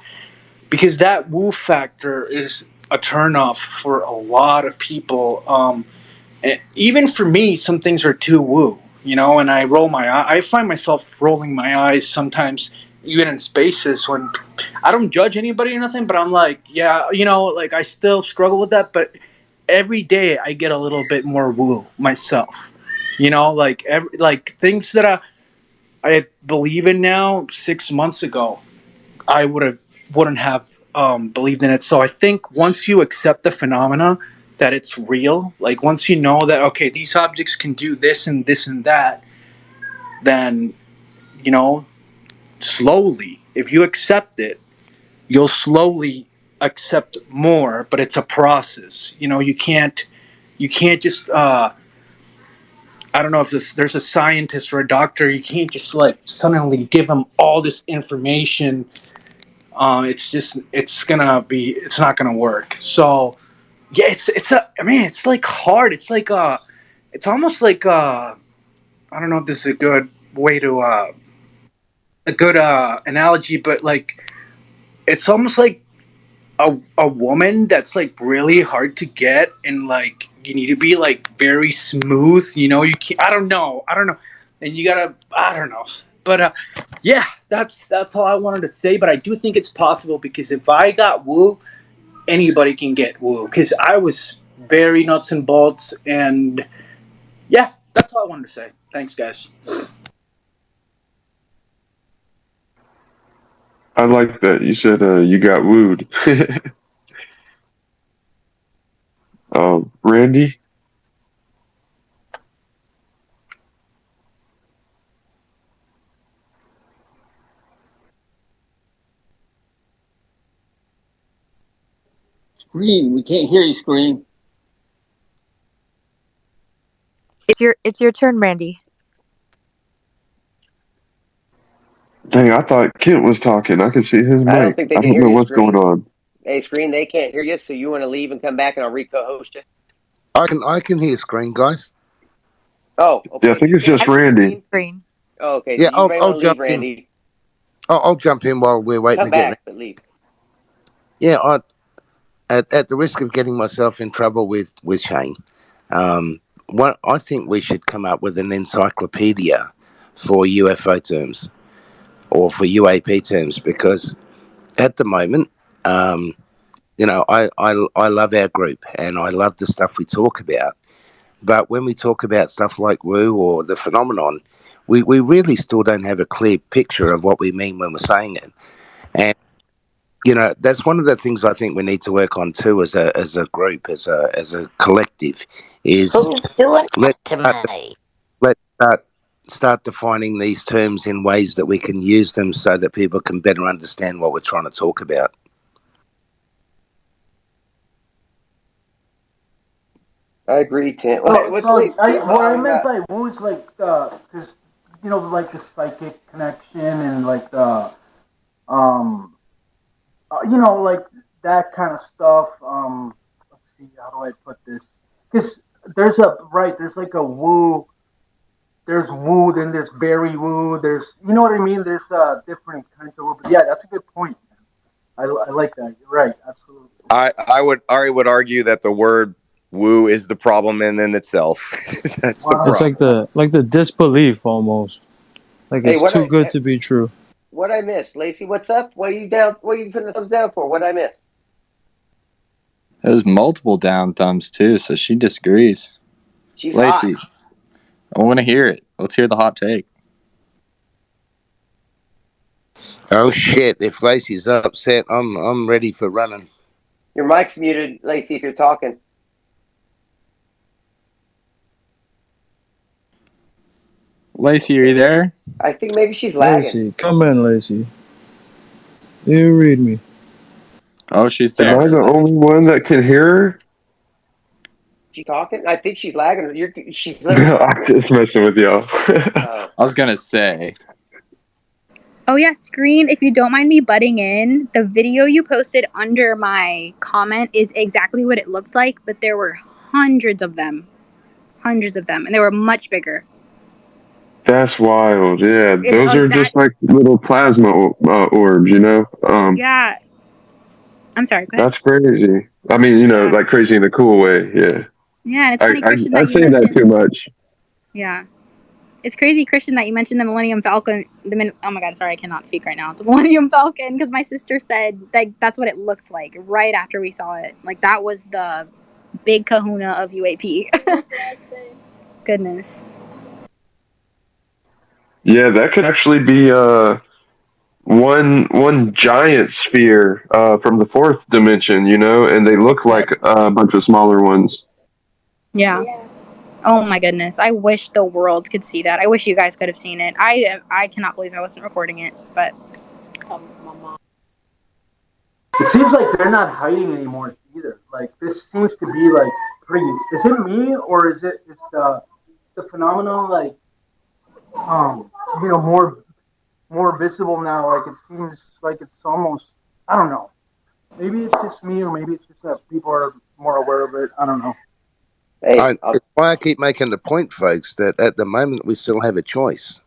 because that woo factor is a turnoff for a lot of people. And even for me, some things are too woo, and I roll my eye. I find myself rolling my eyes sometimes, even in spaces when I don't judge anybody or nothing, but I'm like, yeah, like I still struggle with that, but every day I get a little bit more woo myself. Like things that I believe in now 6 months ago, I wouldn't have believed in it. So I think once you accept the phenomena that it's real, like once you know that okay, these objects can do this and that, then you know slowly, if you accept it, you'll slowly accept more. But it's a process. You can't just I don't know if there's a scientist or a doctor. You can't just like suddenly give them all this information. It's not gonna work. So yeah, it's like hard. It's almost like I don't know if this is a good way to a good analogy, but like it's almost like a woman that's like really hard to get, and like you need to be like very smooth. You can't. I don't know, and you gotta. I don't know, but yeah, that's all I wanted to say. But I do think it's possible, because if I got woo, anybody can get woo, because I was very nuts and bolts, and yeah, that's all I wanted to say. Thanks, guys. I like that. You said you got wooed. Randy? Screen, we can't hear you, Screen. It's your turn, Randy. Dang, I thought Kent was talking. I could see his I don't mic. think they I can don't hear know you, what's going Screen. on. Hey, Screen, they can't hear you, so you want to leave and come back, and I'll re-co-host you? I can hear Screen, guys. Oh, Yeah, I okay. think You it's can't just hear Randy. Screen. Oh, okay, Yeah, so you may I'll want to leave, jump in. Randy. I'll jump in while we're waiting Come to get. back, but leave. Yeah, at the risk of getting myself in trouble with Shane, what I think we should come up with an encyclopedia for UFO terms or for UAP terms, because at the moment, I love our group and I love the stuff we talk about. But when we talk about stuff like woo or the phenomenon, we really still don't have a clear picture of what we mean when we're saying it. And that's one of the things I think we need to work on too, as a group, as a collective, is Who's doing that let to start, me? let start defining these terms in ways that we can use them so that people can better understand what we're trying to talk about. I agree, Tim. So, What's so Lace? Tim, what I I'm meant by woo is like because like the psychic connection and like the like that kind of stuff. Let's see, how do I put this? Because there's like a woo. There's woo, then there's berry woo. There's, you know what I mean. There's different kinds of woo. But yeah, that's a good point. I like that. You're right. Absolutely. I would argue that the word woo is the problem in itself. That's the It's problem. like the disbelief almost. Like Hey, it's too good to be true. what I missed, Lacey? What's up? What are you down? What are you putting the thumbs down for? What I miss? There's multiple down thumbs too, so she disagrees. She's Lacey, hot. I want to hear it. Let's hear the hot take. Oh shit! If Lacey's upset, I'm ready for running. Your mic's muted, Lacey. If you're talking, Lacey, are you there? I think maybe she's lagging. Lacey, come in, Lacey. You read me. Oh, she's Am there. I the only one that can hear her? She's talking. I think she's lagging. She's literally I'm talking. just messing with y'all. Oh, I was gonna say. Oh yeah, Screen, if you don't mind me butting in, the video you posted under my comment is exactly what it looked like, but there were hundreds of them. Hundreds of them, and they were much bigger. That's wild. Yeah, It's those are that just like little plasma orbs, you know. yeah. I'm sorry, go ahead. That's crazy. I mean, Yeah. like crazy in a cool way. Yeah. Yeah, and it's I funny, Christian, I that you say that too mentioned. much. Yeah. It's crazy, Christian, that you mentioned the Millennium Falcon. Oh my God, sorry, I cannot speak right now. The Millennium Falcon, because my sister said that's what it looked like right after we saw it. Like that was the big kahuna of UAP. That's what I say. Goodness. Yeah, that could actually be one giant sphere from the fourth dimension, you know, and they look like a bunch of smaller ones. Yeah. Oh my goodness. I wish the world could see that. I wish you guys could have seen it. I cannot believe I wasn't recording it, but It seems like they're not hiding anymore either. Like this seems to be like pretty. Is it me or is the phenomenon like more visible now? Like it seems like it's almost, I don't know. Maybe it's just me or maybe it's just that people are more aware of it. I don't know. hey, It's why I keep making the point, folks, that at the moment we still have a choice.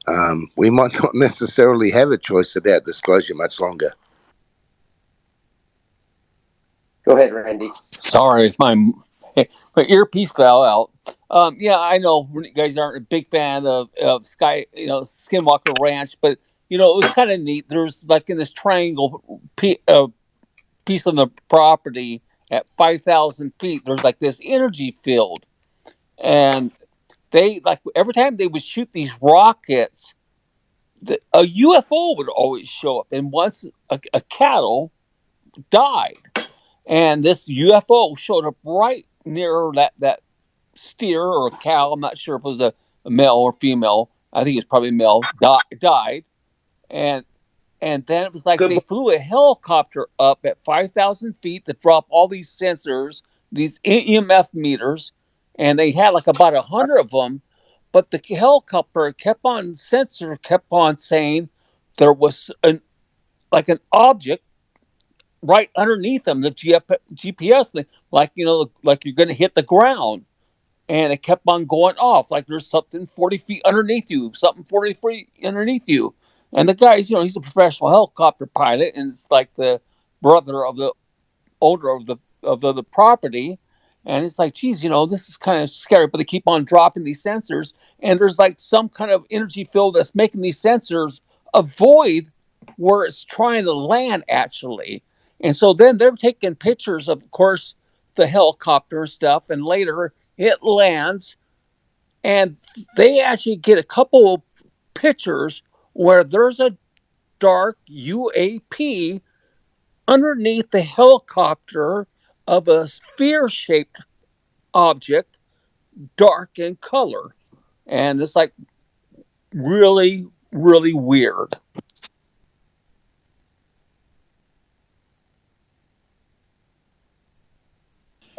We might not necessarily have a choice about disclosure much longer. go ahead, Randy. Sorry, my earpiece fell out. Yeah, I know you guys aren't a big fan of Skinwalker Ranch, but it was kind of neat. There's like in this triangle piece of the property at 5,000 feet. There's like this energy field, and they like every time they would shoot these rockets, a UFO would always show up, and once a cattle died, and this UFO showed up right near that steer or a cow. I'm not sure if it was a male or female. I think it's probably male. Died, and then it was like Good. they flew a helicopter up at 5,000 feet to drop all these sensors, these EMF meters, and they had like about 100 of them. But the helicopter kept on saying there was an object right underneath them, the GPS thing, like like you're going to hit the ground, and it kept on going off like there's something 40 feet underneath you, something 40 feet underneath you. And the guy's, he's a professional helicopter pilot, and it's like the brother of the owner of the property. And it's like, geez, this is kind of scary, but they keep on dropping these sensors, and there's like some kind of energy field that's making these sensors avoid where it's trying to land actually. And so then they're taking pictures of course, the helicopter and stuff, and later it lands, and they actually get a couple of pictures where there's a dark UAP underneath the helicopter of a sphere shaped object, dark in color. And it's like really, really weird.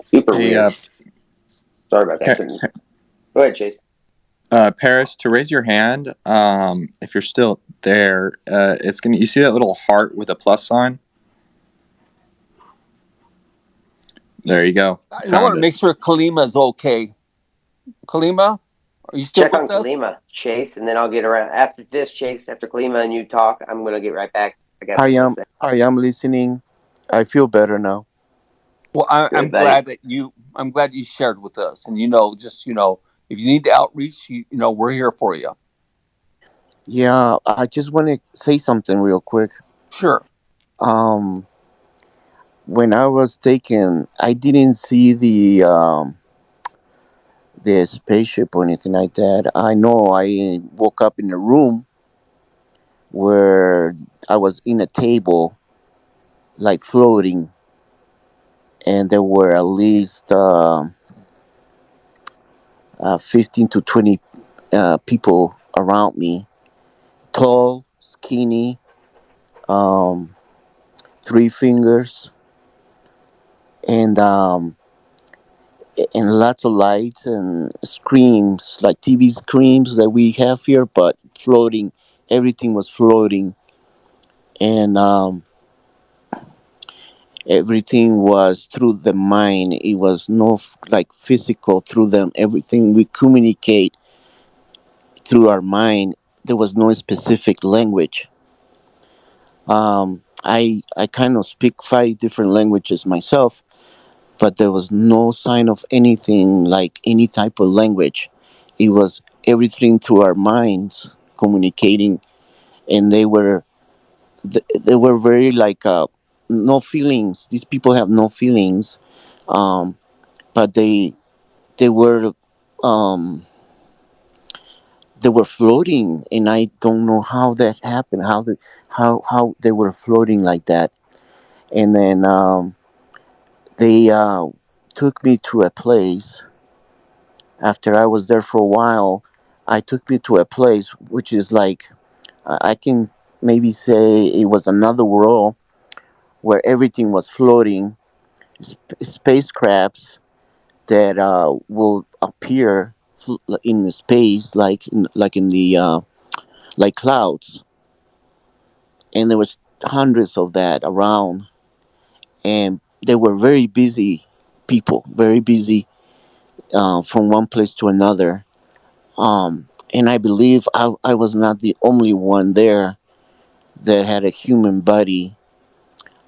Super Hey, weird. Sorry about that. Couldn't. Go ahead, Chase. Paris, to raise your hand, if you're still there, it's gonna. You see that little heart with a plus sign? There you go. And I want Found to it. make sure Kalima's okay. Kalima, are you still Check on with us? Kalima, Chase, and then I'll get around after this, Chase. After Kalima and you talk, I'm gonna get right back. I got I something to am say. I am listening. I feel better now. Well, I'm Good, buddy. glad that I'm glad you shared with us, and just if you need to outreach, we're here for you. Yeah, I just want to say something real quick. Sure. Um, when I was taken, I didn't see the spaceship or anything like that. I know I woke up in a room where I was in a table, like floating, and there were at least 15 to 20 people around me, tall, skinny, um, three fingers, and lots of lights and screens, like TV screens that we have here, but floating. Everything was floating, and everything was through the mind. It was no like physical through them. Everything we communicate through our mind. There was no specific language. I kind of speak five different languages myself, but there was no sign of anything like any type of language. It was everything through our minds communicating, and they were very like no feelings. These people have no feelings, um, but they were um, they were floating, and I don't know how that happened. How they were floating like that, and then they took me to a place. After I was there for a while, I took me to a place which is like I can maybe say it was another world where everything was floating, spacecrafts that will appear in the space like in the like clouds, and there was hundreds of that around, and they were very busy people, very busy from one place to another. And I believe I was not the only one there that had a human body.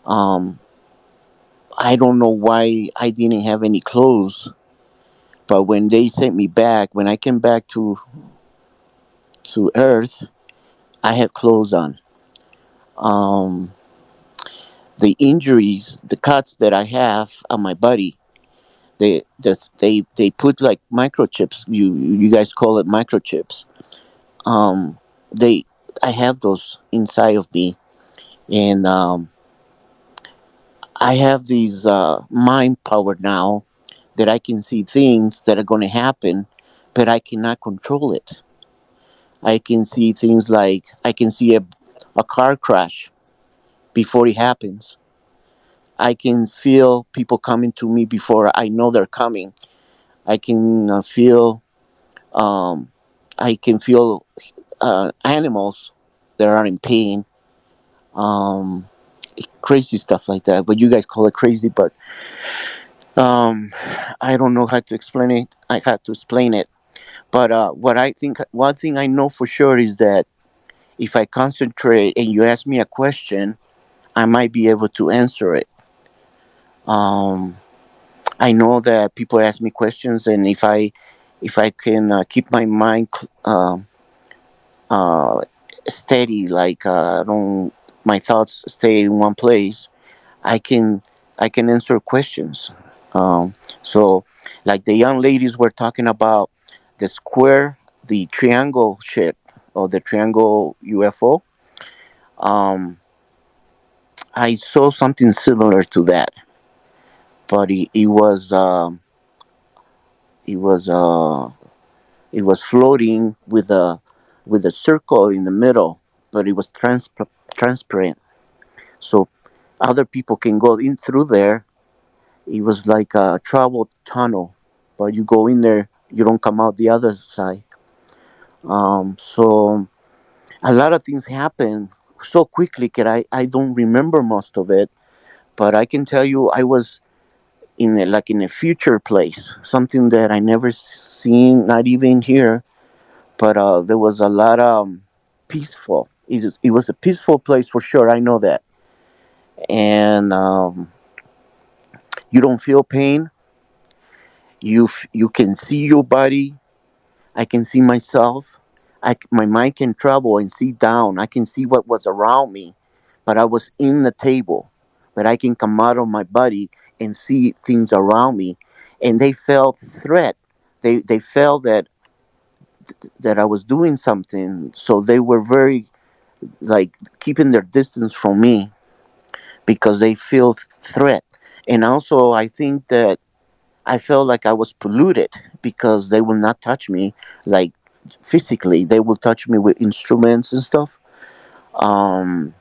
Um, I don't know why I didn't have any clothes, but when they sent me back, when I came back to Earth, I had clothes on. Um, the injuries, the cuts that I have on my body, they put like microchips. You guys call it microchips. Um, they I have those inside of me, and I have these mind power now that I can see things that are going to happen, but I cannot control it. I can see things like I can see a car crash before it happens. I can feel people coming to me before I know they're coming. I can um, feel animals that are in pain. Um, Crazy stuff like that. But you guys call it crazy, but um, I don't know how to explain it. I had to explain it. But what I think, one thing I know for sure is that if I concentrate and you ask me a question, I might be able to answer it. Um, I know that people ask me questions, and if I can keep my mind uh, steady, like I don't my thoughts stay in one place, I can I can answer questions. So, like the young ladies were talking about the square, the triangle shape, or the triangle UFO. Um, I saw something similar to that, but it was it was floating with a circle in the middle, but it was transparent, so other people can go in through there. It was like a travel tunnel, but you go in there, you don't come out the other side. So a lot of things happen so quickly that I don't remember most of it, but I can tell you I was in a future place, something that I never seen, not even here. But there was a lot peaceful. It was a peaceful place for sure. I know that, and you don't feel pain. You can see your body. I can see myself. My mind can travel and see down. I can see what was around me, but I was in the table. But I can come out of my body and see things around me, and they felt threat. They felt that I was doing something, so they were very like keeping their distance from me because they feel threat. And also, I think that I felt like I was polluted because they will not touch me like physically. They will touch me with instruments and stuff. Um,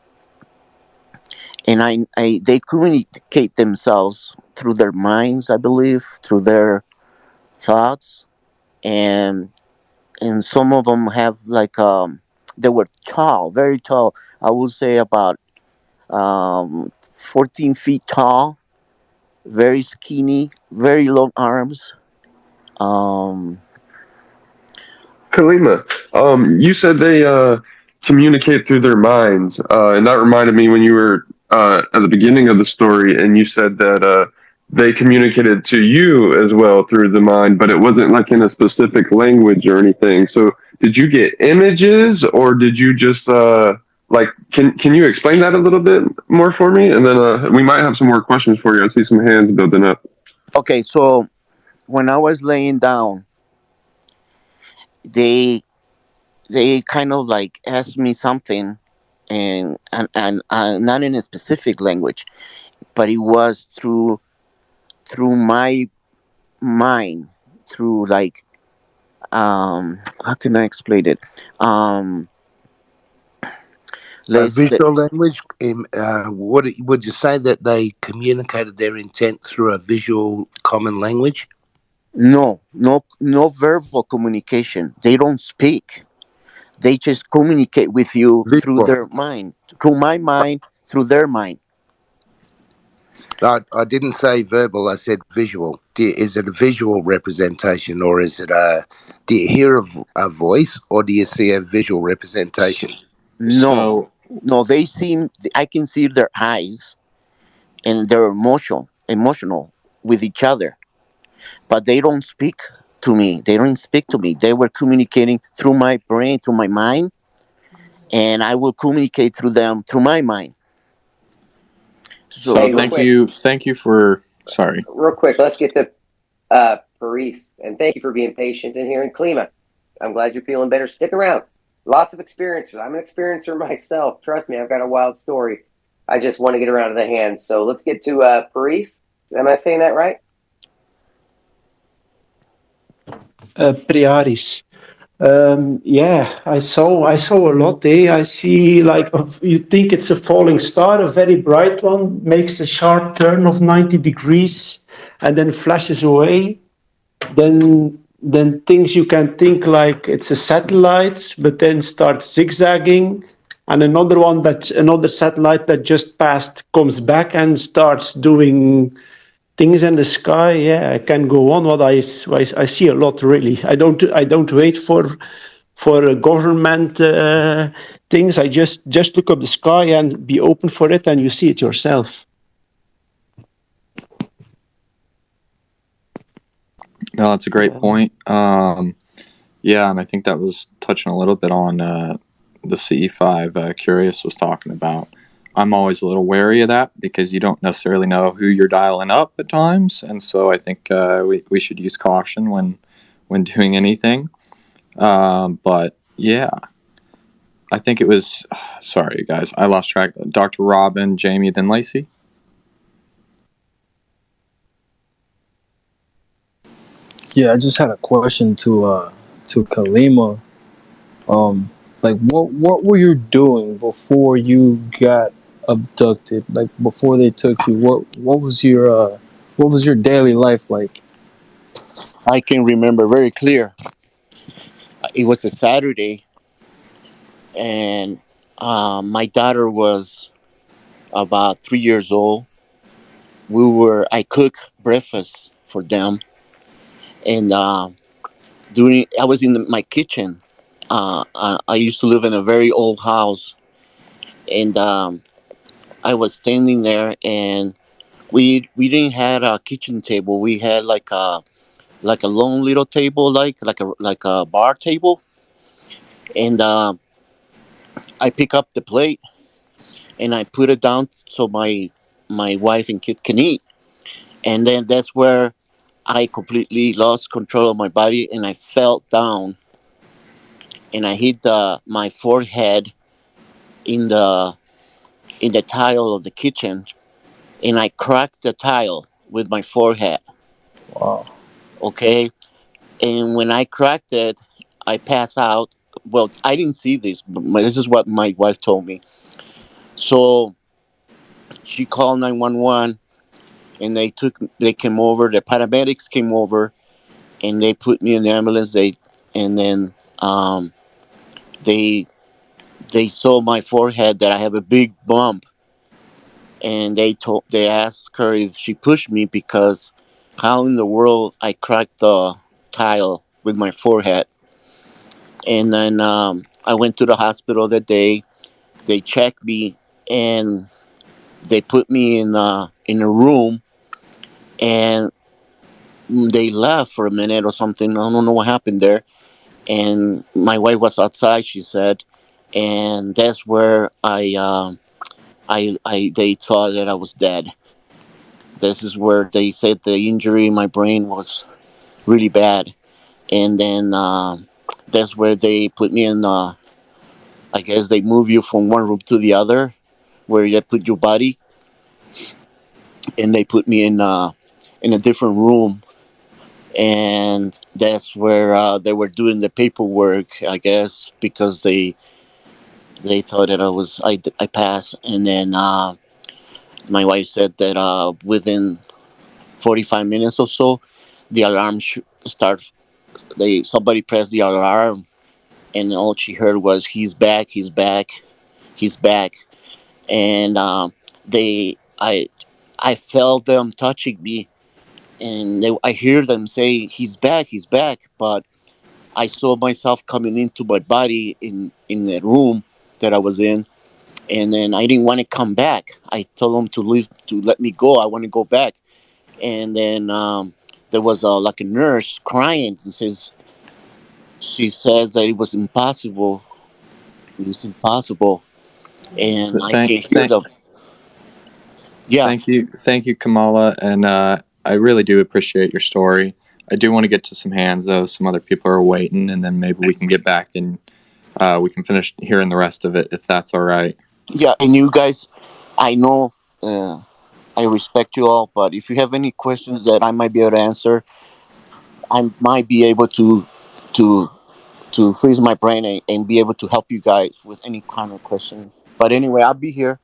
and they communicate themselves through their minds, I believe, through their thoughts, and some of them have like they were tall, very tall. I would say about 14 feet tall, very skinny, very long arms. Um, Kalima, you said they communicate through their minds, and that reminded me when you were at the beginning of the story, and you said that they communicated to you as well through the mind, but it wasn't like in a specific language or anything. So, did you get images, or did you just like? Can you explain that a little bit more for me? And then we might have some more questions for you. I see some hands building up. okay, so when I was laying down, they they kind of like asked me something, and not in a specific language, but it was through my mind, through like how can I explain it? Um, let's let, Visual language. Would you say that they communicated their intent through a visual common language? no verbal communication. They don't speak. They just communicate with you through Visual. their mind, through my mind, through their mind. I didn't say verbal. I said visual. Is it a visual representation, or is it a? Do you hear a voice, or do you see a visual representation? No, So no, they seem. I can see their eyes, and they're emotional with each other, but they don't speak to me. They don't speak to me. They were communicating through my brain, through my mind, and I will communicate through them through my mind. So so Hey, real when quick, thank you for sorry. let's get to Paris, and thank you for being patient in here. And Klima, I'm glad you're feeling better. Stick around. Lots of experiences. I'm an experiencer myself. Trust me, I've got a wild story. I just want to get around to the hands. So let's get to Paris. Am I saying that right? Priaris. Yeah, I saw a lot. I see like you think it's a falling star, a very bright one, makes a sharp turn of 90 degrees, and then flashes away. Then things you can think like it's a satellite, but then starts zigzagging, and another satellite that just passed comes back and starts doing things in the sky. Yeah, I can go on. I see a lot really. I don't wait for government things. I just look up the sky and be open for it, and you see it yourself. No, that's a great point. Yeah, and I think that was touching a little bit on the CE5 Curious was talking about. I'm always a little wary of that because you don't necessarily know who you're dialing up at times, and so I think we should use caution when doing anything. But yeah, I think it was. Sorry, guys, I lost track. Dr. Robin, Jamie, then Lacey. Yeah, I just had a question to Kalima. Like what were you doing before you got abducted? Like before they took you, what was your daily life like? I can remember very clear. It was a Saturday, and my daughter was about 3 years old. I cook breakfast for them, and during I was in my kitchen. I used to live in a very old house, and I was standing there, and we didn't had a kitchen table. We had like a long little table, like a bar table, and I pick up the plate and I put it down so my wife and kid can eat, and then that's where I completely lost control of my body, and I fell down, and I hit my forehead in the tile of the kitchen, and I cracked the tile with my forehead. Wow. Okay, and when I cracked it, I passed out. Well, I didn't see this, but this is what my wife told me. So she called 911, and they came over. The paramedics came over, and they put me in the ambulance. And then um, they they saw my forehead that I have a big bump, and they asked her if she pushed me because how in the world I cracked the tile with my forehead. And then I went to the hospital that day. They checked me, and they put me in a room, and they left for a minute or something. I don't know what happened there. And my wife was outside, she said, and that's where they thought that I was dead. This is where they said the injury in my brain was really bad, and then that's where they put me in. I guess they move you from one room to the other, where they put your body, and they put me in a different room, and that's where they were doing the paperwork. I guess because they thought that I passed, and then my wife said that within 45 minutes or so, the alarm start. Somebody pressed the alarm, and all she heard was "He's back, he's back, he's back," and they I felt them touching me, and I hear them say he's back," but I saw myself coming into my body in the room that I was in, and then I didn't want to come back. I told them to leave, to let me go. I want to go back, and then there was like a nurse crying. She says that it was impossible. It was impossible, and I Thank, can hear thank, them. Yeah, thank you, Kamala, and I really do appreciate your story. I do want to get to some hands though. Some other people are waiting, and then maybe we can get back and we can finish hearing the rest of it if that's all right. yeah, and you guys, I know. I respect you all, but if you have any questions that I might be able to answer, I might be able to freeze my brain and be able to help you guys with any kind of question. But anyway, I'll be here.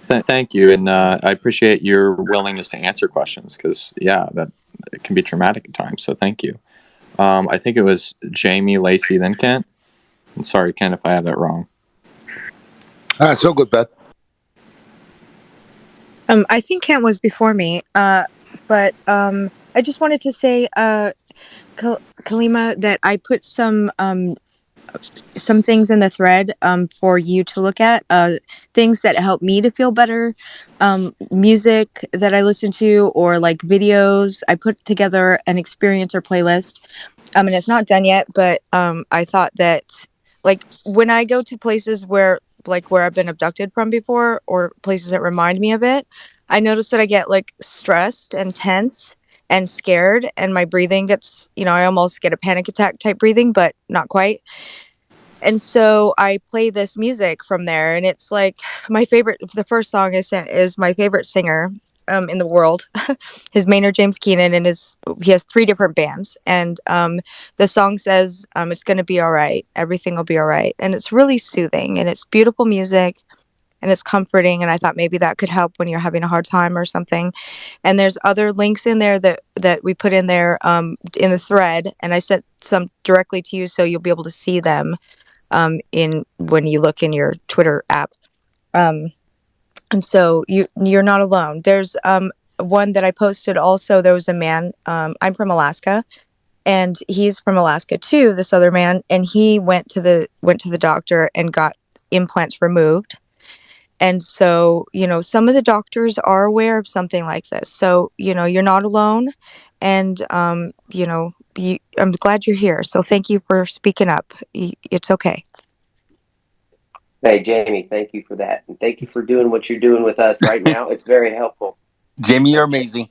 Thank you, and I appreciate your willingness to answer questions because yeah, that it can be traumatic at times. So thank you. I think it was Jamie, Lacey, then Kent. I'm sorry, Kent, if I have that wrong. So good, Beth. I think Kent was before me. But I just wanted to say, Kalima, that I put some some things in the thread for you to look at, things that help me to feel better, music that I listen to, or like videos. I put together an experiencer playlist. And it's not done yet, but I thought that, like, when I go to places where I've been abducted from before, or places that remind me of it, I notice that I get like stressed and tense and scared, and my breathing gets, I almost get a panic attack type breathing, but not quite. And so I play this music from there, and it's like my favorite. The first song is my favorite singer in the world. His Maynard James Keenan, and he has 3 different bands, and the song says it's going to be all right, everything will be all right, and it's really soothing, and it's beautiful music, and it's comforting, and I thought maybe that could help when you're having a hard time or something. And there's other links in there that we put in there in the thread, and I sent some directly to you, so you'll be able to see them in when you look in your Twitter app. And so you're not alone. There's one that I posted also. There was a man, I'm from Alaska, and he's from Alaska too, this other man, and he went to the doctor and got implants removed. And so, some of the doctors are aware of something like this. So, you're not alone, and I'm glad you're here. So thank you for speaking up. It's okay. Hey, Jamie, thank you for that. And thank you for doing what you're doing with us right now. It's very helpful. Jamie, you're amazing.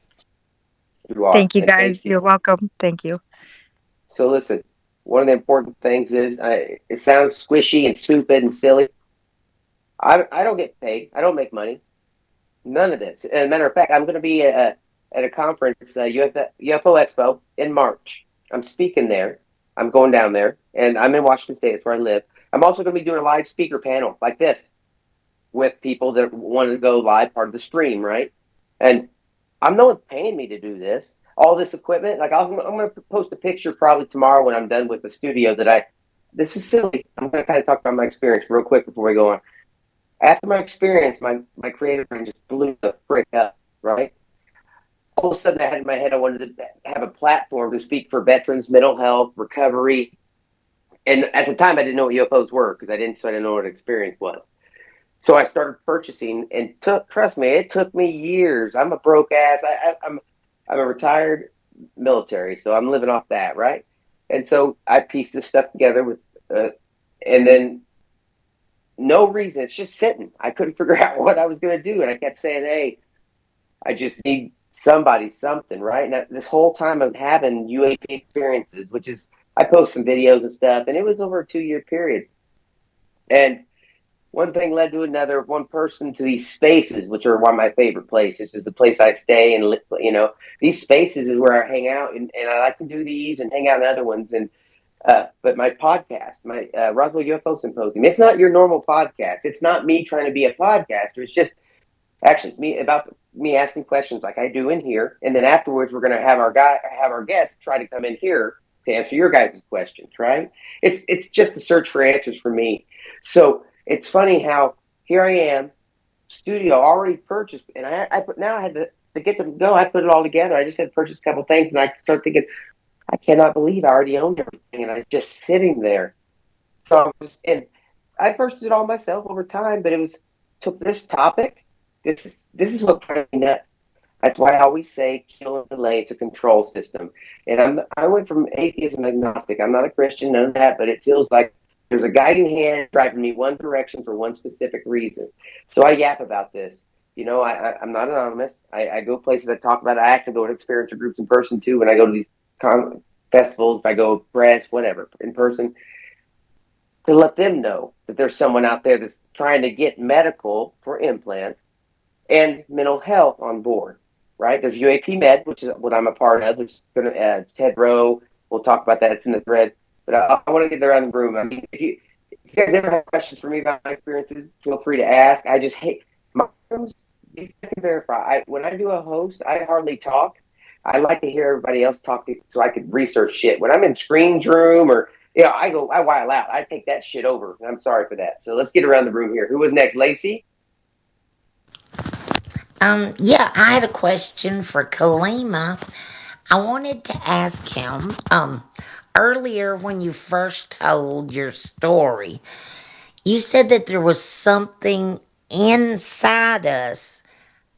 You are. Thank you, And guys. You're welcome. Thank you. So listen, one of the important things is it sounds squishy and stupid and silly. I don't get paid. I don't make money. None of this. As a matter of fact, I'm going to be at a conference, UFO Expo, in March. I'm speaking there. I'm going down there, and I'm in Washington State. That's where I live. I'm also going to be doing a live speaker panel like this with people that want to go live, part of the stream, right? And no one's paying me to do this. All this equipment, like I'm going to post a picture probably tomorrow when I'm done with the studio this is silly. I'm going to kind of talk about my experience real quick before we go on. After my experience, my creative brain just blew the frick up, right? All of a sudden I had in my head I wanted to have a platform to speak for veterans, mental health, recovery. And at the time I didn't know what UFOs were so I didn't know what experience was. So I started purchasing, and trust me, it took me years. I'm a broke ass. I'm a retired military, so I'm living off that, right? And so I pieced this stuff together and then no reason, it's just sitting. I couldn't figure out what I was going to do, and I kept saying, "Hey, I just need something, right?" Now, this whole time I'm having UAP experiences, which is I post some videos and stuff, and it was over a 2-year period, and one thing led to another, one person to these spaces, which are one of my favorite places. This is the place I stay, and these spaces is where I hang out, and I like to do these and hang out in other ones. And but my podcast, my Roswell UFO Symposium, it's not your normal podcast. It's not me trying to be a podcaster. It's just actually me asking questions like I do in here, and then afterwards we're going to have our guests try to come in here to answer your guys' questions. Right? It's just a search for answers for me. So it's funny how here I am, studio already purchased, and I had to get them to go. I put it all together. I just had to purchase a couple things, and I start thinking, I cannot believe I already owned everything, and I'm just sitting there. And I purchased it all myself over time, but took this topic. This is what drives me nuts. That's why I always say kill and delay. It's a control system. And I went from atheism agnostic. I'm not a Christian, none of that, but it feels like there's a guiding hand driving me one direction for one specific reason. So I yap about this. I'm not anonymous. I go places I talk about it. I actually go to experiencer groups in person too when I go to these festivals, if I go press, whatever, in person, to let them know that there's someone out there that's trying to get medical for implants and mental health on board, right? There's UAP Med, which is what I'm a part of. There's Ted Rowe. We'll talk about that. It's in the thread. But I want to get around the room. I mean, if you guys ever have questions for me about my experiences, feel free to ask. I just hate my rooms. You can verify. When I do a host, I hardly talk. I like to hear everybody else talk so I could research shit. When I'm in Screen's room or I while out. I take that shit over. I'm sorry for that. So let's get around the room here. Who was next? Lacey? Yeah, I had a question for Kalima. I wanted to ask him, Earlier, when you first told your story, you said that there was something inside us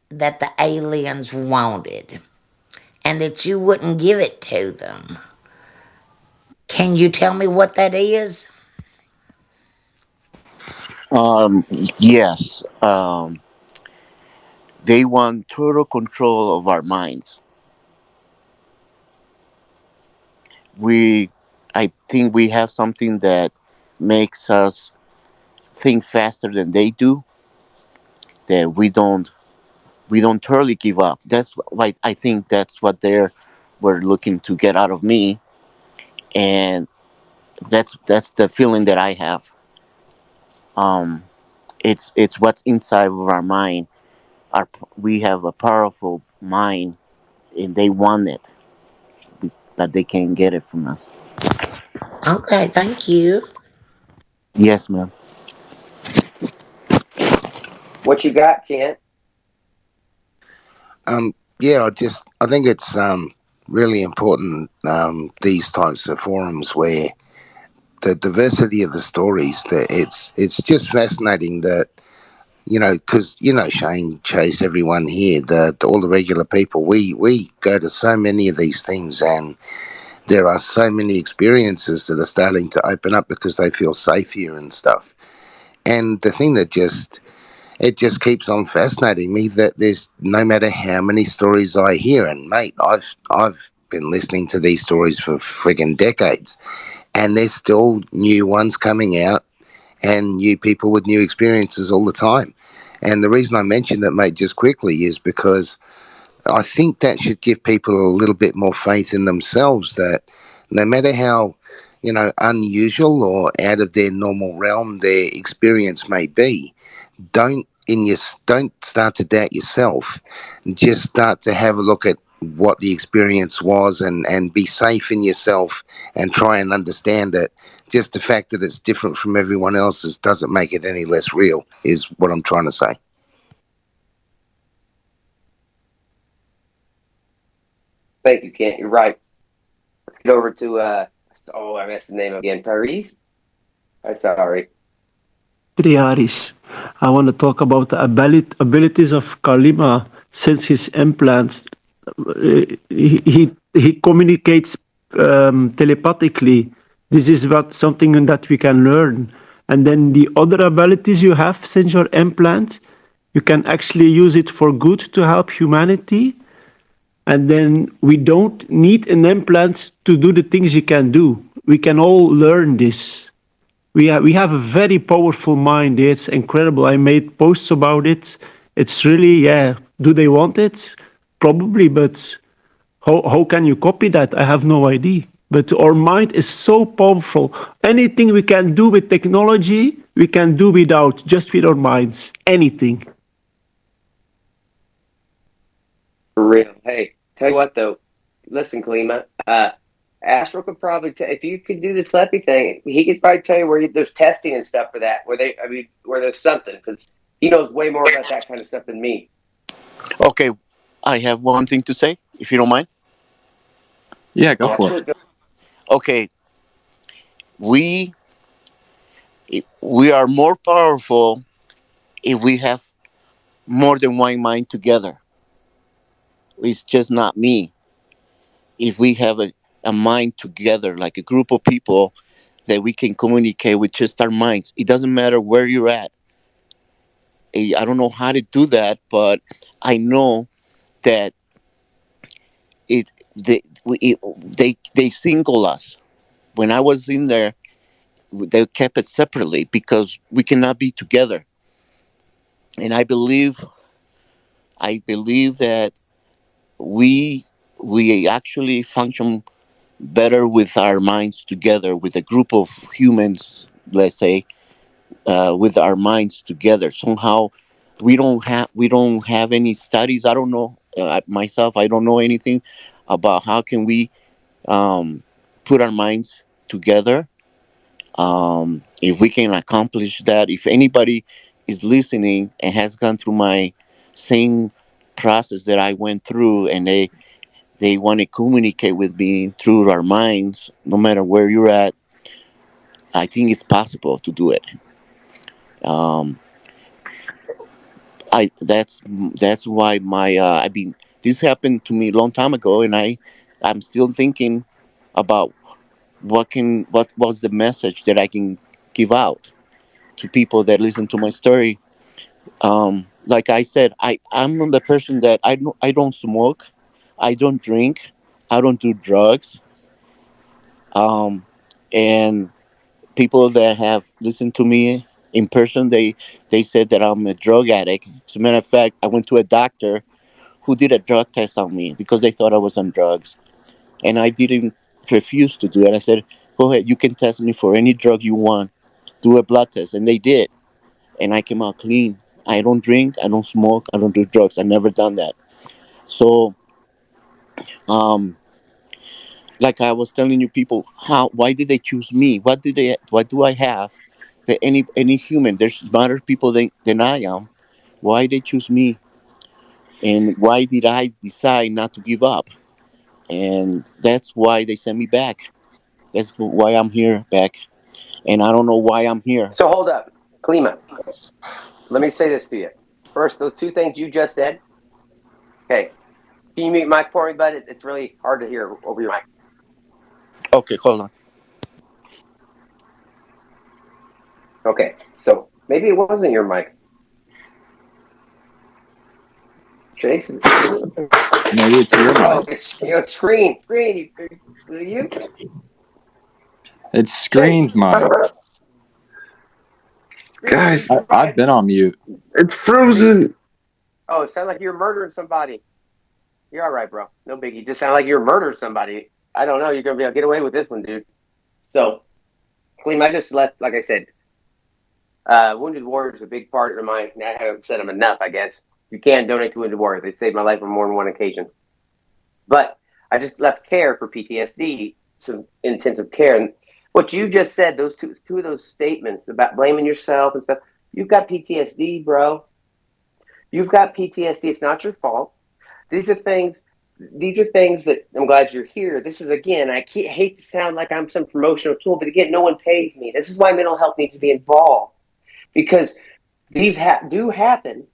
that the aliens wanted and that you wouldn't give it to them. Can you tell me what that is? Um, yes. They want total control of our minds. We, I think we have something that makes us think faster than they do. That we don't totally give up. That's why I think that's what they're were looking to get out of me, and that's the feeling that I have. Um, it's what's inside of our mind. We have a powerful mind, and they want it, but they can't get it from us. Okay, thank you. Yes, ma'am. What you got, Kent? Yeah, I think it's really important, these types of forums where the diversity of the stories, that it's just fascinating that, because Shane, Chase, everyone here, all the regular people, we go to so many of these things, and there are so many experiences that are starting to open up because they feel safe here and stuff. And the thing that just keeps on fascinating me, that there's, no matter how many stories I hear, and mate, I've been listening to these stories for friggin' decades, and there's still new ones coming out and new people with new experiences all the time. And the reason I mention that, mate, just quickly, is because I think that should give people a little bit more faith in themselves, that no matter how, unusual or out of their normal realm their experience may be, don't start to doubt yourself. Just start to have a look at what the experience was, and be safe in yourself, and try and understand it. Just the fact that it's different from everyone else's doesn't make it any less real, is what I'm trying to say. Thank you, Kent. You're right. Let's get over to I messed the name again. Tyrese. I'm sorry. Triaris. I want to talk about the abilities of Kalima since his implants. He communicates telepathically. This is what something that we can learn. And then the other abilities you have since your implant, you can actually use it for good to help humanity. And then we don't need an implant to do the things you can do. We can all learn this. We have a very powerful mind. It's incredible. I made posts about it. It's really, yeah. Do they want it? Probably, but how can you copy that? I have no idea. But our mind is so powerful. Anything we can do with technology, we can do without, just with our minds. Anything. For real. Hey, tell you what though. Listen, Kalima. Astral could probably if you could do the telepathy thing, he could probably tell you where there's testing and stuff for that. Where there's something, because he knows way more about that kind of stuff than me. Okay, I have one thing to say, if you don't mind. Yeah, go Yeah, for it. absolutely. Okay, we we are more powerful if we have more than one mind together. It's just not me. If we have a mind together, like a group of people that we can communicate with just our minds, it doesn't matter where you're at. I don't know how to do that, but I know that it they single us. When I was in there, they kept it separately because we cannot be together. And I believe that we we actually function better with our minds together, with a group of humans, let's say, with our minds together. Somehow, we don't have any studies. I don't know, myself. I don't know anything about how can we um, put our minds together. If we can accomplish that, if anybody is listening and has gone through my same process that I went through, and they want to communicate with me through our minds, no matter where you're at. I think it's possible to do it. Um, I that's why my I mean this happened to me a long time ago, and I'm still thinking about what was the message that I can give out to people that listen to my story. Like I said, I'm the person that I don't smoke, I don't drink, I don't do drugs. Um, and people that have listened to me in person, they said that I'm a drug addict. As a matter of fact, I went to a doctor who did a drug test on me because they thought I was on drugs, and I didn't refuse to do it. I said, "Go ahead, you can test me for any drug you want. Do a blood test," and they did, and I came out clean. I don't drink, I don't smoke, I don't do drugs. I never done that. So, um, like I was telling you, people, why did they choose me? What do I have that any human? There's smarter people than I am. Why they choose me? And why did I decide not to give up? And that's why they sent me back. That's why I'm here back. And I don't know why I'm here. So hold up, Klima. Let me say this to you. First, those two things you just said. Okay, can you mute mic for me, bud? It's really hard to hear over your mic. Okay, hold on. Okay, so maybe it wasn't your mic. Jason. Maybe it's your mic. Oh, it's screen. You? It's Screen's mic. Guys, I've been on mute. it's frozen. Oh, it sounded like you're murdering somebody. You're all right, bro. No biggie. Just sound like you're murdering somebody. I don't know. You're gonna be able to get away with this one, dude. So, Clem, I just left. Like I said, Wounded Warrior is a big part of my. I haven't said them enough. I guess you can donate to Wounded Warrior. They saved my life on more than one occasion. But I just left care for PTSD, some intensive care, and what you just said, those two of those statements about blaming yourself and stuff. You've got PTSD, bro. You've got PTSD. It's not your fault. These are things. These are things that I'm glad you're here. This is again. I hate to sound like I'm some promotional tool, but again, no one pays me. This is why mental health needs to be involved because these do happen,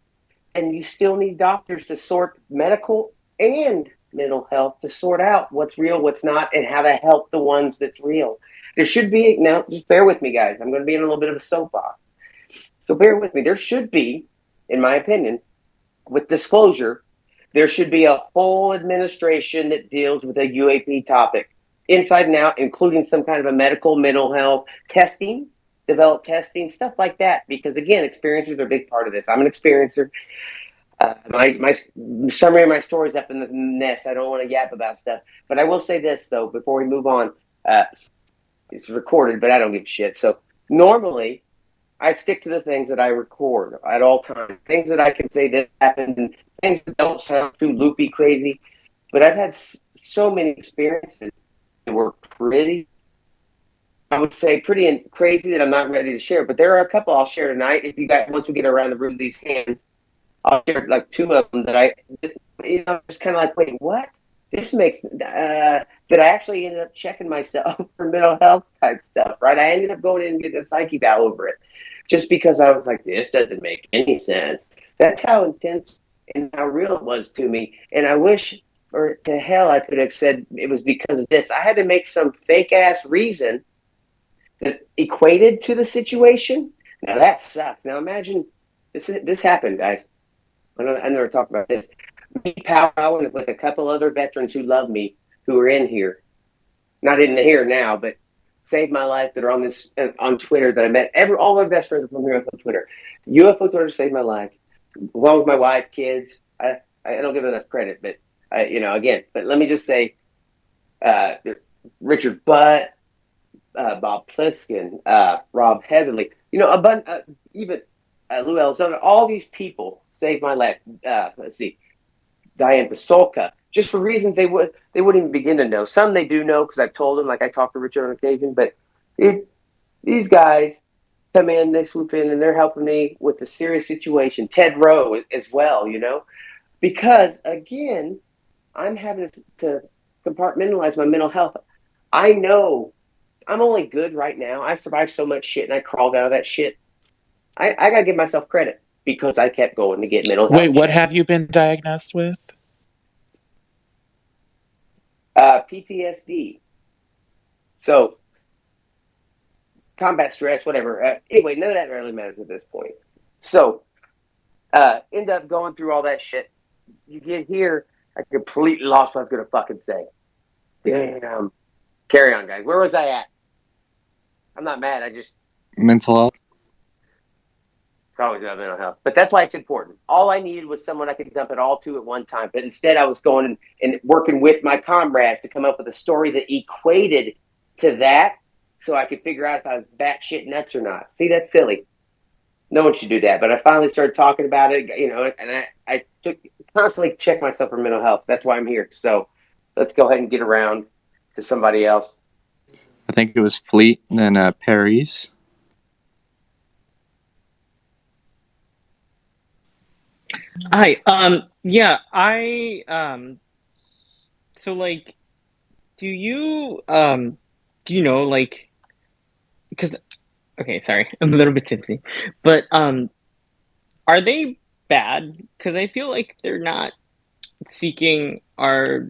and you still need doctors to sort medical and mental health to sort out what's real, what's not, and how to help the ones that's real. There should be now. Just bear with me, guys. I'm going to be in a little bit of a soapbox, so bear with me. There should be, in my opinion, with disclosure, there should be a whole administration that deals with a UAP topic inside and out, including some kind of a medical mental health testing, develop testing, stuff like that. Because again, experiencers are a big part of this. I'm an experiencer. My summary of my story is up in the nest. I don't want to yap about stuff, but I will say this though before we move on. It's recorded, but I don't give a shit. So normally I stick to the things that I record at all times. Things that I can say this happened, and things that don't sound too loopy, crazy. But I've had so many experiences that were pretty, I would say, pretty crazy that I'm not ready to share. But there are a couple I'll share tonight. If you guys, once we get around the room of these hands, I'll share like two of them that I, just kind of like, wait, what? This makes that I actually ended up checking myself for mental health type stuff, right? I ended up going in and getting a psyche val over it, just because I was like, this doesn't make any sense. That's how intense and how real it was to me. And I wish, or to hell, I could have said it was because of this. I had to make some fake ass reason that equated to the situation. Now that sucks. Now imagine this happened, guys. I never talked about this. Me powwowing with a couple other veterans who love me, who are in here, not in here now, but saved my life that are on this on Twitter that I met. All my best friends are from UFO Twitter. UFO Twitter saved my life, along with my wife, kids. I don't give enough credit, but again. But let me just say, Richard Butt, Bob Pliskin, Rob Heatherly, a bunch, even Lou Elizondo, all these people saved my life. Let's see, Diane Pasolka, just for reasons they wouldn't even begin to know. Some they do know because I've told them, like I talk to Richard on occasion. But these guys come in, they swoop in, and they're helping me with a serious situation. Ted Rowe as well, because again, I'm having to compartmentalize my mental health. I know I'm only good right now. I survived so much shit and I crawled out of that shit. I got to give myself credit because I kept going to get mental health. Wait, what have you been diagnosed with? PTSD. So, combat stress, whatever. Anyway, none of that really matters at this point. So, end up going through all that shit. You get here, I completely lost what I was going to fucking say. Damn. Carry on, guys. Where was I at? I'm not mad. I just. Mental health. It's always about mental health. But that's why it's important. All I needed was someone I could dump it all to at one time. But instead, I was going and working with my comrades to come up with a story that equated to that so I could figure out if I was batshit nuts or not. See, that's silly. No one should do that. But I finally started talking about it, and I constantly check myself for mental health. That's why I'm here. So let's go ahead and get around to somebody else. I think it was Fleet and then Paris. Hi. Yeah, so like, do you know, like, because, okay, sorry, I'm a little bit tipsy, but, are they bad? Because I feel like they're not seeking our,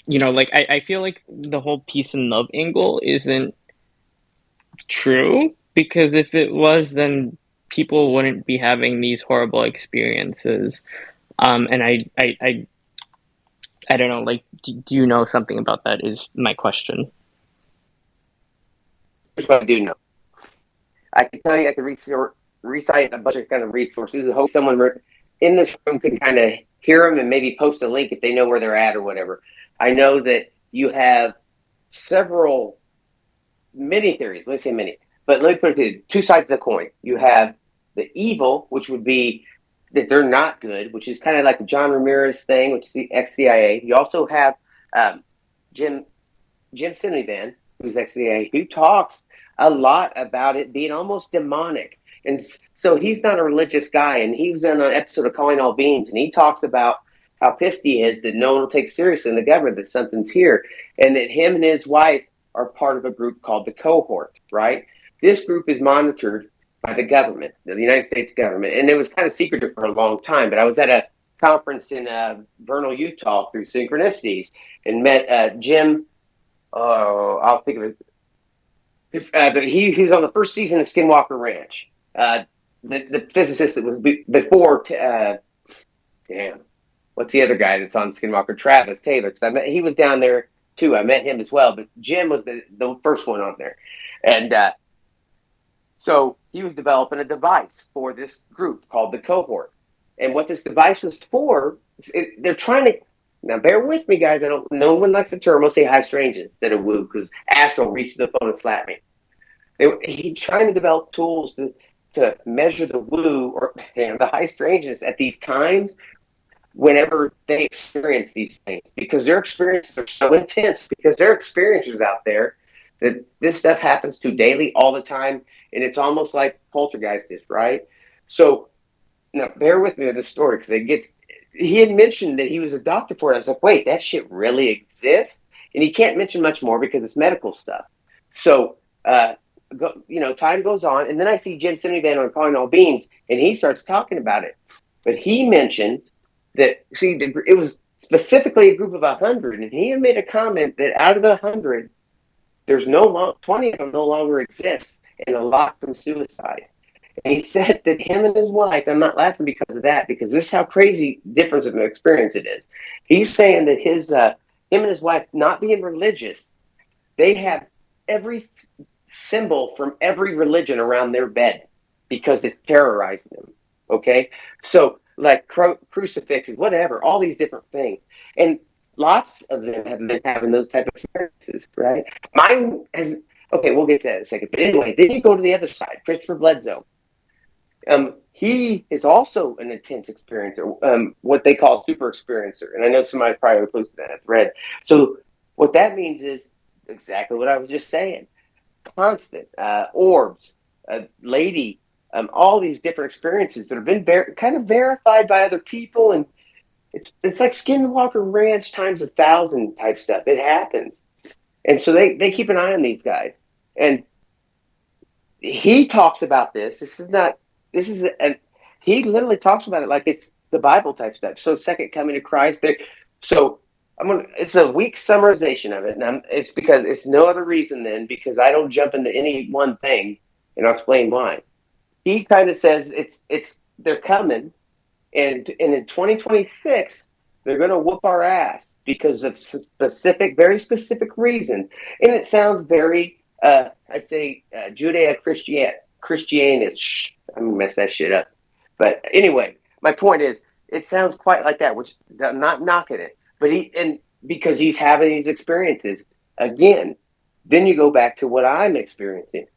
like, I feel like the whole peace and love angle isn't true, because if it was, then people wouldn't be having these horrible experiences. And I don't know, like, do you know something about that is my question. Here's what I do know. I can tell you I can recite a bunch of kind of resources. I hope someone in this room can kind of hear them and maybe post a link if they know where they're at or whatever. I know that you have many theories. Let's say many, but let me put it to two sides of the coin. You have the evil, which would be that they're not good, which is kind of like the John Ramirez thing, which is the ex-CIA. You also have Jim Cinnamon, who's ex-CIA, who talks a lot about it being almost demonic. And so he's not a religious guy, and he was on an episode of Calling All Beings, and he talks about how pissed he is that no one will take seriously in the government that something's here, and that him and his wife are part of a group called the Cohort, right? This group is monitored by the government, the United States government, and it was kind of secretive for a long time, but I was at a conference in Vernal, Utah through Synchronicities and met Jim. I'll think of it. But he was on the first season of Skinwalker Ranch. The physicist that was before. Damn, what's the other guy that's on Skinwalker? Travis Taylor. He was down there too. I met him as well. But Jim was the first one on there, and so he was developing a device for this group called the Cohort. And what this device was for, they're trying to. Now, bear with me, guys. No one likes the term. I'll say high strangeness instead of woo, because Astro reached the phone and slapped me. He's trying to develop tools to measure the woo or the high strangeness at these times whenever they experience these things, because their experiences are so intense, because they're experiencers out there that this stuff happens to daily, all the time, and it's almost like poltergeist is, right? So now bear with me with this story, because he had mentioned that he was a doctor for it. I was like, wait, that shit really exists? And he can't mention much more because it's medical stuff. So time goes on, and then I see Jim Cinnamon on Calling All Beings, and he starts talking about it. But he mentions that, it was specifically a group of 100, and he had made a comment that out of the 100, 20 of them no longer exist, and a lot from suicide. And he said that him and his wife, I'm not laughing because of that, because this is how crazy difference of an experience it is. He's saying that him and his wife, not being religious, they have every symbol from every religion around their bed because it's terrorizing them. Okay, so like crucifixes, whatever, all these different things, and lots of them have been having those type of experiences, right? Mine has. Okay, we'll get to that in a second. But anyway, then you go to the other side, Christopher Bledsoe. He is also an intense experiencer, what they call super experiencer, and I know somebody probably posted that thread. So what that means is exactly what I was just saying. Constant orbs, lady, all these different experiences that have been kind of verified by other people, and It's like Skinwalker Ranch times 1,000 type stuff. It happens, and so they keep an eye on these guys. And he talks about this. This is not. This is an. He literally talks about it like it's the Bible type stuff. So second coming to Christ. There. So I'm gonna. It's a weak summarization of it, and it's because it's no other reason than because I don't jump into any one thing, and I'll explain why. He kind of says it's they're coming, and in 2026 they're going to whoop our ass because of specific, very specific reasons. And it sounds very, I'd say, Judeo-Christianish. I'm gonna mess that shit up, but anyway, my point is, it sounds quite like that. Which I'm not knocking it, but because he's having these experiences again. Then you go back to what I'm experiencing.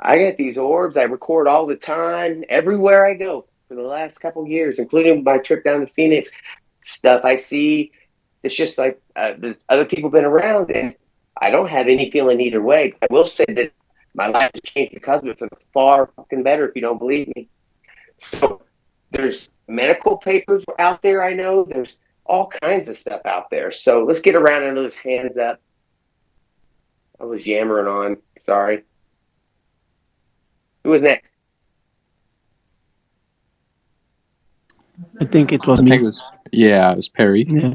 I get these orbs. I record all the time, everywhere I go for the last couple of years, including my trip down to Phoenix. Stuff I see, it's just like the other people been around, and I don't have any feeling either way. I will say that my life has changed because of it for the far fucking better. If you don't believe me, so there's medical papers out there. I know there's all kinds of stuff out there. So let's get around to those hands up. I was yammering on. Sorry. Who was next? I think it was I me. think it was, yeah, it was Perry. Yeah.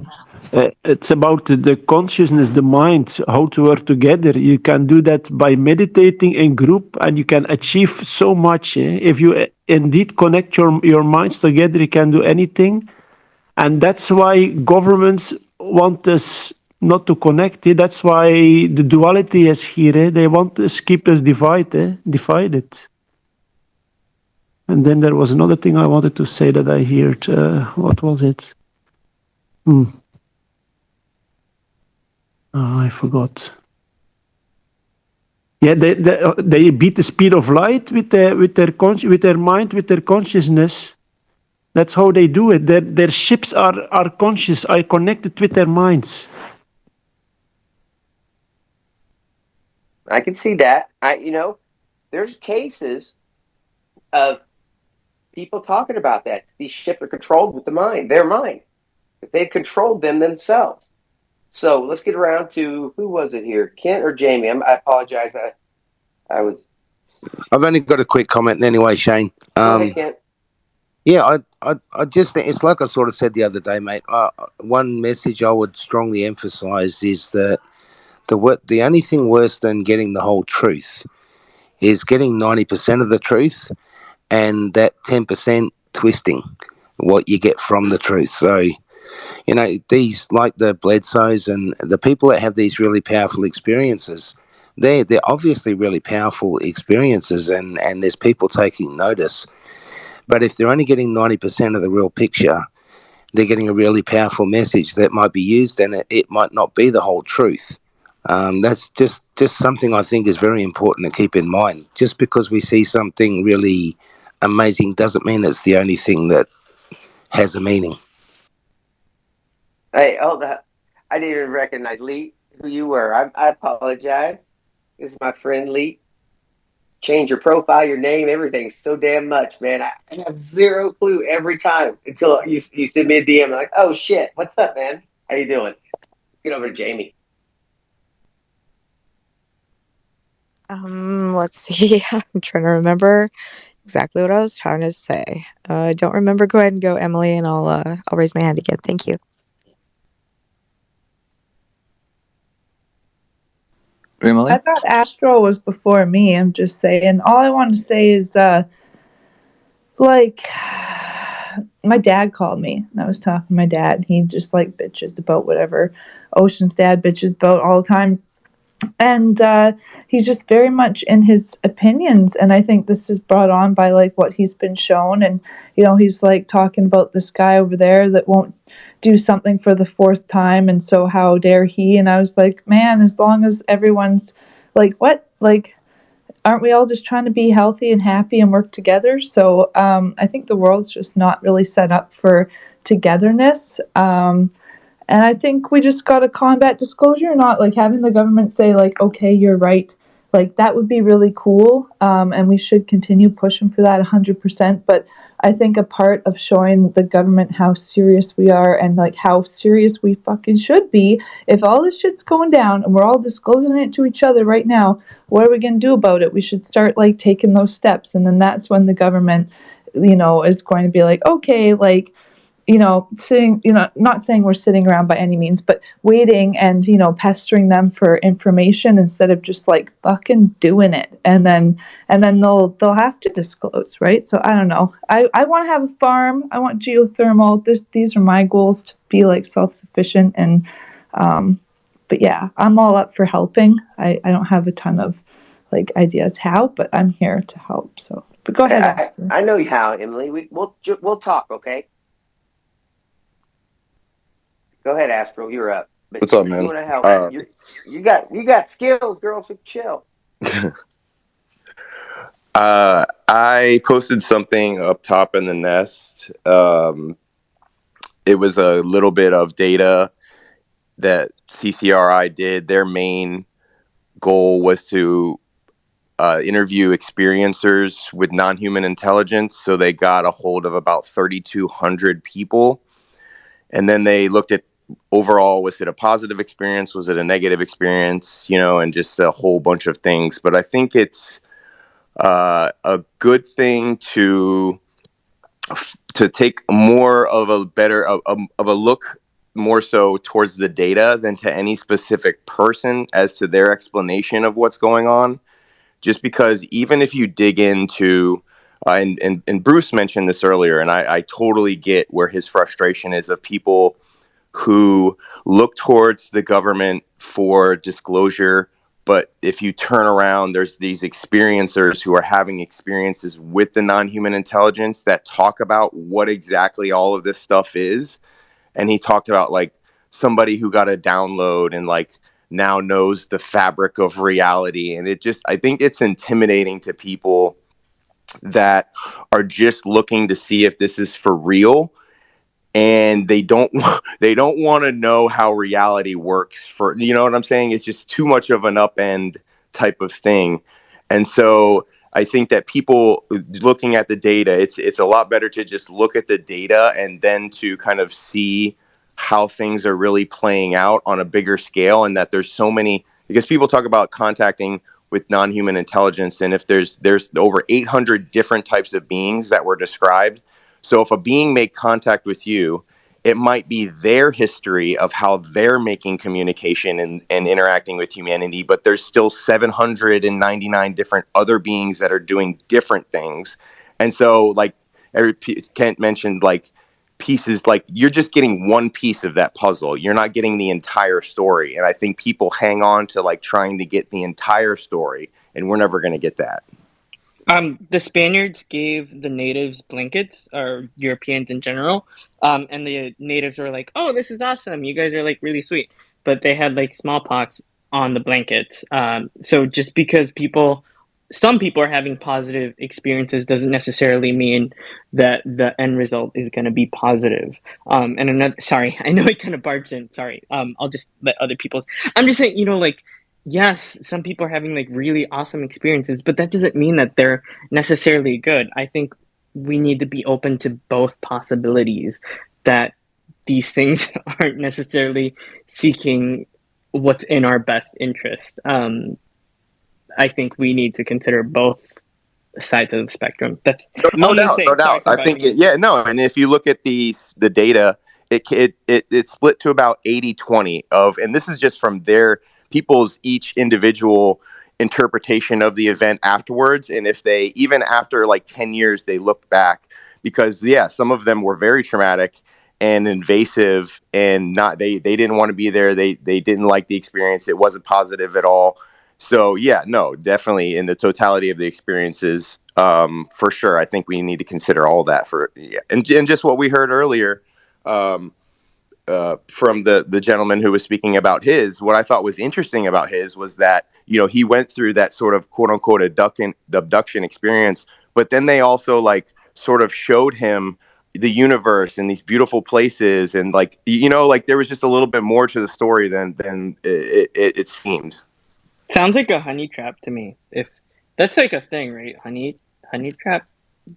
It's about the consciousness, the mind, how to work together. You can do that by meditating in group, and you can achieve so much. If you indeed connect your minds together, you can do anything. And that's why governments want us not to connect. That's why the duality is here. They want us keep us divided. And then there was another thing I wanted to say that I heard. What was it? I forgot. Yeah, they beat the speed of light with their mind, with their consciousness. That's how they do it. Their ships are conscious, are connected with their minds. I can see that. There's cases of people talking about that. These ships are controlled with their mind. They've controlled them themselves. So let's get around to who was it here, Kent or Jamie? I apologize. I was. I've only got a quick comment anyway, Shane. Go ahead, Kent. Yeah, I just think it's like I sort of said the other day, mate. One message I would strongly emphasize is that the only thing worse than getting the whole truth is getting 90% of the truth, and that 10% twisting what you get from the truth. So, these, like the Bledsoes and the people that have these really powerful experiences, they're obviously really powerful experiences, and there's people taking notice. But if they're only getting 90% of the real picture, they're getting a really powerful message that might be used, and it might not be the whole truth. That's just something I think is very important to keep in mind. Just because we see something really amazing doesn't mean it's the only thing that has a meaning. Hey, hold up. I didn't even recognize Lee, who you were. I apologize. This is my friend Lee. Change your profile, your name, everything so damn much, man. I have zero clue every time until you send me a DM. I'm like, oh shit, what's up, man? How you doing? Let's get over to Jamie. Let's see. I'm trying to remember exactly what I was trying to say. I don't remember. Go ahead and go, Emily, and I'll raise my hand again. Thank you. Emily? I thought Astro was before me. I'm just saying. All I want to say is, like, my dad called me, and I was talking to my dad, and he just, like, bitches about whatever Ocean's dad bitches about all the time. And he's just very much in his opinions, and I think this is brought on by, like, what he's been shown. And, he's, like, talking about this guy over there that won't do something for the fourth time, and so how dare he? And I was like, man, as long as everyone's like, what? Like, aren't we all just trying to be healthy and happy and work together? So I think the world's just not really set up for togetherness. And I think we just got to combat disclosure, not like having the government say, like, okay, you're right, like that would be really cool, and we should continue pushing for that 100%. But I think a part of showing the government how serious we are and like how serious we fucking should be, if all this shit's going down and we're all disclosing it to each other right now, what are we going to do about it? We should start like taking those steps, and then that's when the government, is going to be like, okay, like, sitting, not saying we're sitting around by any means, but waiting and, pestering them for information instead of just like fucking doing it. And then they'll have to disclose, right? So I don't know. I want to have a farm. I want geothermal. These are my goals, to be like self-sufficient. And, but yeah, I'm all up for helping. I don't have a ton of like ideas how, but I'm here to help. So, but go ahead, Asper. I know how, Emily. We'll talk, okay? Go ahead, Astro. You're up. But What's up, if you man? want to help, you got skills, girl. So chill. I posted something up top in the nest. It was a little bit of data that CCRI did. Their main goal was to interview experiencers with non-human intelligence. So they got a hold of about 3,200 people. And then they looked at overall, was it a positive experience? Was it a negative experience? And just a whole bunch of things. But I think it's a good thing to take more of a look more so towards the data than to any specific person as to their explanation of what's going on. Just because even if you dig into and Bruce mentioned this earlier, and I totally get where his frustration is of people who look towards the government for disclosure. But if you turn around, there's these experiencers who are having experiences with the non-human intelligence that talk about what exactly all of this stuff is. And he talked about like somebody who got a download and like now knows the fabric of reality. And I think it's intimidating to people that are just looking to see if this is for real, and they don't want to know how reality works. For, you know what I'm saying? It's just too much of an upend type of thing. And so I think that people looking at the data, it's a lot better to just look at the data and then to kind of see how things are really playing out on a bigger scale. And that there's so many, because people talk about contacting with non-human intelligence, and if there's over 800 different types of beings that were described. So if a being make contact with you, it might be their history of how they're making communication and interacting with humanity, but there's still 799 different other beings that are doing different things. And so like Kent mentioned, like pieces, like you're just getting one piece of that puzzle. You're not getting the entire story. And I think people hang on to like trying to get the entire story, and we're never going to get that. The Spaniards gave the natives blankets, or Europeans in general, and the natives were like, "Oh, this is awesome! You guys are like really sweet," but they had like smallpox on the blankets. So just because some people are having positive experiences, doesn't necessarily mean that the end result is going to be positive. And another, sorry, I know I kind of barged in. Sorry, I'll just let other people's. I'm just saying, like. Yes, some people are having like really awesome experiences, but that doesn't mean that they're necessarily good. I think we need to be open to both possibilities, that these things aren't necessarily seeking what's in our best interest. I think we need to consider both sides of the spectrum. That's all No I'm going to doubt, say. no Sorry doubt. for I think barging in. and if you look at the data, it split to about 80-20 of, and this is just from their people's each individual interpretation of the event afterwards. And if they, even after like 10 years, they look back, because some of them were very traumatic and invasive, and they didn't want to be there. They didn't like the experience. It wasn't positive at all. So no, definitely in the totality of the experiences, for sure. I think we need to consider all that and just what we heard earlier, from the gentleman who was speaking about what I thought was interesting about his was that, he went through that sort of quote unquote abduction experience, but then they also like sort of showed him the universe and these beautiful places. And like, like there was just a little bit more to the story than it seemed. Sounds like a honey trap to me. If that's like a thing, right? Honey trap.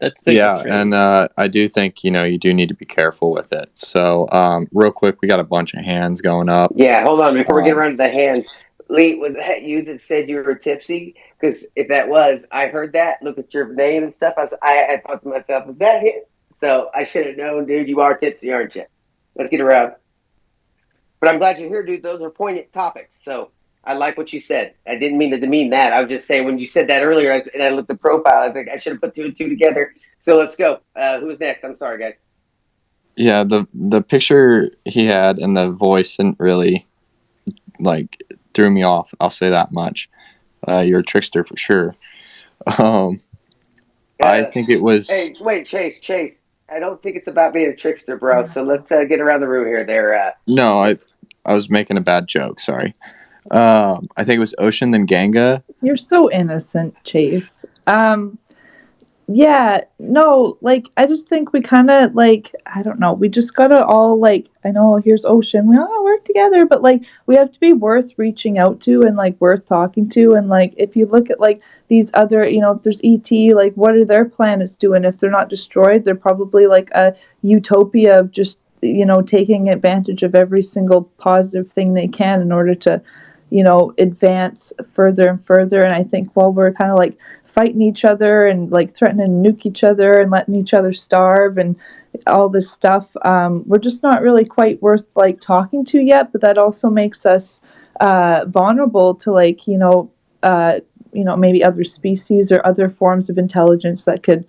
That's like a Yeah, phrase. and I do think you do need to be careful with it. So, real quick, we got a bunch of hands going up. Yeah, hold on before we get Um, around to the hands. Lee, was that you that said you were tipsy? Because if that was, I heard that. Look at your name and stuff. I thought to myself, is that him? So I should have known, dude. You are tipsy, aren't you? Let's get around. But I'm glad you're here, dude. Those are poignant topics. So I like what you said. I didn't mean to demean that. I was just saying when you said that earlier, and I looked at the profile, I think I should have put two and two together. So let's go. Who's next? I'm sorry, guys. yeah, the picture he had and the voice didn't really threw me off. I'll say that much. You're a trickster for sure. Um, I think it was Hey, wait, Chase. I don't think it's about being a trickster, bro. So let's get around the room here. no, I was making a bad joke. Sorry. I think it was Ocean then Ganga. You're so innocent, Chase. Yeah, no, like I just think we kind of like I don't know, we just gotta all like I know here's Ocean, we all work together, but like we have to be worth reaching out to and like worth talking to, and like if you look at like these other, if there's ET, like what are their planets doing? If they're not destroyed, they're probably like a utopia of just taking advantage of every single positive thing they can in order to advance further and further. And I think while we're kind of like fighting each other and like threatening to nuke each other and letting each other starve and all this stuff, we're just not really quite worth like talking to yet. But that also makes us vulnerable to like maybe other species or other forms of intelligence that could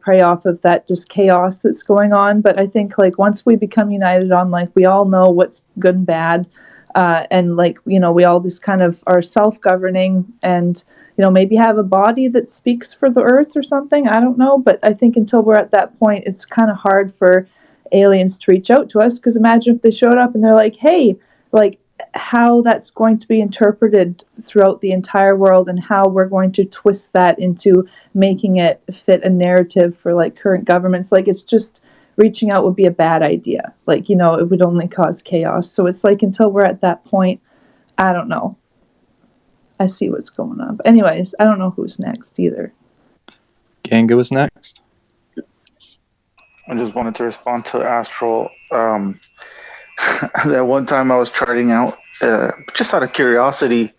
prey off of that just chaos that's going on. But I think like once we become united on like we all know what's good and bad, and like we all just kind of are self-governing and maybe have a body that speaks for the earth or something. I don't know, but I think until we're at that point, it's kind of hard for aliens to reach out to us, because imagine if they showed up and they're like, hey, like how that's going to be interpreted throughout the entire world and how we're going to twist that into making it fit a narrative for like current governments. Like it's just reaching out would be a bad idea. Like, it would only cause chaos. So it's like until we're at that point, I don't know. I see what's going on. But anyways, I don't know who's next either. Ganga was next. I just wanted to respond to Astral. That one time I was charting out, just out of curiosity,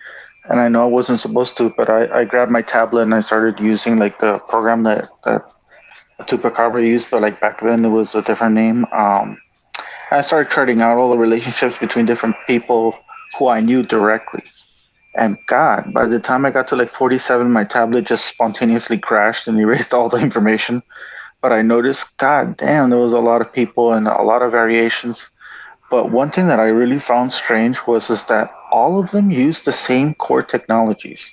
and I know I wasn't supposed to, but I grabbed my tablet and I started using like the program that Tupacabra used, but like back then it was a different name. I started charting out all the relationships between different people who I knew directly. And God, by the time I got to like 47, my tablet just spontaneously crashed and erased all the information. But I noticed, God damn, there was a lot of people and a lot of variations. But one thing that I really found strange is that all of them used the same core technologies.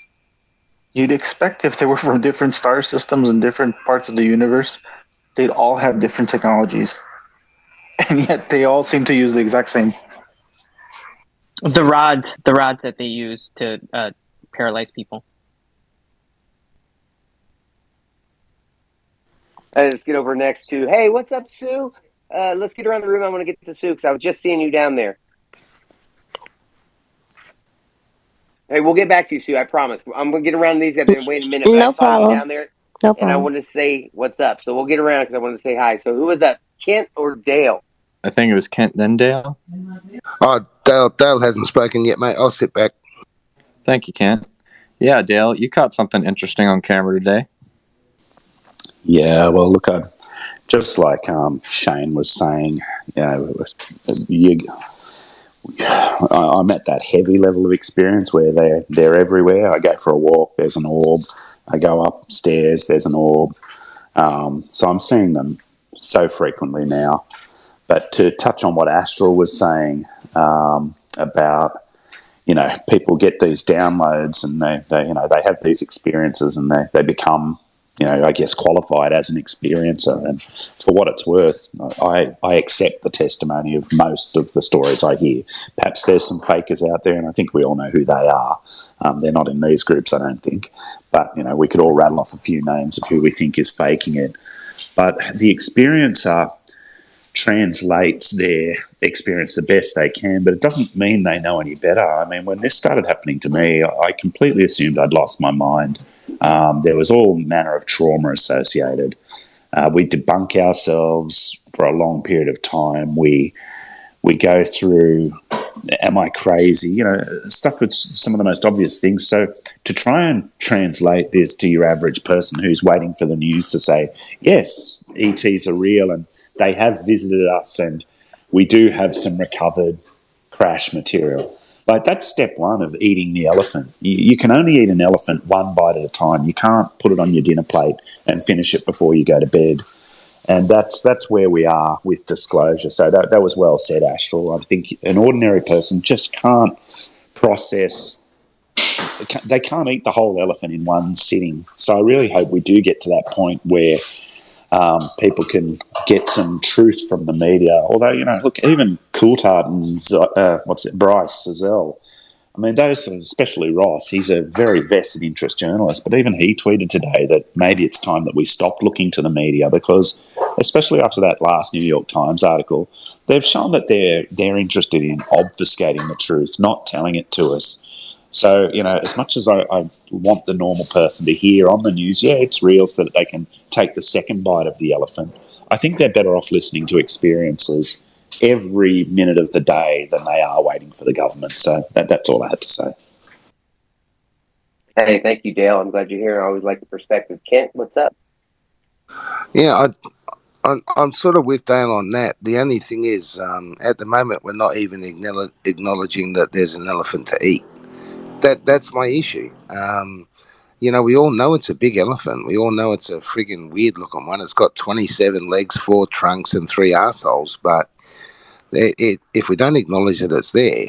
You'd expect if they were from different star systems and different parts of the universe, they'd all have different technologies. And yet they all seem to use the exact same. The rods that they use to paralyze people. Let's get over next to, hey, what's up, Sue? Let's get around the room. I want to get to Sue because I was just seeing you down there. Hey, we'll get back to you, Sue. I promise. I'm gonna get around these. I've been waiting a minute, but I saw you down there, and I wanted to say what's up. So we'll get around because I wanted to say hi. So who was that? Kent or Dale? I think it was Kent then Dale. Oh, Dale hasn't spoken yet, mate. I'll sit back. Thank you, Kent. Yeah, Dale, you caught something interesting on camera today. Yeah, well, look, just like Shane was saying, I'm at that heavy level of experience where they're everywhere. I go for a walk, there's an orb. I go upstairs, there's an orb. So I'm seeing them so frequently now. But to touch on what Astral was saying about, people get these downloads and they have these experiences and they become, I guess, qualified as an experiencer. And for what it's worth, I accept the testimony of most of the stories I hear. Perhaps there's some fakers out there, and I think we all know who they are. They're not in these groups, I don't think. But, we could all rattle off a few names of who we think is faking it. But the experiencer, translates their experience the best they can, but it doesn't mean they know any better. I mean, when this started happening to me, I completely assumed I'd lost my mind. There was all manner of trauma associated. We debunk ourselves for a long period of time. We go through, am I crazy? You know, stuff that's some of the most obvious things. So to try and translate this to your average person who's waiting for the news to say, yes, ETs are real and they have visited us and we do have some recovered crash material. Like, that's step one of eating the elephant. You can only eat an elephant one bite at a time. You can't put it on your dinner plate and finish it before you go to bed. And that's where we are with disclosure. So that was well said, Astral. I think an ordinary person just can't process, they can't eat the whole elephant in one sitting. So I really hope we do get to that point where people can get some truth from the media. Although, you know, look, even Coulthard and Bryce Sazelle, I mean, those, especially Ross, he's a very vested interest journalist, but even he tweeted today that maybe it's time that we stop looking to the media because, especially after that last New York Times article, they've shown that they're interested in obfuscating the truth, not telling it to us. So, you know, as much as I want the normal person to hear on the news, yeah, it's real so that they can take the second bite of the elephant, I think they're better off listening to experiences every minute of the day than they are waiting for the government. So that's all I had to say. Hey, thank you, Dale. I'm glad you're here. I always like the perspective. Kent, what's up? Yeah, I'm sort of with Dale on that. The only thing is, at the moment, we're not even acknowledging that there's an elephant to eat. That's my issue. You know, we all know it's a big elephant. We all know it's a friggin' weird looking one. It's got 27 legs, 4 trunks, and 3 arseholes. But if we don't acknowledge that it's there,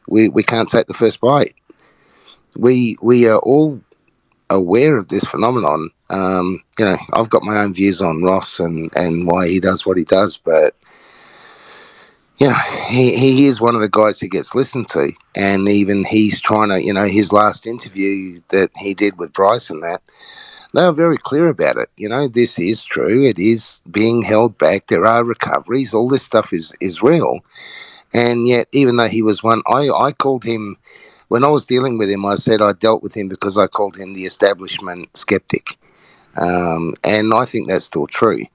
we can't take the first bite. We are all aware of this phenomenon. You know, I've got my own views on Ross and why he does what he does, but you know, he is one of the guys who gets listened to, and even he's trying to, you know, his last interview that he did with Bryce and that, they were very clear about it. You know, this is true. It is being held back. There are recoveries. All this stuff is real. And yet, even though he was one, I called him, when I was dealing with him, I said I dealt with him because I called him the establishment skeptic. And I think that's still true.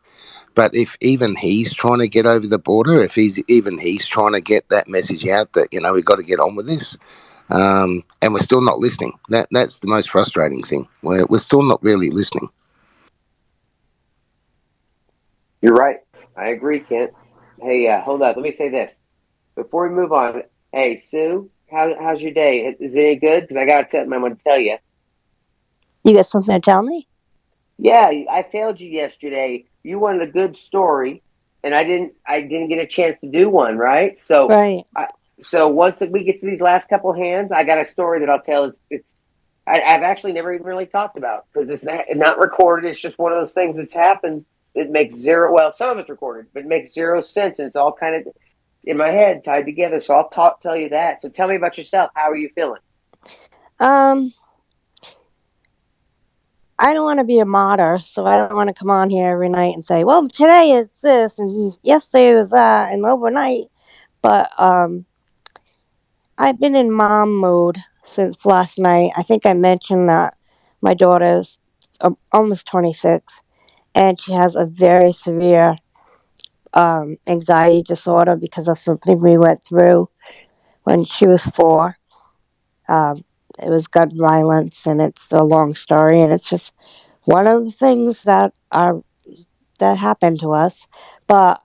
But if even he's trying to get over the border, if he's trying to get that message out that, you know, we've got to get on with this, and we're still not listening. That's the most frustrating thing. We're still not really listening. You're right. I agree, Kent. Hey, hold on. Let me say this before we move on. Hey, Sue, how's your day? Is it any good? Because I got something I'm going to tell you. You got something to tell me? Yeah, I failed you yesterday. You wanted a good story, and I didn't. I didn't get a chance to do one. Right. So, Right. so once we get to these last couple hands, I got a story that I'll tell. I've actually never even really talked about because it's not recorded. It's just one of those things that's happened. It makes zero. Well, some of it's recorded, but it makes zero sense, and it's all kind of in my head tied together. So I'll tell you that. So tell me about yourself. How are you feeling? I don't want to be a martyr, so I don't want to come on here every night and say, "Well, today it's this, and yesterday was that, and overnight." But I've been in mom mode since last night. I think I mentioned that my daughter's almost 26, and she has a very severe anxiety disorder because of something we went through when she was 4. Um, it was gun violence, and it's a long story, and it's just one of the things that happened to us. But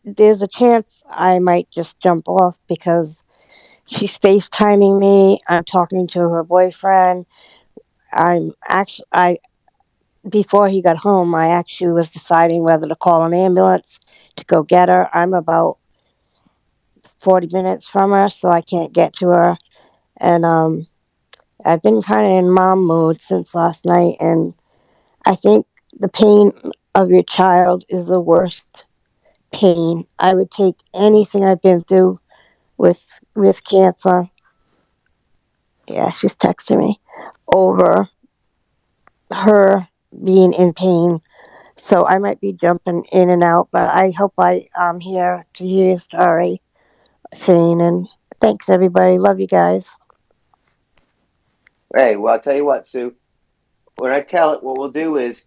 there's a chance I might just jump off because she's FaceTiming me. I'm talking to her boyfriend. I before he got home, I actually was deciding whether to call an ambulance to go get her. I'm about 40 minutes from her, so I can't get to her. And I've been kind of in mom mode since last night, and I think the pain of your child is the worst pain. I would take anything I've been through with cancer. Yeah, she's texting me over her being in pain. So I might be jumping in and out, but I hope I'm here to hear your story, Shane. And thanks, everybody. Love you guys. Hey, well, I'll tell you what, Sue. When I tell it, what we'll do is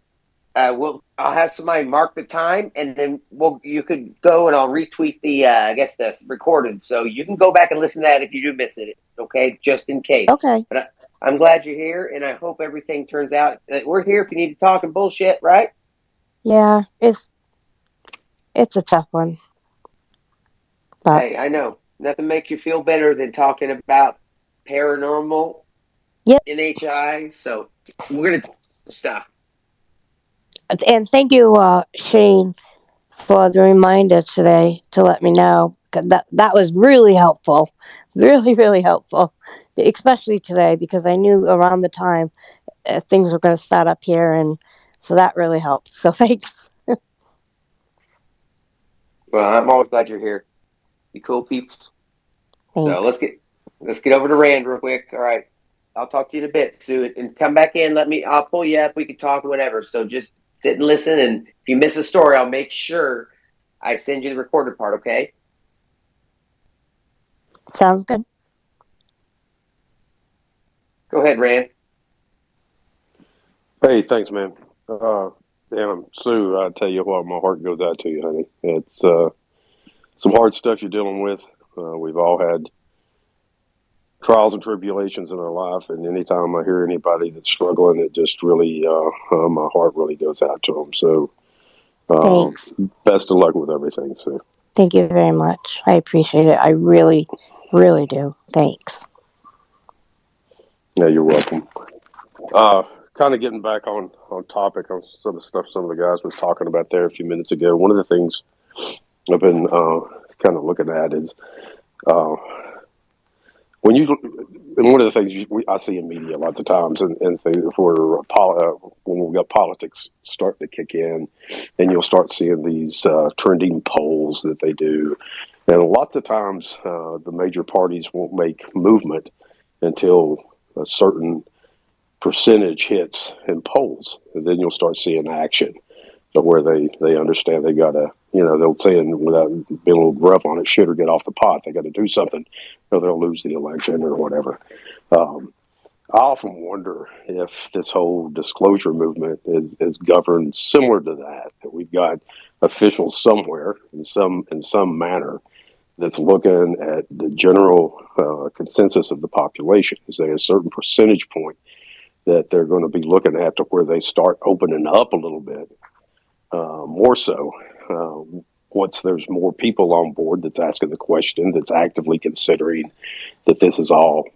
I'll have somebody mark the time, and then you could go and I'll retweet the I guess the recorded, so you can go back and listen to that if you do miss it. Okay, just in case. Okay. But I'm glad you're here, and I hope everything turns out. We're here if you need to talk and bullshit, right? Yeah, it's a tough one, but Hey, I know nothing makes you feel better than talking about paranormal, yep. NHI. So we're gonna stop. And thank you, Shane, for the reminder today to let me know. 'Cause that was really helpful, really really helpful, especially today because I knew around the time things were going to start up here, and so that really helped. So thanks. Well, I'm always glad you're here. You cool peeps. So Thanks. let's get over to Rand real quick. All right. I'll talk to you in a bit, Sue, and come back in. I'll pull you up. We can talk, whatever. So just sit and listen. And if you miss a story, I'll make sure I send you the recorded part. Okay? Sounds good. Go ahead, Rand. Hey, thanks, man. Sue, I tell you what, my heart goes out to you, honey. It's some hard stuff you're dealing with. We've all had trials and tribulations in our life, and anytime I hear anybody that's struggling, it just really, my heart really goes out to them. So, Thanks. best of luck with everything, Sue. Thank you very much. I appreciate it. I really, really do. Thanks. Yeah, you're welcome. Kind of getting back on topic on some of the stuff some of the guys was talking about there a few minutes ago. One of the things I've been kind of looking at is uh, when you and one of the things I see in media lots of times, and things where when we got politics starting to kick in, and you'll start seeing these trending polls that they do, and lots of times the major parties won't make movement until a certain percentage hits in polls, and then you'll start seeing action. So where they understand they got to, they'll say, and without being a little rough on it, shit or get off the pot. They got to do something, or they'll lose the election or whatever. I often wonder if this whole disclosure movement is governed similar to that. That we've got officials somewhere in some manner that's looking at the general consensus of the population. Say a certain percentage point that they're going to be looking at to where they start opening up a little bit. More so, once there's more people on board that's asking the question, that's actively considering that this is all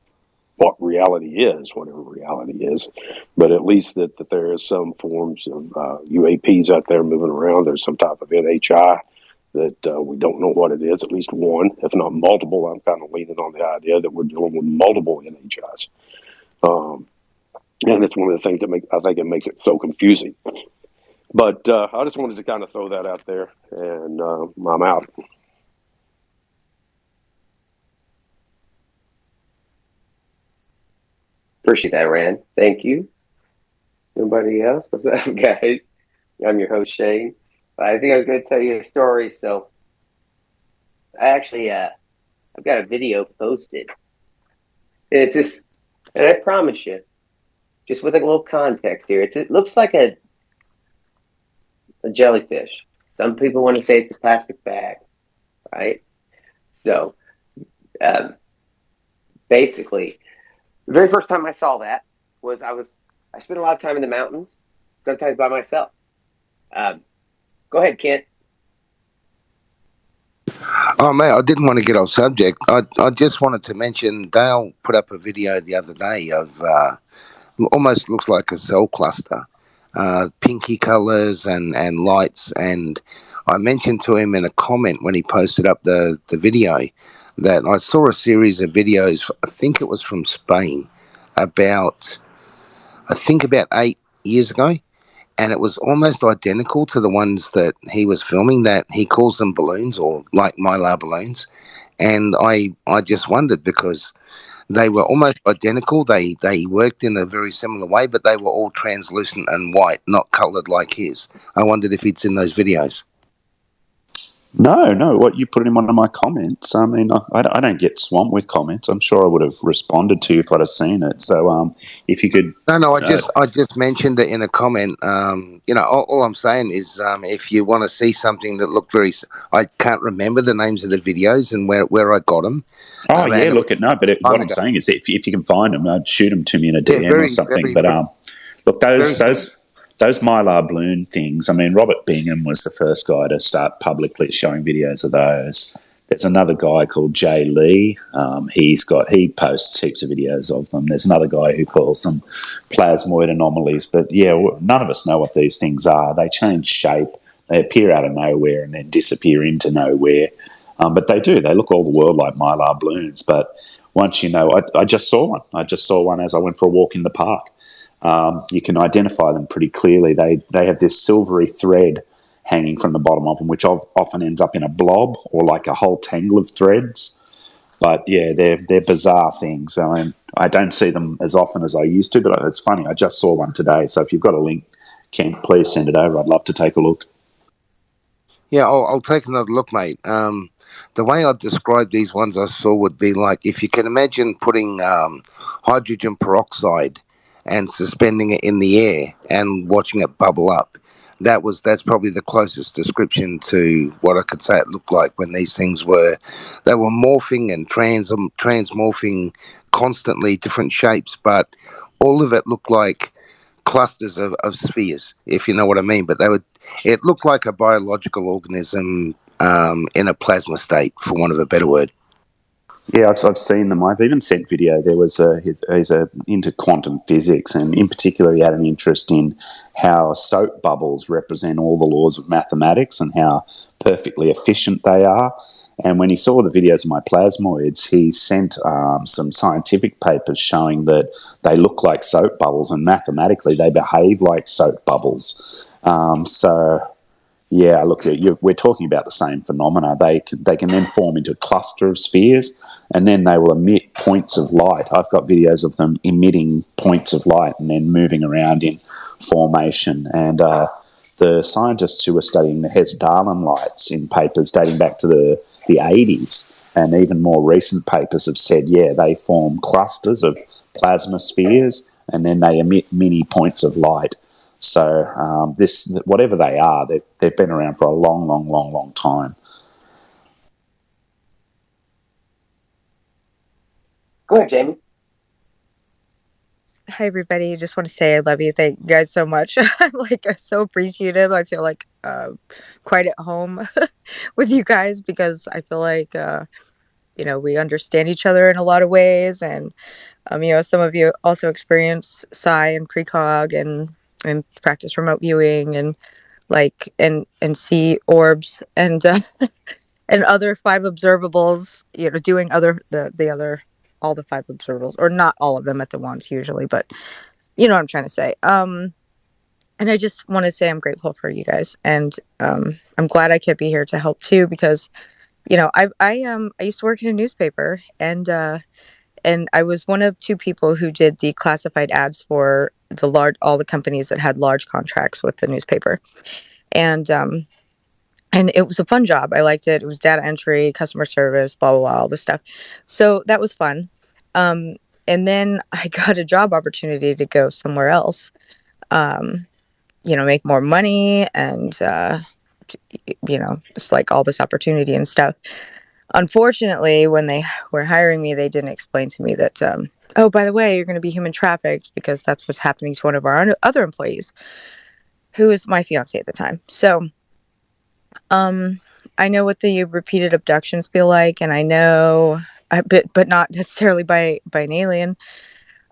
what reality is, whatever reality is, but at least that there is some forms of UAPs out there moving around. There's some type of NHI that we don't know what it is, at least one, if not multiple. I'm kind of leaning on the idea that we're dealing with multiple NHIs. And it's one of the things that I think it makes it so confusing. But I just wanted to kind of throw that out there, and I'm out. Appreciate that, Rand. Thank you. Nobody else? What's up, guys? I'm your host, Shane. I think I was going to tell you a story. So I actually, I've got a video posted. And it's just, and I promise you, just with a little context here, it looks like a jellyfish. Some people want to say it's a plastic bag, right? So basically, the very first time I saw that was I spent a lot of time in the mountains, sometimes by myself. Go ahead, Kent. Oh man, I didn't want to get off subject. I just wanted to mention Dale put up a video the other day of almost looks like a cell cluster, pinky colours and lights. And I mentioned to him in a comment when he posted up the video that I saw a series of videos. I think it was from Spain about 8 years ago, and it was almost identical to the ones that he was filming. That he calls them balloons, or like mylar balloons. And I just wondered because They were almost identical. They worked in a very similar way, but they were all translucent and white, not coloured like his. I wondered if it's in those videos. No. What you put in one of my comments? I mean, I don't get swamped with comments. I'm sure I would have responded to you if I'd have seen it. So, if you could, No. I just mentioned it in a comment. All I'm saying is, if you want to see something that looked I can't remember the names of the videos and where I got them. oh yeah, And it was look at no. But time what I'm ago. saying is, if you can find them, shoot them to me in a Yeah, DM or very, something. very, But look, very. those mylar balloon things. I mean, Robert Bingham was the first guy to start publicly showing videos of those. There's another guy called Jay Lee. He posts heaps of videos of them. There's another guy who calls them plasmoid anomalies. But yeah, none of us know what these things are. They change shape. They appear out of nowhere and then disappear into nowhere. But they do. They look all the world like mylar balloons. But once you know, I just saw one. I just saw one as I went for a walk in the park. You can identify them pretty clearly. They have this silvery thread hanging from the bottom of them, which often ends up in a blob or like a whole tangle of threads. But yeah, they're bizarre things. I mean, I don't see them as often as I used to, but it's funny. I just saw one today. So if you've got a link, Kent, please send it over. I'd love to take a look. Yeah, I'll take another look, mate. The way I'd describe these ones I saw would be like if you can imagine putting hydrogen peroxide and suspending it in the air and watching it bubble up. That's probably the closest description to what I could say it looked like when these things they were morphing and transmorphing constantly, different shapes, but all of it looked like clusters of spheres, if you know what I mean. But it looked like a biological organism in a plasma state, for want of a better word. Yeah, I've seen them. I've even sent video. There was he's into quantum physics, and in particular, he had an interest in how soap bubbles represent all the laws of mathematics and how perfectly efficient they are. And when he saw the videos of my plasmoids, he sent some scientific papers showing that they look like soap bubbles, and mathematically, they behave like soap bubbles. So yeah, look, we're talking about the same phenomena. They can then form into a cluster of spheres, and then they will emit points of light. I've got videos of them emitting points of light and then moving around in formation. And the scientists who were studying the Hess-Darwin lights in papers dating back to the 80s and even more recent papers have said, yeah, they form clusters of plasma spheres and then they emit mini points of light. So whatever they are, they've been around for a long time. Go ahead, Jamie. Hi, everybody. Just want to say I love you. Thank you guys so much. I'm so appreciative. I feel quite at home with you guys because I feel we understand each other in a lot of ways. And, some of you also experience psi and precog and practice remote viewing and and see orbs and, and other five observables, doing the other, all the five observables, or not all of them at the once usually, but you know what I'm trying to say. And I just want to say I'm grateful for you guys, and I'm glad I could be here to help too because I used to work in a newspaper, and I was one of two people who did the classified ads for all the companies that had large contracts with the newspaper, and it was a fun job. I liked it. It was data entry, customer service, blah blah blah, all this stuff. So that was fun. And then I got a job opportunity to go somewhere else. Make more money and, just all this opportunity and stuff. Unfortunately, when they were hiring me, they didn't explain to me that, oh, by the way, you're going to be human trafficked because that's what's happening to one of our other employees, who was my fiance at the time. So, I know what the repeated abductions feel like, and I know, but not necessarily by an alien.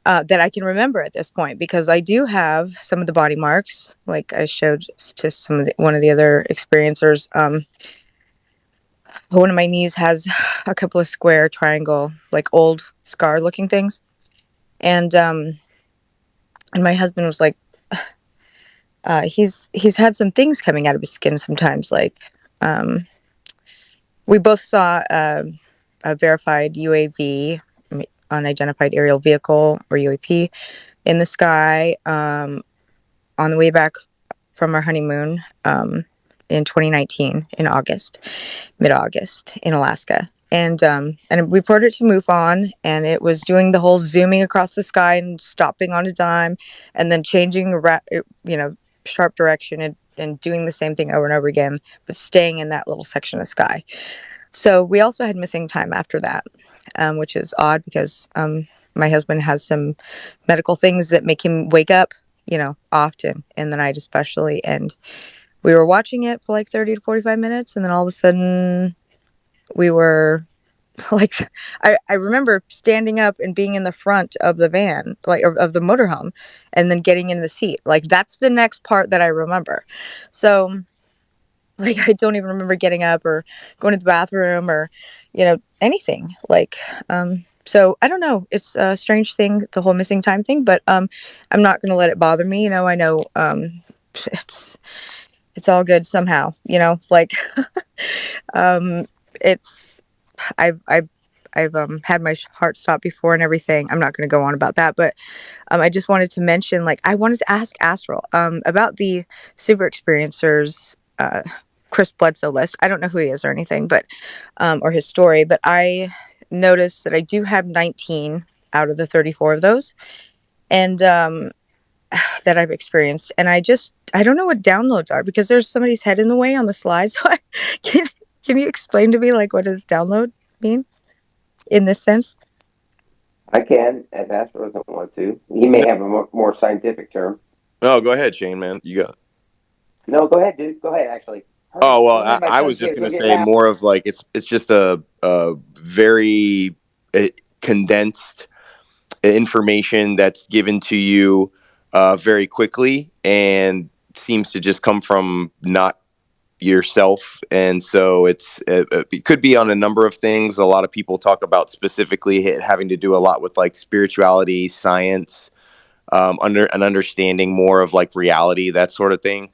That I can remember at this point because I do have some of the body marks, like I showed to one of the other experiencers. One of my knees has a couple of square triangle, like old scar looking things, and my husband was like, he's had some things coming out of his skin sometimes, we both saw a verified UAV. unidentified aerial vehicle, or UAP, in the sky on the way back from our honeymoon in 2019 in August, mid-August in Alaska. And we reported it to MUFON, and it was doing the whole zooming across the sky and stopping on a dime, and then changing, sharp direction and doing the same thing over and over again, but staying in that little section of sky. So we also had missing time after that, which is odd because my husband has some medical things that make him wake up, often in the night, especially. And we were watching it for like 30 to 45 minutes, and then all of a sudden we were like, I remember standing up and being in the front of the van, like of the motorhome, and then getting in the seat. Like, that's the next part that I remember. So, like, I don't even remember getting up or going to the bathroom or, anything. Like, so I don't know. It's a strange thing, the whole missing time thing, but I'm not going to let it bother me. I know it's all good somehow, like, it's, I've had my heart stop before and everything. I'm not going to go on about that, but I just wanted to mention, like, I wanted to ask Astral about the super experiencers Chris Bledsoe list. I don't know who he is or anything, but or his story, but I noticed that I do have 19 out of the 34 of those, and that I've experienced. And I don't know what downloads are because there's somebody's head in the way on the slide. So can you explain to me, like, what does download mean in this sense? I can, if Astro doesn't want to. He may have a more scientific term. No, go ahead, Shane, man. You got it. No, go ahead, dude. Go ahead, actually. Hurry. Oh well, Don't let my I son was just go gonna get say an more apple. of like it's just a very condensed information that's given to you very quickly and seems to just come from not yourself. And so it could be on a number of things. A lot of people talk about specifically having to do a lot with like spirituality, science, under an understanding more of like reality, that sort of thing.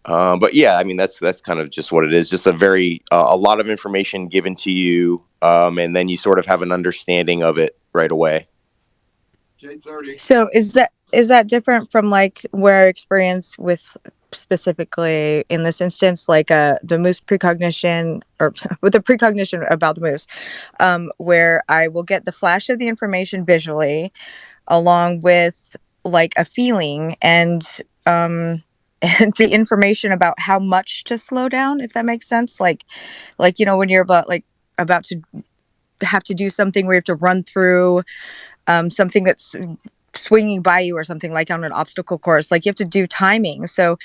But yeah, I mean that's kind of just what it is. Just a lot of information given to you, and then you sort of have an understanding of it right away. So is that different from like where I experienced with specifically in this instance, like the moose precognition, or with the precognition about the moose, where I will get the flash of the information visually along with like a feeling and and the information about how much to slow down, if that makes sense. Like when you're about to have to do something where you have to run through something that's swinging by you or something, like on an obstacle course, like you have to do timing. So,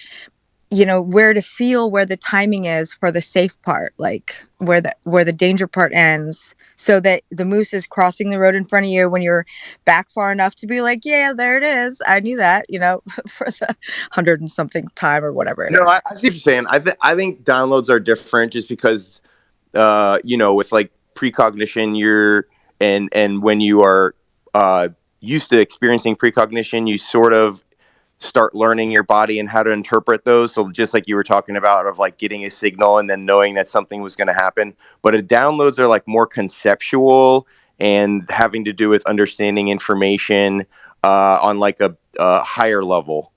where to feel where the timing is for the safe part, like where the danger part ends, so that the moose is crossing the road in front of you when you're back far enough to be like, yeah, there it is. I knew that, for the 100 and something time or whatever it No, is. I see what you're saying. I think downloads are different just because with like precognition, and when you are used to experiencing precognition, you sort of start learning your body and how to interpret those. So just like you were talking about, of like getting a signal and then knowing that something was going to happen. But downloads are like more conceptual and having to do with understanding information on like a higher level.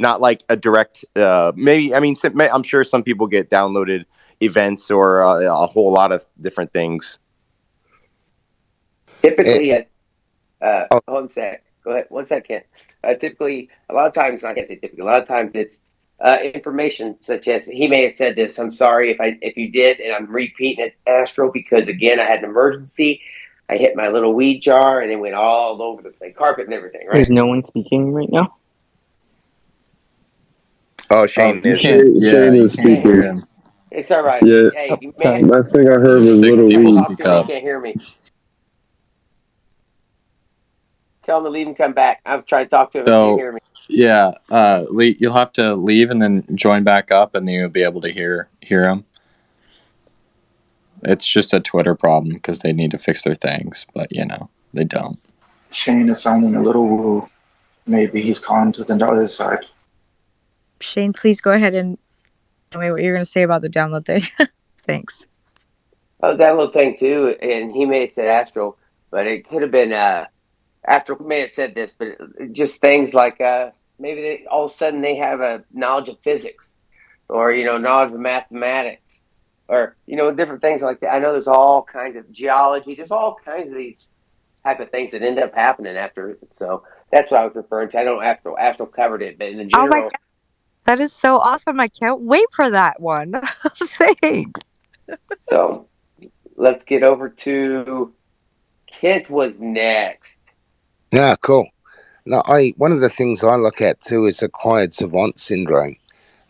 Not like a direct, maybe, I mean, I'm sure some people get downloaded events or a whole lot of different things. Typically, Oh, one sec. Go ahead. One second. Typically, a lot of times, I can't say typically, a lot of times it's information such as, he may have said this. I'm sorry if you did, and I'm repeating it, Astro, because again, I had an emergency. I hit my little weed jar and it went all over the place, carpet and everything, right? There's no one speaking right now. Oh, Shane You is. can't. Yeah, Shane you is can't Hey, hear speaking. him. it's all right. Yeah, Hey, Oh, you may sorry. last thing I heard There's was six Little people Weed. talk speak to him. He up. can't hear me. Tell him to leave and come back. I'm trying to talk to him. He can't So hear me. yeah, you'll have to leave and then join back up, and then you'll be able to hear him. It's just a Twitter problem because they need to fix their things, but they don't. Shane is sounding a little woo. Maybe he's gone to the other side. Shane, please go ahead and tell me what you're going to say about the download thing. Thanks. Oh, that little thing too, and he may have said Astro. but it could have been after may have said this, but just things like maybe all of a sudden they have a knowledge of physics, or knowledge of mathematics, or different things like that. I know there's all kinds of geology. There's all kinds of these type of things that end up happening after. So that's what I was referring to. I don't know Astro covered it, but in Oh my general. god, that is so awesome! I can't wait for that one. Thanks. So let's get over to Kent was next. Yeah, cool. No, one of the things I look at too is acquired savant syndrome.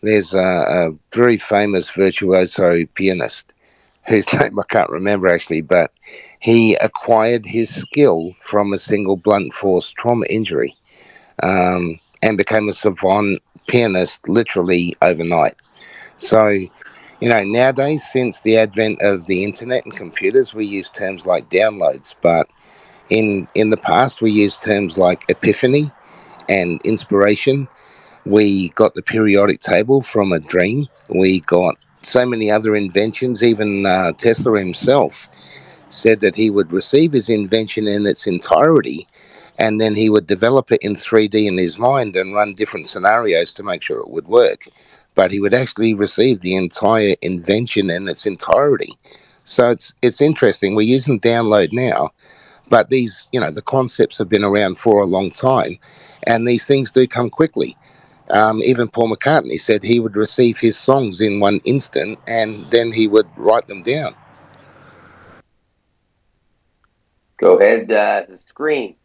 There's a very famous virtuoso pianist whose name I can't remember actually, but he acquired his skill from a single blunt force trauma injury, and became a savant pianist literally overnight. So, nowadays, since the advent of the internet and computers, we use terms like downloads, but in the past, we used terms like epiphany and inspiration. We got the periodic table from a dream. We got so many other inventions. Even Tesla himself said that he would receive his invention in its entirety, and then he would develop it in 3D in his mind and run different scenarios to make sure it would work. But he would actually receive the entire invention in its entirety. So it's interesting. We're using download now, but these, the concepts have been around for a long time, and these things do come quickly. Even Paul McCartney said he would receive his songs in one instant, and then he would write them down. Go ahead, the screen.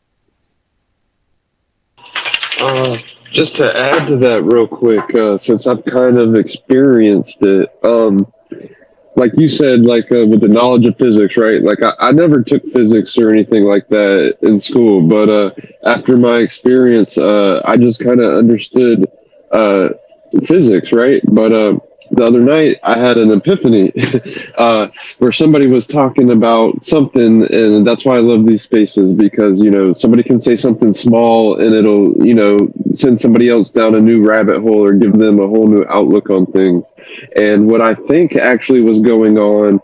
Just to add to that real quick, since I've kind of experienced it, like you said, like with the knowledge of physics, right? Like I never took physics or anything like that in school, but after my experience, I just kind of understood uh, physics, right? But the other night I had an epiphany where somebody was talking about something, and that's why I love these spaces, because somebody can say something small and it'll send somebody else down a new rabbit hole or give them a whole new outlook on things. And what I think actually was going on,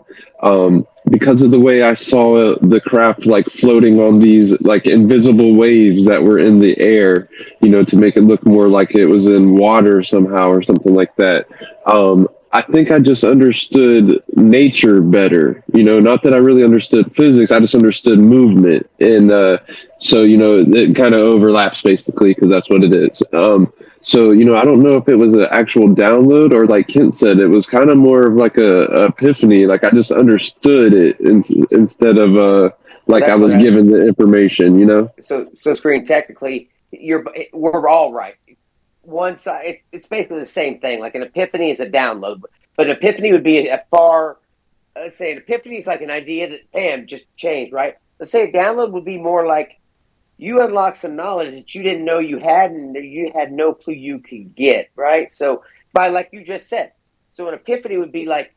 because of the way I saw the craft like floating on these like invisible waves that were in the air, to make it look more like it was in water somehow or something like that. I think I just understood nature better. Not that I really understood physics. I just understood movement, and so it kind of overlaps basically because that's what it is. So I don't know if it was an actual download or like Kent said, it was kind of more of like a epiphany. Like I just understood it instead of like I That's what was given the information. So screen technically, we're all right. One side, it's basically the same thing. Like an epiphany is a download, but an epiphany would be a far. Let's say an epiphany is like an idea that just changed, right? Let's say a download would be more like you unlock some knowledge that you didn't know you had, and you had no clue you could get, right? So by like you just said, so an epiphany would be like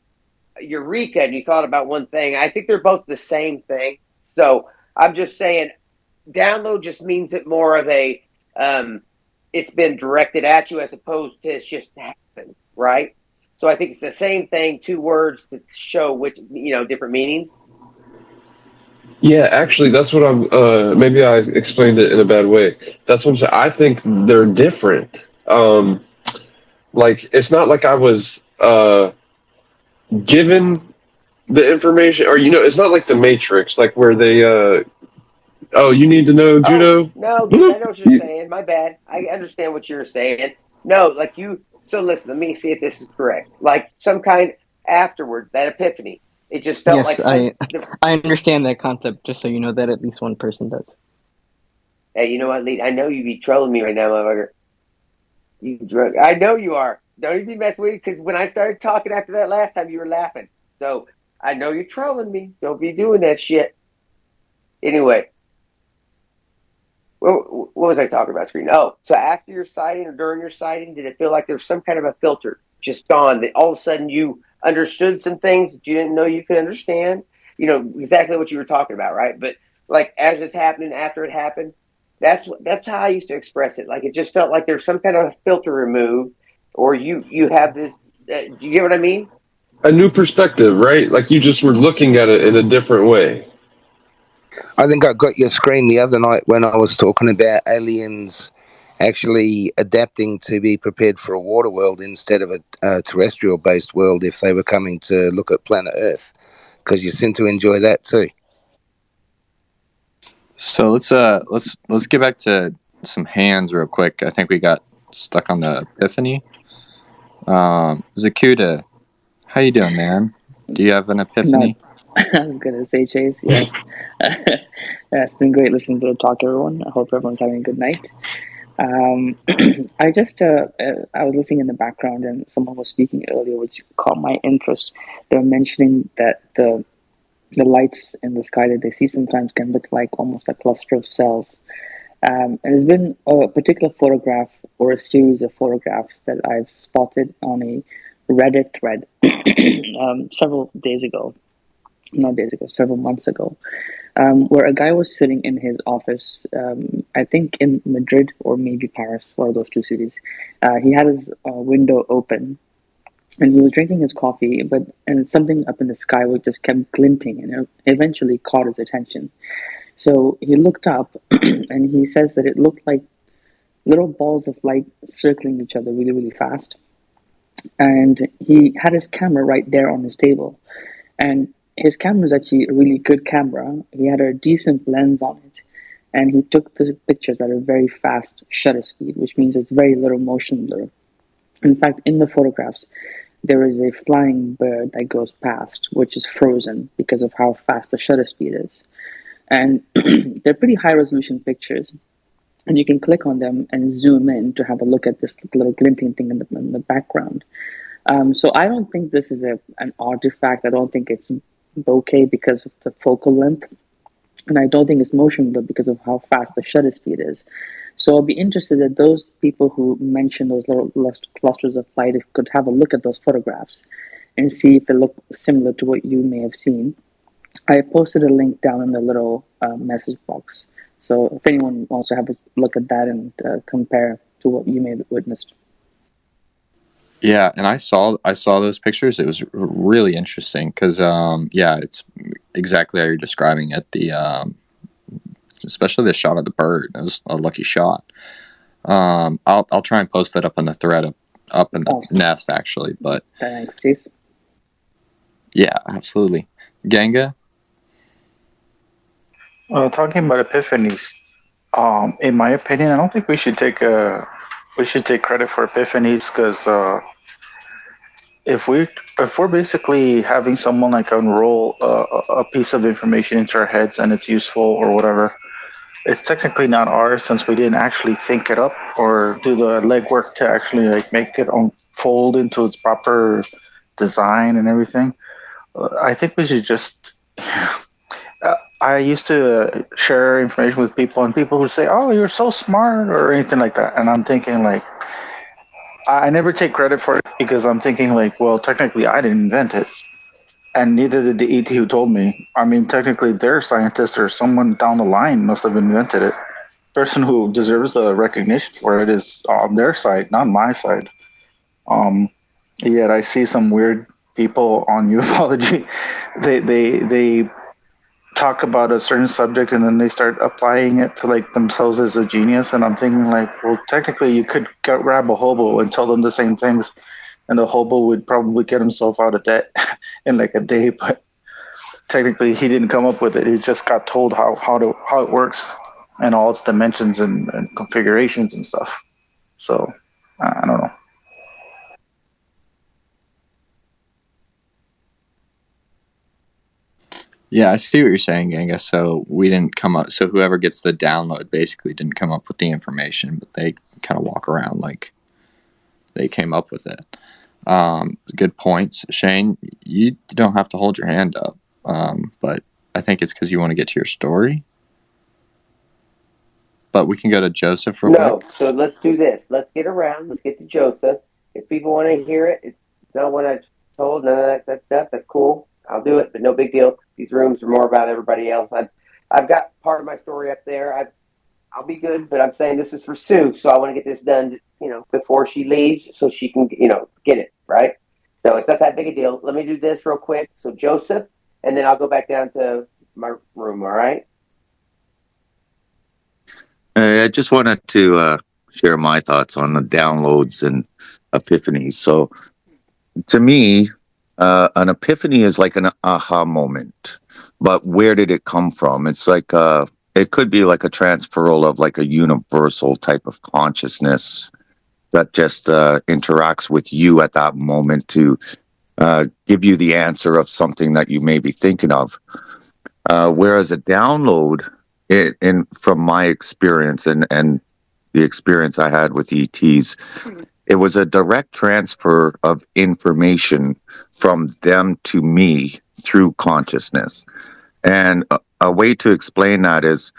eureka, and you thought about one thing. I think they're both the same thing. So I'm just saying, download just means it more of a it's been directed at you as opposed to it's just happened, right? So I think it's the same thing, two words that show which different meanings. Yeah, actually, that's what I'm. Maybe I explained it in a bad way. That's what I'm saying. I think they're different. Like it's not like I was given the information, or it's not like the Matrix, like where they. Oh, you need to know Oh judo. no, dude, I know what you're saying. My bad. I understand what you're saying. No, like you. So listen, let me see if this is correct. Like some kind afterward, that epiphany. It just felt Yes, like some. I understand that concept. Just so you know that at least one person does. Hey, you know what, Lee? I know you be trolling me right now, motherfucker. You drunk? I know you are. Don't even be messing with me because when I started talking after that last time, you were laughing. So I know you're trolling me. Don't be doing that shit. Anyway, what was I talking about? Screen. Oh, so after your sighting or during your sighting, did it feel like there was some kind of a filter just gone that all of a sudden you understood some things that you didn't know you could understand? Exactly what you were talking about, right? But like as it's happening, after it happened, that's how I used to express it. Like it just felt like there's some kind of filter removed, or you have this. Do you get what I mean? A new perspective, right? Like you just were looking at it in a different way. I think I got your screen the other night when I was talking about aliens actually adapting to be prepared for a water world instead of a terrestrial based world if they were coming to look at planet Earth, because you seem to enjoy that too. So let's get back to some hands real quick. I think we got stuck on the epiphany. Zakuta, how you doing, man? Do you have an epiphany? I was gonna say, Chase, yes. It's been great listening to the talk, everyone. I hope everyone's having a good night. I was listening in the background, and someone was speaking earlier, which caught my interest. They were mentioning that the lights in the sky that they see sometimes can look like almost a cluster of cells. And there's been a particular photograph or a series of photographs that I've spotted on a Reddit thread several days ago, not days ago, several months ago, where a guy was sitting in his office, I think in Madrid or maybe Paris, one of those two cities. He had his window open and he was drinking his coffee, and something up in the sky would just kept glinting, and it eventually caught his attention. So he looked up, and he says that it looked like little balls of light circling each other really, really fast. And he had his camera right there on his table, and his camera is actually a really good camera. He had a decent lens on it, and he took the pictures at a very fast shutter speed, which means there's very little motion blur. In fact, in the photographs, there is a flying bird that goes past, which is frozen because of how fast the shutter speed is. And they're pretty high resolution pictures, and you can click on them and zoom in to have a look at this little glinting thing in the background. So I don't think this is an artifact. I don't think it's bokeh because of the focal length, and I don't think it's motion blur because of how fast the shutter speed is. So I'll be interested that those people who mentioned those little clusters of light could have a look at those photographs and see if they look similar to what you may have seen. I posted a link down in the little message box. So if anyone wants to have a look at that and compare to what you may have witnessed. Yeah, and I saw those pictures. It was really interesting because yeah, it's exactly how you're describing it. The especially the shot of the bird. It was a lucky shot. I'll try and post that up in the thread up in the nest actually. But thanks, Chase. Yeah, absolutely. Ganga. Talking about epiphanies, in my opinion, I don't think we should take credit for epiphanies because if we're basically having someone like unroll a piece of information into our heads and it's useful or whatever, it's technically not ours since we didn't actually think it up or do the legwork to actually like make it unfold into its proper design and everything. I think we should just. I used to share information with people, and people would say, "Oh, you're so smart," or anything like that, and I'm thinking like, I never take credit for it because I'm thinking like, well, technically I didn't invent it, and neither did the ET who told me. I mean, technically their scientist or someone down the line must have invented it. Person who deserves the recognition for it is on their side, not my side. Um, Yet I see some weird people on ufology. They talk about a certain subject and then they start applying it to like themselves as a genius, and I'm thinking like, well, technically you could grab a hobo and tell them the same things, and the hobo would probably get himself out of debt in like a day. But technically he didn't come up with it. He just got told how it works and all its dimensions and configurations and stuff. So I don't know. Yeah, I see what you're saying, Ganga. So we didn't come up. So whoever gets the download basically didn't come up with the information, but they kind of walk around like they came up with it. Good points, Shane. You don't have to hold your hand up, but I think it's because you want to get to your story. But we can go to Joseph real quick. So let's do this. Let's get around. Let's get to Joseph. If people want to hear it, it's not what I told. None of that stuff. That's cool. I'll do it, but no big deal. These rooms are more about everybody else. I've got part of my story up there. I'll be good, but I'm saying this is for Sue, so I want to get this done, before she leaves, so she can, get it right. So it's not that big a deal. Let me do this real quick. So Joseph, and then I'll go back down to my room. All right. I just wanted to share my thoughts on the downloads and epiphanies. So, to me, an epiphany is like an aha moment. But where did it come from? It's like it could be like a transferal of like a universal type of consciousness that just interacts with you at that moment to give you the answer of something that you may be thinking of. Whereas a download, from my experience and the experience I had with ETs, it was a direct transfer of information from them to me through consciousness. And a way to explain that is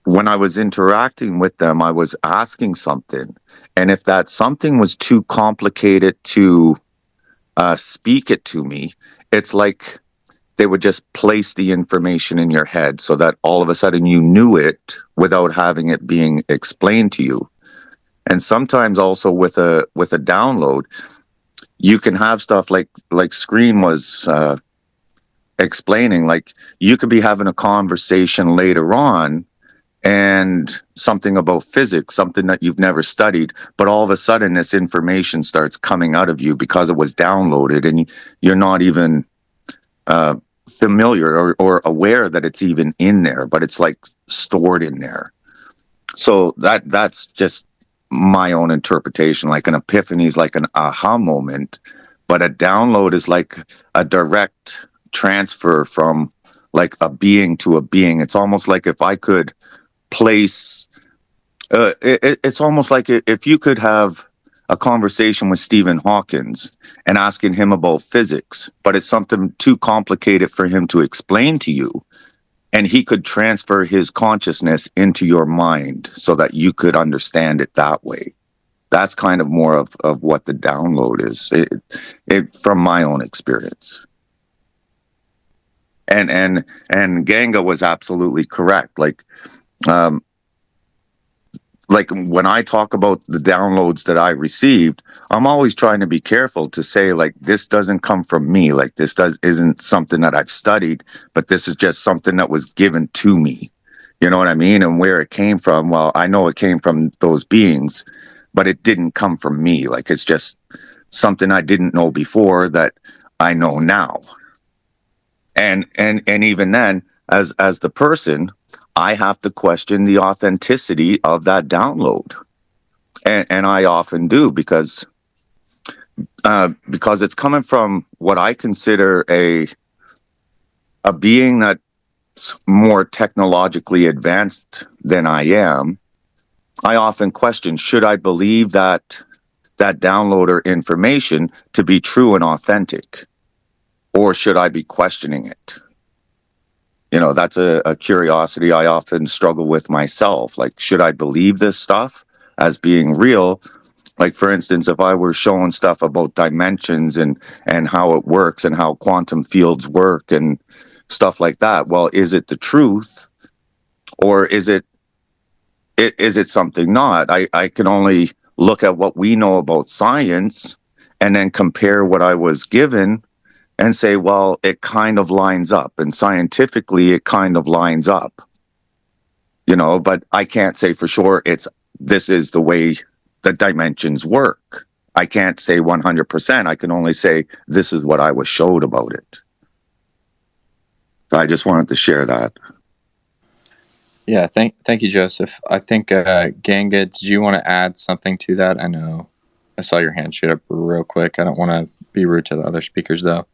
when I was interacting with them, I was asking something. And if that something was too complicated to speak it to me, it's like they would just place the information in your head so that all of a sudden you knew it without having it being explained to you. And sometimes also with a download, you can have stuff like Screen was explaining, like you could be having a conversation later on and something about physics, something that you've never studied, but all of a sudden this information starts coming out of you because it was downloaded and you're not even familiar or aware that it's even in there, but it's like stored in there. So that's just my own interpretation. Like an epiphany is like an aha moment, but a download is like a direct transfer from like a being to a being. It's almost like if I could place, it's almost like if you could have a conversation with Stephen Hawkins and asking him about physics, but it's something too complicated for him to explain to you. And he could transfer his consciousness into your mind so that you could understand it that way. That's kind of more of what the download is, from my own experience. And Ganga was absolutely correct. Like when I talk about the downloads that I received, I'm always trying to be careful to say like this doesn't come from me, like isn't something that I've studied, but this is just something that was given to me. You know what I mean? And where it came from, well, I know it came from those beings, but it didn't come from me. Like it's just something I didn't know before that I know now. And even then, as the person, I have to question the authenticity of that download. And I often do because it's coming from what I consider a being that's more technologically advanced than I am. I often question, should I believe that downloader information to be true and authentic, or should I be questioning it? You know, that's a curiosity I often struggle with myself. Like, should I believe this stuff as being real? Like, for instance, if I were showing stuff about dimensions and how it works and how quantum fields work and stuff like that, well, is it the truth, or is it something not? I can only look at what we know about science and then compare what I was given and say, well, it kind of lines up, and scientifically it kind of lines up, you know, but I can't say for sure this is the way the dimensions work. I can't say 100%. I can only say this is what I was showed about it. So I just wanted to share that. Yeah, thank you, Joseph. I think Ganga, did you want to add something to that? I know I saw your hand shoot up real quick. I don't want to be rude to the other speakers, though.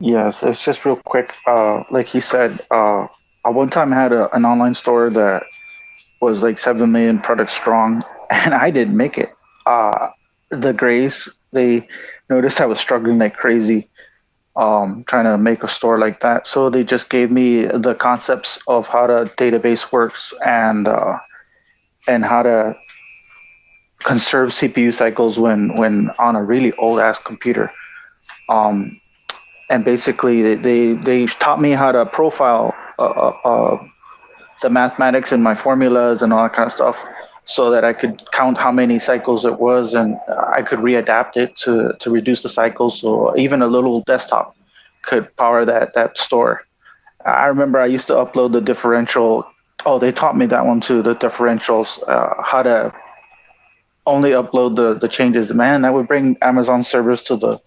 Yes, it's just real quick. Like he said, I one time had an online store that was like 7 million products strong, and I didn't make it. The Grays, they noticed I was struggling like crazy, trying to make a store like that. So they just gave me the concepts of how the database works and how to conserve CPU cycles when on a really old ass computer. Um, and basically they taught me how to profile the mathematics and my formulas and all that kind of stuff, so that I could count how many cycles it was, and I could readapt it to reduce the cycles. So even a little desktop could power that store. I remember I used to upload the differential Oh, they taught me that one too. The differentials, how to only upload the changes. Man, that would bring Amazon servers to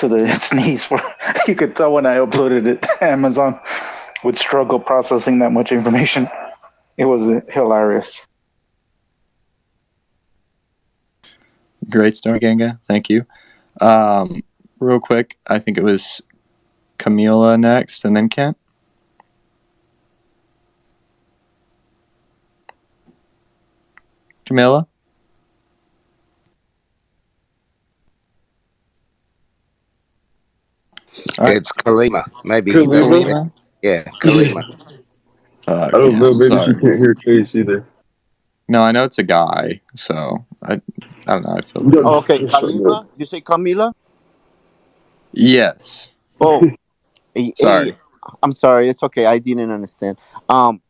its knees. For you could tell when I uploaded it, Amazon would struggle processing that much information. It was hilarious. Great story, Ganga. Thank you. Real quick, I think it was Camila next, and then Kent. Camila? Right. It's Kalima. Maybe he doesn't. Kalima? Kalima? Yeah, Kalima. Oh, I don't yeah, know. Maybe she sorry. can't hear Chase either. No, I know it's a guy, so I don't know. I feel Oh, okay, Just something else. Kalima. You say Camila? yes. Oh, hey, Sorry. I'm sorry. It's okay. I didn't understand. Um,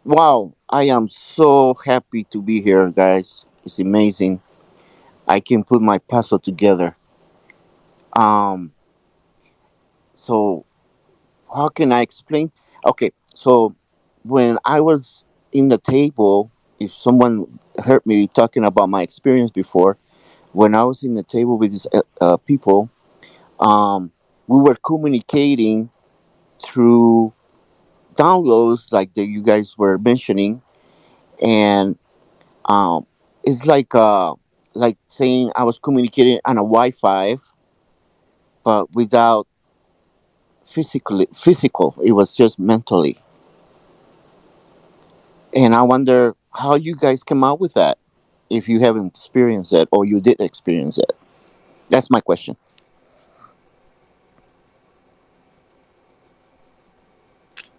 wow, I am so happy to be here, guys. It's amazing. I can put my puzzle together. Um, so how can I explain? Okay, so when I was in the table, if someone heard me talking about my experience before, when I was in the table with these people, um, we were communicating through downloads like that you guys were mentioning, and um, it's like saying I was communicating on a Wi-Fi, but without physical. It was just mentally, and I wonder how you guys come out with that if you haven't experienced it or you did experience it. That's my question.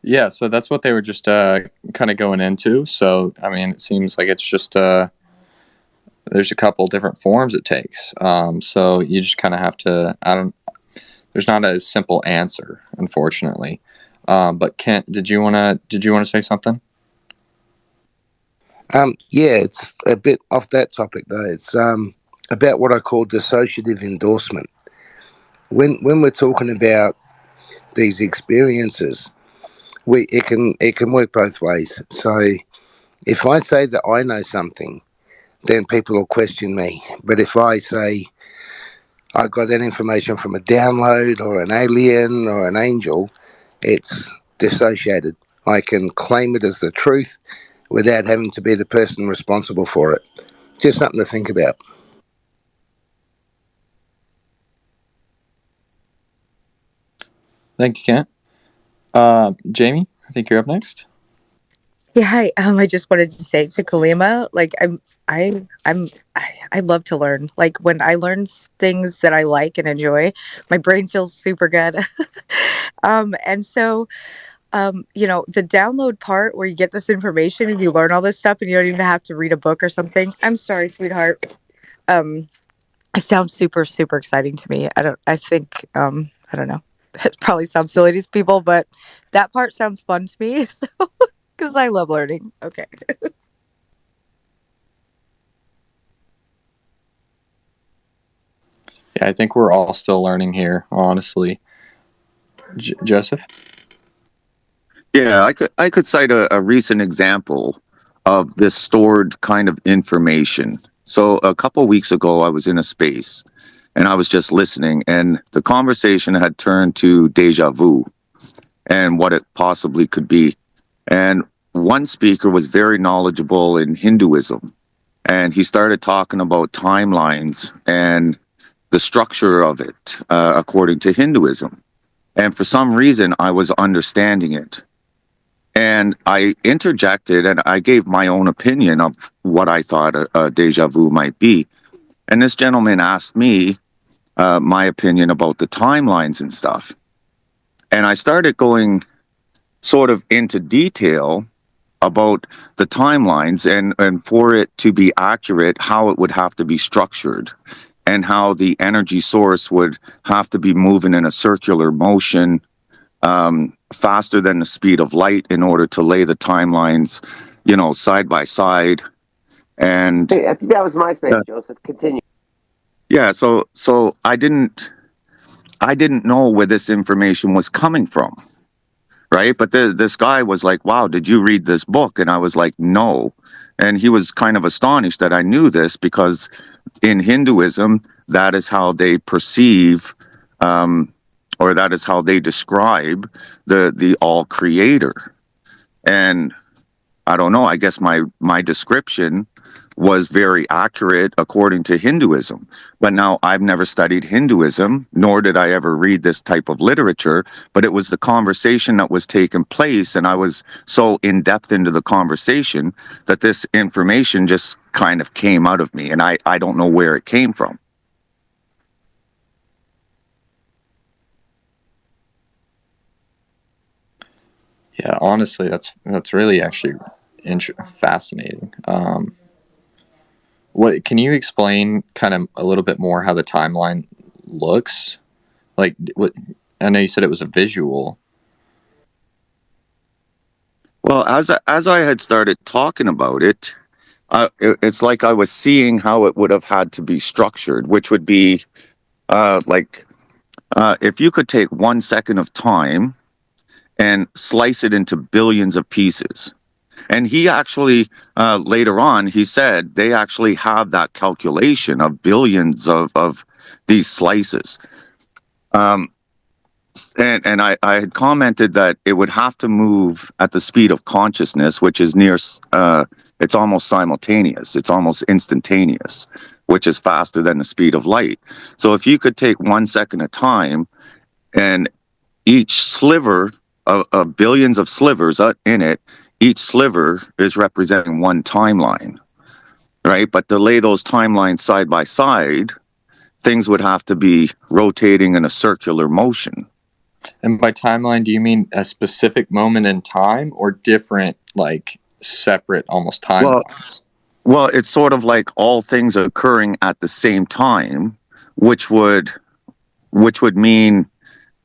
Yeah, so that's what they were just kind of going into. So, I mean, it seems like it's just there's a couple different forms it takes. So you just kind of have to. I don't. There's not a simple answer, unfortunately. But Kent, did you wanna say something? Yeah, it's a bit off that topic though. It's about what I call dissociative endorsement. When we're talking about these experiences, it can work both ways. So if I say that I know something, then people will question me. But if I say I got that information from a download or an alien or an angel, it's dissociated. I can claim it as the truth without having to be the person responsible for it. Just something to think about. Thank you, Kent. Jamie, I think you're up next. Yeah, hi. I just wanted to say to Kalima, like I love to learn. Like when I learn things that I like and enjoy, my brain feels super good. And so the download part where you get this information and you learn all this stuff and you don't even have to read a book or something. I'm sorry, sweetheart. Um, it sounds super, super exciting to me. I don't know. It probably sounds silly to people, but that part sounds fun to me. So, because I love learning. Okay. Yeah, I think we're all still learning here, honestly. Joseph. Yeah, I could cite a recent example of this stored kind of information. So a couple weeks ago, I was in a space and I was just listening, and the conversation had turned to deja vu and what it possibly could be. And one speaker was very knowledgeable in Hinduism, and he started talking about timelines and the structure of it according to Hinduism. And for some reason, I was understanding it. And I interjected and I gave my own opinion of what I thought a deja vu might be. And this gentleman asked me my opinion about the timelines and stuff. And I started going sort of into detail about the timelines and for it to be accurate, how it would have to be structured and how the energy source would have to be moving in a circular motion faster than the speed of light in order to lay the timelines, side by side. And Hey, I think that was uh, MySpace, Joseph. Continue. yeah, so I didn't know where this information was coming from, right? But this guy was like, wow, did you read this book? And I was like, no. And he was kind of astonished that I knew this, because in Hinduism, that is how they perceive, or that is how they describe the all creator. And I don't know, I guess my description was very accurate according to Hinduism. But now I've never studied Hinduism, nor did I ever read this type of literature, but it was the conversation that was taking place, and I was so in depth into the conversation that this information just kind of came out of me, and I don't know where it came from. Yeah, honestly, that's really actually fascinating. What can you explain kind of a little bit more how the timeline looks? Like, what I know you said it was a visual. Well, as I had started talking about it, it's like I was seeing how it would have had to be structured, which would be like if you could take 1 second of time and slice it into billions of pieces. And he actually, later on, he said they actually have that calculation of billions of these slices. And I had commented that it would have to move at the speed of consciousness, which is it's almost simultaneous. It's almost instantaneous, which is faster than the speed of light. So if you could take 1 second of time, and each sliver of billions of slivers in it, each sliver is representing one timeline, right? But to lay those timelines side by side, things would have to be rotating in a circular motion. And by timeline, do you mean a specific moment in time, or different, like separate, almost timelines? Well, it's sort of like all things occurring at the same time, which would mean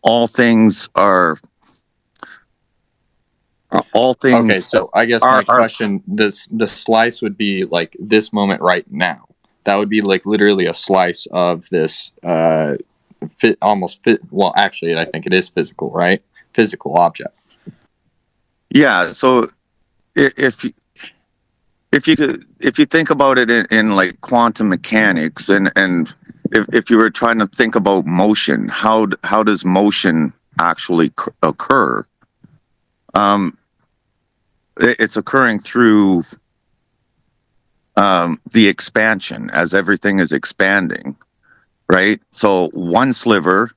all things are all things. Okay, so I guess my question: the slice would be like this moment right now. That would be like literally a slice of this well, actually, I think it is physical, right? Physical object. Yeah. So if you think about it in like quantum mechanics, and if you were trying to think about motion, how does motion actually occur? It's occurring through the expansion, as everything is expanding, right? So one sliver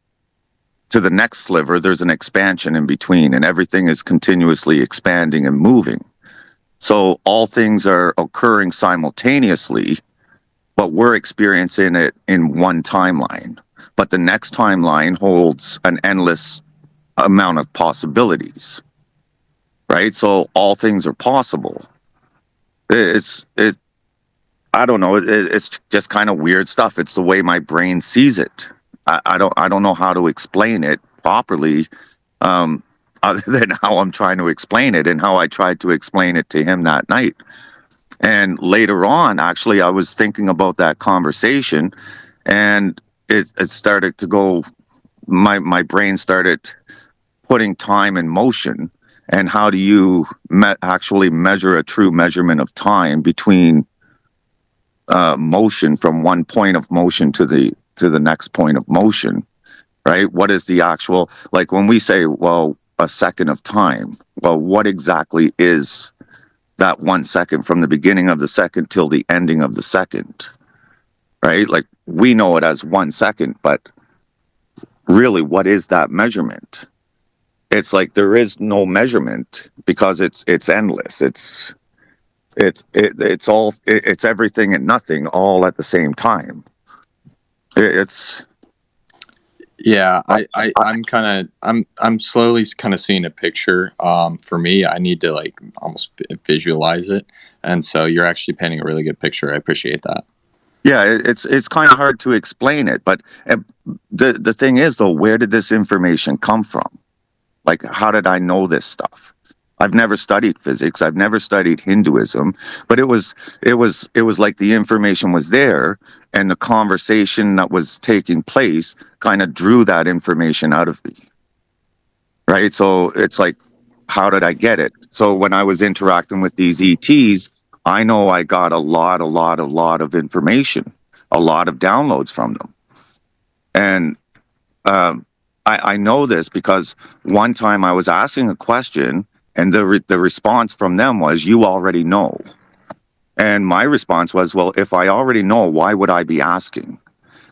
to the next sliver, there's an expansion in between, and everything is continuously expanding and moving. So all things are occurring simultaneously, but we're experiencing it in one timeline. But the next timeline holds an endless amount of possibilities, right? So all things are possible. I don't know. It's just kind of weird stuff. It's the way my brain sees it. I don't know how to explain it properly, other than how I'm trying to explain it and how I tried to explain it to him that night. And later on, actually, I was thinking about that conversation, and it started to go. My brain started putting time in motion, and how do you actually measure a true measurement of time between motion from one point of motion to the next point of motion, right? What is the actual, like when we say, well, a second of time, well, what exactly is that 1 second from the beginning of the second till the ending of the second, right? Like we know it as 1 second, but really, what is that measurement? It's like there is no measurement, because it's endless. It's everything and nothing all at the same time. I'm slowly kind of seeing a picture. For me, I need to like almost visualize it, and so you're actually painting a really good picture. I appreciate that. Yeah, it's kind of hard to explain it, but the thing is though, where did this information come from? Like, how did I know this stuff? I've never studied physics. I've never studied Hinduism, but it was like the information was there, and the conversation that was taking place kind of drew that information out of me. Right? So it's like how did I get it? So when I was interacting with these ETs, I know I got a lot of information, a lot of downloads from them. And um, I know this because one time I was asking a question, and the response from them was, "You already know." And my response was, "Well, if I already know, why would I be asking?"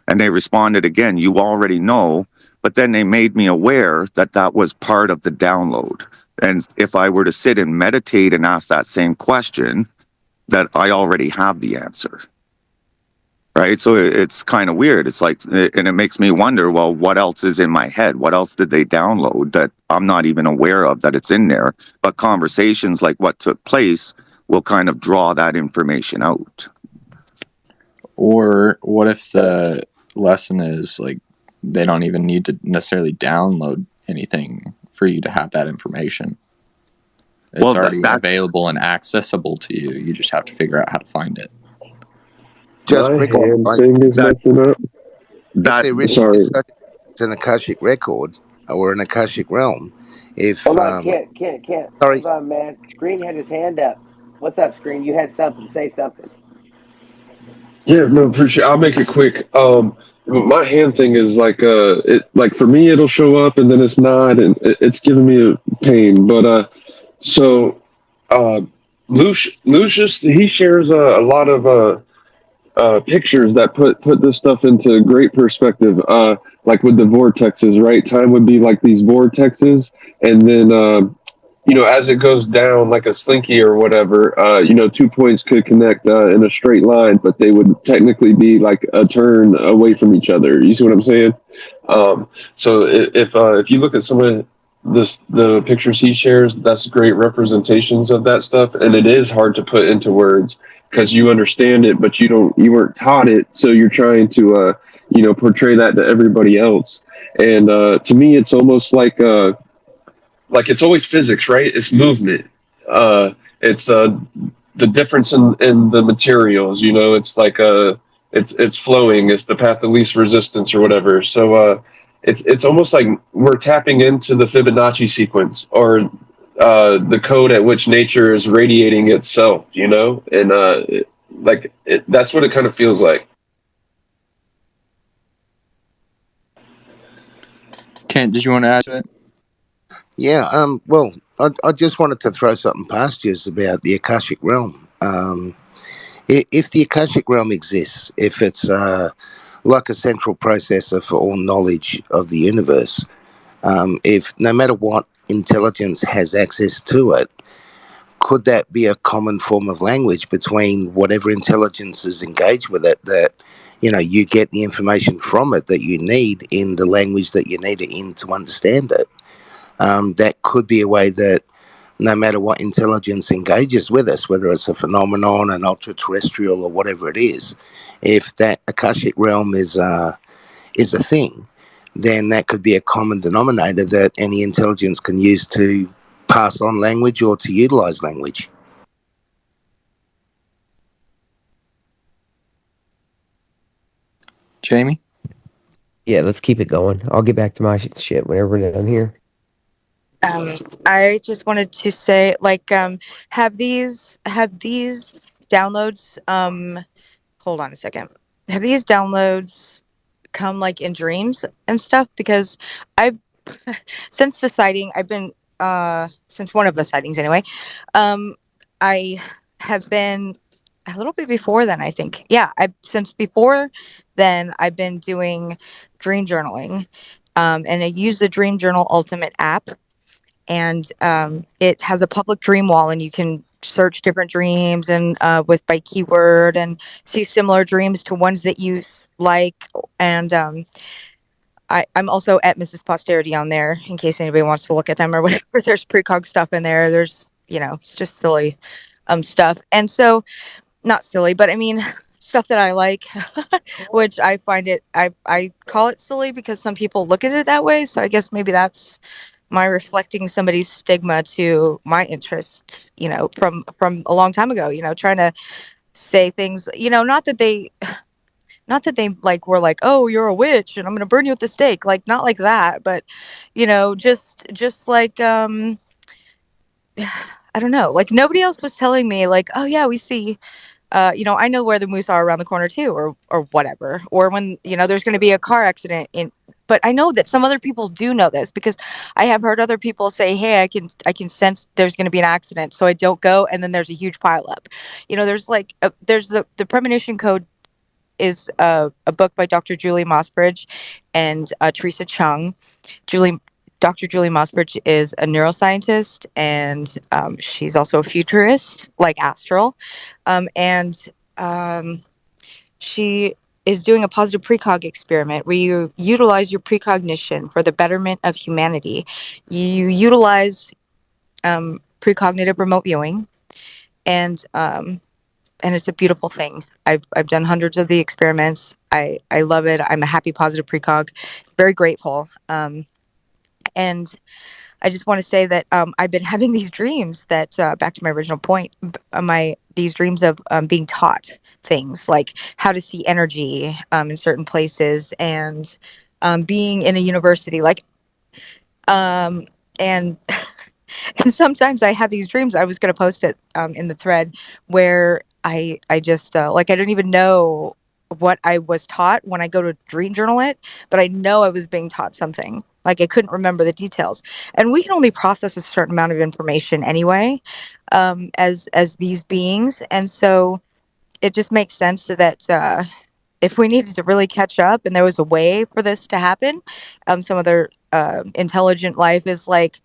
And they responded again, "You already know." But then they made me aware that that was part of the download. And if I were to sit and meditate and ask that same question, that I already have the answer. Right. So it's kind of weird. It's like, and it makes me wonder, well, what else is in my head? What else did they download that I'm not even aware of that it's in there? But conversations like what took place will kind of draw that information out. Or what if the lesson is like they don't even need to necessarily download anything for you to have that information? It's Well, already available and accessible to you. You just have to figure out how to find it. Just My hand recognize thing is that messing up. if that there really is Sorry. such an Akashic record or an Akashic realm. If Hold on, Kent. sorry, Hold on, man. Screen had his hand up. What's up, Screen? You had something. Say something. Yeah, no, for sure. I'll make it quick. My hand thing is like it like for me it'll show up and then it's not, and it's giving me a pain. But so uh, Lucius he shares a lot of pictures that put this stuff into great perspective. Like with the vortexes, right? Time would be like these vortexes, and then as it goes down like a slinky or whatever, 2 points could connect in a straight line, but they would technically be like a turn away from each other. You see what I'm saying? So if you look at some of the pictures he shares, that's great representations of that stuff, and it is hard to put into words because you understand it, but you weren't taught it, so you're trying to portray that to everybody else. And to me, it's almost like it's always physics, right? It's movement. It's the difference in the materials. It's like it's flowing. It's the path of least resistance or whatever. So it's almost like we're tapping into the Fibonacci sequence or the code at which nature is radiating itself. And that's what it kind of feels like. Kent, did you want to add to it? yeah, well, I just wanted to throw something past you about the Akashic realm. If the Akashic realm exists, if it's like a central processor for all knowledge of the universe, if no matter what intelligence has access to it, could that be a common form of language between whatever intelligence is engaged with it, that you get the information from it that you need in the language that you need it in to understand it? That could be a way that no matter what intelligence engages with us, whether it's a phenomenon, an ultra terrestrial, or whatever it is, if that Akashic realm is a thing, then that could be a common denominator that any intelligence can use to pass on language or to utilize language. Jamie? Yeah, let's keep it going. I'll get back to my shit whenever we're done here. I just wanted to say, like, have these downloads, hold on a second. Have these downloads come like in dreams and stuff? Because I've since the sighting, I've been since one of the sightings anyway, I have been a little bit before then, I think. Yeah, I since before then I've been doing dream journaling. And I use the Dream Journal Ultimate app, and it has a public dream wall, and you can search different dreams and with by keyword and see similar dreams to ones that you like. And I'm also at Mrs. Posterity on there in case anybody wants to look at them or whatever. There's precog stuff in there. There's it's just silly stuff. And so not silly, but I mean stuff that I like, which I find I call it silly because some people look at it that way. So I guess maybe that's my reflecting somebody's stigma to my interests, from a long time ago, trying to say things, not that they like were like, oh, you're a witch and I'm gonna burn you at the stake, like not like that, but just like I don't know. Like nobody else was telling me like, oh yeah, we see I know where the moose are around the corner too, or whatever. Or when, there's gonna be a car accident in but I know that some other people do know this because I have heard other people say, "Hey, I can sense there's going to be an accident, so I don't go." And then there's a huge pileup. There's like there's the premonition code is a book by Dr. Julie Mossbridge and Teresa Chung. Julie Dr. Julie Mossbridge is a neuroscientist, and she's also a futurist, like astral, and she is doing a positive precog experiment where you utilize your precognition for the betterment of humanity. You utilize precognitive remote viewing, and it's a beautiful thing. I've done hundreds of the experiments. I love it. I'm a happy positive precog, very grateful. And I just want to say that I've been having these dreams that back to my original point, these dreams of being taught things like how to see energy in certain places and being in a university, like um, and and sometimes I have these dreams. I was going to post it in the thread where I just like I don't even know what I was taught when I go to dream journal it, but I know I was being taught something. Like I couldn't remember the details, and we can only process a certain amount of information anyway, as these beings, and so it just makes sense that if we needed to really catch up, and there was a way for this to happen, some other intelligent life is like,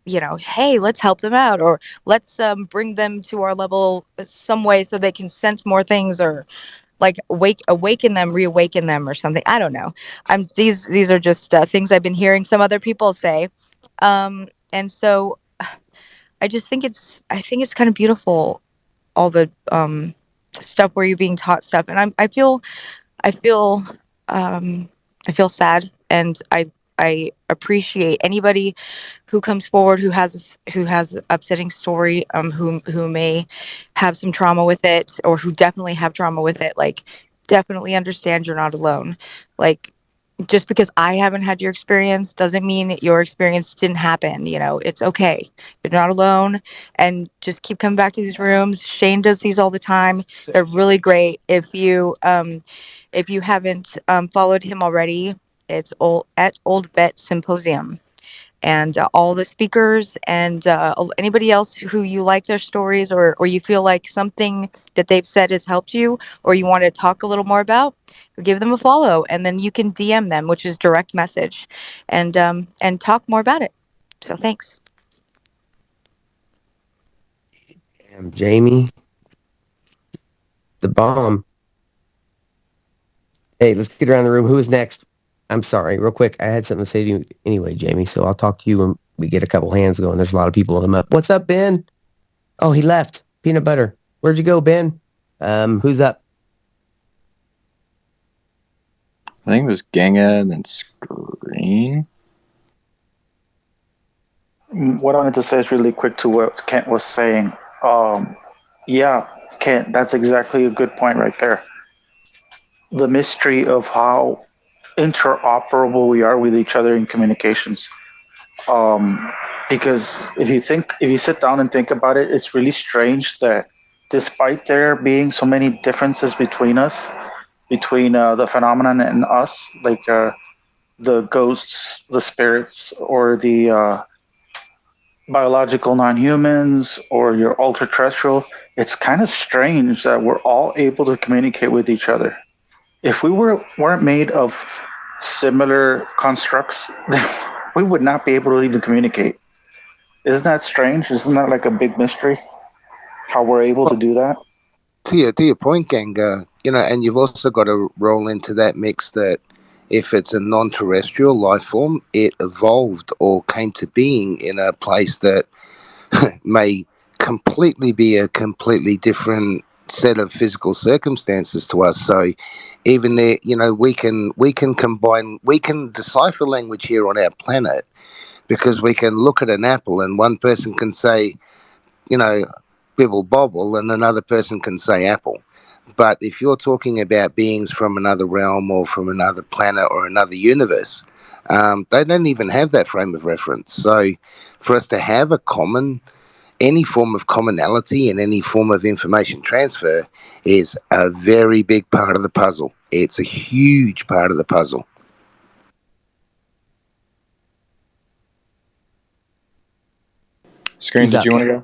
hey, let's help them out, or let's bring them to our level some way so they can sense more things, or like awaken them, reawaken them, or something. I don't know. These are just things I've been hearing some other people say, and so I think it's kind of beautiful, all the stuff where you're being taught stuff, and I feel um, I feel sad, and I appreciate anybody who comes forward who has upsetting story, who may have some trauma with it, or who definitely have trauma with it. Like, definitely understand you're not alone. Like, just because I haven't had your experience doesn't mean that your experience didn't happen. It's okay. You're not alone, and just keep coming back to these rooms. Shane does these all the time. They're really great. If you haven't followed him already, it's Old Vet Symposium, and all the speakers and anybody else who you like their stories, or you feel like something that they've said has helped you, or you want to talk a little more about, give them a follow, and then you can DM them, which is direct message, and talk more about it. So thanks. Jamie, the bomb. Hey, let's get around the room. Who is next? I'm sorry, real quick. I had something to say to you anyway, Jamie. So I'll talk to you when we get a couple hands going. There's a lot of people in them up. What's up, Ben? Oh, he left. Peanut butter. Where'd you go, Ben? Who's up? I think it was Ganga and then Screen. What I wanted to say is really quick to what Kent was saying. Yeah, Kent, that's exactly a good point right there. The mystery of how interoperable we are with each other in communications. Because if you sit down and think about it, it's really strange that despite there being so many differences between us, between the phenomenon and us, like the ghosts, the spirits, or the biological non-humans, or your ultra-terrestrial, it's kind of strange that we're all able to communicate with each other. If we weren't made of similar constructs, then we would not be able to even communicate. Isn't that strange? Isn't that like a big mystery? How we're able to do that? To your point, Ganga, and you've also got to roll into that mix that if it's a non-terrestrial life form, it evolved or came to being in a place that may completely be a completely different set of physical circumstances to us. So even there, we can decipher language here on our planet because we can look at an apple and one person can say, you know, bibble bobble, and another person can say apple. But if you're talking about beings from another realm or from another planet or another universe, they don't even have that frame of reference. So for us to have a common any form of commonality and any form of information transfer is a very big part of the puzzle. It's a huge part of the puzzle. Screen, did you want to go?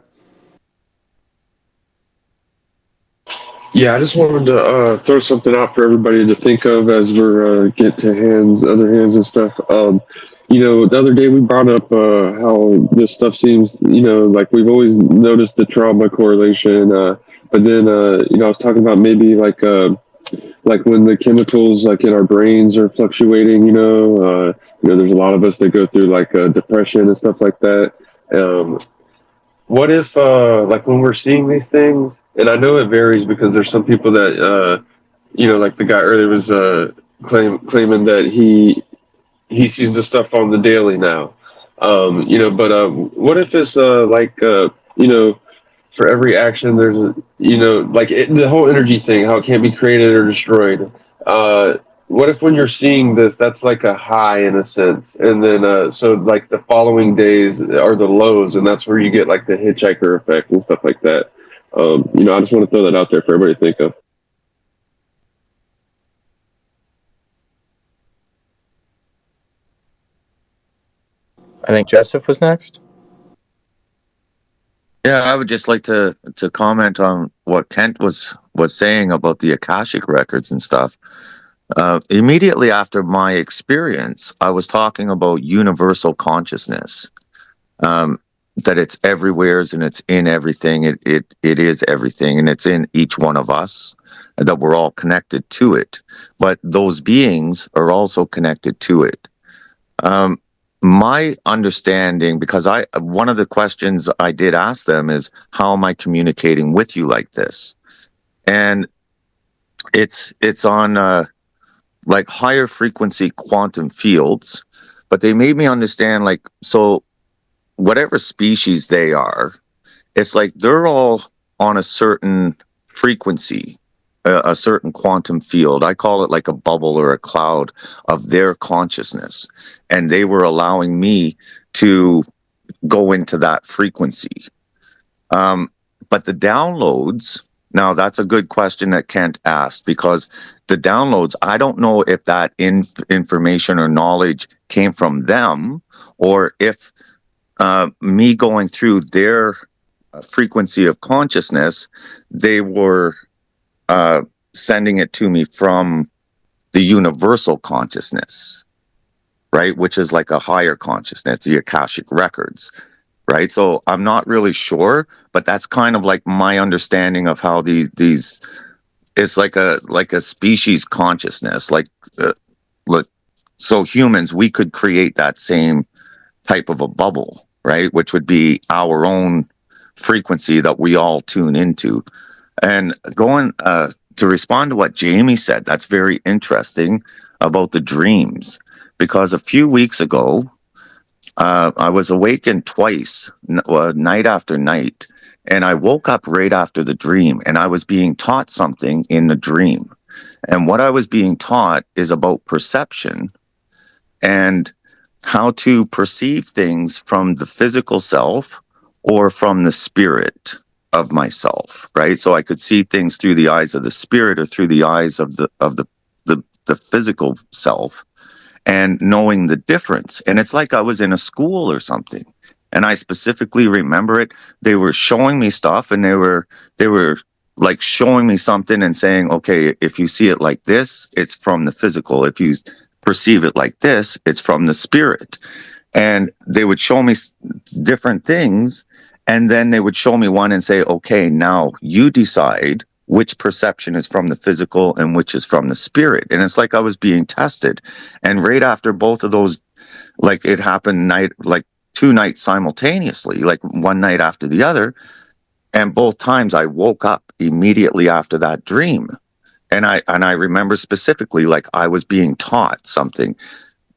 Yeah, I just wanted to throw something out for everybody to think of as we're get to other hands and stuff. The other day we brought up how this stuff seems, like we've always noticed the trauma correlation, but then I was talking about maybe like when the chemicals like in our brains are fluctuating, there's a lot of us that go through like depression and stuff like that. What if like when we're seeing these things, and I know it varies because there's some people that like the guy earlier was claiming that he sees the stuff on the daily now. But what if it's for every action there's the whole energy thing, how it can't be created or destroyed. What if when you're seeing this, that's like a high in a sense, and then so like the following days are the lows, and that's where you get like the hitchhiker effect and stuff like that. I just want to throw that out there for everybody to think of. I think Joseph was next. Yeah, I would just like to comment on what Kent was saying about the Akashic records and stuff. Immediately after my experience, I was talking about universal consciousness. That it's everywheres and it's in everything. It is everything, and it's in each one of us. And that we're all connected to it, but those beings are also connected to it. My understanding, because one of the questions I did ask them is, how am I communicating with you like this? And it's on like higher frequency quantum fields, but they made me understand, like, so whatever species they are, it's like they're all on a certain frequency, a certain quantum field. I call it like a bubble or a cloud of their consciousness. And they were allowing me to go into that frequency. But the downloads, now that's a good question that Kent asked, because the downloads, I don't know if that information or knowledge came from them, or if me going through their frequency of consciousness, they were sending it to me from the universal consciousness, right? Which is like a higher consciousness, the Akashic records, right? So I'm not really sure, but that's kind of like my understanding of how these it's like a species consciousness, uh, like so humans, we could create that same type of a bubble, right? Which would be our own frequency that we all tune into. And going to respond to what Jamie said, that's very interesting about the dreams, because a few weeks ago, I was awakened twice, night after night, and I woke up right after the dream, and I was being taught something in the dream. And what I was being taught is about perception and how to perceive things from the physical self or from the spirit of myself, right? So I could see things through the eyes of the spirit or through the eyes of the physical self, and knowing the difference. And it's like I was in a school or something. And I specifically remember it. They were showing me stuff, and they were like showing me something and saying, okay, if you see it like this, it's from the physical. If you perceive it like this, it's from the spirit. And they would show me different things, and then they would show me one and say, okay, now you decide which perception is from the physical and which is from the spirit. And it's like I was being tested. And right after both of those, like it happened like 2 nights simultaneously, like one night after the other. And both times I woke up immediately after that dream. And I remember specifically, like I was being taught something.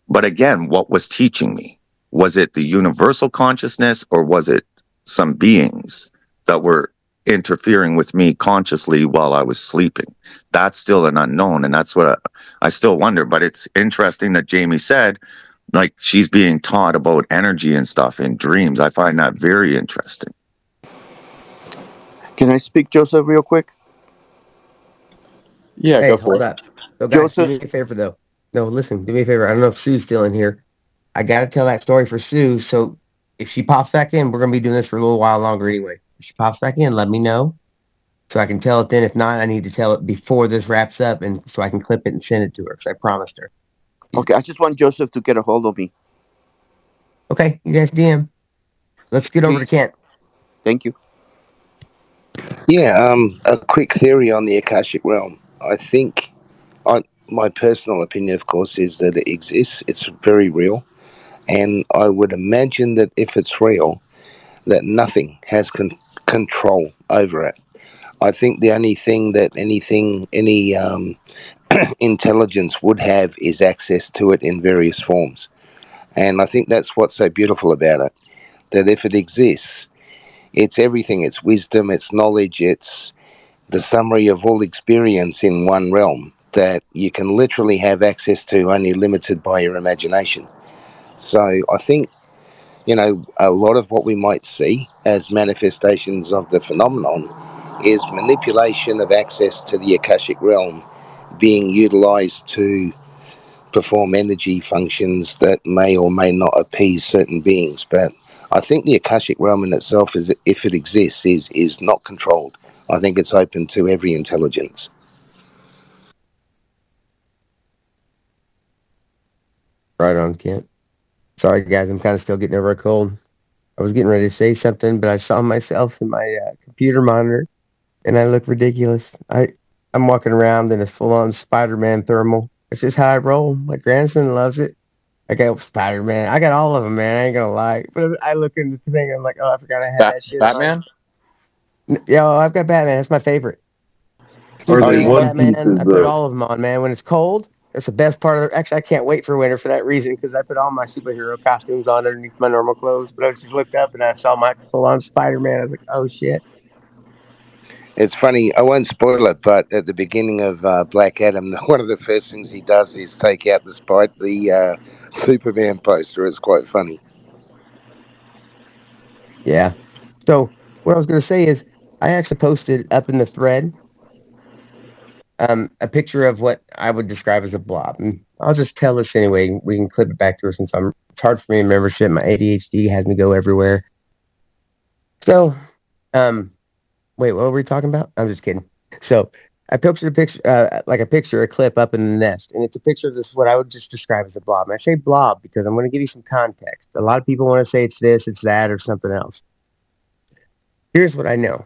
But again, what was teaching me? Was it the universal consciousness, or was it some beings that were interfering with me consciously while I was sleeping? That's still an unknown. And that's what I still wonder. But it's interesting that Jamie said, like, she's being taught about energy and stuff in dreams. I find that very interesting. Can I speak, Joseph, real quick? Yeah, Hey, go for hold it. up. So, guys, do me Joseph, a favor, though. No, listen, do me a favor. I don't know if Sue's still in here. I got to tell that story for Sue. So, if she pops back in, we're going to be doing this for a little while longer anyway. If she pops back in, let me know so I can tell it then. If not, I need to tell it before this wraps up and so I can clip it and send it to her because I promised her. okay, I just want Joseph to get a hold of me. Okay, you guys DM. Let's get over to please. Kent. Thank you. Yeah, a quick theory on the Akashic realm. I think, my personal opinion, of course, is that it exists. It's very real. And I would imagine that if it's real, that nothing has control over it. I think the only thing that any intelligence would have is access to it in various forms. And I think that's what's so beautiful about it, that if it exists, it's everything. It's wisdom, it's knowledge, it's the summary of all experience in one realm that you can literally have access to, only limited by your imagination. So I think, a lot of what we might see as manifestations of the phenomenon is manipulation of access to the Akashic realm being utilized to perform energy functions that may or may not appease certain beings. But I think the Akashic realm in itself, is, if it exists, is not controlled. I think it's open to every intelligence. Right on, Kent. Sorry, guys. I'm kind of still getting over a cold. I was getting ready to say something, but I saw myself in my computer monitor and I look ridiculous. I'm walking around in a full-on Spider-Man thermal. It's just how I roll. My grandson loves it. I got Spider-Man. I got all of them, man. I ain't gonna lie. But I look in the thing. I'm like, oh, I forgot I had that shit on. Batman? Yo, I've got Batman. That's my favorite. Are they Superman, one Batman. pieces I put though? all of them on, man. When it's cold, that's the best part of the. Actually, I can't wait for winter for that reason because I put all my superhero costumes on underneath my normal clothes. But I just looked up and I saw my full-on Spider-Man. I was like, oh shit. It's funny, I won't spoil it, but at the beginning of Black Adam, one of the first things he does is take out the Superman poster. It's quite funny. Yeah. So what I was going to say is, I actually posted up in the thread a picture of what I would describe as a blob. And I'll just tell this anyway. We can clip it back to her since it's hard for me to remember shit. My ADHD has me go everywhere. So, um, wait, what were we talking about? I'm just kidding. So I posted a picture, like a picture, a clip up in the nest, and it's a picture of this what I would just describe as a blob. And I say blob because I'm going to give you some context. A lot of people want to say it's this, it's that, or something else. Here's what I know.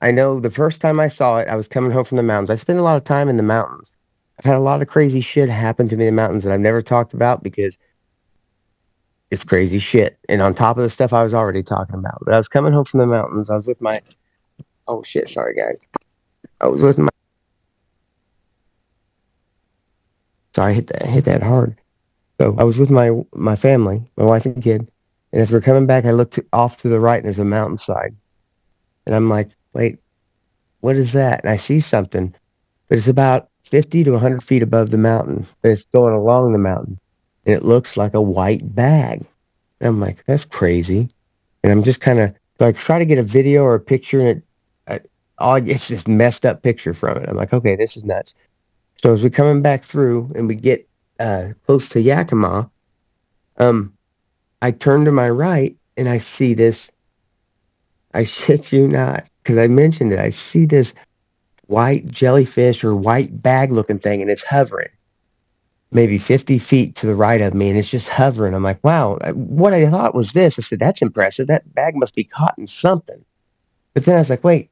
I know the first time I saw it, I was coming home from the mountains. I spend a lot of time in the mountains. I've had a lot of crazy shit happen to me in the mountains that I've never talked about because it's crazy shit. And on top of the stuff I was already talking about. But I was coming home from the mountains. I was with my oh shit, sorry guys. I was with my sorry, I hit that hard. So I was with my family, my wife and kid. And as we're coming back, I looked off to the right and there's a mountainside. And I'm like, wait, what is that? And I see something. But it's about 50 to 100 feet above the mountain. But it's going along the mountain. And it looks like a white bag. And I'm like, that's crazy. And I'm just kind of like try to get a video or a picture, and all I get is this messed up picture from it. I'm like, okay, this is nuts. So as we're coming back through and we get close to Yakima, um, I turn to my right and I see this. I shit you not, because I mentioned it. I see this white jellyfish or white bag looking thing, and it's hovering maybe 50 feet to the right of me, and it's just hovering. I'm like, wow, what I thought was this. I said, that's impressive. That bag must be caught in something. But then I was like, wait,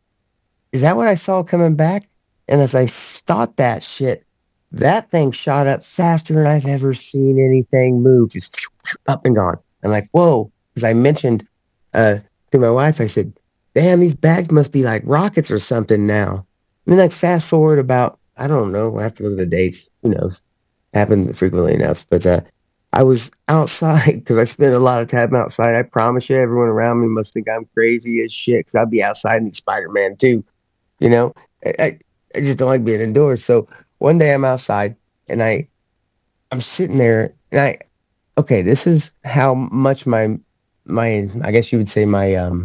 is that what I saw coming back? And as I thought that shit, that thing shot up faster than I've ever seen anything move, just up and gone. I'm like, whoa, because I mentioned to my wife, I said, damn, these bags must be like rockets or something now. And then like fast forward about, I don't know, I have to look at the dates. Who knows? Happened frequently enough. But I was outside because I spent a lot of time outside. I promise you, everyone around me must think I'm crazy as shit because I'd be outside in Spider-Man too. You know, I, I I just don't like being indoors. So one day I'm outside and I'm sitting there and okay, this is how much my I guess you would say my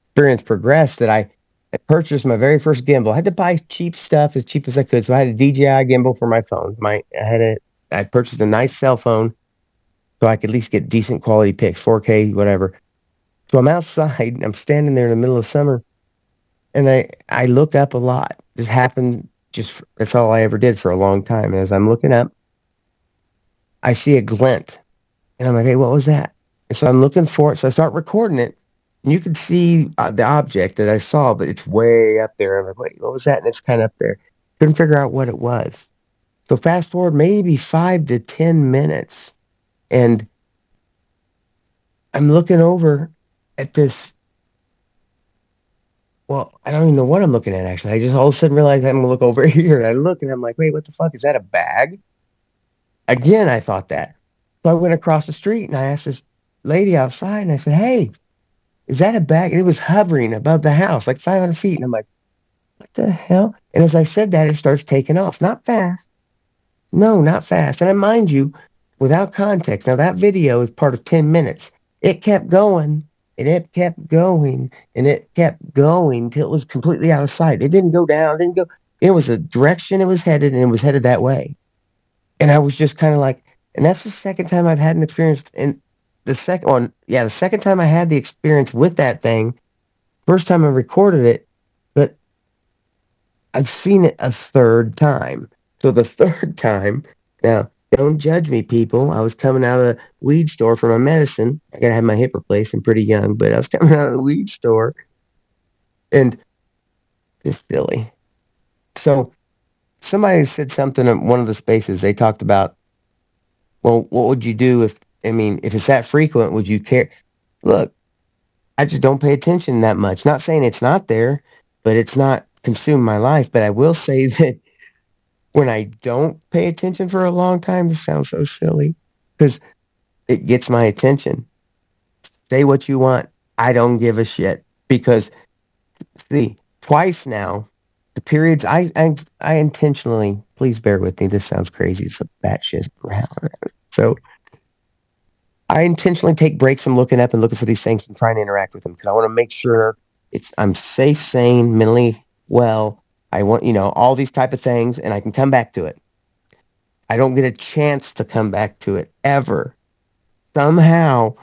experience progressed that I purchased my very first gimbal. I had to buy cheap stuff as cheap as I could, so I had a DJI gimbal for my phone. I purchased a nice cell phone so I could at least get decent quality pics, 4K, whatever. So I'm outside, I'm standing there in the middle of summer, and I look up a lot. This happened that's all I ever did for a long time. And as I'm looking up, I see a glint, and I'm like, hey, what was that? And so I'm looking for it. So I start recording it. And you can see the object that I saw, but it's way up there. I'm like, wait, what was that? And it's kind of up there. Couldn't figure out what it was. So fast forward maybe 5 to 10 minutes, and I'm looking over at this. Well, I don't even know what I'm looking at actually. I just all of a sudden realized I'm gonna look over here, and I look, and I'm like, wait, what the fuck? Is that a bag? Again, I thought that. So I went across the street and I asked this lady outside, and I said, hey, is that a bag? And it was hovering above the house, like 500 feet. And I'm like, what the hell? And as I said that, it starts taking off. Not fast. No, not fast. And I mind you, without context, now that video is part of 10 minutes. It kept going and it kept going and it kept going till it was completely out of sight. It didn't go down, it didn't go. It was a direction it was headed, and it was headed that way. And I was just kind of like, and that's the second time I've had an experience. And the second time I had the experience with that thing. First time I recorded it, but I've seen it a third time. So the third time, now don't judge me, people. I was coming out of the weed store for my medicine. I gotta have my hip replaced. I'm pretty young, but I was coming out of the weed store, and it's silly. So somebody said something in one of the spaces. They talked about, well, what would you do if it's that frequent? Would you care? Look, I just don't pay attention that much. Not saying it's not there, but it's not consumed my life. But I will say that when I don't pay attention for a long time, this sounds so silly because it gets my attention. Say what you want. I don't give a shit because see, twice now, the periods I intentionally, please bear with me. This sounds crazy. It's a batshit. So I intentionally take breaks from looking up and looking for these things and trying to interact with them because I want to make sure I'm safe, sane, mentally well. I want, all these type of things, and I can come back to it. I don't get a chance to come back to it ever. Somehow,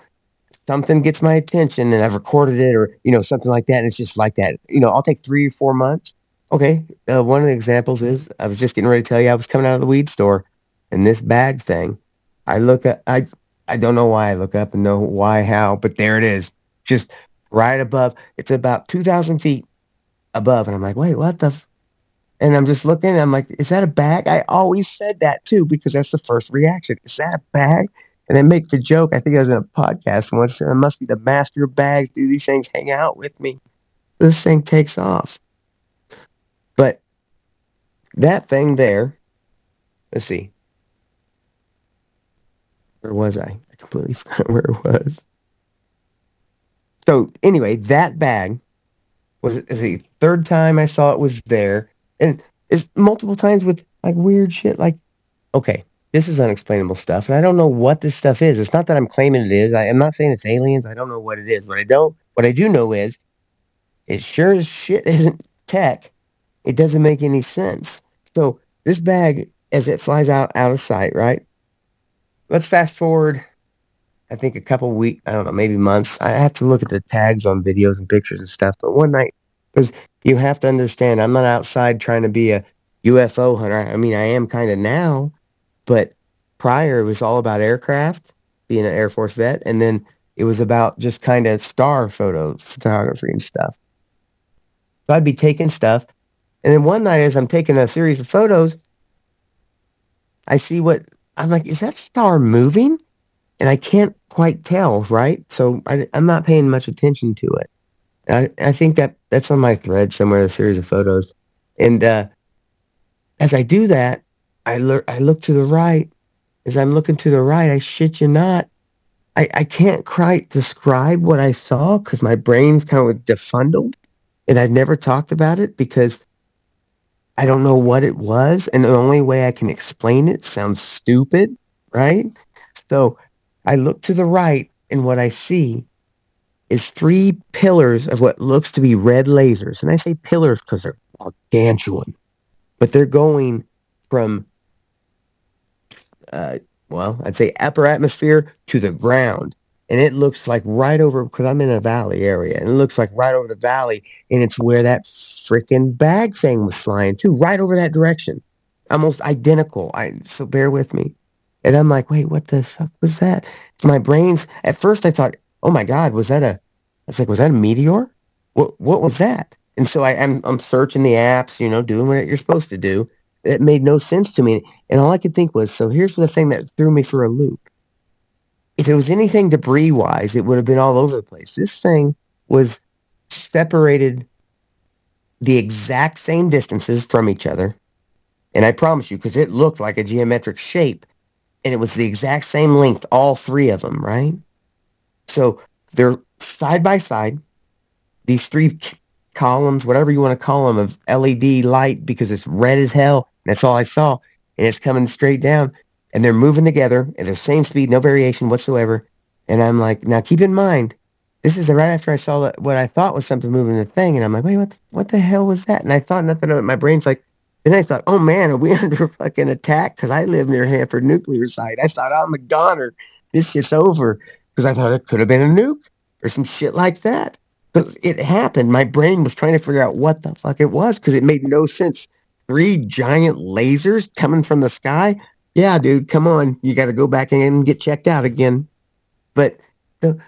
something gets my attention, and I've recorded it, or something like that, and it's just like that. I'll take 3 or 4 months. Okay, one of the examples is I was just getting ready to tell you I was coming out of the weed store, and this bag thing. I look at I don't know why I look up and know why how, but there it is, just right above. It's about 2,000 feet above, and I'm like, wait, what the? And I'm just looking, and I'm like, is that a bag? I always said that too, because that's the first reaction. Is that a bag? And I make the joke, I think I was in a podcast once, I must be the master of bags. Do these things hang out with me? This thing takes off. But that thing there, let's see. Where was I? I completely forgot where it was. So anyway, that bag is the third time I saw it was there. And it's multiple times with like weird shit like, okay, this is unexplainable stuff, and I don't know what this stuff is. It's not that I'm claiming it is. I'm not saying it's aliens. I don't know what it is. What I do know is it sure as shit isn't tech. It doesn't make any sense. So this bag, as it flies out of sight, right? Let's fast forward. I think a couple weeks. I don't know, maybe months. I have to look at the tags on videos and pictures and stuff. But one night, because you have to understand, I'm not outside trying to be a UFO hunter. I mean, I am kind of now, but prior it was all about aircraft, being an Air Force vet, and then it was about just kind of star photos, photography and stuff. So I'd be taking stuff, and then one night as I'm taking a series of photos, I see what I'm like, is that star moving? And I can't quite tell, right? So I'm not paying much attention to it. I think that's on my thread somewhere, a series of photos. And as I do that, I look to the right. As I'm looking to the right, I shit you not, I can't quite describe what I saw because my brain's kind of defundled, and I've never talked about it because I don't know what it was, and the only way I can explain it sounds stupid, right? So I look to the right, and what I see is 3 pillars of what looks to be red lasers. And I say pillars because they're gargantuan, but they're going from, uh, well, I'd say upper atmosphere to the ground. And it looks like right over, because I'm in a valley area, and it looks like right over the valley, and it's where that freaking bag thing was flying too, right over that direction. Almost identical. So bear with me. And I'm like, wait, what the fuck was that? So my brain's, at first I thought, oh my God, I was like, was that a meteor? What was that? And so I'm searching the apps, doing what you're supposed to do. It made no sense to me. And all I could think was, so here's the thing that threw me for a loop. If it was anything debris wise, it would have been all over the place. This thing was separated the exact same distances from each other. And I promise you, because it looked like a geometric shape, and it was the exact same length, all 3 of them, right? So they're side by side, these 3 columns, whatever you want to call them, of LED light because it's red as hell. That's all I saw. And it's coming straight down. And they're moving together at the same speed, no variation whatsoever. And I'm like, now keep in mind, this is right after I saw what I thought was something moving the thing. And I'm like, wait, what the hell was that? And I thought nothing of it. My brain's like, then I thought, oh man, are we under fucking attack? Because I live near Hanford nuclear site. I thought, I'm a goner. This shit's over. Because I thought it could have been a nuke or some shit like that. But it happened. My brain was trying to figure out what the fuck it was because it made no sense. 3 giant lasers coming from the sky. Yeah, dude, come on. You got to go back in and get checked out again. But the,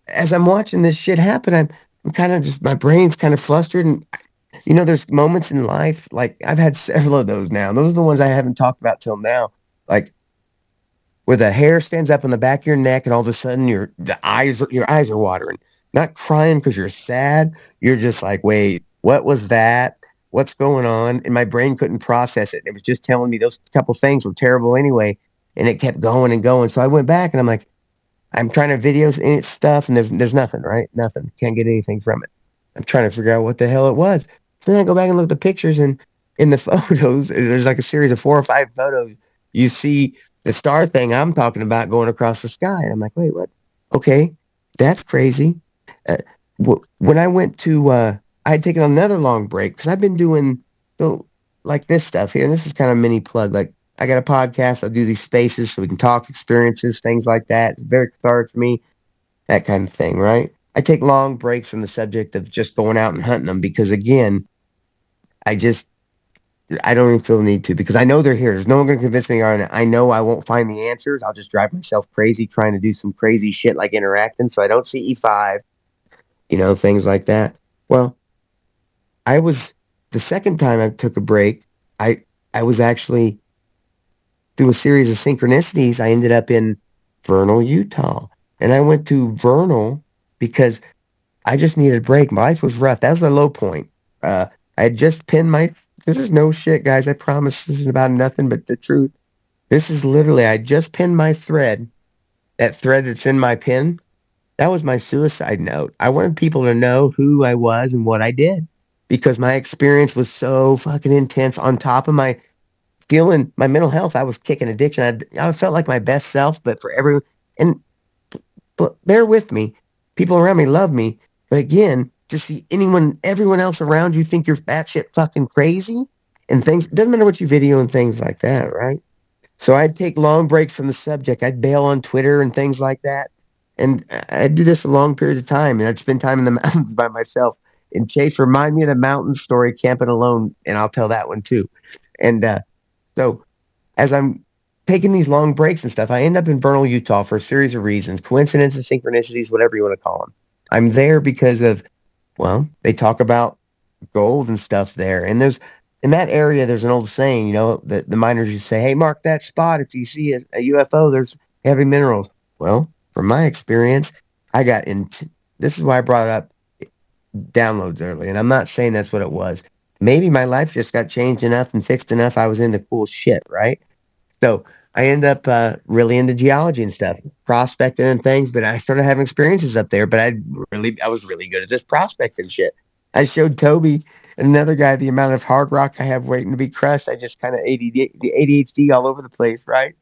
as I'm watching this shit happen, I'm kind of just, my brain's kind of flustered. And, there's moments in life, like I've had several of those now. Those are the ones I haven't talked about till now. Like where the hair stands up on the back of your neck and all of a sudden your eyes are watering. Not crying because you're sad. You're just like, wait, what was that? What's going on? And my brain couldn't process it. It was just telling me those couple things were terrible anyway. And it kept going and going. So I went back and I'm like, I'm trying to video stuff and there's nothing, right? Nothing. Can't get anything from it. I'm trying to figure out what the hell it was. So then I go back and look at the pictures and in the photos, there's like a series of 4 or 5 photos. You see the star thing I'm talking about going across the sky. And I'm like, wait, what? Okay, that's crazy. Uh, when I went to, I had taken another long break because I've been doing so like this stuff here. And this is kind of a mini plug. Like I got a podcast. I do these spaces so we can talk experiences, things like that. It's very cathartic for me, that kind of thing, right? I take long breaks from the subject of just going out and hunting them because, again, I just I don't even feel the need to because I know they're here. There's no one going to convince me on it. I know I won't find the answers. I'll just drive myself crazy trying to do some crazy shit like interacting. So I don't see E5, things like that. Well, I was the second time I took a break. I was actually through a series of synchronicities. I ended up in Vernal, Utah, and I went to Vernal because I just needed a break. My life was rough. That was a low point. I had just pinned my. This is no shit, guys. I promise this is about nothing but the truth. This is literally, I just pinned my thread, that thread that's in my pin. That was my suicide note. I wanted people to know who I was and what I did because my experience was so fucking intense on top of my feeling, my mental health. I was kicking addiction. I felt like my best self, but for everyone, and but bear with me. People around me love me. But again, to see everyone else around you think you're batshit fucking crazy and things, it doesn't matter what you video and things like that, right? So I'd take long breaks from the subject. I'd bail on Twitter and things like that. And I'd do this for long periods of time. And I'd spend time in the mountains by myself. And Chase, remind me of the mountain story, camping alone. And I'll tell that one too. And so as I'm taking these long breaks and stuff, I end up in Vernal, Utah for a series of reasons, coincidences, synchronicities, whatever you want to call them. I'm there because of, well, they talk about gold and stuff there. And there's in that area, there's an old saying, that the miners used to say, hey, mark that spot. If you see a UFO, there's heavy minerals. Well, from my experience, I got into this is why I brought up downloads early. And I'm not saying that's what it was. Maybe my life just got changed enough and fixed enough. I was into cool shit, right? So I end up really into geology and stuff, prospecting and things. But I started having experiences up there. But I was really good at this prospecting shit. I showed Toby and another guy the amount of hard rock I have waiting to be crushed. I just kind of ADHD all over the place, right?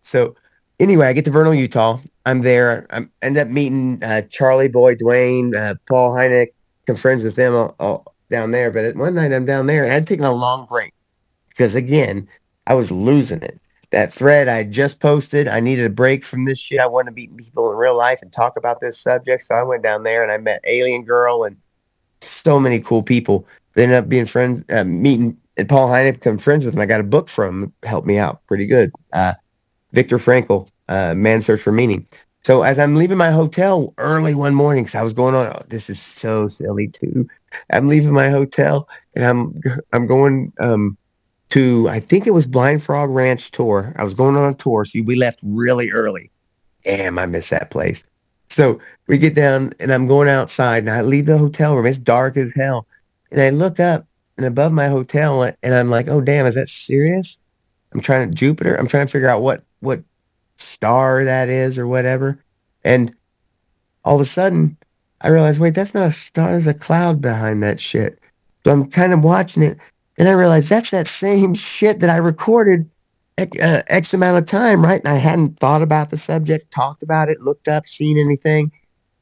So Anyway, I get to Vernal, Utah. I'm there. I end up meeting Charlie Boy, Dwayne, Paul Hynek. I'm friends with them all down there. But one night I'm down there and I'd taken a long break because, again, I was losing it. That thread I had just posted, I needed a break from this shit. I wanted to meet people in real life and talk about this subject. So I went down there and I met Alien Girl and so many cool people. They ended up being friends, meeting, and Paul Hynek become friends with him. I got a book from him, helped me out pretty good. Viktor Frankl, Man's Search for Meaning. So as I'm leaving my hotel early one morning, because I was going on, oh, this is so silly too. I'm leaving my hotel and I'm going to, I think it was Blind Frog Ranch tour. I was going on a tour, so we left really early. Damn, I miss that place. So we get down and I'm going outside and I leave the hotel room. It's dark as hell. And I look up and above my hotel and I'm like, oh damn, is that serious? I'm trying to Jupiter. I'm trying to figure out what star that is or whatever. And all of a sudden, I realize, wait, that's not a star. There's a cloud behind that shit. So I'm kind of watching it, and I realize that's that same shit that I recorded X amount of time, right? And I hadn't thought about the subject, talked about it, looked up, seen anything,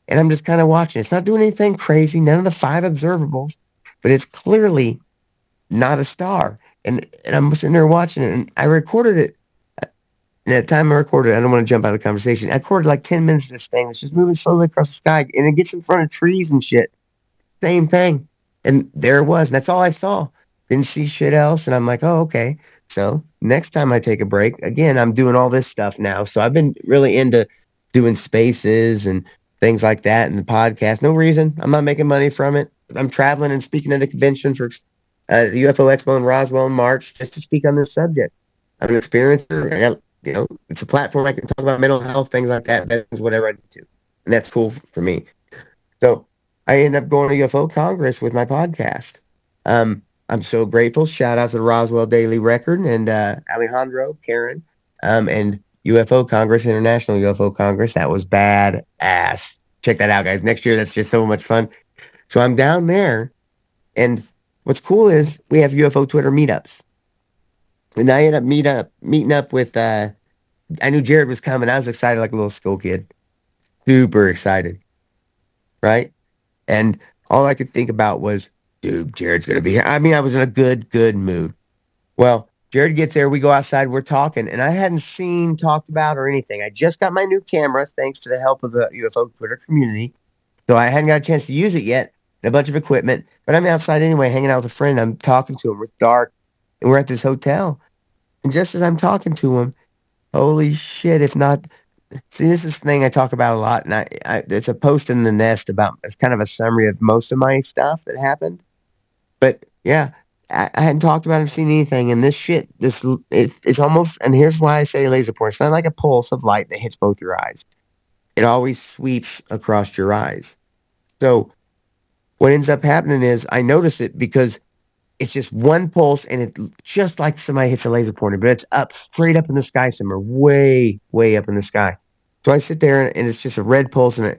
and I'm just kind of watching. It's not doing anything crazy. None of the five observables, but it's clearly not a star. And I'm sitting there watching it, and I recorded it. And at the time I recorded, I don't want to jump out of the conversation. I recorded like 10 minutes of this thing. It's just moving slowly across the sky, and it gets in front of trees and shit. Same thing. And there it was. And that's all I saw. Didn't see shit else. And I'm like, oh, okay. So next time I take a break, again, I'm doing all this stuff now. So I've been really into doing spaces and things like that and the podcast. No reason. I'm not making money from it. I'm traveling and speaking at a convention for the UFO Expo in Roswell in March just to speak on this subject. I'm an experiencer. I got, it's a platform I can talk about mental health, things like that. That's whatever I do to. And that's cool for me. So I ended up going to UFO Congress with my podcast. I'm so grateful. Shout out to the Roswell Daily Record and Alejandro, Karen, and UFO Congress, International UFO Congress. That was bad ass. Check that out, guys. Next year, that's just so much fun. So I'm down there, and what's cool is we have UFO Twitter meetups. And I ended up meeting up with I knew Jared was coming. I was excited like a little school kid. Super excited, right? And all I could think about was, dude, Jared's gonna be here. I mean, I was in a good mood. Well, Jared gets there, we go outside, we're talking, and I hadn't seen, talked about, or anything. I just got my new camera, thanks to the help of the UFO Twitter community. So I hadn't got a chance to use it yet, and a bunch of equipment. But I'm outside anyway, hanging out with a friend. I'm talking to him. It's dark, and we're at this hotel. And just as I'm talking to him, holy shit, if not, see, this is the thing I talk about a lot, and it's a post in the nest about, it's kind of a summary of most of my stuff that happened. But yeah, I hadn't talked about it or seen anything, and this shit, it's almost, and here's why I say laser pointer. It's not like a pulse of light that hits both your eyes. It always sweeps across your eyes. So what ends up happening is I notice it because it's just one pulse, and it just like somebody hits a laser pointer, but it's up straight up in the sky somewhere, way up in the sky. So I sit there, and it's just a red pulse, and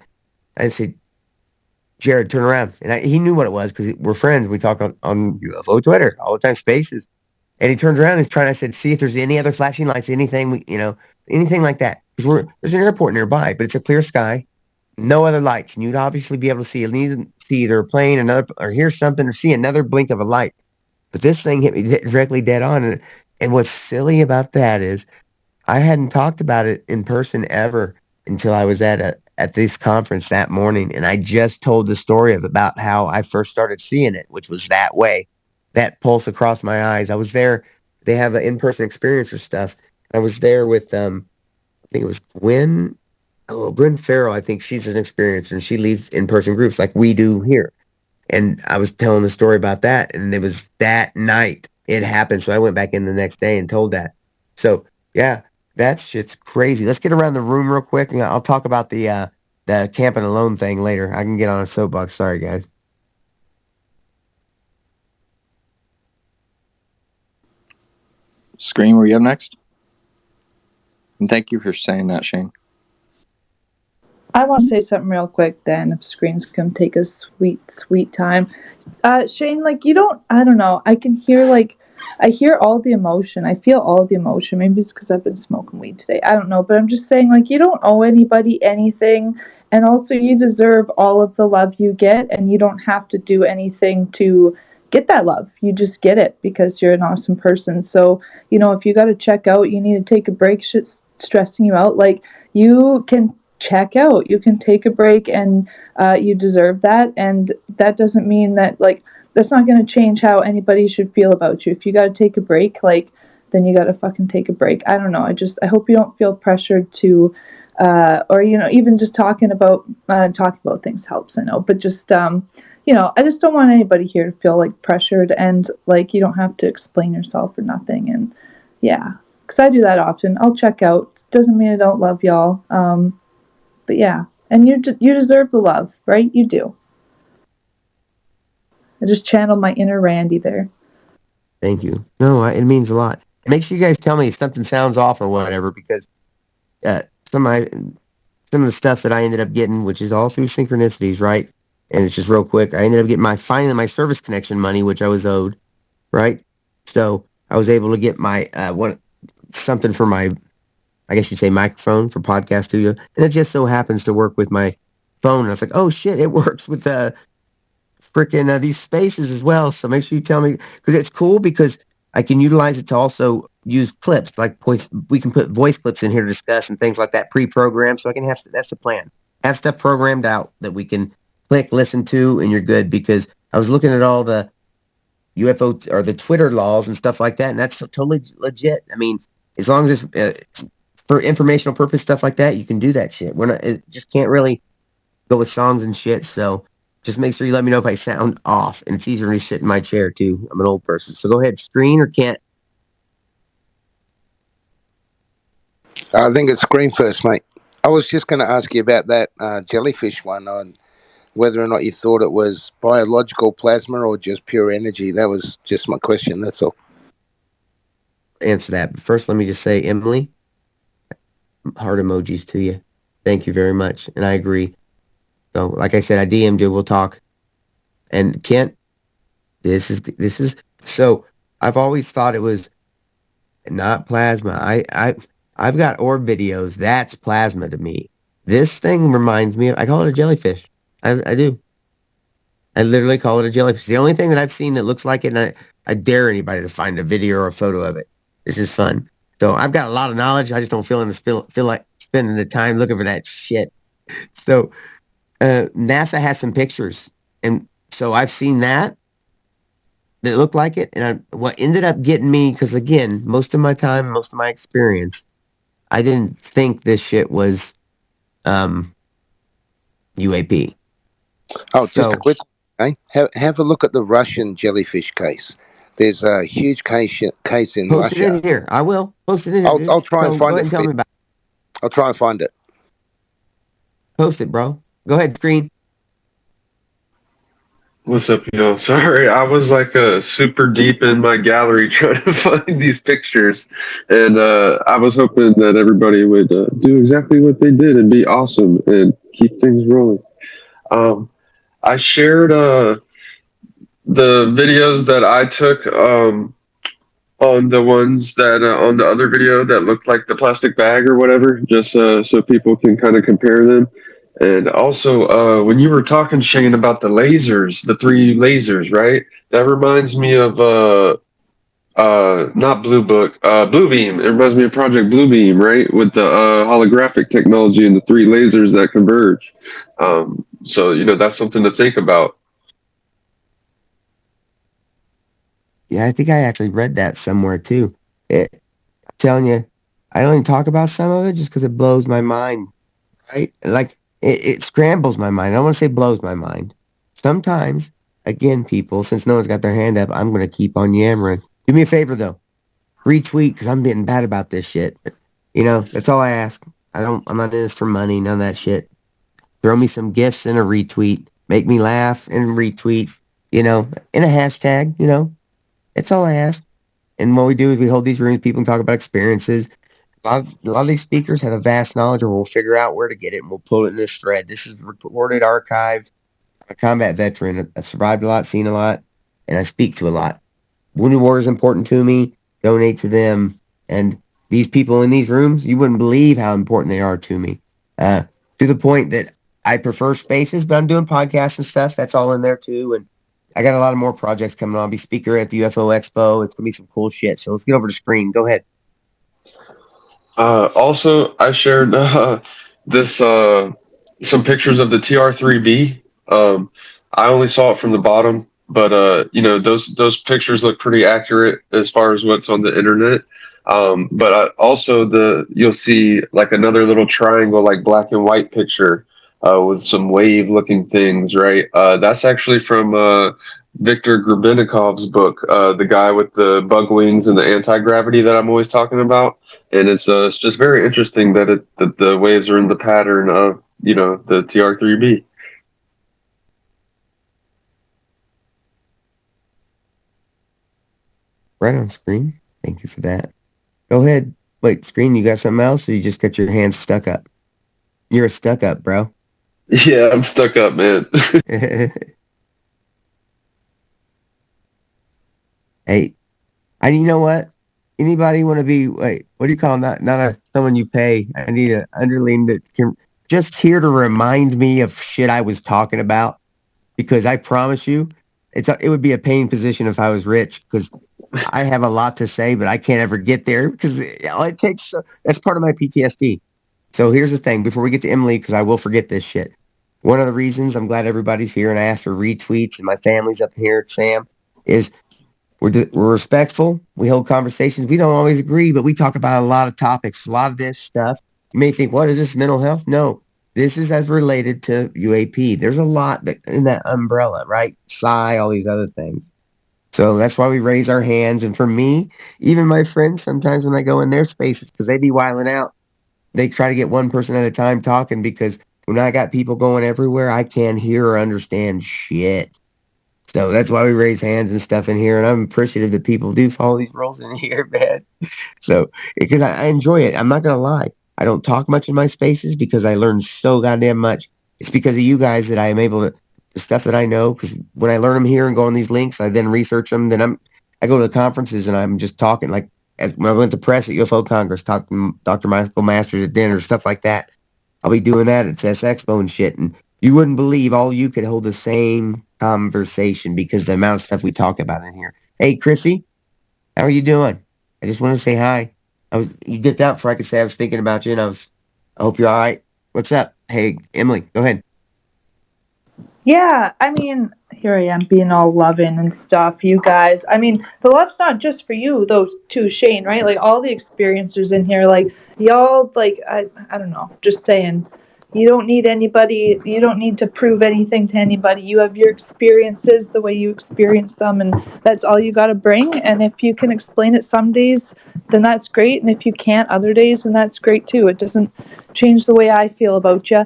I say, Jared, turn around. And he knew what it was because we're friends. We talk on UFO Twitter all the time, spaces. And he turns around and he's trying, I said, see if there's any other flashing lights, anything, anything like that. Because there's an airport nearby, but it's a clear sky, no other lights. And you'd obviously be able to see either a plane, another, or hear something, or see another blink of a light. But this thing hit me directly dead on. And what's silly about that is I hadn't talked about it in person ever until I was at this conference that morning, and I just told the story of about how I first started seeing it, which was that way, that pulse across my eyes. I was there. They have an in-person experience or stuff. I was there with I think it was Gwen. Oh, Gwen Farrell. I think she's an experiencer, and she leads in-person groups like we do here. And I was telling the story about that, and it was that night it happened. So I went back in the next day and told that. So yeah, that shit's crazy. Let's get around the room real quick, and I'll talk about the camping alone thing later. I can get on a soapbox. Sorry, guys. Screen, were you up next? And thank you for saying that, Shane. I want to say something real quick then, if screens can take a sweet time. Shane, like, I don't know, I can hear, like, I hear all the emotion. I feel all the emotion. Maybe it's because I've been smoking weed today. I don't know. But I'm just saying, like, you don't owe anybody anything. And also, you deserve all of the love you get. And you don't have to do anything to get that love. You just get it because you're an awesome person. So, you know, if you got to check out, you need to take a break, shit's stressing you out. Like, you can check out. You can take a break and you deserve that. And that doesn't mean that, like, that's not going to change how anybody should feel about you. If you got to take a break, like, then you got to fucking take a break. I don't know. I hope you don't feel pressured to, or, you know, even just talking about things helps, I know, but just, you know, I just don't want anybody here to feel like pressured and like you don't have to explain yourself or nothing. And yeah, because I do that often. I'll check out. Doesn't mean I don't love y'all. But yeah, and you deserve the love, right? You do. I just channeled my inner Randy there. Thank you. No, it means a lot. Make sure you guys tell me if something sounds off or whatever, because uh, some of my, some of the stuff that I ended up getting, which is all through synchronicities, right? And it's just real quick. I ended up getting my service connection money, which I was owed, right? So I was able to get my something for my, I guess you'd say, microphone for podcast studio, and it just so happens to work with my phone. And I was like, oh shit, it works with the freaking these spaces as well. So make sure you tell me, because it's cool because I can utilize it to also use clips like voice. We can put voice clips in here to discuss and things like that pre-programmed. So I can have, that's the plan. Have stuff programmed out that we can click, listen to, and you're good. Because I was looking at all the UFO or the Twitter laws and stuff like that, and that's totally legit. I mean, as long as it's for informational purpose stuff like that, you can do that shit. We're not, it just can't really go with songs and shit. So just make sure you let me know if I sound off. And it's easier to sit in my chair too. I'm an old person. So go ahead, screen or can't. I think it's screen first, mate. I was just going to ask you about that jellyfish one, on whether or not you thought it was biological plasma or just pure energy. That was just my question. That's all. Answer that. But first, let me just say, Emily, heart emojis to you. Thank you very much. And I agree. So, like I said, I DM'd you. We'll talk. And Kent, this is so. I've always thought it was not plasma. I've got orb videos. That's plasma to me. This thing reminds me of. I call it a jellyfish. I do. I literally call it a jellyfish. The only thing that I've seen that looks like it, and I dare anybody to find a video or a photo of it. This is fun. So I've got a lot of knowledge. I just don't feel like spending the time looking for that shit. So NASA has some pictures, and so I've seen that looked like it. And what ended up getting me, because again, most of my time, most of my experience, I didn't think this shit was UAP. Oh, just a So quick one, okay? Have a look at the Russian jellyfish case. There's a huge case in post it Russia. in here. I will post it in here, dude. I'll try and So go find ahead it and for tell you. me about it. I'll try and find it. Post it, bro. Go ahead, screen. What's up, y'all? Sorry, I was like super deep in my gallery trying to find these pictures, and I was hoping that everybody would do exactly what they did and be awesome and keep things rolling. I shared the videos that I took on the ones that on the other video that looked like the plastic bag or whatever, just so people can kind of compare them. And also, when you were talking, Shane, about the lasers, the three lasers, right? That reminds me of not Blue Book, Blue Beam. It reminds me of Project Blue Beam, right? With the holographic technology and the three lasers that converge. So you know that's something to think about. Yeah, I think I actually read that somewhere too. I'm telling you, I don't even talk about some of it just because it blows my mind, right? Like it scrambles my mind. I don't want to say blows my mind. Sometimes, again, people, since no one's got their hand up, I'm gonna keep on yammering. Do me a favor though, retweet because I'm getting bad about this shit. You know, that's all I ask. I'm not in this for money, none of that shit. Throw me some gifts and a retweet. Make me laugh and retweet, you know, in a hashtag, you know. That's all I ask. And what we do is we hold these rooms, people can talk about experiences. A lot of these speakers have a vast knowledge, or we'll figure out where to get it and we'll pull it in this thread. This is recorded, archived. I'm a combat veteran. I've survived a lot, seen a lot, and I speak to a lot. Wounded War is important to me. Donate to them. And these people in these rooms, you wouldn't believe how important they are to me. To the point that I prefer spaces, but I'm doing podcasts and stuff. That's all in there too. And I got a lot of more projects coming on. I'll be speaker at the UFO Expo. It's gonna be some cool shit. So let's get over to screen. Go ahead. Also, I shared this some pictures of the TR3B. I only saw it from the bottom, but those pictures look pretty accurate as far as what's on the internet. But also you'll see like another little triangle, like black and white picture with some wave looking things, right? That's actually from Viktor Grabenikov's book, the guy with the bug wings and the anti gravity that I'm always talking about. And it's just very interesting that the waves are in the pattern of the TR3B. Right on screen. Thank you for that. Go ahead. Wait, screen, you got something else or you just got your hands stuck up? You're a stuck up, bro. Yeah, I'm stuck up, man. Hey, you know what? Anybody want to be, wait, what do you call not a someone you pay? I need an underling that can just here to remind me of shit I was talking about because I promise you, it would be a paying position if I was rich because I have a lot to say, but I can't ever get there because it takes. That's part of my PTSD. So here's the thing: before we get to Emily, because I will forget this shit. One of the reasons I'm glad everybody's here and I asked for retweets and my family's up here at Sam is we're respectful. We hold conversations. We don't always agree, but we talk about a lot of topics, a lot of this stuff. You may think, what is this mental health? No, this is as related to UAP. There's a lot that in that umbrella, right? Psi, all these other things. So that's why we raise our hands. And for me, even my friends, sometimes when I go in their spaces, because they be wiling out, they try to get one person at a time talking because when I got people going everywhere, I can't hear or understand shit. So that's why we raise hands and stuff in here. And I'm appreciative that people do follow these rules in here, man. So, because I enjoy it. I'm not going to lie. I don't talk much in my spaces because I learn so goddamn much. It's because of you guys that I am able to, the stuff that I know, because when I learn them here and go on these links, I then research them. I go to the conferences and I'm just talking like, when I went to press at UFO Congress, talking to Dr. Michael Masters at dinner, stuff like that. I'll be doing that at TES Expo and shit. And you wouldn't believe all you could hold the same conversation because the amount of stuff we talk about in here. Hey, Chrissy, how are you doing? I just want to say hi. You dipped out before I could say I was thinking about you, and I hope you're all right. What's up? Hey, Emily, go ahead. Yeah, I mean, here I am being all loving and stuff, you guys. I mean, the love's not just for you, though, too, Shane, right? Like, all the experiencers in here, like, y'all, like, I don't know, just saying, you don't need anybody, you don't need to prove anything to anybody. You have your experiences the way you experience them, and that's all you got to bring. And if you can explain it some days, then that's great. And if you can't other days, then that's great, too. It doesn't change the way I feel about you.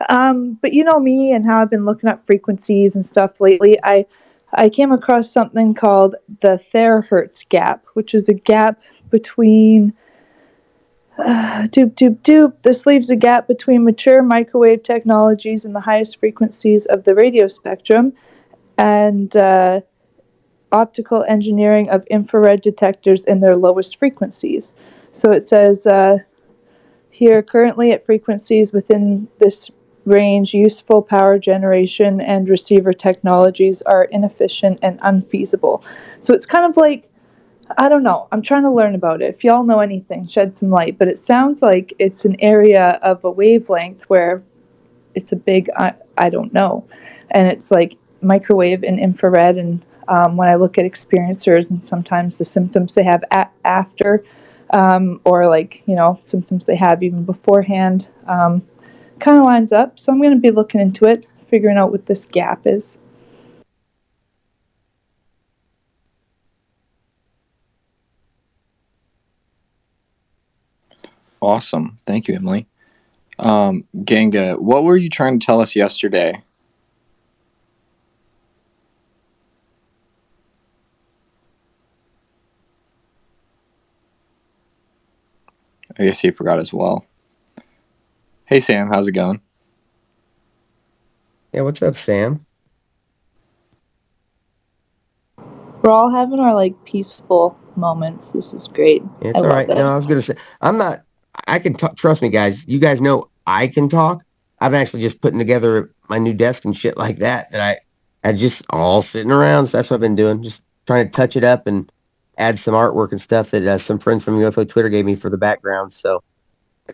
But you know me and how I've been looking up frequencies and stuff lately. I came across something called the terahertz gap, which is a gap between doop doop doop. This leaves a gap between mature microwave technologies and the highest frequencies of the radio spectrum, and optical engineering of infrared detectors in their lowest frequencies. So it says here currently at frequencies within this range, useful power generation and receiver technologies are inefficient and unfeasible. So it's kind of like, I don't know, I'm trying to learn about it. If y'all know anything, shed some light. But it sounds like it's an area of a wavelength where it's a big, I don't know. And it's like microwave and infrared. And when I look at experiencers and sometimes the symptoms they have after, or like, you know, symptoms they have even beforehand, kind of lines up. So I'm going to be looking into it, figuring out what this gap is. Awesome. Thank you, Emily. Ganga, what were you trying to tell us yesterday? I guess he forgot as well. Hey, Sam, how's it going? Yeah, what's up, Sam? We're all having our like peaceful moments. This is great. It's I all love right. it. No, I was gonna say I'm not. I can talk. Trust me, guys. You guys know I can talk. I'm actually just putting together my new desk and shit like that. I just all sitting around. So that's what I've been doing. Just trying to touch it up and add some artwork and stuff that some friends from UFO Twitter gave me for the background. So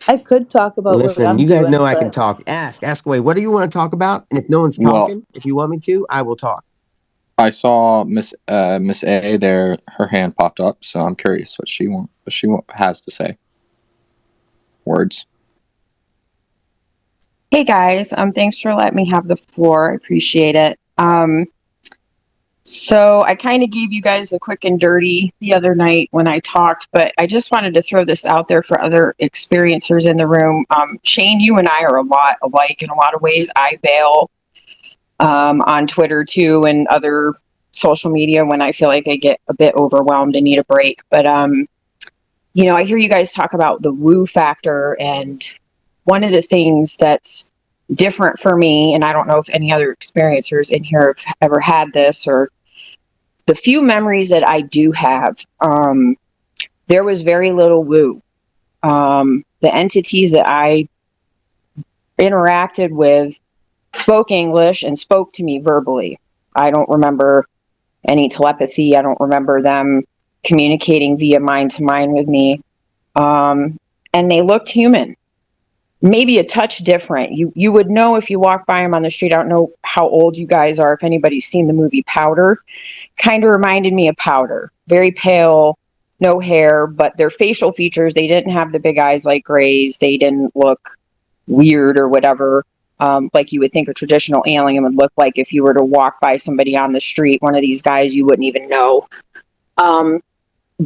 I could talk about what listen, I'm you guys doing, know I can but talk. Ask away. What do you want to talk about? And if no one's Well, talking, if you want me to, I will talk. I saw Miss A there. Her hand popped up, so I'm curious what she has to say. Words. Hey guys, thanks for letting me have the floor. I appreciate it. So I kind of gave you guys the quick and dirty the other night when I talked, but I just wanted to throw this out there for other experiencers in the room. Shane, you and I are a lot alike in a lot of ways. I bail on Twitter too and other social media when I feel like I get a bit overwhelmed and need a break. But you know, I hear you guys talk about the woo factor, and one of the things that's different for me, and I don't know if any other experiencers in here have ever had this, or the few memories that I do have, there was very little woo. The entities that I interacted with spoke English and spoke to me verbally. I don't remember any telepathy. I don't remember them communicating via mind to mind with me. And they looked human, maybe a touch different. You would know if you walk by them on the street. I don't know how old you guys are, if anybody's seen the movie Powder. Kind of reminded me of Powder. Very pale, no hair, but their facial features, they didn't have the big eyes like Gray's. They didn't look weird or whatever, like you would think a traditional alien would look like if you were to walk by somebody on the street. One of these guys you wouldn't even know.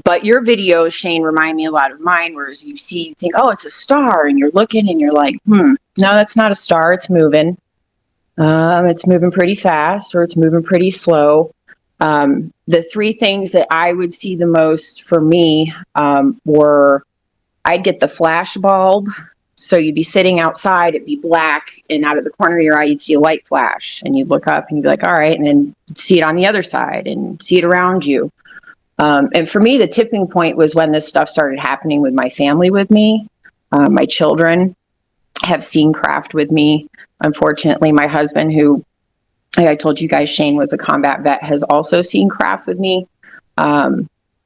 But your videos, Shane, remind me a lot of mine, whereas you think, oh, it's a star, and you're looking and you're like, no, that's not a star. It's moving. It's moving pretty fast, or it's moving pretty slow. The three things that I would see the most for me were I'd get the flash bulb. So you'd be sitting outside, it'd be black, and out of the corner of your eye, you'd see a light flash, and you'd look up and you'd be like, all right, and then you'd see it on the other side and see it around you. And for me, the tipping point was when this stuff started happening with my family with me. My children have seen craft with me. Unfortunately, my husband, who, like I told you guys, Shane was a combat vet, has also seen craft with me.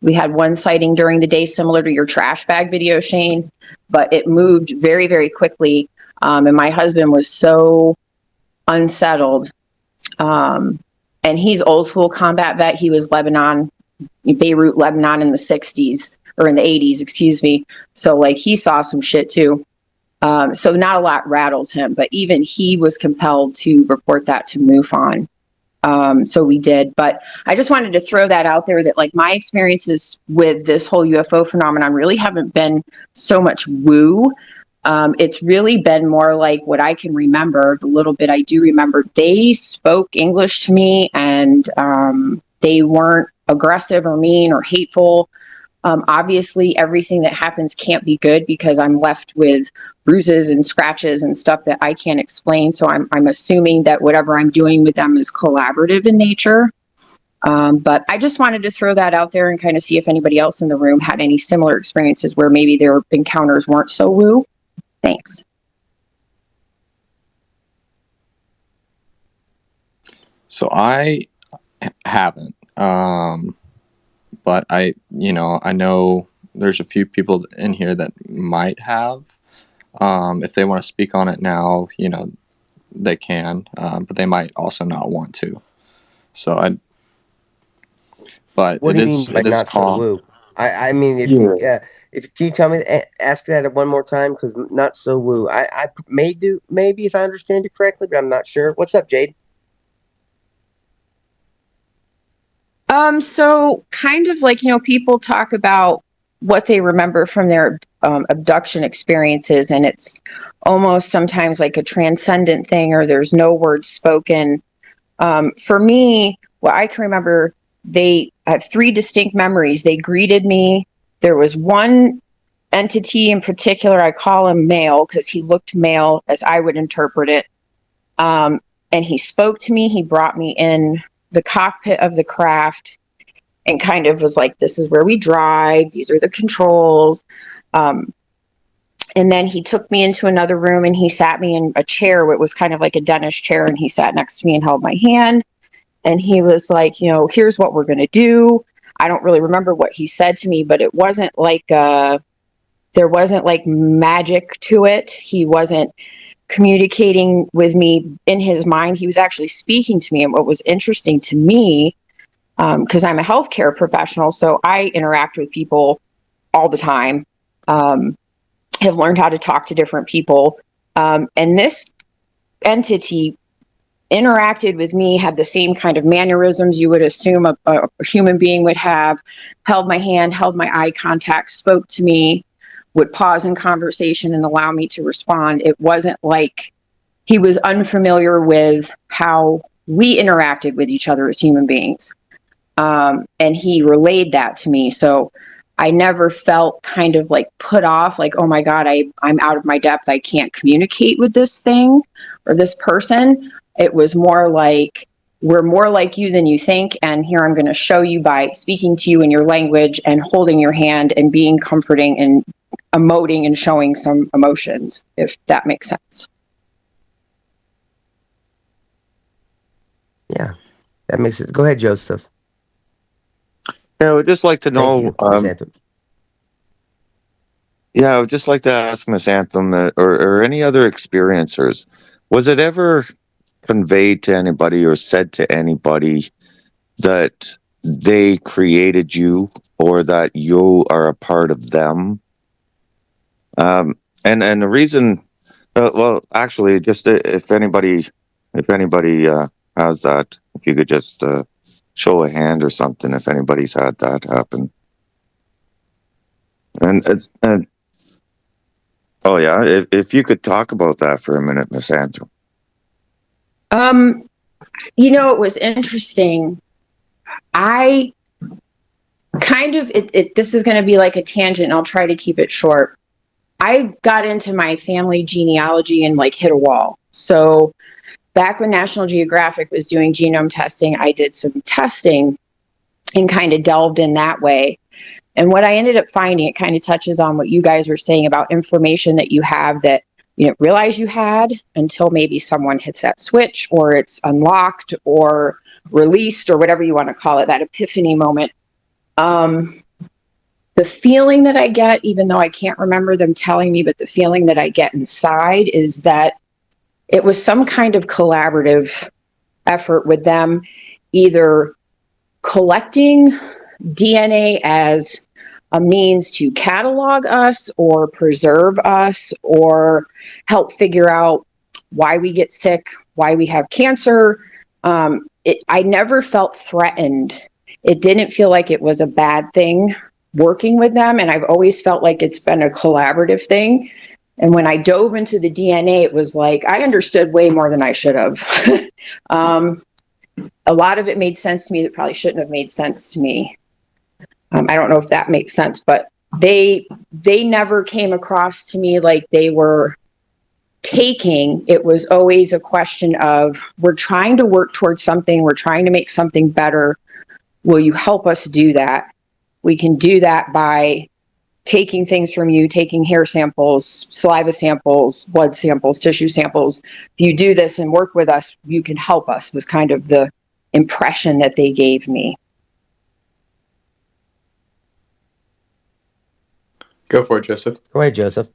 We had one sighting during the day similar to your trash bag video, Shane, but it moved very, very quickly. And my husband was so unsettled. And he's old school combat vet. He was Beirut, Lebanon in the 60s, or in the 80s, excuse me. So like he saw some shit too. So not a lot rattles him, but even he was compelled to report that to MUFON. So we did, but I just wanted to throw that out there that like my experiences with this whole UFO phenomenon really haven't been so much woo. It's really been more like what I can remember, the little bit I do remember. They spoke English to me, and they weren't aggressive or mean or hateful. Obviously, everything that happens can't be good because I'm left with bruises and scratches and stuff that I can't explain. So I'm assuming that whatever I'm doing with them is collaborative in nature. But I just wanted to throw that out there and kind of see if anybody else in the room had any similar experiences where maybe their encounters weren't so woo. Thanks. So I haven't. But I know there's a few people in here that might have. If they want to speak on it now, they can, but they might also not want to. So but What it do you is mean by not so calm. woo? I mean, Yeah. if can you tell me, ask that one more time, because not so woo. I may do, maybe, if I understand you correctly, but I'm not sure. What's up, Jade? So kind of like, people talk about what they remember from their abduction experiences, and it's almost sometimes like a transcendent thing, or there's no words spoken. For me, what I can remember, they have three distinct memories. They greeted me. There was one entity in particular, I call him male because he looked male as I would interpret it. And he spoke to me. He brought me in the cockpit of the craft. and kind of was like, this is where we drive, these are the controls. And then he took me into another room and he sat me in a chair. It was kind of like a dentist chair, and he sat next to me and held my hand. And he was like, here's what we're going to do. I don't really remember what he said to me, but it wasn't like, there wasn't like magic to it. He wasn't communicating with me in his mind. He was actually speaking to me. And what was interesting to me, because I'm a healthcare professional, so I interact with people all the time, have learned how to talk to different people. And this entity interacted with me, had the same kind of mannerisms you would assume a human being would have, held my hand, held my eye contact, spoke to me, would pause in conversation and allow me to respond. It wasn't like he was unfamiliar with how we interacted with each other as human beings. And he relayed that to me. So I never felt kind of like put off, like, oh my God, I'm out of my depth. I can't communicate with this thing or this person. It was more like, we're more like you than you think. And here I'm going to show you by speaking to you in your language and holding your hand and being comforting and emoting and showing some emotions, if that makes sense. Yeah, that makes it. Go ahead, Joseph. Yeah, I would just like to know. Thank you, Miss Anthem. Yeah, I would just like to ask Miss Anthem or any other experiencers, was it ever conveyed to anybody or said to anybody that they created you or that you are a part of them? And the reason, well, actually, just if anybody has that, if you could just show a hand or something, if anybody's had that happen. And oh yeah, if you could talk about that for a minute, Miss Antrim. It was interesting. I kind of, this is going to be like a tangent. And I'll try to keep it short. I got into my family genealogy and like hit a wall. So back when National Geographic was doing genome testing, I did some testing and kind of delved in that way. And what I ended up finding, it kind of touches on what you guys were saying about information that you have that you didn't realize you had until maybe someone hits that switch or it's unlocked or released or whatever you want to call it, that epiphany moment. The feeling that I get, even though I can't remember them telling me, but the feeling that I get inside is that it was some kind of collaborative effort with them, either collecting DNA as a means to catalog us or preserve us or help figure out why we get sick, why we have cancer. I never felt threatened. It didn't feel like it was a bad thing working with them. And I've always felt like it's been a collaborative thing. And when I dove into the DNA, it was like, I understood way more than I should have. A lot of it made sense to me that probably shouldn't have made sense to me. I don't know if that makes sense, but they never came across to me like they were taking. It was always a question of, we're trying to work towards something. We're trying to make something better. Will you help us do that? We can do that by taking things from you, taking hair samples, saliva samples, blood samples, tissue samples. If you do this and work with us, you can help us, was kind of the impression that they gave me. Go for it, Joseph. Go ahead, Joseph.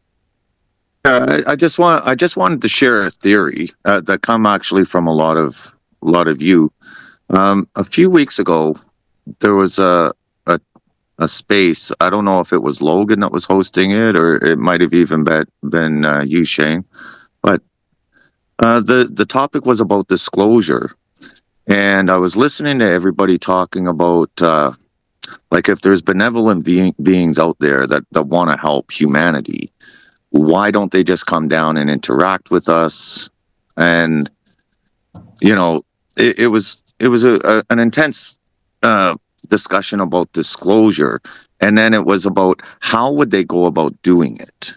I just wanted to share a theory that come actually from a lot of you. A few weeks ago, there was a space. I don't know if it was Logan that was hosting it, or it might have even been you, Shane. But the topic was about disclosure, and I was listening to everybody talking about like if there's benevolent beings out there that want to help humanity, why don't they just come down and interact with us? And it was an intense discussion about disclosure, and then it was about how would they go about doing it,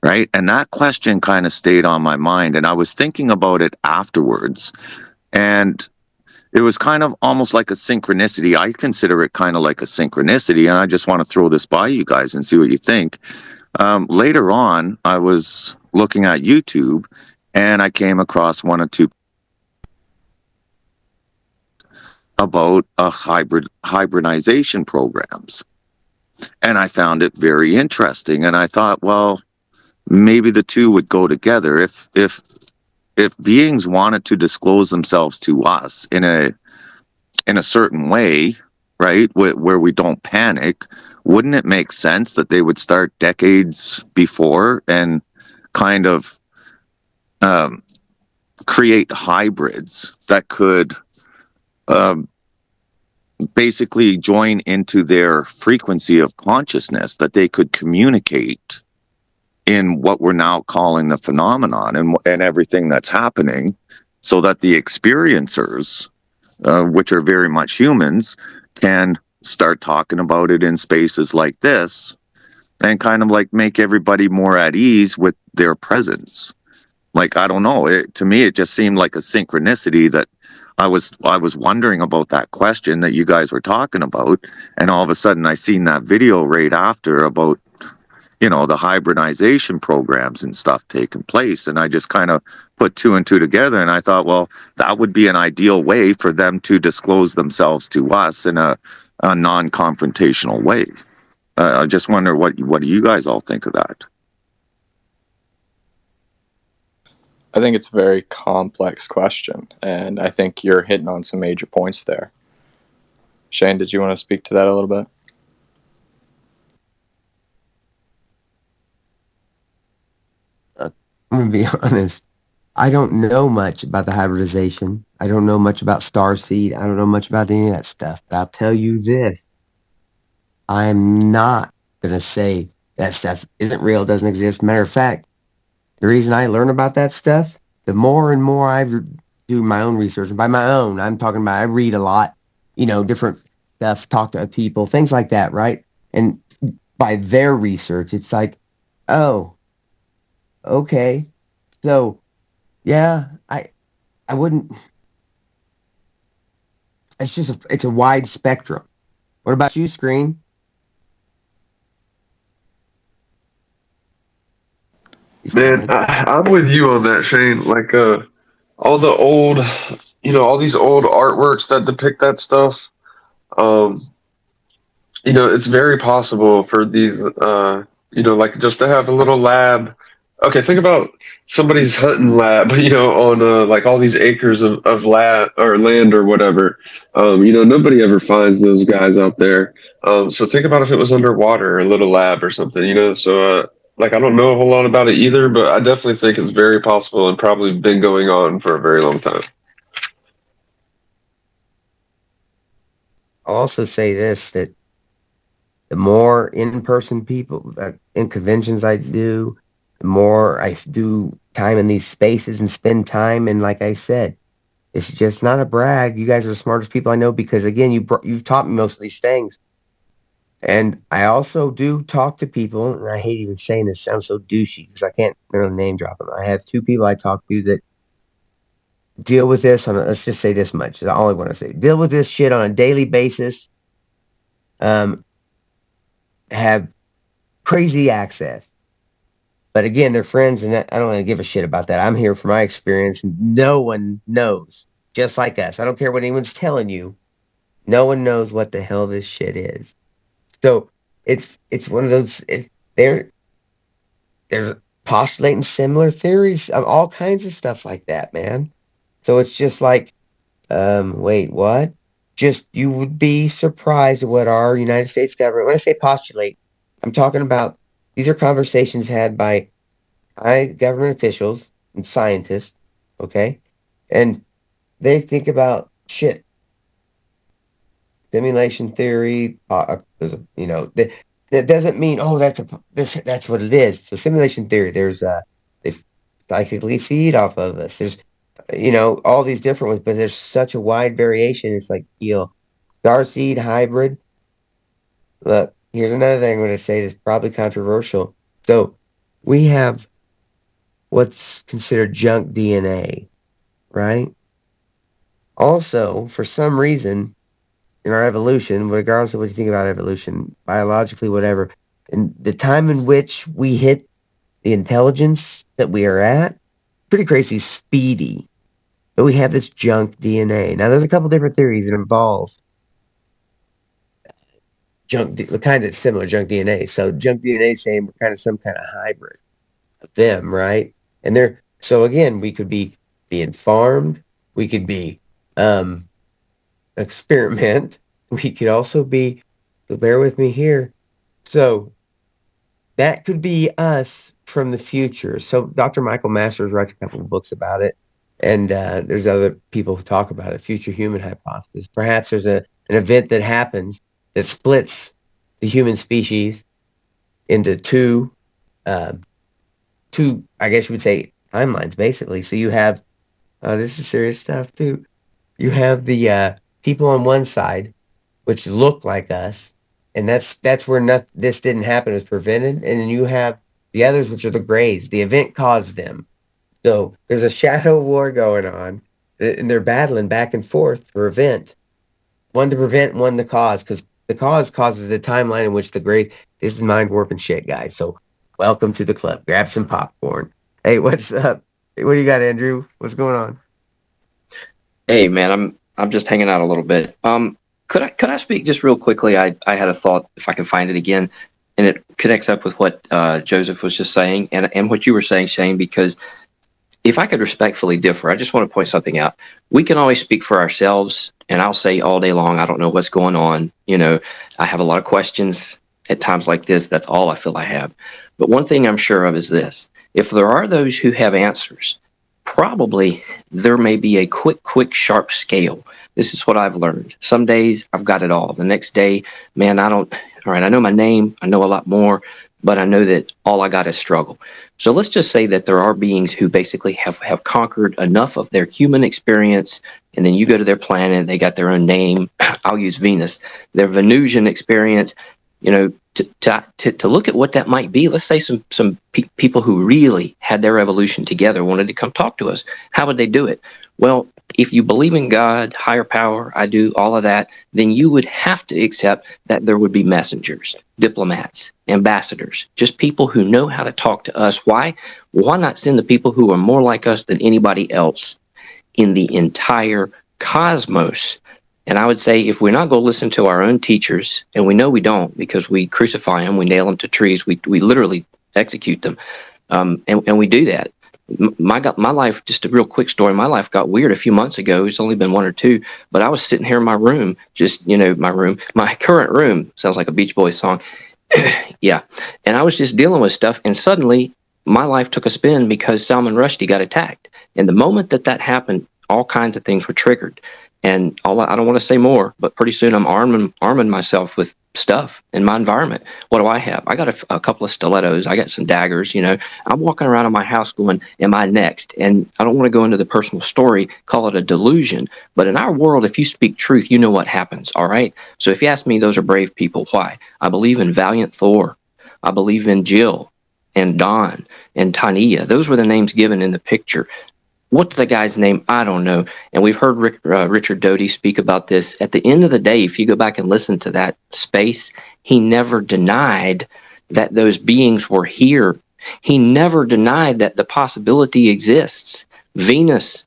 right? And that question kind of stayed on my mind, and I was thinking about it afterwards. And it was kind of almost like a synchronicity. I consider it kind of like a synchronicity, and I just want to throw this by you guys and see what you think. Later on, I was looking at YouTube, and I came across one or two about hybridization programs, and I found it very interesting. And I thought, well, maybe the two would go together. If beings wanted to disclose themselves to us in a certain way, right, where we don't panic, wouldn't it make sense that they would start decades before and kind of um, create hybrids that could um, basically join into their frequency of consciousness, that they could communicate in what we're now calling the phenomenon and everything that's happening, so that the experiencers, which are very much humans, can start talking about it in spaces like this and kind of like make everybody more at ease with their presence. Like, I don't know, to me it just seemed like a synchronicity that I was wondering about that question that you guys were talking about, and all of a sudden I seen that video right after about, you know, the hybridization programs and stuff taking place. And I just kind of put two and two together, and I thought, well, that would be an ideal way for them to disclose themselves to us in a non-confrontational way. I just wonder what do you guys all think of that? I think it's a very complex question, and I think you're hitting on some major points there. Shane, did you want to speak to that a little bit? I'm going to be honest. I don't know much about the hybridization. I don't know much about starseed. I don't know much about any of that stuff. But I'll tell you this. I'm not going to say that stuff isn't real, doesn't exist. Matter of fact, the reason I learn about that stuff, the more and more I do my own research, and by my own, I'm talking about I read a lot, you know, different stuff, talk to people, things like that, right? And by their research, it's like, oh, okay. So, yeah, I wouldn't, it's a wide spectrum. What about you, Screen? Man, I'm with you on that, Shane. Like, all the old, all these old artworks that depict that stuff. Um, it's very possible for these, like just to have a little lab. Okay, think about somebody's hunting lab, on like all these acres of lab or land or whatever. Nobody ever finds those guys out there. So think about if it was underwater, a little lab or something, So, like, I don't know a whole lot about it either, but I definitely think it's very possible and probably been going on for a very long time. I'll also say this, that the more in-person people in conventions I do, the more I do time in these spaces and spend time. And like I said, it's just not a brag. You guys are the smartest people I know because, again, you've taught me most of these things. And I also do talk to people, and I hate even saying this, sounds so douchey because I can't really name drop them. I have two people I talk to that deal with this let's just say this much. That's all I want to say. Deal with this shit on a daily basis. Have crazy access. But again, they're friends, and I don't really give a shit about that. I'm here for my experience, and no one knows, just like us. I don't care what anyone's telling you. No one knows what the hell this shit is. So it's one of those. There's postulating similar theories of all kinds of stuff like that, man. So it's just like, wait, what? Just you would be surprised at what our United States government. When I say postulate, I'm talking about these are conversations had by high government officials and scientists, okay? And they think about shit, simulation theory. That doesn't mean that's what it is. So simulation theory, they psychically feed off of us. There's all these different ones, but there's such a wide variation. It's like starseed hybrid. Look, here's another thing I'm going to say that's probably controversial. So we have what's considered junk DNA, right? Also, for some reason, in our evolution, regardless of what you think about evolution, biologically, whatever, and the time in which we hit the intelligence that we are at, pretty crazy speedy. But we have this junk DNA. Now, there's a couple different theories that involve the kind that's similar junk DNA. So, junk DNA saying we're kind of some kind of hybrid of them, right? And they're so again, we could be being farmed, we could be um experiment, we could also be. So bear with me here. So that could be us from the future. So Dr. Michael Masters writes a couple of books about it, and there's other people who talk about it. Future human hypothesis. Perhaps there's an event that happens that splits the human species into uh, two, I guess you would say, timelines, basically. So you have this is serious stuff too. You have the people on one side which look like us, and that's where this didn't happen, is prevented. And then you have the others, which are the grays. The event caused them. So there's a shadow war going on, and they're battling back and forth for event. One to prevent, one to cause, because the cause causes the timeline in which the gray is the mind warp and shit, guys. So welcome to the club. Grab some popcorn. Hey, what's up? Hey, what do you got, Andrew? What's going on? Hey man, I'm just hanging out a little bit. Could I speak just real quickly? I had a thought, if I can find it again, and it connects up with what Joseph was just saying and what you were saying, Shane. Because if I could respectfully differ, I just want to point something out. We can always speak for ourselves, and I'll say all day long, I don't know what's going on. You know, I have a lot of questions at times like this. That's all I feel I have. But one thing I'm sure of is this: if there are those who have answers, probably there may be a quick, sharp scale. This is what I've learned. Some days I've got it all. The next day, man, I don't. All right, I know my name, I know a lot more, but I know that all I got is struggle. So let's just say that there are beings who basically have conquered enough of their human experience, and then you go to their planet, they got their own name. I'll use Venus, their Venusian experience. You know, to look at what that might be. Let's say some people who really had their evolution together wanted to come talk to us. How would they do it? Well, if you believe in God, higher power, I do, all of that, then you would have to accept that there would be messengers, diplomats, ambassadors, just people who know how to talk to us. Why? Why not send the people who are more like us than anybody else in the entire cosmos? And I would say, if we're not going to listen to our own teachers, and we know we don't, because we crucify them, we nail them to trees, we literally execute them, and we do that. My life, just a real quick story, my life got weird a few months ago. It's only been one or two, but I was sitting here in my room, just, my current room, sounds like a Beach Boys song. Yeah. And I was just dealing with stuff, and suddenly my life took a spin because Salman Rushdie got attacked. And the moment that happened, all kinds of things were triggered. And I don't want to say more, but pretty soon I'm arming myself with stuff in my environment. What do I have? I got a couple of stilettos. I got some daggers. I'm walking around in my house going, am I next? And I don't want to go into the personal story, call it a delusion. But in our world, if you speak truth, you know what happens. All right. So if you ask me, those are brave people. Why? I believe in Valiant Thor. I believe in Jill and Don and Tania. Those were the names given in the picture. What's the guy's name? I don't know. And we've heard Richard Doty speak about this. At the end of the day, if you go back and listen to that space, he never denied that those beings were here. He never denied that the possibility exists. Venus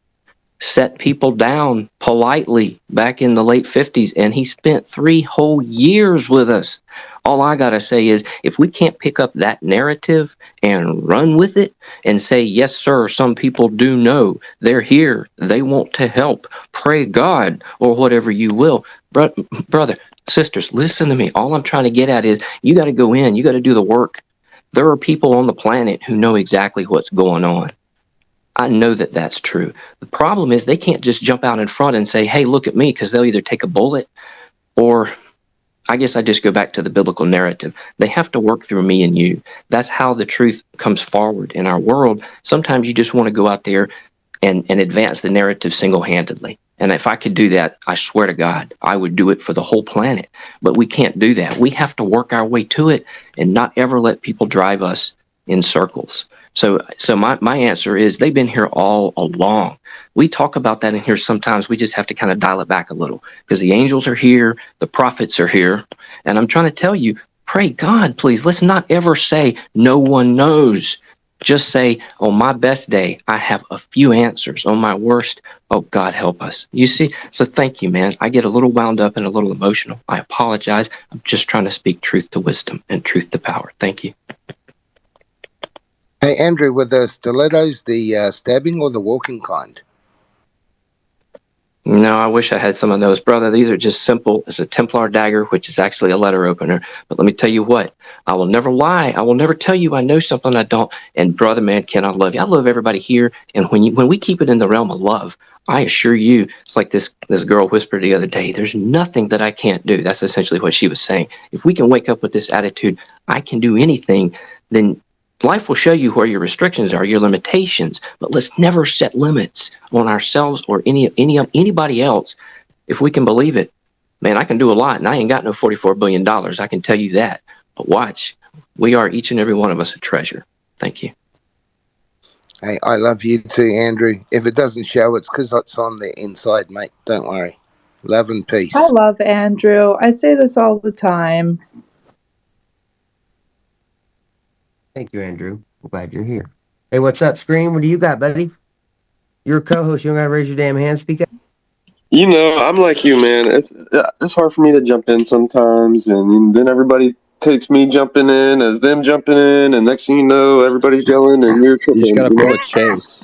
set people down politely back in the late 50s, and he spent 3 whole years with us. All I got to say is, if we can't pick up that narrative and run with it and say, yes, sir, some people do know, they're here, they want to help, pray God, or whatever you will. Brother, sisters, listen to me. All I'm trying to get at is, you got to go in, you got to do the work. There are people on the planet who know exactly what's going on. I know that that's true. The problem is, they can't just jump out in front and say, hey, look at me, because they'll either take a bullet, or I guess I just go back to the biblical narrative. They have to work through me and you. That's how the truth comes forward in our world. Sometimes you just want to go out there and advance the narrative single-handedly. And if I could do that, I swear to God, I would do it for the whole planet. But we can't do that. We have to work our way to it and not ever let people drive us in circles. So my answer is they've been here all along. We talk about that in here sometimes. We just have to kind of dial it back a little because the angels are here, the prophets are here, and I'm trying to tell you, pray God, please. Let's not ever say no one knows. Just say, on my best day, I have a few answers. On my worst, oh, God help us. You see? So thank you, man. I get a little wound up and a little emotional. I apologize. I'm just trying to speak truth to wisdom and truth to power. Thank you. Hey, Andrew, were the stilettos the stabbing or the walking kind? No, I wish I had some of those, brother. These are just simple as a Templar dagger, which is actually a letter opener. But let me tell you what, I will never lie. I will never tell you I know something I don't. And brother, man, can I love you? I love everybody here. And when we keep it in the realm of love, I assure you, it's like this girl whispered the other day, there's nothing that I can't do. That's essentially what she was saying. If we can wake up with this attitude, I can do anything, then life will show you where your restrictions are, your limitations, but let's never set limits on ourselves or anybody else. If we can believe it, man, I can do a lot, and I ain't got no $44 billion. I can tell you that. But watch, we are each and every one of us a treasure. Thank you. Hey, I love you too, Andrew. If it doesn't show, it's because it's on the inside, mate. Don't worry. Love and peace. I love Andrew. I say this all the time. Thank you, Andrew. I'm glad you're here. Hey, what's up, Scream? What do you got, buddy? You're a co-host. You don't gotta raise your damn hand. Speak up. You know, I'm like you, man. It's hard for me to jump in sometimes, and then everybody takes me jumping in as them jumping in, and next thing you know, everybody's yelling, and you're You just tripping. gotta You pull know, a chase.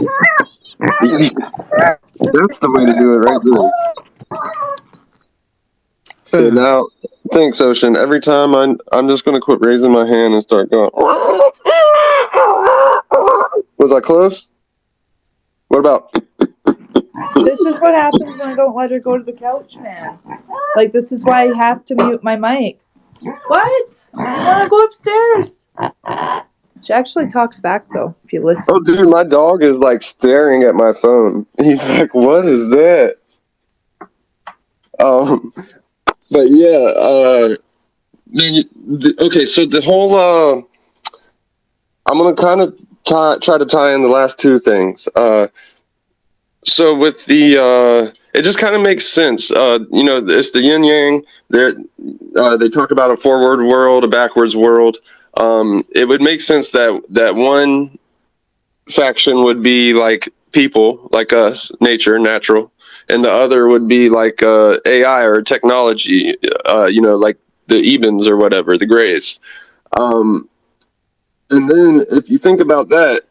that's the way to do it, right there. So now, thanks, Ocean. Every time I'm just gonna quit raising my hand and start going. Was I close? What about? This is what happens when I don't let her go to the couch, man. Like, this is why I have to mute my mic. What? I want to go upstairs. She actually talks back, though, if you listen. Oh, dude, my dog is like staring at my phone. He's like, "What is that?" But yeah, okay. So the whole, I'm gonna kind of try to tie in the last two things. So with the, it just kind of makes sense. You know, it's the yin yang. They talk about a forward world, a backwards world. It would make sense that one faction would be like people, like us, nature, natural, and the other would be like AI or technology. You know, like the Ebens or whatever, the Greys. Um, and then if you think about that,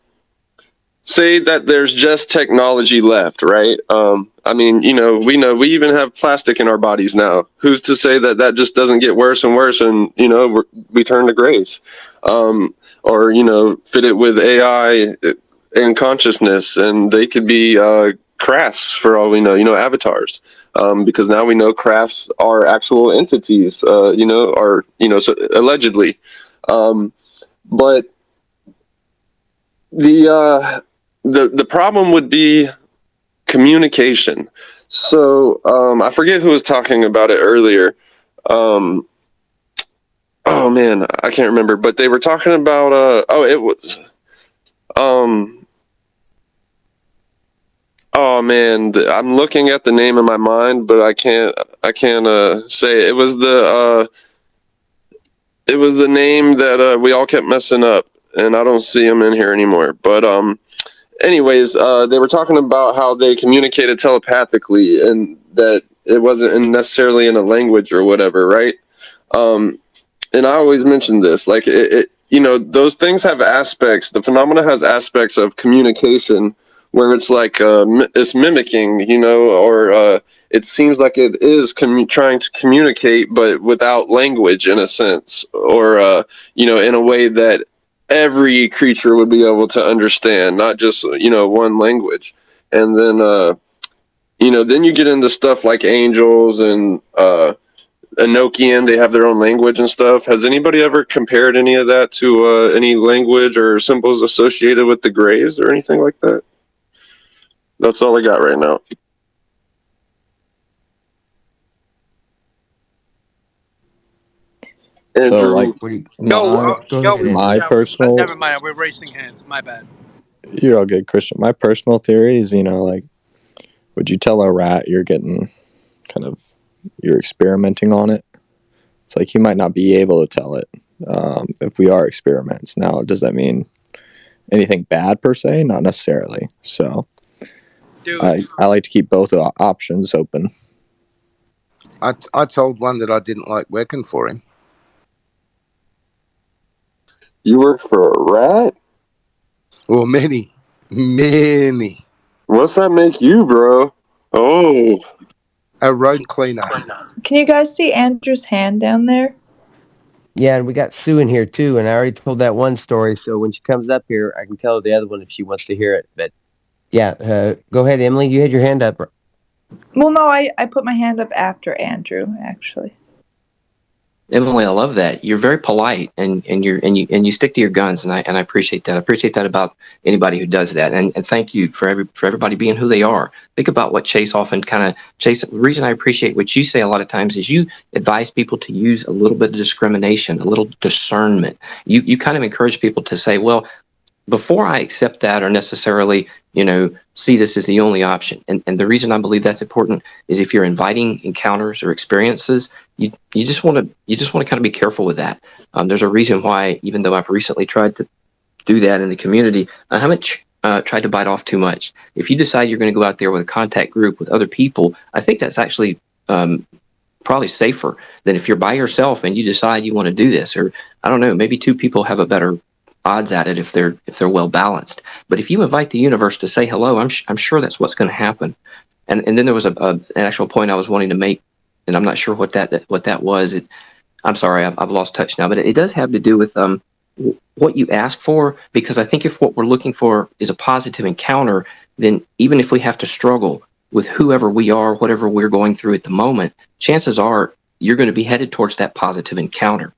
say that there's just technology left, right? I mean, you know we even have plastic in our bodies now. Who's to say that that just doesn't get worse and worse, and you know we turn to grays, or you know fit it with AI and consciousness, and they could be crafts for all we know. You know, avatars. Because now we know crafts are actual entities, you know, are, you know, so allegedly. But the problem would be communication. So I forget who was talking about it earlier. Um, oh man, I can't remember. But they were talking about it was oh man, I'm looking at the name in my mind, but I can't say it. It was the name that we all kept messing up, and I don't see him in here anymore. But anyways, they were talking about how they communicated telepathically and that it wasn't necessarily in a language or whatever, right? And I always mention this, like you know, those things have aspects. The phenomena has aspects of communication where it's like it's mimicking, you know, or it seems like it is trying to communicate, but without language in a sense, or you know, in a way that every creature would be able to understand, not just you know one language. And then you know, then you get into stuff like angels and Enochian, they have their own language and stuff. Has anybody ever compared any of that to any language or symbols associated with the Greys or anything like that? That's all I got right now. So, like, Andrew, What do you? Go Yo, ahead, my Andrew. personal, never mind. We're racing hands. My bad. you're all good, Christian. My personal theory is, like, would you tell a rat you're getting kind of, you're experimenting on it? It's like you might not be able to tell it if we are experiments. Now, does that mean anything bad per se? Not necessarily. So Dude, I like to keep both options open. I told one that I didn't like working for him. you work for a rat? Well, many. What's that make you, bro? Oh, A road cleaner. Can you guys see Andrew's hand down there? Yeah, and we got Sue in here too, and I already told that one story. So when she comes up here, I can tell her the other one if she wants to hear it. But yeah, go ahead, Emily. You had your hand up. Well, no, I put my hand up after Andrew, actually. Emily, I love that. You're very polite and you stick to your guns, and I appreciate that. I appreciate that about anybody who does that. And thank you for everybody being who they are. Think about what Chase often Chase, the reason I appreciate what you say a lot of times is you advise people to use a little bit of discrimination, a little discernment. You kind of encourage people to say, well, before I accept that or necessarily, see this as the only option. And the reason I believe that's important is if you're inviting encounters or experiences, you just want to kind of be careful with that. There's a reason why, even though I've recently tried to do that in the community, I haven't tried to bite off too much. If you decide you're going to go out there with a contact group with other people, I think that's actually probably safer than if you're by yourself and you decide you want to do this. Or I don't know, maybe two people have a better odds at it if they're well balanced. But if you invite the universe to say hello, I'm sure that's what's going to happen. And then there was an actual point I was wanting to make, and I'm not sure what that was. I'm sorry, I've lost touch now, but it does have to do with what you ask for, because I think if what we're looking for is a positive encounter, then even if we have to struggle with whoever we are, whatever we're going through at the moment, chances are you're going to be headed towards that positive encounter.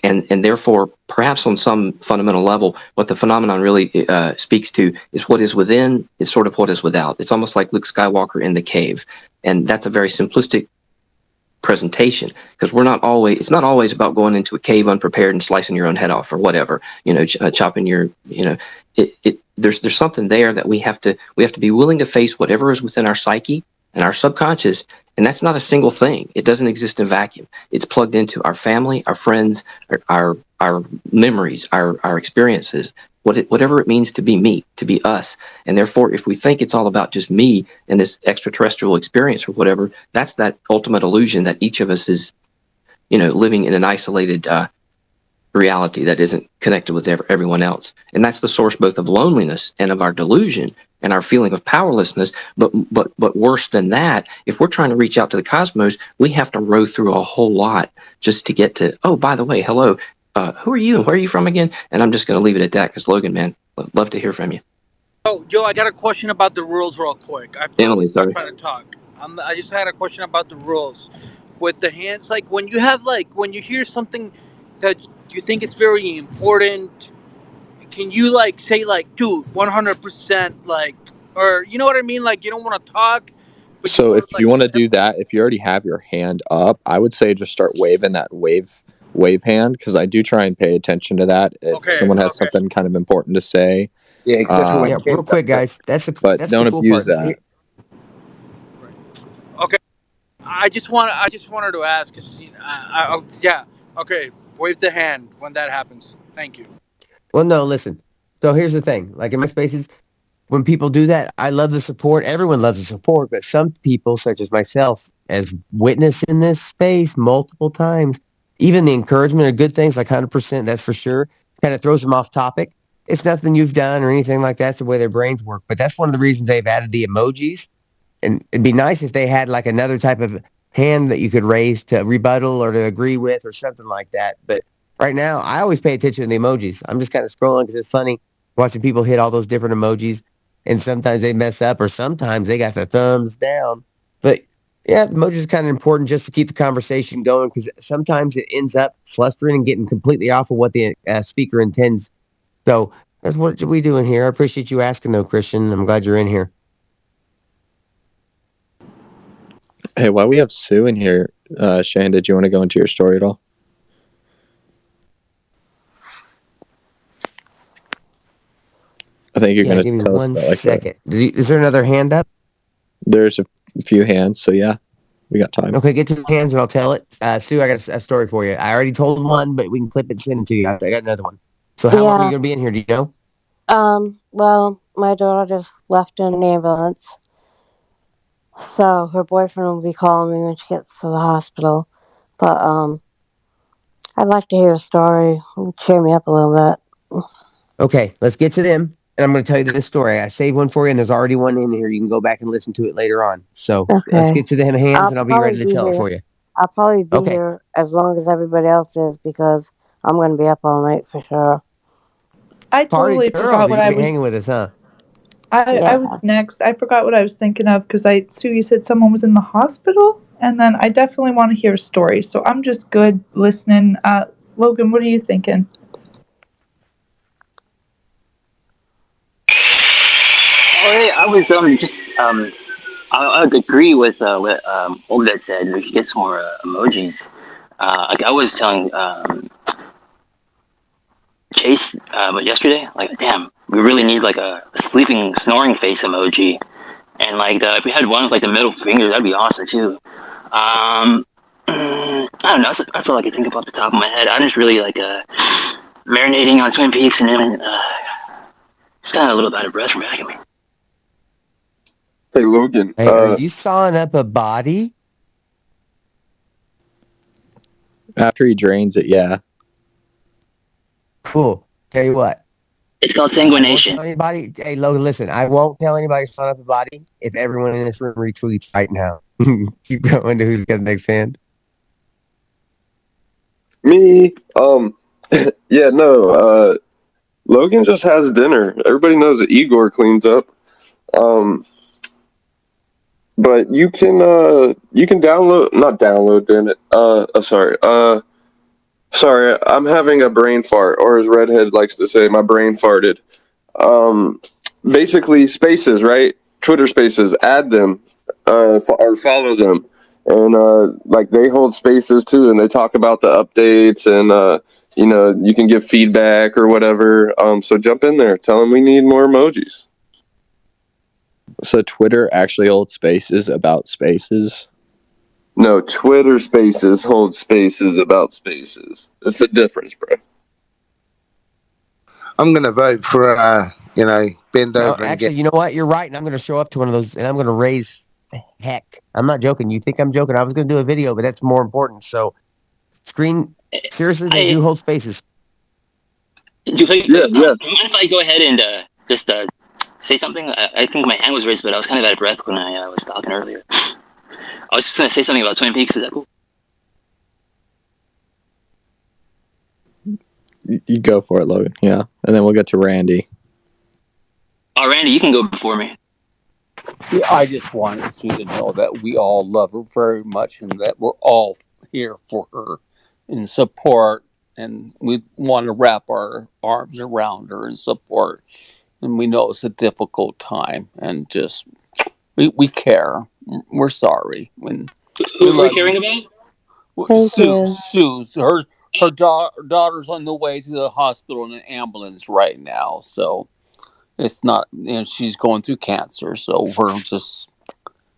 And therefore, perhaps on some fundamental level, what the phenomenon really speaks to is what is within is sort of what is without. It's almost like Luke Skywalker in the cave. And that's a very simplistic presentation, because it's not always about going into a cave unprepared and slicing your own head off or whatever, chopping your, there's something there that we have to be willing to face whatever is within our psyche and our subconscious. And that's not a single thing. It doesn't exist in vacuum. It's plugged into our family, our friends, our memories, our experiences, whatever it means to be me, to be us. And therefore, if we think it's all about just me and this extraterrestrial experience or whatever, that's that ultimate illusion that each of us is, living in an isolated reality that isn't connected with everyone else. And that's the source both of loneliness and of our delusion and our feeling of powerlessness. But worse than that, if we're trying to reach out to the cosmos, we have to row through a whole lot just to get to, oh, by the way, hello, who are you and where are you from again? And I'm just going to leave it at that, because Logan, man, love to hear from you. yo, I got a question about the rules real quick. Emily, I'm sorry. trying to talk. I just had a question about the rules with the hands. Like when you have when you hear something that you think is very important, can you say dude, 100% or you know what I mean? Like you don't want to talk, but you So want if to you want to do that, if you already have your hand up, I would say just start waving that wave hand, because I do try and pay attention to that if Okay, someone has okay. something kind of important to say. Yeah, especially when Yeah, real Ken's up quick, there. guys. But That's the don't cool abuse part. that. Okay. I just wanted to ask, 'cause, yeah. Okay, wave the hand when that happens. Thank you. Well, no, listen. So here's the thing. Like in my spaces, when people do that, I love the support. Everyone loves the support, but some people, such as myself, as witnessed in this space multiple times, even the encouragement of good things, like 100%, that's for sure, kind of throws them off topic. It's nothing you've done or anything like that. It's the way their brains work. But that's one of the reasons they've added the emojis. And it'd be nice if they had like another type of hand that you could raise to rebuttal or to agree with or something like that. But right now, I always pay attention to the emojis. I'm just kind of scrolling because it's funny watching people hit all those different emojis, and sometimes they mess up, or sometimes they got the thumbs down. But yeah, the emojis is kind of important just to keep the conversation going, because sometimes it ends up flustering and getting completely off of what the speaker intends. So that's what we doing here. I appreciate you asking, though, Christian. I'm glad you're in here. Hey, while we have Sue in here, Shane, did you want to go into your story at all? I think you're Yeah, going give to me tell us one about like second. Is there another hand up? there's a few hands, so yeah, we got time. Okay, get to the hands and I'll tell it. Sue, I got a story for you. I already told one, but we can clip it and send it to you. I got another one. So how long are you Yeah. going to be in here? Do you know? Well, my daughter just left in an ambulance, so her boyfriend will be calling me when she gets to the hospital. But I'd like to hear a story. Cheer me up a little bit. Okay, let's get to them. And I'm going to tell you this story. I saved one for you, and there's already one in here. You can go back and listen to it later on. So let's Okay. get to them hands, I'll and I'll be probably ready to be tell it here. for you. I'll probably be Okay. here as long as everybody else is because I'm going to be up all night for sure. I Party totally girl, forgot you're what going I to be was. hanging with us, huh? I Yeah. was next. I forgot what I was thinking of because Sue, you said someone was in the hospital, and then I definitely want to hear a story. So I'm just good listening. Logan, what are you thinking? Oh, hey, I was just I would agree with what Obed said. We should get some more emojis. Like I was telling Chase, but yesterday, like, damn, we really need like a sleeping, snoring face emoji, and like if we had one with like the middle finger, that'd be awesome too. I don't know. That's all I can think of off the top of my head. I'm just really like marinating on Twin Peaks, and then just kind of a little bit of breath from back at me. Hey Logan, Hey, are you sawing up a body? After he drains it, yeah. Cool. Tell you what. It's called I won't sanguination. tell anybody. Hey, Logan, listen. I won't tell anybody to sawing up a body if everyone in this room retweets right now. Keep going to who's got the next hand. me, yeah, no, Logan just has dinner. Everybody knows that Igor cleans up. Um, but you can download, not download, damn it. Sorry, I'm having a brain fart, or as Redhead likes to say, my brain farted. Um, Basically, spaces, right? Twitter spaces, add them, or follow them. And, like, they hold spaces too, and they talk about the updates, and, you can give feedback or whatever. So jump in there. Tell them we need more emojis. So Twitter actually holds spaces about spaces. No, Twitter spaces hold spaces about spaces. It's a difference, bro. I'm going to vote for, bend No, over and actually, get. you know what? You're right. And I'm going to show up to one of those and I'm going to raise heck. I'm not joking. You think I'm joking? I was going to do a video, but that's more important. So, seriously, they I do hold spaces. do you, Yeah, do you mind if I go ahead and just say something? I think my hand was raised, but I was kind of out of breath when I was talking earlier. I was just going to say something about Twin Peaks. Is that cool? You go for it, Logan. Yeah, and then we'll get to Randy. Oh, Randy, you can go before me. Yeah, I just wanted Sue to know that we all love her very much and that we're all here for her in support. And we want to wrap our arms around her in support. And we know it's a difficult time. And just, we care. We're sorry. When we Who are we love caring you. about? Thank you. Sue, her daughter's on the way to the hospital in an ambulance right now. So it's not, she's going through cancer. So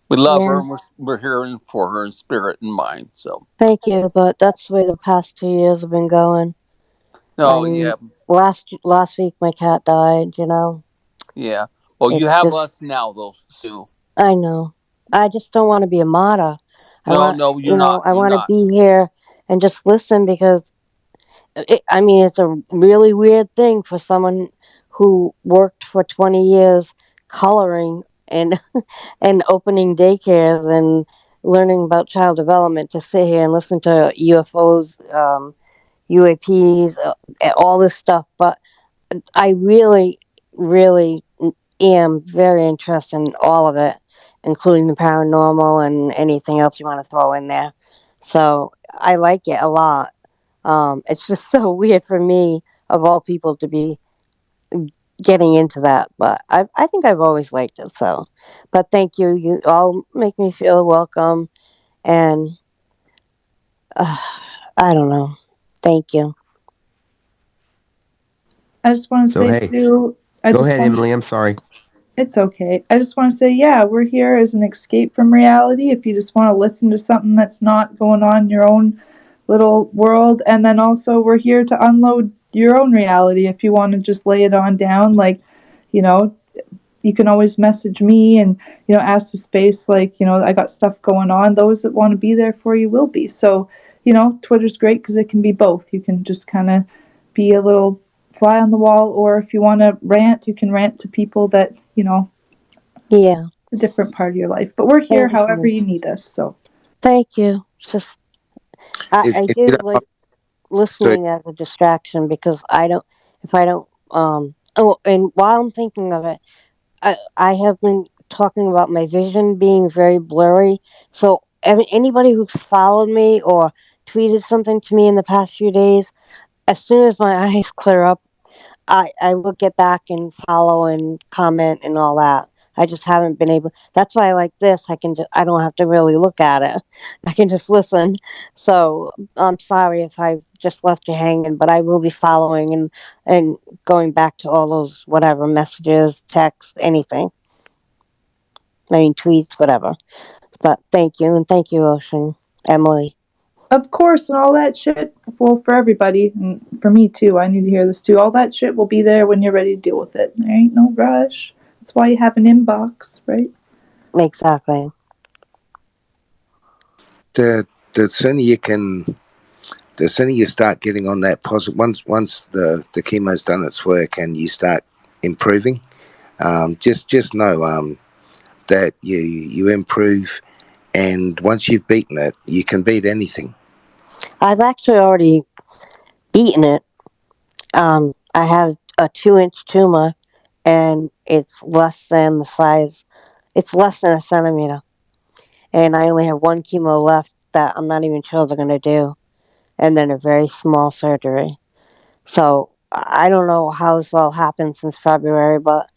we love her Yeah. and we're here for her in spirit and mind. So, Thank you. But that's the way the past 2 years have been going. I oh, mean, yeah. last week my cat died. Yeah. Well, you It's have just. us now, though, Sue. I know. I just don't want to be a martyr. No, no, you're not. I You're want to not. be here and just listen because it's a really weird thing for someone who worked for 20 years coloring and and opening daycares and learning about child development to sit here and listen to UFOs, UAPs, all this stuff. But I really, really am very interested in all of it, including the paranormal and anything else you want to throw in there. So I like it a lot. It's just so weird for me, of all people, to be getting into that. But I think I've always liked it. So, but thank you. You all make me feel welcome. And I don't know. Thank you. I just want to So, say, hey. Sue, I Go just ahead, want Emily. I'm sorry. It's okay. I just want to say, yeah, we're here as an escape from reality. If you just want to listen to something that's not going on in your own little world, and then also we're here to unload your own reality. If you want to just lay it on down, like, you know, you can always message me and ask the space. Like, I got stuff going on. Those that want to be there for you will be. So, Twitter's great because it can be both. You can just kind of be a little fly on the wall, or if you want to rant, you can rant to people that Yeah. a different part of your life. But we're here Thank however you. you need us. So Thank you. Just I If you do don't like so listening as a distraction because I don't if I don't oh, and while I'm thinking of it, I have been talking about my vision being very blurry. So anybody who's followed me or tweeted something to me in the past few days, as soon as my eyes clear up, I will get back and follow and comment and all that. I just haven't been able. That's why I like this. I don't have to really look at it. I can just listen. So I'm sorry if I just left you hanging, but I will be following and going back to all those whatever messages, texts, anything. I mean tweets, whatever. But thank you and thank you, Ocean, Emily. of course, and all that shit. Well, for everybody, and for me too. I need to hear this too. All that shit will be there when you're ready to deal with it. There ain't no rush. That's why you have an inbox, right? Exactly. the sooner you can, the sooner you start getting on that positive. Once the chemo's done its work and you start improving, just know that you improve, and once you've beaten it, you can beat anything. I've actually already beaten it. I had a 2-inch tumor, and it's less than the size. It's less than a centimeter, and I only have one chemo left that I'm not even sure they're gonna do, and then a very small surgery. So I don't know how this all happened since February, but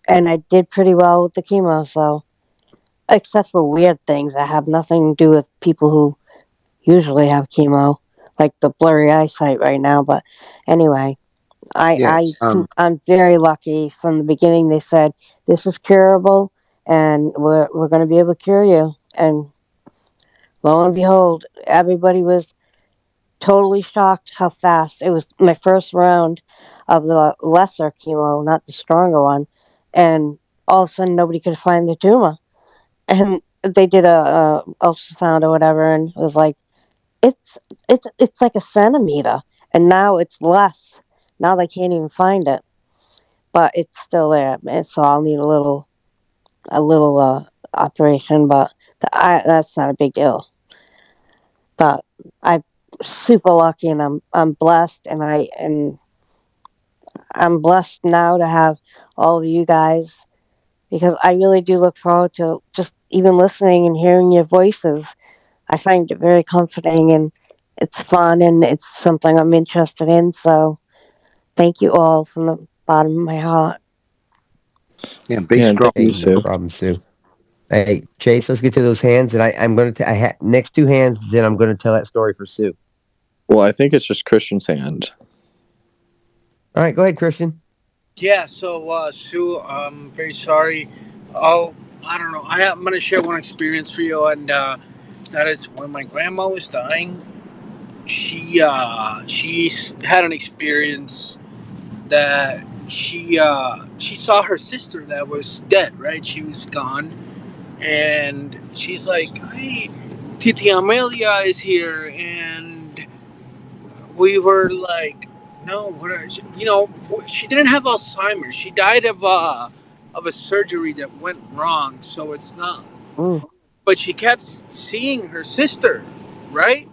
and I did pretty well with the chemo. So except for weird things that have nothing to do with people who usually have chemo, like the blurry eyesight right now. But anyway, Yeah. I'm very lucky. From the beginning, they said this is curable, and we're going to be able to cure you. And lo and behold, everybody was totally shocked how fast it was. My first round of the lesser chemo, not the stronger one, and all of a sudden nobody could find the tumor. And they did a ultrasound or whatever, and it was like it's it's like a centimeter, and now it's less. Now they can't even find it, but it's still there. And so I'll need a little operation, but that's not a big deal. But I'm super lucky, and I'm blessed, I'm blessed now to have all of you guys because I really do look forward to just even listening and hearing your voices. I find it very comforting and it's fun and it's something I'm interested in. So thank you all from the bottom of my heart. Yeah, be Yeah, and strong. thank you, Hey, no Sue. problem, Sue. Hey, Chase, let's get to those hands, and I'm going to. Next two hands, then I'm going to tell that story for Sue. Well, I think it's just Christian's hand. All right, go ahead, Christian. Yeah, so Sue, I'm very sorry. Oh, I don't know. I'm gonna share one experience for you, and that is when my grandma was dying. She's had an experience that she saw her sister that was dead. Right, she was gone, and she's like, "Hey, Titi Amelia is here," and we were like, no, what are she didn't have Alzheimer's. She died of a surgery that went wrong, so it's not. Mm. But she kept seeing her sister, right?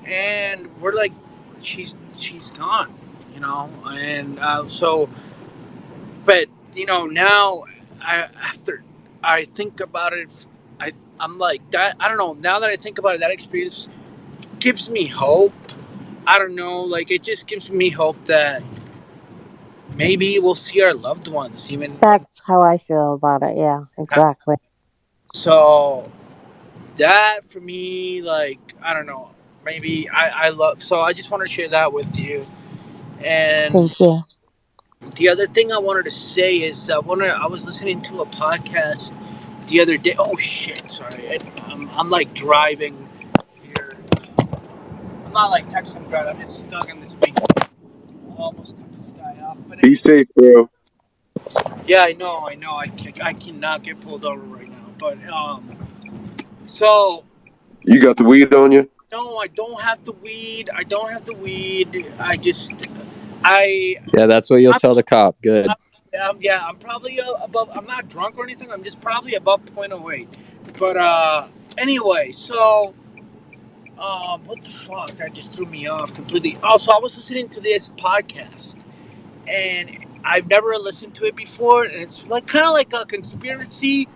And we're like, she's gone, and so, but now after I think about it, I'm like that. I don't know. Now that I think about it, that experience gives me hope. I don't know, like it just gives me hope that maybe we'll see our loved ones even when. That's how I feel about it. Yeah, exactly. So that for me, like I don't know, maybe I love. So I just want to share that with you, and Thank you. the other thing I wanted to say is I was listening to a podcast the other day. Oh shit! Sorry, I'm like driving here. I'm not like texting God. I'm just stuck in the speaker. I almost cut this guy off. But Be anyways, safe, bro. yeah, I know. I cannot get pulled over right now. But so You got the weed on you? no, I don't have the weed. I don't have the weed. I Yeah, that's what you'll I'm, tell the cop. Good. yeah, I'm probably above. I'm not drunk or anything. I'm just probably above point of weight. But anyway, so what the fuck? That just threw me off completely. Also, I was listening to this podcast, and I've never listened to it before, and it's like kind of like a conspiracy,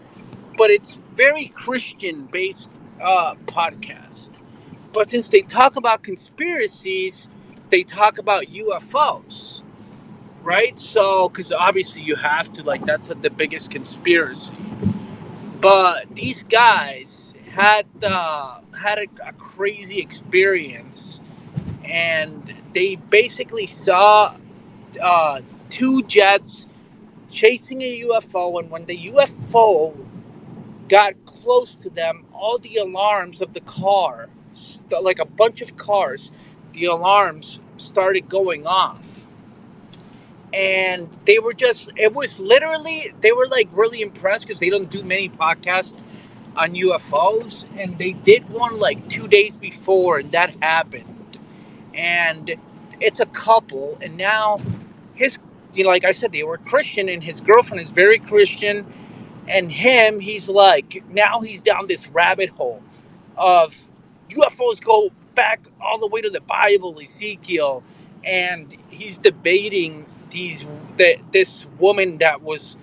but it's very Christian based podcast. But since they talk about conspiracies, they talk about UFOs, right? So, because obviously you have to, like, that's the biggest conspiracy. But these guys had a crazy experience, and they basically saw two jets chasing a UFO, and when the UFO got close to them, all the alarms of the car, like a bunch of cars, the alarms started going off. And it was literally, they were like really impressed because they don't do many podcasts on UFOs. And they did one like 2 days before, and that happened. And it's a couple, and now his, like I said, they were Christian, and his girlfriend is very Christian, and he's like, now he's down this rabbit hole of UFOs go back all the way to the Bible, Ezekiel, and he's debating this woman that was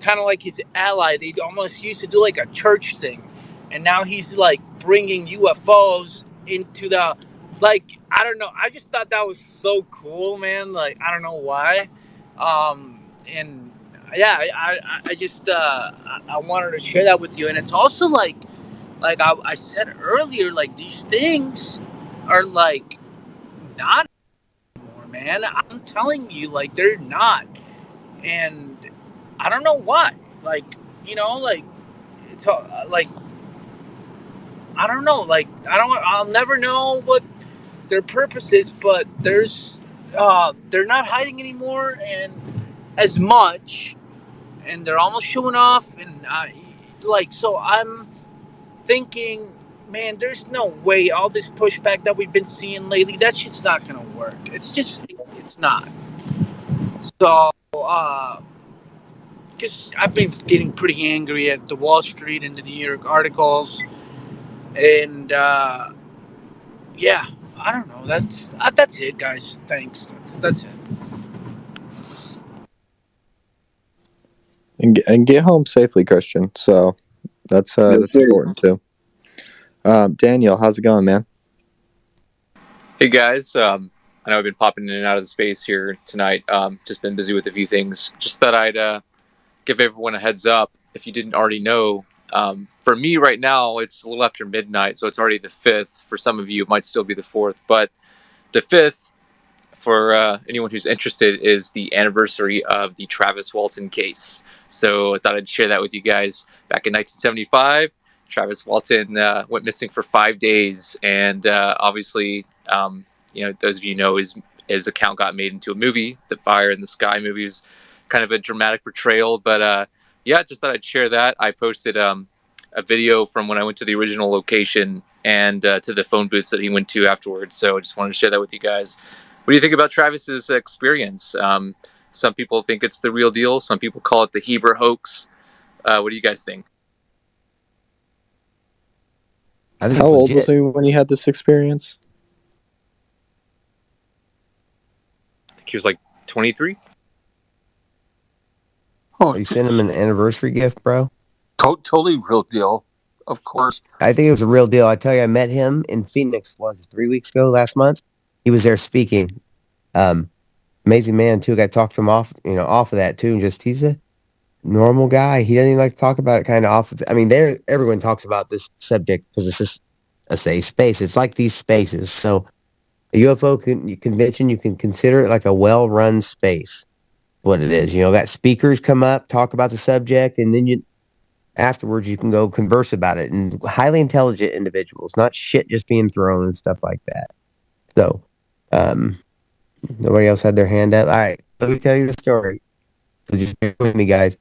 kind of like his ally. They almost used to do like a church thing, and now he's like bringing UFOs into the, like, I don't know. I just thought that was so cool, man. Like, I don't know why, and yeah, I just I wanted to share that with you, and it's also like I said earlier, like these things are like not anymore, man. I'm telling you, like they're not, and I don't know why. Like, like it's like I don't know. Like I'll never know what their purpose is, but they're not hiding anymore and as much, and they're almost showing off, and so I'm thinking, man, there's no way all this pushback that we've been seeing lately, that shit's not gonna work. It's not. So, because I've been getting pretty angry at the Wall Street and the New York articles, and yeah, I don't know. That's it, guys. Thanks. That's it. And get home safely, Christian. So Yes, that's sir. important too. Daniel, how's it going, man? Hey guys, I know I've been popping in and out of the space here tonight. Just been busy with a few things. Just thought I'd give everyone a heads up if you didn't already know. For me right now, it's a little after midnight, so it's already the 5th. For some of you, it might still be the 4th, but the 5th, for anyone who's interested, is the anniversary of the Travis Walton case. So I thought I'd share that with you guys. Back in 1975, Travis Walton went missing for 5 days, and obviously, those of you know his account got made into a movie. The Fire in the Sky movie is kind of a dramatic portrayal, but yeah, just thought I'd share that. I posted a video from when I went to the original location and to the phone booths that he went to afterwards. So I just wanted to share that with you guys. What do you think about Travis's experience? Some people think it's the real deal. Some people call it the Heber hoax. What do you guys think? I think How it's old was legit. he when he had this experience? I think he was like 23. Oh, You sent him an anniversary gift, bro. totally real deal. Of course. I think it was a real deal. I tell you, I met him in Phoenix, was it 3 weeks ago, last month? He was there speaking. Amazing man too. I talked to him off of that too. And just he's a normal guy. He doesn't even like to talk about it kind of off. I mean, everyone talks about this subject because it's just a safe space. It's like these spaces. So a UFO convention, you can consider it like a well-run space. what it is. Got speakers come up, talk about the subject, and then afterwards you can go converse about it. And highly intelligent individuals, not shit just being thrown and stuff like that. So, um, nobody else had their hand up. All right, let me tell you the story. So just bear with me, guys.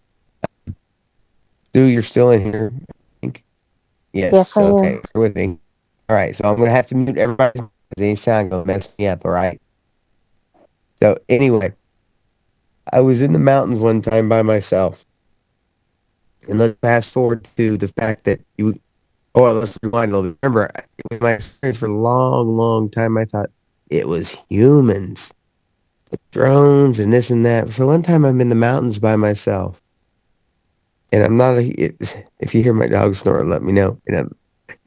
Stu, you're still in here, I think. Yes, Yes. I Okay. am. Bear with me. All right. So I'm gonna have to mute everybody because any sound gonna mess me up. All right. So anyway, I was in the mountains one time by myself, and let's fast forward to the fact that you. Oh, let's rewind a little bit. Remember, in my experience for a long, long time, I thought it was humans, drones, and this and that. So one time, I'm in the mountains by myself, and I'm not. If you hear my dog snore, let me know. And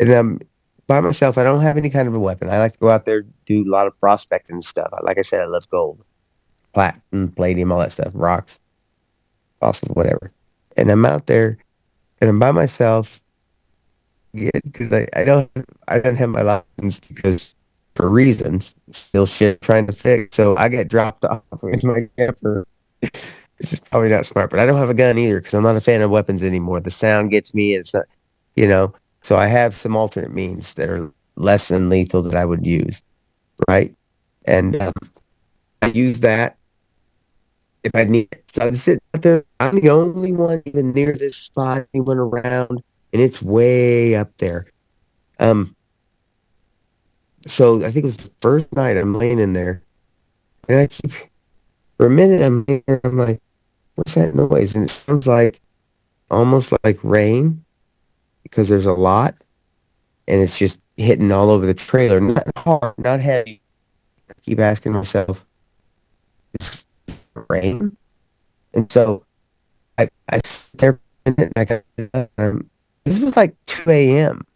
I'm by myself. I don't have any kind of a weapon. I like to go out there, do a lot of prospecting and stuff. Like I said, I love gold, platinum, palladium, all that stuff, rocks, fossils, whatever. And I'm out there, and I'm by myself. Because I don't have my license because for reasons, still shit trying to fix. So I get dropped off with my camper, which is probably not smart. But I don't have a gun either because I'm not a fan of weapons anymore. The sound gets me. It's not, you know. So I have some alternate means that are less than lethal that I would use, right? And I use that if I need it. So I'm sitting out there. I'm the only one even near this spot. Anyone around, and it's way up there. Um, So I think it was the first night I'm laying in there, and I keep for a minute I'm here. I'm like, "What's that noise?" And it sounds like almost like rain because there's a lot, and it's just hitting all over the trailer. Not hard, not heavy. I keep asking myself, "Is it rain?" And so I sit there for a minute, and I got this was like 2 a.m.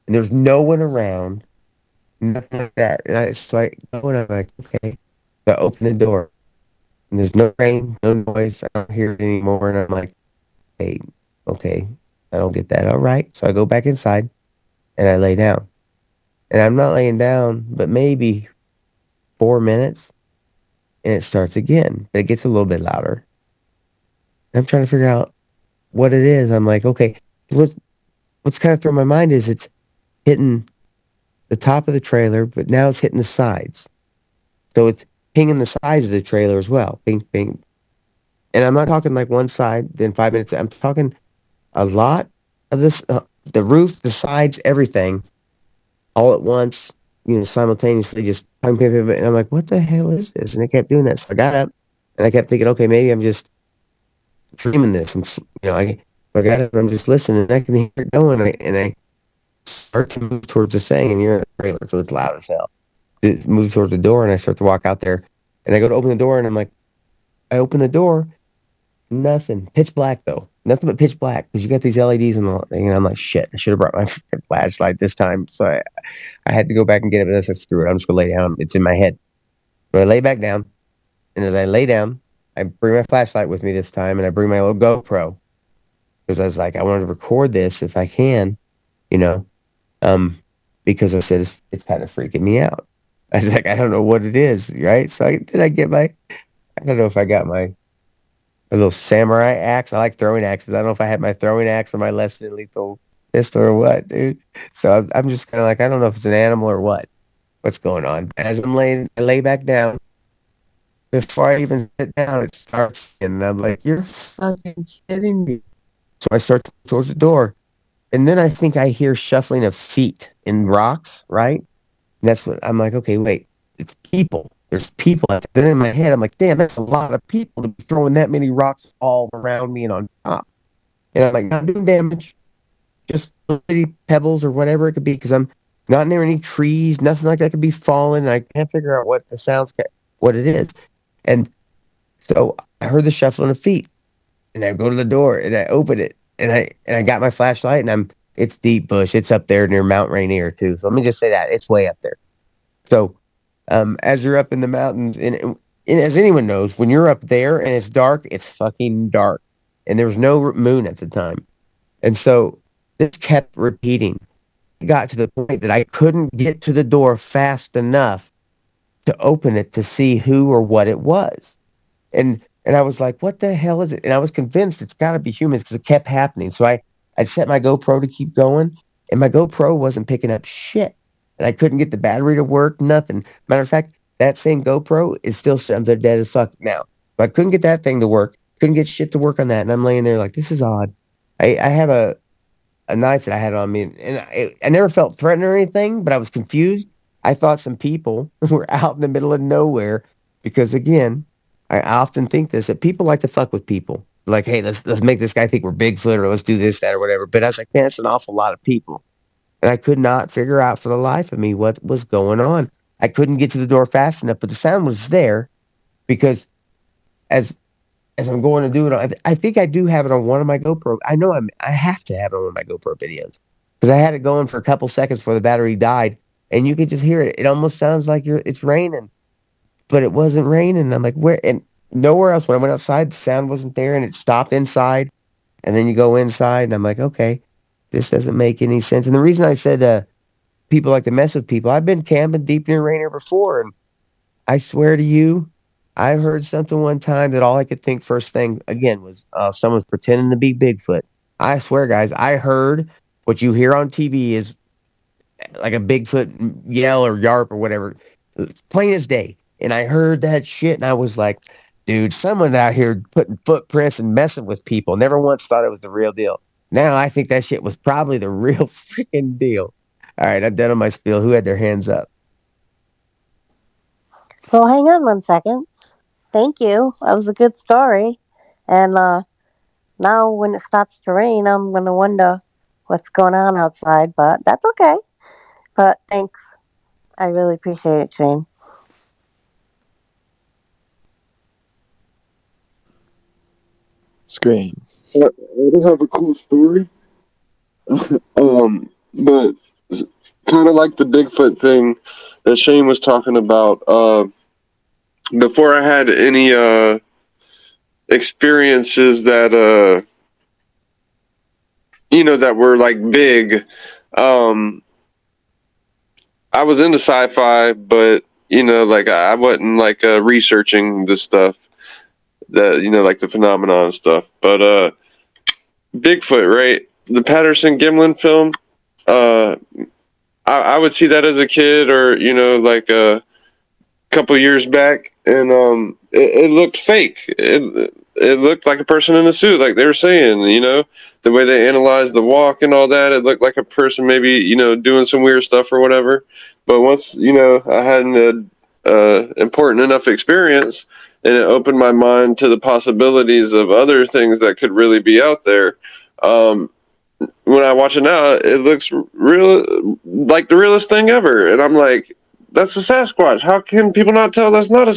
and there's no one around, nothing like that. And so I go and I'm like, okay. So I open the door. And there's no rain, no noise. I don't hear it anymore. And I'm like, hey, okay, I don't get that. All right. So I go back inside and I lay down. And I'm not laying down, but maybe 4 minutes and it starts again. But it gets a little bit louder. I'm trying to figure out what it is. I'm like, okay, what's kind of throwing my mind is it's hitting the top of the trailer, but now it's hitting the sides. So it's pinging the sides of the trailer as well. Ping, ping. And I'm not talking like one side, then 5 minutes. I'm talking a lot of this, the roof, the sides, everything, all at once, simultaneously, just ping, ping, ping, ping. And I'm like, what the hell is this? And I kept doing that. So I got up and I kept thinking, okay, maybe I'm just dreaming this. I got up and I'm just listening and I can hear it going. And I start to move towards the thing and you're in a trailer, so it's loud as hell. It moves towards the door and I start to walk out there and I go to open the door and I'm like, I open the door. Nothing. Pitch black though. Nothing but pitch black because you got these LEDs and the thing. And I'm like, shit, I should have brought my flashlight this time. So I had to go back and get it. But I said, screw it. I'm just gonna lay down. It's in my head. So I lay back down, and as I lay down, I bring my flashlight with me this time, and I bring my little GoPro because I was like, I wanted to record this if I can, you know, um, because I said it's kind of freaking me out. I was like, I don't know what it is, right? So did I get my? I don't know if I got my a little samurai axe. I like throwing axes. I don't know if I had my throwing axe or my less than lethal pistol or what, dude. So I'm just kind of like, I don't know if it's an animal or what. What's going on? As I lay back down. Before I even sit down, it starts, and I'm like, "You're fucking kidding me!" So I start to towards the door, and then I think I hear shuffling of feet in rocks. Right? And that's what I'm like. Okay, wait, it's people. There's people out there. Then in my head, I'm like, damn, that's a lot of people to be throwing that many rocks all around me and on top. And I'm like, not doing damage, just little pebbles or whatever it could be, because I'm not near any trees, nothing like that could be falling. And I can't figure out what the what it is. And so I heard the shuffling of feet, and I go to the door and I open it, and I got my flashlight, and it's deep bush. It's up there near Mount Rainier too. So let me just say that it's way up there. So, as you're up in the mountains, and as anyone knows, when you're up there and it's dark, it's fucking dark, and there was no moon at the time, and so this kept repeating. It got to the point that I couldn't get to the door fast enough to open it to see who or what it was. And And I was like, what the hell is it? And I was convinced it's got to be humans because it kept happening. So I set my GoPro to keep going, and my GoPro wasn't picking up shit. And I couldn't get the battery to work, nothing. Matter of fact, that same GoPro is still sitting there dead as fuck now. So I couldn't get that thing to work, couldn't get shit to work on that. And I'm laying there like, this is odd. I have a knife that I had on me, and I never felt threatened or anything, but I was confused. I thought some people were out in the middle of nowhere because, again, I often think this that people like to fuck with people. Like, hey, let's make this guy think we're Bigfoot, or let's do this, that, or whatever. But I was like, man, it's an awful lot of people, and I could not figure out for the life of me what was going on. I couldn't get to the door fast enough, but the sound was there because as I'm going to do it. I think I do have it on one of my GoPro. I know I have to have it on one of my GoPro videos because I had it going for a couple seconds before the battery died, and you could just hear it. It almost sounds like it's raining, but it wasn't raining. I'm like, where? And nowhere else. When I went outside, the sound wasn't there, and it stopped inside. And then you go inside, and I'm like, okay, this doesn't make any sense. And the reason I said people like to mess with people, I've been camping deep near Rainier before, and I swear to you, I heard something one time that all I could think first thing again was someone's pretending to be Bigfoot. I swear, guys, I heard what you hear on TV is like a Bigfoot yell or yarp or whatever, plain as day. And I heard that shit, and I was like, dude, someone out here putting footprints and messing with people. Never once thought it was the real deal. Now I think that shit was probably the real freaking deal. All right, I'm done on my spiel. Who had their hands up? Well, hang on one second. Thank you. That was a good story. And now when it starts to rain, I'm going to wonder what's going on outside, but that's okay. But thanks. I really appreciate it, Shane. Scream. I do have a cool story. But kind of like the Bigfoot thing that Shane was talking about. Before I had any experiences that that were like big, um, I was into sci-fi, but like I wasn't like researching the stuff that like the phenomenon stuff. But Bigfoot, right? The Patterson Gimlin film. Uh, I would see that as a kid, or like a couple years back, and it looked fake. It looked like a person in a suit, like they were saying. The way they analyzed the walk and all that, it looked like a person maybe doing some weird stuff or whatever. But once I had an important enough experience, and it opened my mind to the possibilities of other things that could really be out there. Um, when I watch it now, it looks real, like the realest thing ever, and I'm like, that's a Sasquatch. How can people not tell that's not a,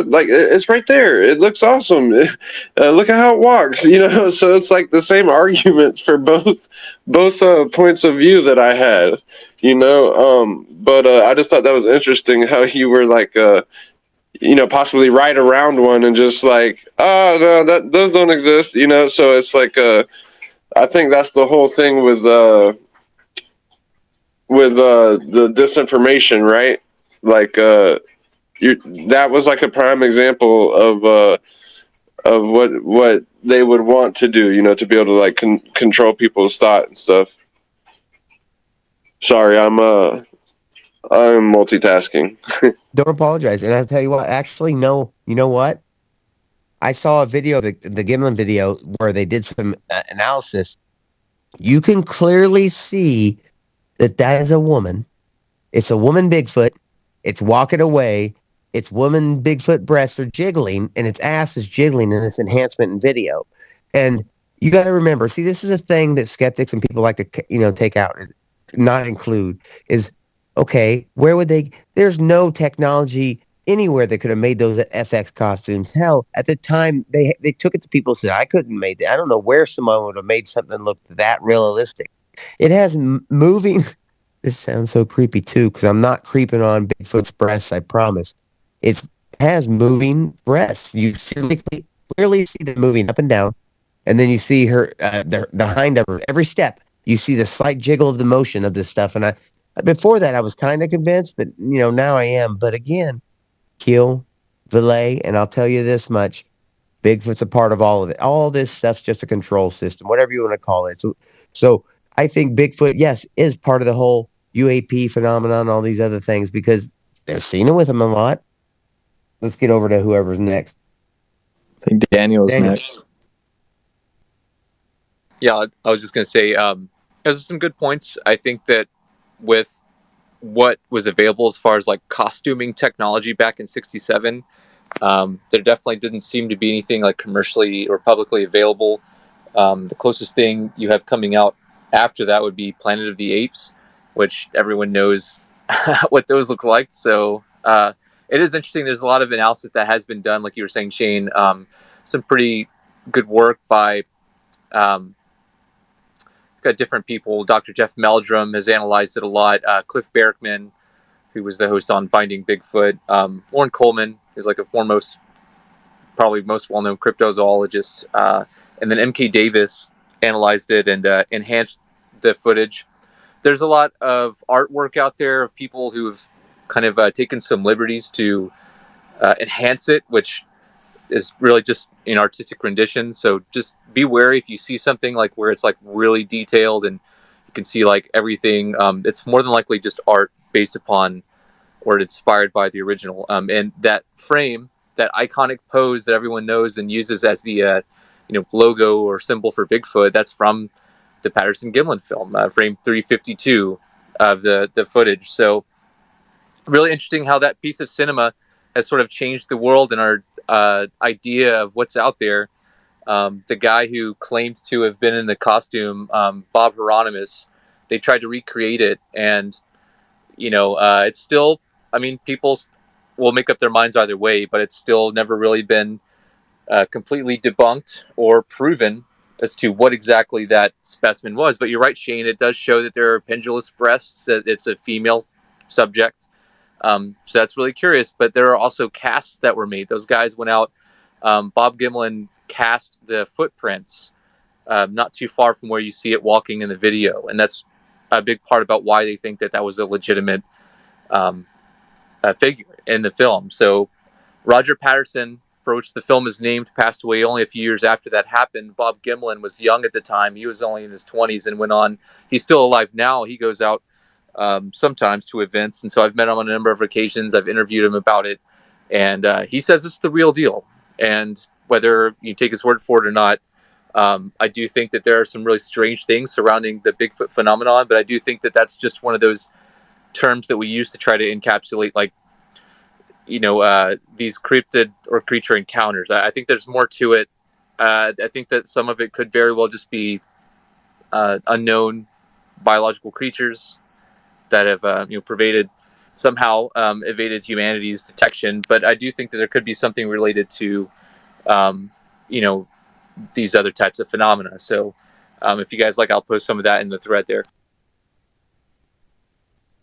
like it's right there. It looks awesome. Look at how it walks, So it's like the same arguments for both points of view that I had, But I just thought that was interesting how you were like, possibly right around one and just like, oh no, that those don't exist, So it's like, I think that's the whole thing with the disinformation, right? Like you that was like a prime example of what they would want to do, to be able to like control people's thought and stuff. Sorry, I'm multitasking. Don't apologize. And I'll tell you what, actually, no, you know what? I saw a video, the Gimlin video, where they did some analysis. You can clearly see that that is a woman. It's a woman Bigfoot. It's walking away. Its woman Bigfoot breasts are jiggling, and its ass is jiggling in this enhancement in video. And you got to remember, see, this is a thing that skeptics and people like to, take out, not include. Is okay. Where would they? There's no technology anywhere that could have made those FX costumes. Hell, at the time they took it to people and said I couldn't make that. I don't know where someone would have made something look that realistic. It has moving. This sounds so creepy too, because I'm not creeping on Bigfoot's breasts. I promise. It has moving breasts. You clearly see them moving up and down, and then you see her the hind of her every step. You see the slight jiggle of the motion of this stuff, and I before that I was kind of convinced, but now I am. But again, kill, Valet, and I'll tell you this much: Bigfoot's a part of all of it. All this stuff's just a control system, whatever you want to call it. So I think Bigfoot, yes, is part of the whole UAP phenomenon, all these other things, because they're seeing it with them a lot. Let's get over to whoever's next. I think Daniel's Daniel. next. Yeah, I was just going to say, those are some good points. I think that with what was available as far as like costuming technology back in '67, there definitely didn't seem to be anything like commercially or publicly available. The closest thing you have coming out after that would be Planet of the Apes, which everyone knows what those look like. So it is interesting. There's a lot of analysis that has been done, like you were saying, Shane. Some pretty good work by got different people. Dr. Jeff Meldrum has analyzed it a lot. Cliff Barackman, who was the host on Finding Bigfoot. Lauren Coleman, who's like a foremost, probably most well-known cryptozoologist. And then M.K. Davis analyzed it and enhanced the footage. There's a lot of artwork out there of people who have kind of taken some liberties to enhance it, which is really just an artistic rendition. So just be wary if you see something like where it's like really detailed and you can see like everything. It's more than likely just art based upon or inspired by the original. And that frame, that iconic pose that everyone knows and uses as the logo or symbol for Bigfoot, that's from the Patterson Gimlin film, frame 352 of the footage. So really interesting how that piece of cinema has sort of changed the world and our idea of what's out there. The guy who claimed to have been in the costume, Bob Hieronymus, they tried to recreate it, and it's still. I mean, people will make up their minds either way, but it's still never really been completely debunked or proven as to what exactly that specimen was. But you're right, Shane. It does show that there are pendulous breasts. That it's a female subject. So that's really curious. But there are also casts that were made. Those guys went out. Bob Gimlin cast the footprints not too far from where you see it walking in the video, and that's a big part about why they think that was a legitimate figure in the film. So Roger Patterson, for which the film is named, passed away only a few years after that happened. Bob Gimlin was young at the time. He was only in his 20s and went on. He's still alive now. He goes out sometimes to events. And so I've met him on a number of occasions. I've interviewed him about it. And he says it's the real deal. And whether you take his word for it or not, I do think that there are some really strange things surrounding the Bigfoot phenomenon. But I do think that that's just one of those terms that we use to try to encapsulate, like, these cryptid or creature encounters. I think there's more to it. I think that some of it could very well just be unknown biological creatures that have somehow evaded humanity's detection. But I do think that there could be something related to these other types of phenomena. So if you guys like, I'll post some of that in the thread there.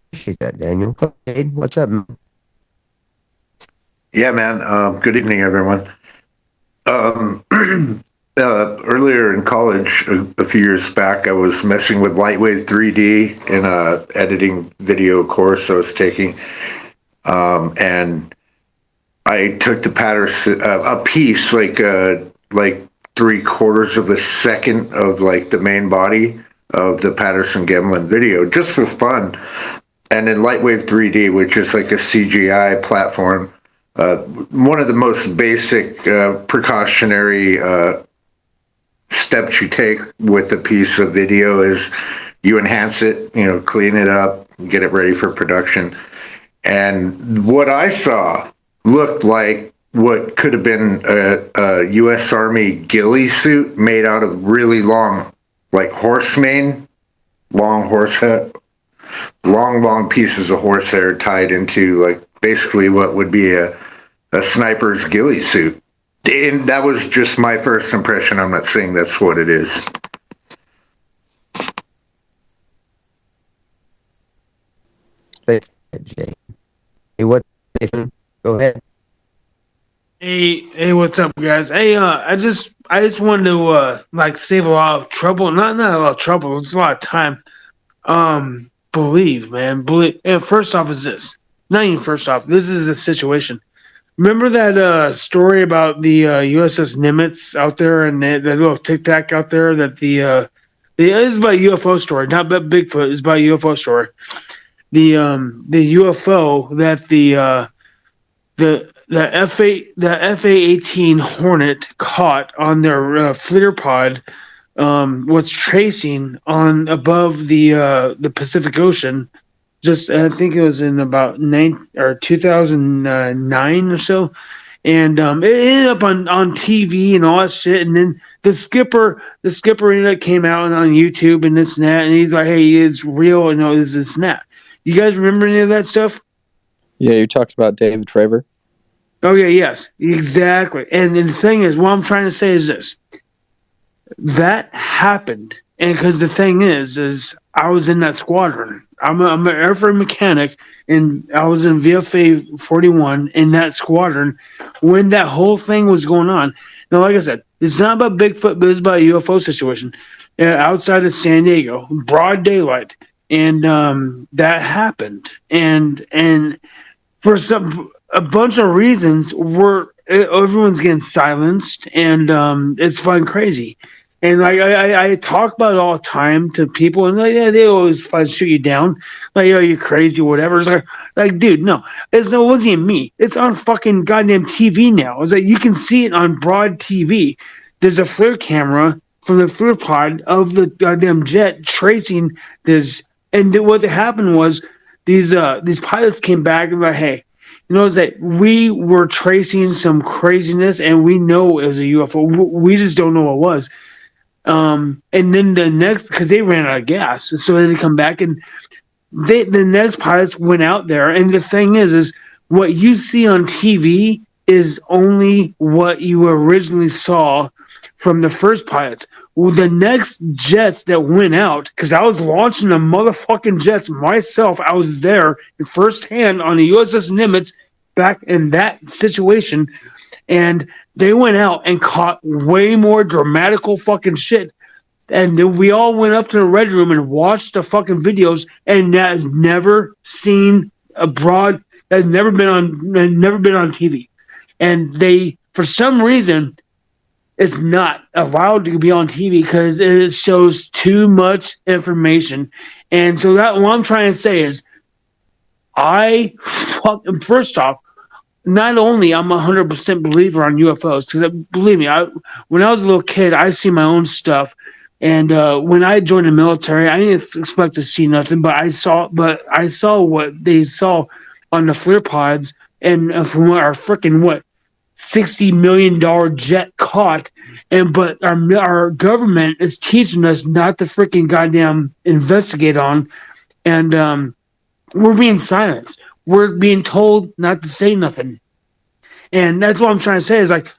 Appreciate that, Daniel. Hey, what's up? Yeah, man. Good evening, everyone. Earlier in college, a few years back, I was messing with Lightwave 3D in a editing video course I was taking, and I took the Patterson a piece like 3/4 of a second of like the main body of the Patterson Gimlin video just for fun, and in Lightwave 3D, which is like a CGI platform. One of the most basic precautionary steps you take with a piece of video is you enhance it, clean it up, get it ready for production. And what I saw looked like what could have been a U.S. Army ghillie suit made out of really long, like horse mane, long horse head, long pieces of horsehair tied into like basically what would be a sniper's ghillie suit. And that was just my first impression. I'm not saying that's what it is. Hey, what? Go ahead. Hey, what's up, guys? Hey, I just wanted to save a lot of trouble. Not a lot of trouble. It's a lot of time. Believe. First off, is this? Not even first off. This is the situation. Remember that story about the USS Nimitz out there and that little Tic Tac out there that it's about a UFO story, not about Bigfoot. It's about a UFO story. The UFO that the FA-18 Hornet caught on their FLIR pod was tracing on above the Pacific Ocean. Just I think it was in about 2009 or so, and it ended up on TV and all that shit. And then the skipper ended up came out on YouTube and this and that, and he's like, "Hey, it's real," and all this and that. You guys remember any of that stuff? Yeah, you talked about David Fravor. Oh yeah, yes, exactly. And the thing is, what I'm trying to say is this: that happened, and because the thing is I was in that squadron. I'm an airframe mechanic, and I was in VFA 41 in that squadron when that whole thing was going on. Now, like I said, it's not about Bigfoot, but it's about a UFO situation outside of San Diego, broad daylight, and that happened, and for a bunch of reasons, everyone's getting silenced, and it's fun crazy. And like I talk about it all the time to people, and like, yeah, they always shoot you down, like, oh, you're crazy or whatever. It's like, dude, no, it wasn't even me. It's on fucking goddamn TV now. It's like you can see it on broad TV. There's a FLIR camera from the FLIR pod of the goddamn jet tracing this. And what happened was these pilots came back and were like, hey, you know, that we were tracing some craziness, and we know it was a UFO. We just don't know what it was. And then the next, because they ran out of gas, so they come back, and the next pilots went out there. And the thing is what you see on TV is only what you originally saw from the first pilots. Well, the next jets that went out, because I was launching the motherfucking jets myself, I was there firsthand on the USS Nimitz back in that situation, and they went out and caught way more dramatical fucking shit. And then we all went up to the red room and watched the fucking videos, and that has never seen abroad. That has never been on TV. And they, for some reason, it's not allowed to be on TV because it shows too much information. And so that what I'm trying to say is, first off, not only I'm 100% believer on UFOs, because believe me, when I was a little kid, I see my own stuff, and when I joined the military, I didn't expect to see nothing, but I saw what they saw on the FLIR pods, and from our freaking $60 million jet caught, but our government is teaching us not to freaking goddamn investigate on, and we're being silenced. We're being told not to say nothing. And that's what I'm trying to say is like,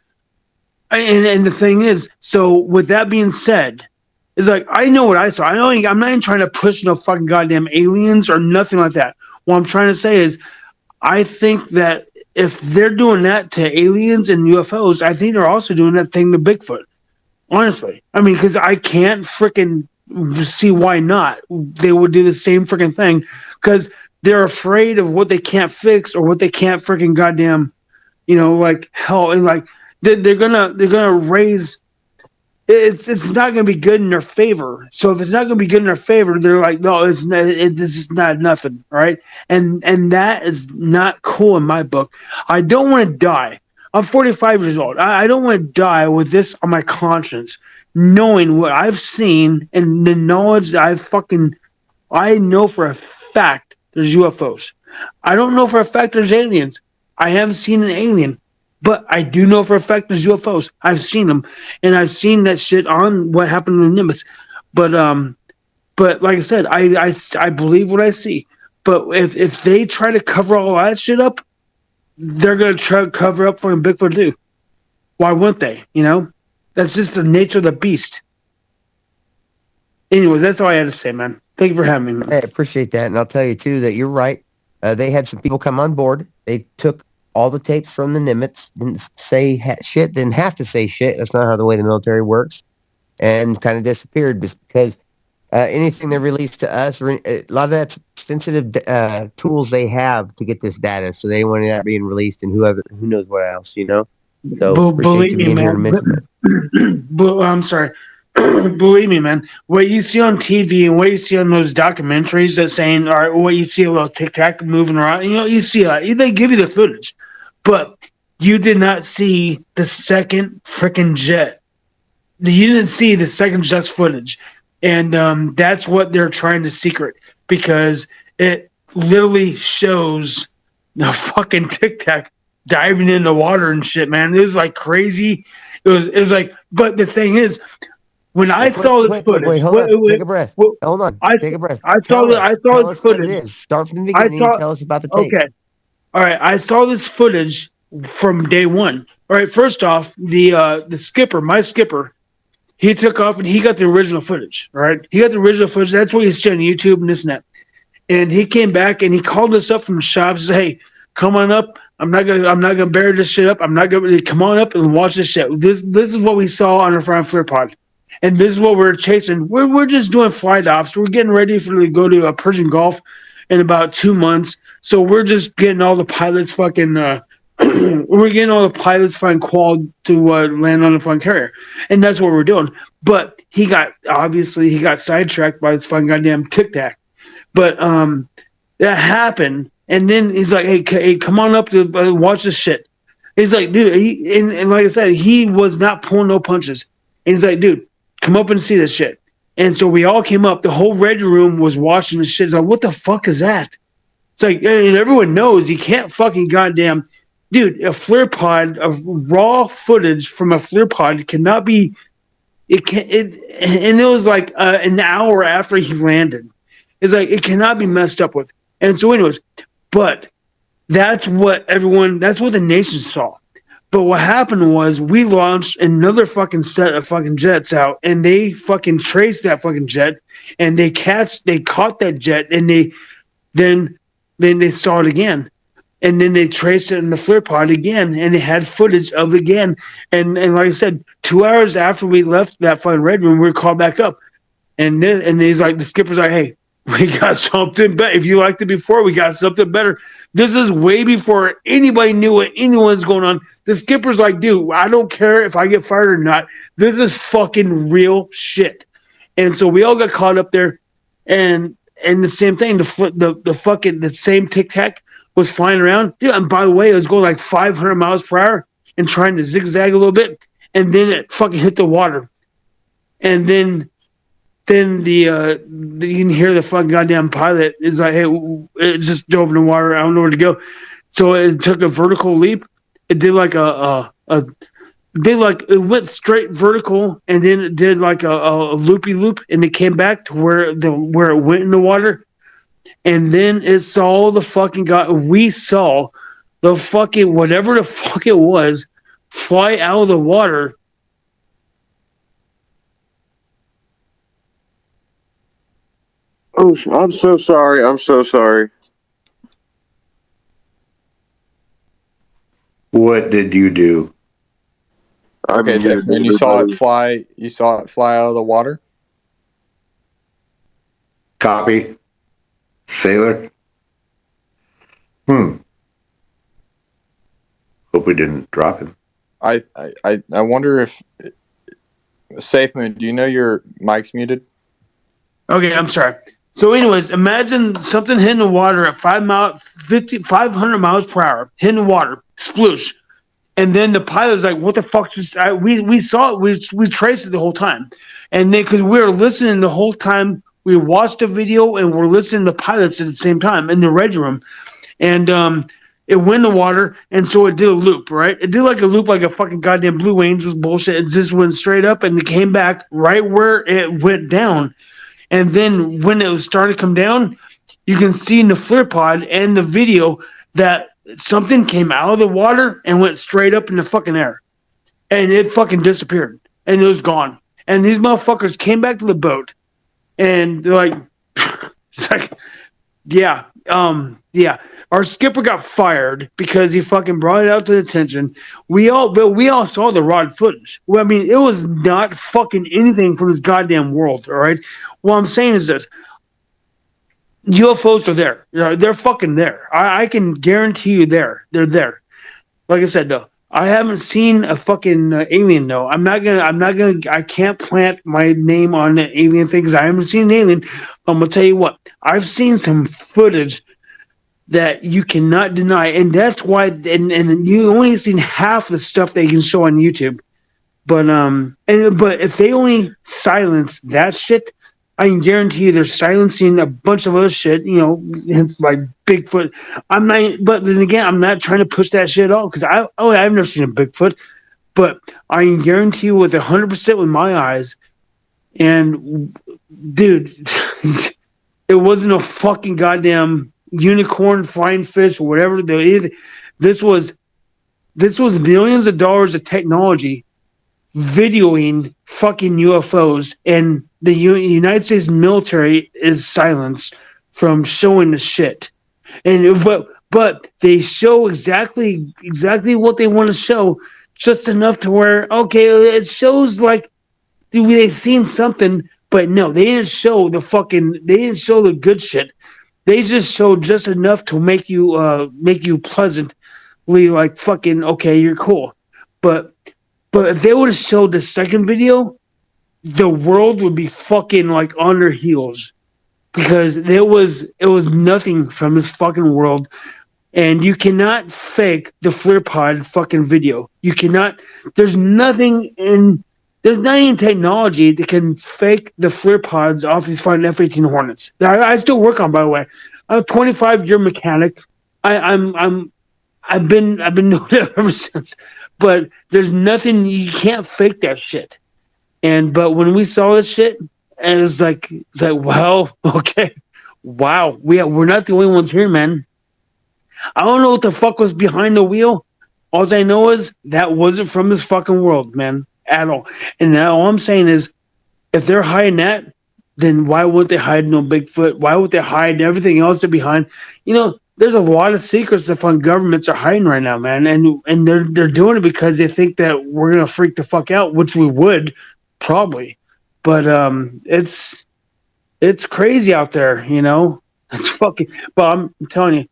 and the thing is, so with that being said, is like, I know what I saw. I'm not even trying to push no fucking goddamn aliens or nothing like that. What I'm trying to say is, I think that if they're doing that to aliens and UFOs, I think they're also doing that thing to Bigfoot. Honestly. I mean, because I can't freaking see why not. They would do the same freaking thing because they're afraid of what they can't fix or what they can't freaking goddamn, like hell, and like they're gonna raise. It's not gonna be good in their favor. So if it's not gonna be good in their favor, they're like, no, it's not, this is not nothing, right? And that is not cool in my book. I don't want to die. I'm 45 years old. I don't want to die with this on my conscience, knowing what I've seen and the knowledge that I know for a fact there's UFOs. I don't know for a fact there's aliens. I haven't seen an alien, but I do know for a fact there's UFOs. I've seen them, and I've seen that shit on what happened in the Nimitz. But like I said, I believe what I see. But if they try to cover all that shit up, they're gonna try to cover up for Bigfoot too. Why wouldn't they? That's just the nature of the beast. Anyways, that's all I had to say, man. Thank you for having me, man. I appreciate that, and I'll tell you too that you're right. They had some people come on board. They took all the tapes from the Nimitz, didn't say shit, didn't have to say shit. That's not how the way the military works, and kind of disappeared just because anything they release to us, or a lot of that sensitive tools they have to get this data, so they want that being released, and who knows what else, So appreciate Believe you me, being here to man. mention that. I'm sorry. Believe me, man. What you see on TV and what you see on those documentaries that saying, all right, what you see a little tic tac moving around, you see they give you the footage, but you did not see the second freaking jet. You didn't see the second jet's footage, and that's what they're trying to secret because it literally shows the fucking tic tac diving in the water and shit, man. It was like crazy. It was like, but the thing is, when I saw this Wait, footage, hold on. Take a breath. Hold on. I Take a breath. I saw Tell I us. saw Tell this us what it footage. is. Start from the I beginning and saw tell us about the tape. okay. All right, I saw this footage from day one. All right, first off, the skipper, my skipper, he took off and he got the original footage. All right, he got the original footage. That's what he's on YouTube and this and that. And he came back and he called us up from the shop and said, "Hey, come on up. I'm not gonna bear this shit up. I'm not gonna come on up and watch this shit. This is what we saw on our front flare pod, and this is what we're chasing. We're just doing flight ops. We're getting ready for to go to a Persian Gulf in about 2 months. So we're just getting all the pilots fucking." We're getting all the pilots find qual to land on the fun carrier, and that's what we're doing. But he got sidetracked by this fucking goddamn tic tac. But that happened, and then he's like, "Hey, come on up to watch this shit." He's like, "Dude," and like I said, he was not pulling no punches. And he's like, "Dude, come up and see this shit." And so we all came up. The whole red room was watching this shit. It's like, what the fuck is that? It's like, and everyone knows you can't fucking goddamn, dude. A flare pod of raw footage from a flare pod cannot be. It can it, and it was like an hour after he landed. It's like it cannot be messed up with. And so, anyways, but that's what the nation saw. But what happened was we launched another fucking set of fucking jets out, and they fucking traced that fucking jet, and they caught that jet, and then they saw it again, and then they traced it in the flare pod again, and they had footage of it again, and like I said, 2 hours after we left that fucking red room, we were called back up, and he's like, the skipper's like, "Hey, we got something better. If you liked it before, we got something better." This is way before anybody knew what anyone's going on. The skipper's like, "Dude, I don't care if I get fired or not. This is fucking real shit." And so we all got caught up there, and the same thing. The fucking the same tic tac was flying around. Yeah, and by the way, it was going like 500 miles per hour and trying to zigzag a little bit, and then it fucking hit the water, and then you can hear the fucking goddamn pilot is like, "Hey, it just dove in the water. I don't know where to go." So it took a vertical leap. It did like it went straight vertical, and then it did like a loopy loop, and it came back to where it went in the water, and then it saw the fucking guy. We saw the fucking whatever the fuck it was fly out of the water. Oh, I'm so sorry. I'm so sorry. What did you do? Okay, Jeff, and you saw it fly. You saw it fly out of the water. Copy. Sailor. Hope we didn't drop him. I wonder if Safe Moon. Do you know your mic's muted? Okay, I'm sorry. So, anyways, imagine something hitting the water at 500 miles per hour, hitting the water, sploosh. And then the pilot's like, "What the fuck?" We saw it. We traced it the whole time, and then because we were listening the whole time, we watched the video and we're listening to pilots at the same time in the red room, and it went in the water, and so it did a loop, right? It did like a loop, like a fucking goddamn Blue Angels bullshit. It just went straight up and it came back right where it went down. And then when it was starting to come down, you can see in the flare pod and the video that something came out of the water and went straight up in the fucking air. And it fucking disappeared. And it was gone. And these motherfuckers came back to the boat. And they're like, it's like, Yeah. Yeah. Our skipper got fired because he fucking brought it out to the attention. We all saw the raw footage. Well, I mean, it was not fucking anything from this goddamn world. All right. What I'm saying is this: UFOs are there. They're fucking there. I can guarantee you they're there. Like I said though, I haven't seen a fucking alien though. I can't plant my name on the alien thing because I haven't seen an alien. I'm gonna tell you what. I've seen some footage that you cannot deny, and that's why. And you only seen half the stuff they can show on YouTube. But if they only silence that shit, I can guarantee you they're silencing a bunch of other shit. You know, it's like Bigfoot. I'm not, but then again, I'm not trying to push that shit at all because I've never seen a Bigfoot, but I can guarantee you with 100% with my eyes. And dude, it wasn't a fucking goddamn unicorn, flying fish, or whatever. This was this was millions of dollars of technology videoing fucking UFOs, and the United States military is silenced from showing the shit. And but they show exactly what they want to show, just enough to where okay, it shows like they've seen something, but no, they didn't show they didn't show the good shit. They just showed just enough to make you pleasantly like fucking okay, you're cool. But if they would have showed the second video, the world would be fucking like on their heels because it was nothing from this fucking world, and you cannot fake the FLIR pod fucking video. You cannot. There's nothing in. There's not any technology that can fake the FLIR pods off these fucking F-18 Hornets. I still work on, by the way. I'm a 25-year mechanic. I've been doing it ever since. But there's nothing you can't fake that shit. And but when we saw this shit, and it's like wow, okay, wow, we're not the only ones here, man. I don't know what the fuck was behind the wheel. All I know is that wasn't from this fucking world, man, at all. And now all I'm saying is, if they're hiding that, then why wouldn't they hide no Bigfoot? Why would they hide everything else that behind? You know, there's a lot of secrets that fun governments are hiding right now, man, and they're doing it because they think that we're gonna freak the fuck out, which we would probably, but it's crazy out there, you know. It's fucking. But I'm telling you,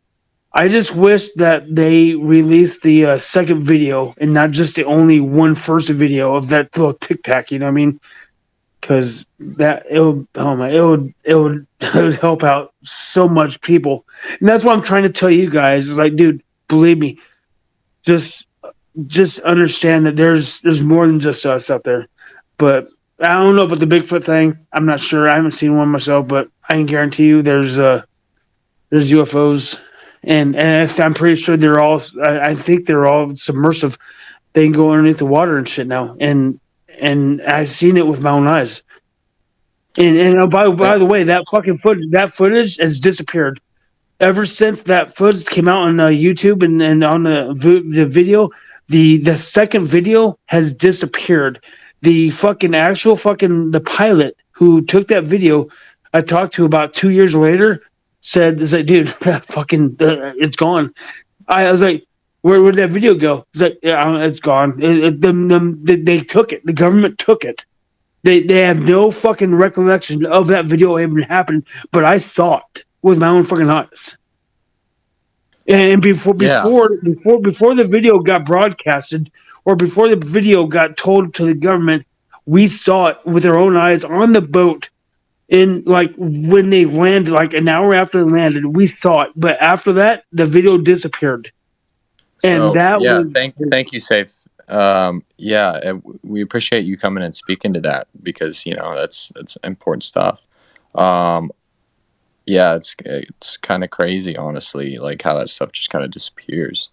I just wish that they released the second video and not just the only one first video of that little tic tac. You know what I mean? Because that it would, oh my, it would help out so much people, and that's what I'm trying to tell you guys. Is like, dude, believe me, just understand that there's more than just us out there. But I don't know about the Bigfoot thing. I'm not sure. I haven't seen one myself, but I can guarantee you there's UFOs, and I'm pretty sure they're all. I think they're all submersive. They can go underneath the water and shit now, and I've seen it with my own eyes. And by the way, that footage has disappeared ever since that footage came out on YouTube and on the video. The second video has disappeared. The fucking actual fucking the pilot who took that video, I talked to about 2 years later, said, dude, that fucking it's gone." I was like, where'd that video go?" He's like, "Yeah, it's gone. They took it. The government took it. They have no fucking recollection of that video even happened, but I saw it with my own fucking eyes." And before Yeah. the video got broadcasted, or before the video got told to the government, we saw it with our own eyes on the boat. In like when they landed, like an hour after they landed, we saw it. But after that, the video disappeared. And So that yeah, was thank you, Safe. Yeah, we appreciate you coming and speaking to that because you know that's important stuff. Um, yeah, it's kind of crazy, honestly, like how that stuff just kind of disappears.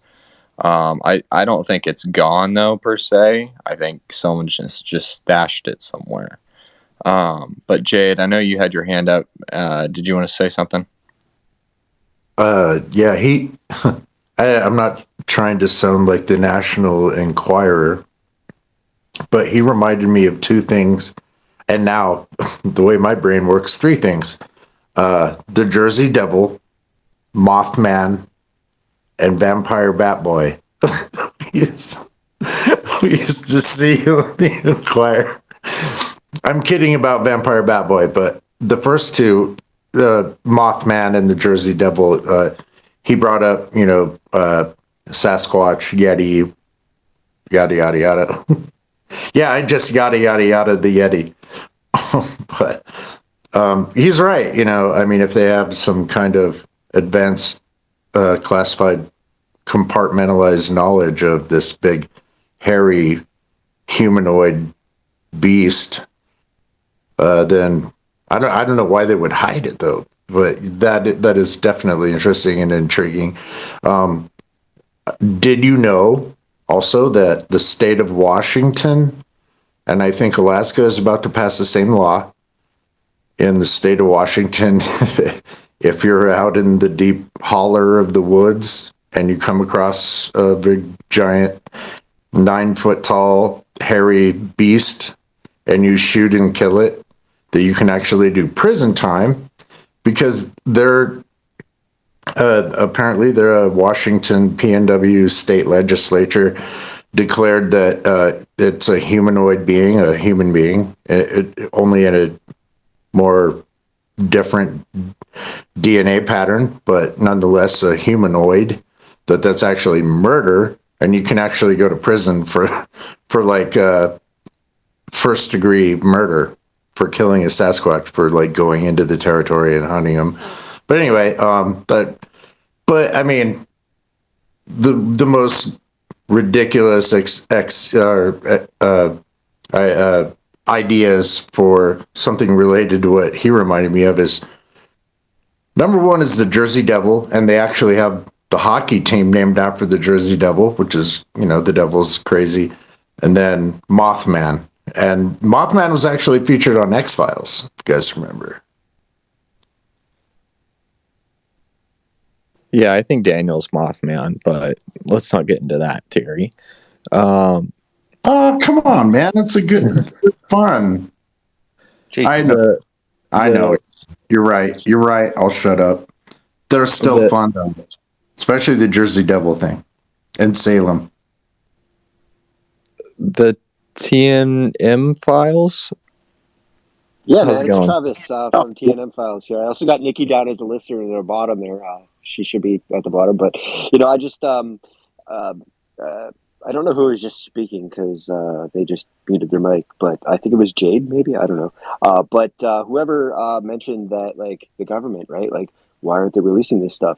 I don't think it's gone though per se. I think someone just stashed it somewhere. But Jade, I know you had your hand up. Did you want to say something? Yeah, I'm not trying to sound like the National Enquirer, but he reminded me of two things. And now, the way my brain works, three things. The Jersey Devil Mothman, and Vampire Batboy. we used to see you on the Enquirer. I'm kidding about Vampire Batboy, but the first two, the Mothman and the Jersey Devil, he brought up, Sasquatch, Yeti, yada, yada, yada. Yeah, I just yada, yada, yada the Yeti. But he's right. If they have some kind of advanced, classified, compartmentalized knowledge of this big, hairy, humanoid beast, then I don't know why they would hide it though. But that is definitely interesting and intriguing. Did you know also that the state of Washington, and I think Alaska is about to pass the same law, in the state of Washington, if you're out in the deep holler of the woods and you come across a big giant 9-foot tall hairy beast and you shoot and kill it, that you can actually do prison time, because they're apparently a Washington PNW state legislature declared that it's a humanoid being, a human being, only in a more different DNA pattern, but nonetheless a humanoid, that's actually murder, and you can actually go to prison for like first degree murder for killing a Sasquatch, for like going into the territory and hunting them. But anyway, but I mean, the most ridiculous ideas for something related to what he reminded me of is, number one is the Jersey Devil, and they actually have the hockey team named after the Jersey Devil, which is, the Devil's crazy. And then Mothman. And Mothman was actually featured on X-Files, if you guys remember. Yeah, I think Daniel's Mothman, but let's not get into that theory. Oh, come on, man. That's a good fun. I know. You're right. I'll shut up. They're still fun, though. Especially the Jersey Devil thing. And Salem. The TNM files? Yeah, How's man, it it's going? Travis from TNM Files here. I also got Nikki down as a listener in the bottom there. She should be at the bottom, but I just I don't know who was just speaking because they just muted their mic, but I think it was Jade, maybe, I don't know. But whoever mentioned that, like, the government, right? Like, why aren't they releasing this stuff?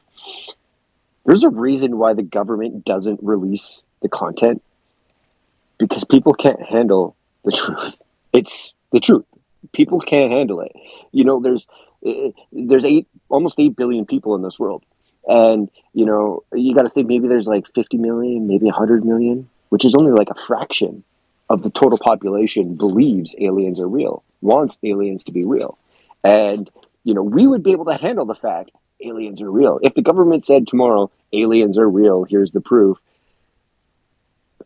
There's a reason why the government doesn't release the content, because people can't handle the truth. It's the truth. People can't handle it. There's almost 8 billion people in this world, and you got to think maybe there's like 50 million, maybe 100 million, which is only like a fraction of the total population believes aliens are real, wants aliens to be real. And we would be able to handle the fact aliens are real if the government said tomorrow aliens are real, here's the proof.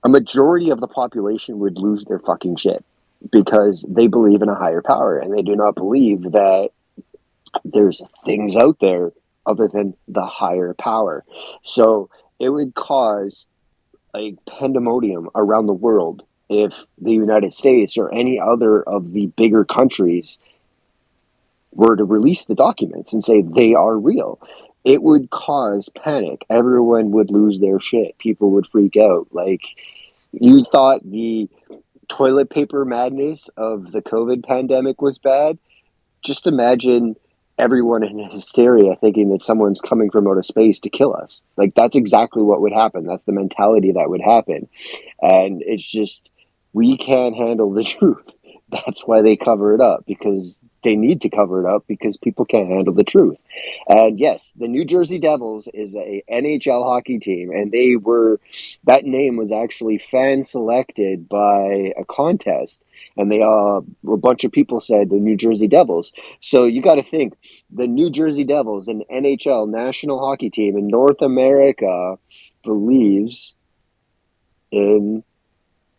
A majority of the population would lose their fucking shit, because they believe in a higher power and they do not believe that there's things out there other than the higher power. So it would cause a pandemonium around the world if the United States or any other of the bigger countries were to release the documents and say they are real. It would cause panic. Everyone would lose their shit. People would freak out. Like, you thought the toilet paper madness of the COVID pandemic was bad. Just imagine everyone in hysteria thinking that someone's coming from outer space to kill us. Like, that's exactly what would happen. That's the mentality that would happen. And it's just, we can't handle the truth. That's why they cover it up, because they need to cover it up, because people can't handle the truth. And yes, the New Jersey Devils is a NHL hockey team, and that name was actually fan selected by a contest, and a bunch of people said the New Jersey Devils. So you got to think, the New Jersey Devils, an NHL national hockey team in North America, believes in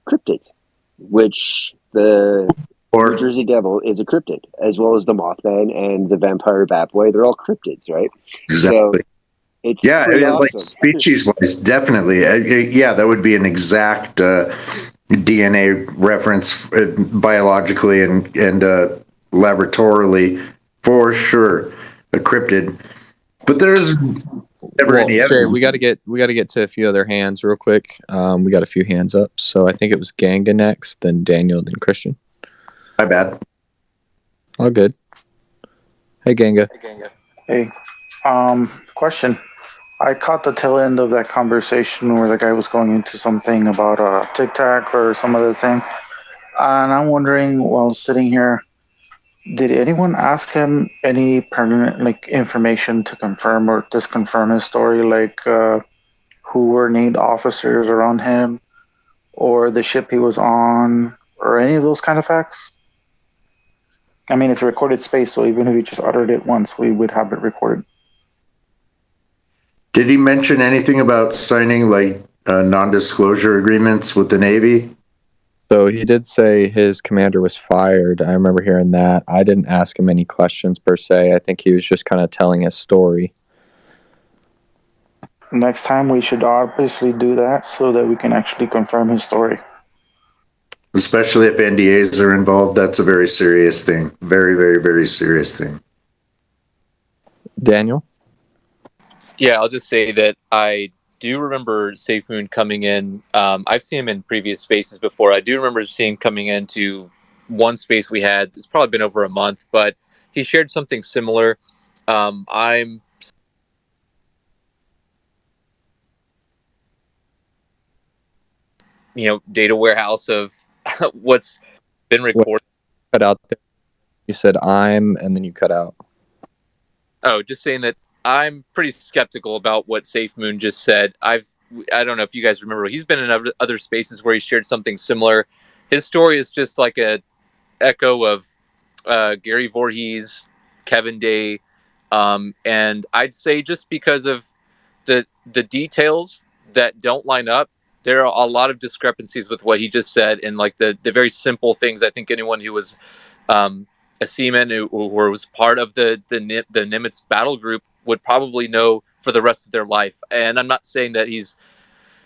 cryptids, which the New Jersey Devil is a cryptid, as well as the Mothman and the Vampire Batboy. They're all cryptids, right? Exactly. It's Yeah, pretty like awesome. species wise, definitely. Yeah, that would be an exact DNA reference biologically and laboratorily for sure, a cryptid. But there's never Well, any Jay, evidence. we got to get to a few other hands real quick. We got a few hands up, so I think it was Ganga next, then Daniel, then Christian. My bad. All good. Hey, Ganga. Hey, question. I caught the tail end of that conversation where the guy was going into something about TikTok or some other thing. And I'm wondering, while sitting here, did anyone ask him any pertinent like information to confirm or disconfirm his story, like who were named officers around him, or the ship he was on, or any of those kind of facts? I mean, it's a recorded space, so even if he just uttered it once, we would have it recorded. Did he mention anything about signing like non-disclosure agreements with the Navy? So he did say his commander was fired. I remember hearing that. I didn't ask him any questions per se. I think he was just kind of telling his story. Next time, we should obviously do that so that we can actually confirm his story. Especially if NDAs are involved, that's a very serious thing. Very, very, very serious thing. Daniel? Yeah, I'll just say that I do remember Safe Moon coming in. I've seen him in previous spaces before. I do remember seeing him coming into one space we had. It's probably been over a month, but he shared something similar. I'm data warehouse of what's been recorded. Cut out there. You said I'm, and then you cut out. Oh, just saying that I'm pretty skeptical about what Safe Moon just said. I don't know if you guys remember. He's been in other spaces where he shared something similar. His story is just like a echo of Gary Voorhees, Kevin Day, and I'd say just because of the details that don't line up, there are a lot of discrepancies with what he just said, and like the very simple things. I think anyone who was a seaman who was part of the Nimitz battle group would probably know for the rest of their life. And I'm not saying that he's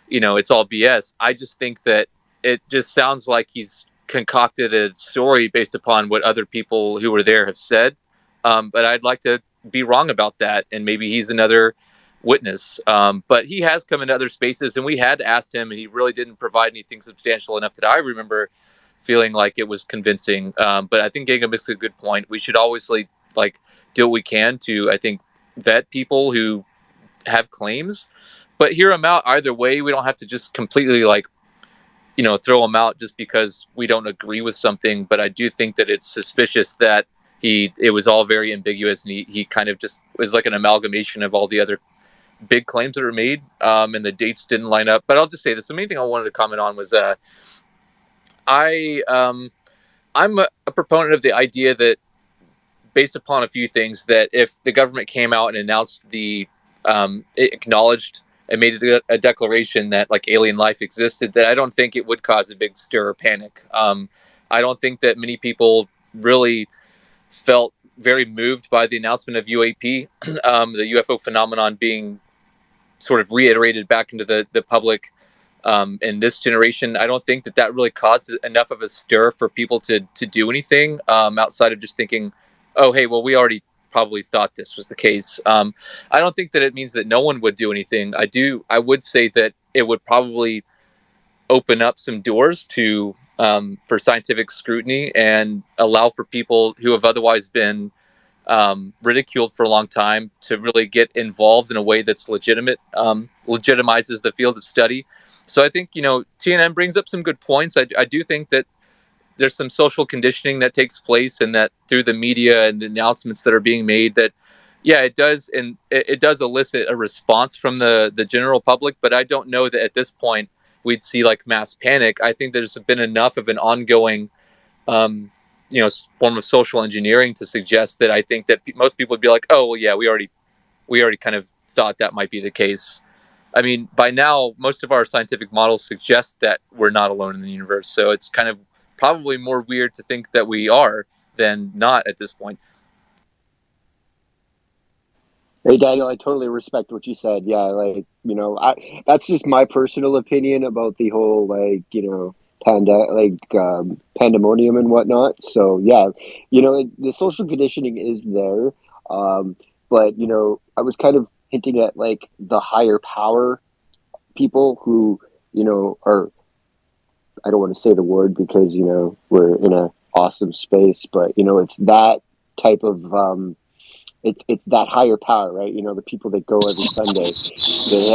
it's all BS. I just think that it just sounds like he's concocted a story based upon what other people who were there have said. But I'd like to be wrong about that, and maybe he's another witness. But he has come into other spaces, and we had asked him, and he really didn't provide anything substantial enough that I remember feeling like it was convincing. But I think Gingham makes a good point. We should always like do what we can to, I think, vet people who have claims, but hear them out either way. We don't have to just completely throw them out just because we don't agree with something. But I do think that it's suspicious that it was all very ambiguous, and he kind of just was like an amalgamation of all the other big claims that were made, and the dates didn't line up. But I'll just say this: the main thing I wanted to comment on was I'm a proponent of the idea that, based upon a few things, that if the government came out and announced it acknowledged and made a declaration that like alien life existed, that I don't think it would cause a big stir or panic. I don't think that many people really felt very moved by the announcement of UAP, the UFO phenomenon being sort of reiterated back into the public in this generation. I don't think that really caused enough of a stir for people to do anything outside of just thinking, oh, hey, well, we already probably thought this was the case. I don't think that it means that no one would do anything. I would say that it would probably open up some doors to for scientific scrutiny and allow for people who have otherwise been ridiculed for a long time to really get involved in a way that's legitimate, legitimizes the field of study. So I think, TNN brings up some good points. I do think that there's some social conditioning that takes place, and that through the media and the announcements that are being made, that yeah, it does, and it does elicit a response from the general public. But I don't know that at this point we'd see like mass panic. I think there's been enough of an ongoing form of social engineering to suggest that I think that most people would be like, oh well, yeah, we already kind of thought that might be the case. I mean, by now, most of our scientific models suggest that we're not alone in the universe. So it's kind of probably more weird to think that we are than not at this point. Hey Daniel, I totally respect what you said. Yeah, like, that's just my personal opinion about the whole, like, pandemonium and whatnot. So yeah, the social conditioning is there. Um, but I was kind of hinting at like the higher power people who, are, I don't want to say the word because, we're in a awesome space, but it's that type of it's that higher power, right? The people that go every Sunday,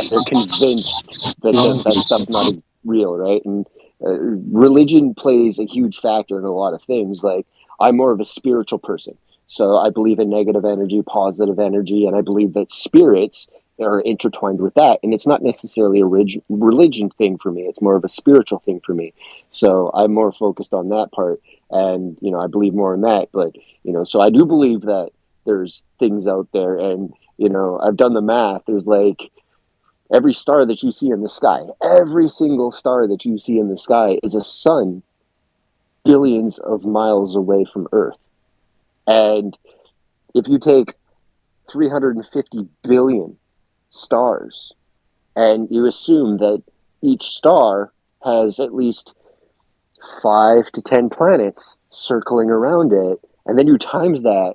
they're convinced that that stuff's not real, right? And religion plays a huge factor in a lot of things. Like, I'm more of a spiritual person, so I believe in negative energy, positive energy, and I believe that spirits are intertwined with that. And it's not necessarily a religion thing for me; it's more of a spiritual thing for me. So I'm more focused on that part, and I believe more in that. But so I do believe that there's things out there, and I've done the math. There's like every star that you see in the sky, every single star that you see in the sky is a sun billions of miles away from Earth. And if you take 350 billion stars and you assume that each star has at least 5 to 10 planets circling around it, and then you times that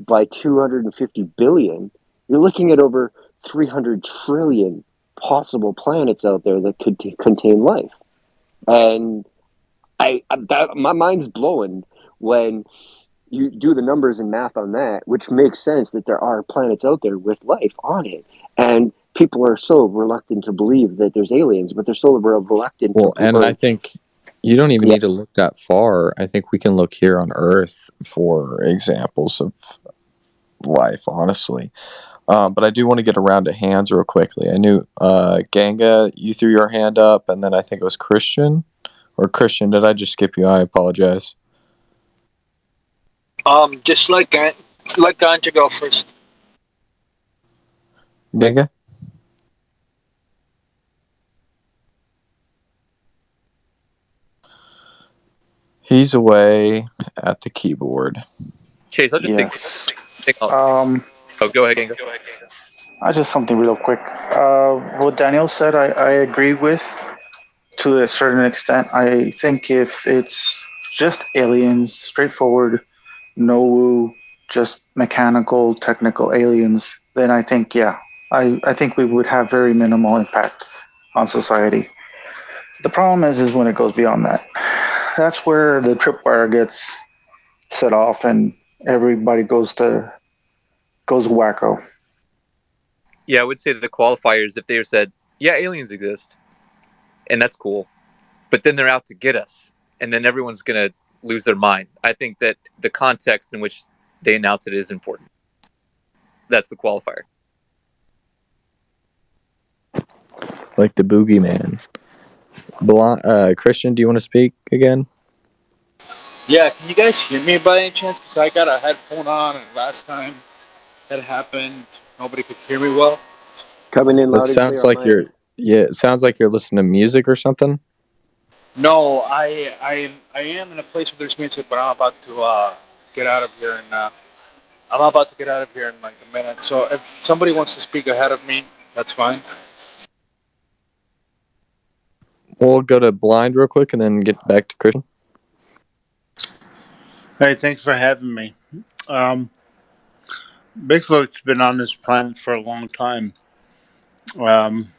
by 250 billion, you're looking at over 300 trillion possible planets out there that could contain life. And my mind's blowing when you do the numbers and math on that, which makes sense that there are planets out there with life on it. And people are so reluctant to believe that there's aliens, but they're so reluctant Well, to, and I think you don't even yeah. need to look that far. I think we can look here on Earth for examples of life, honestly. But I do want to get around to hands real quickly. I knew Ganga, you threw your hand up, and then I think it was Christian. Or Christian, did I just skip you? I apologize. Just let Ganja go first. Ganga? He's away at the keyboard. Chase, I'll just say quick Yes. thing. Oh, go ahead, Gingo. Just something real quick. What Daniel said, I agree with to a certain extent. I think if it's just aliens, straightforward, no woo, just mechanical, technical aliens, then I think, yeah, I think we would have very minimal impact on society. The problem is when it goes beyond that. That's where the tripwire gets set off and everybody goes wacko. Yeah, I would say the qualifiers, if they said, yeah, aliens exist, and that's cool, but then they're out to get us, and then everyone's going to lose their mind. I think that the context in which they announce it is important. That's the qualifier. Like the boogeyman. Christian, do you want to speak again? Yeah, can you guys hear me by any chance? Because I got a headphone on, and last time that happened, nobody could hear me well. Coming in It loud and sounds clear on like my end. it sounds like you're listening to music or something. No, I am in a place where there's music, but I'm about to get out of here, and I'm about to get out of here in like a minute. So if somebody wants to speak ahead of me, that's fine. We'll go to Blind real quick and then get back to Christian. Hey, thanks for having me. Bigfoot's been on this planet for a long time. Um,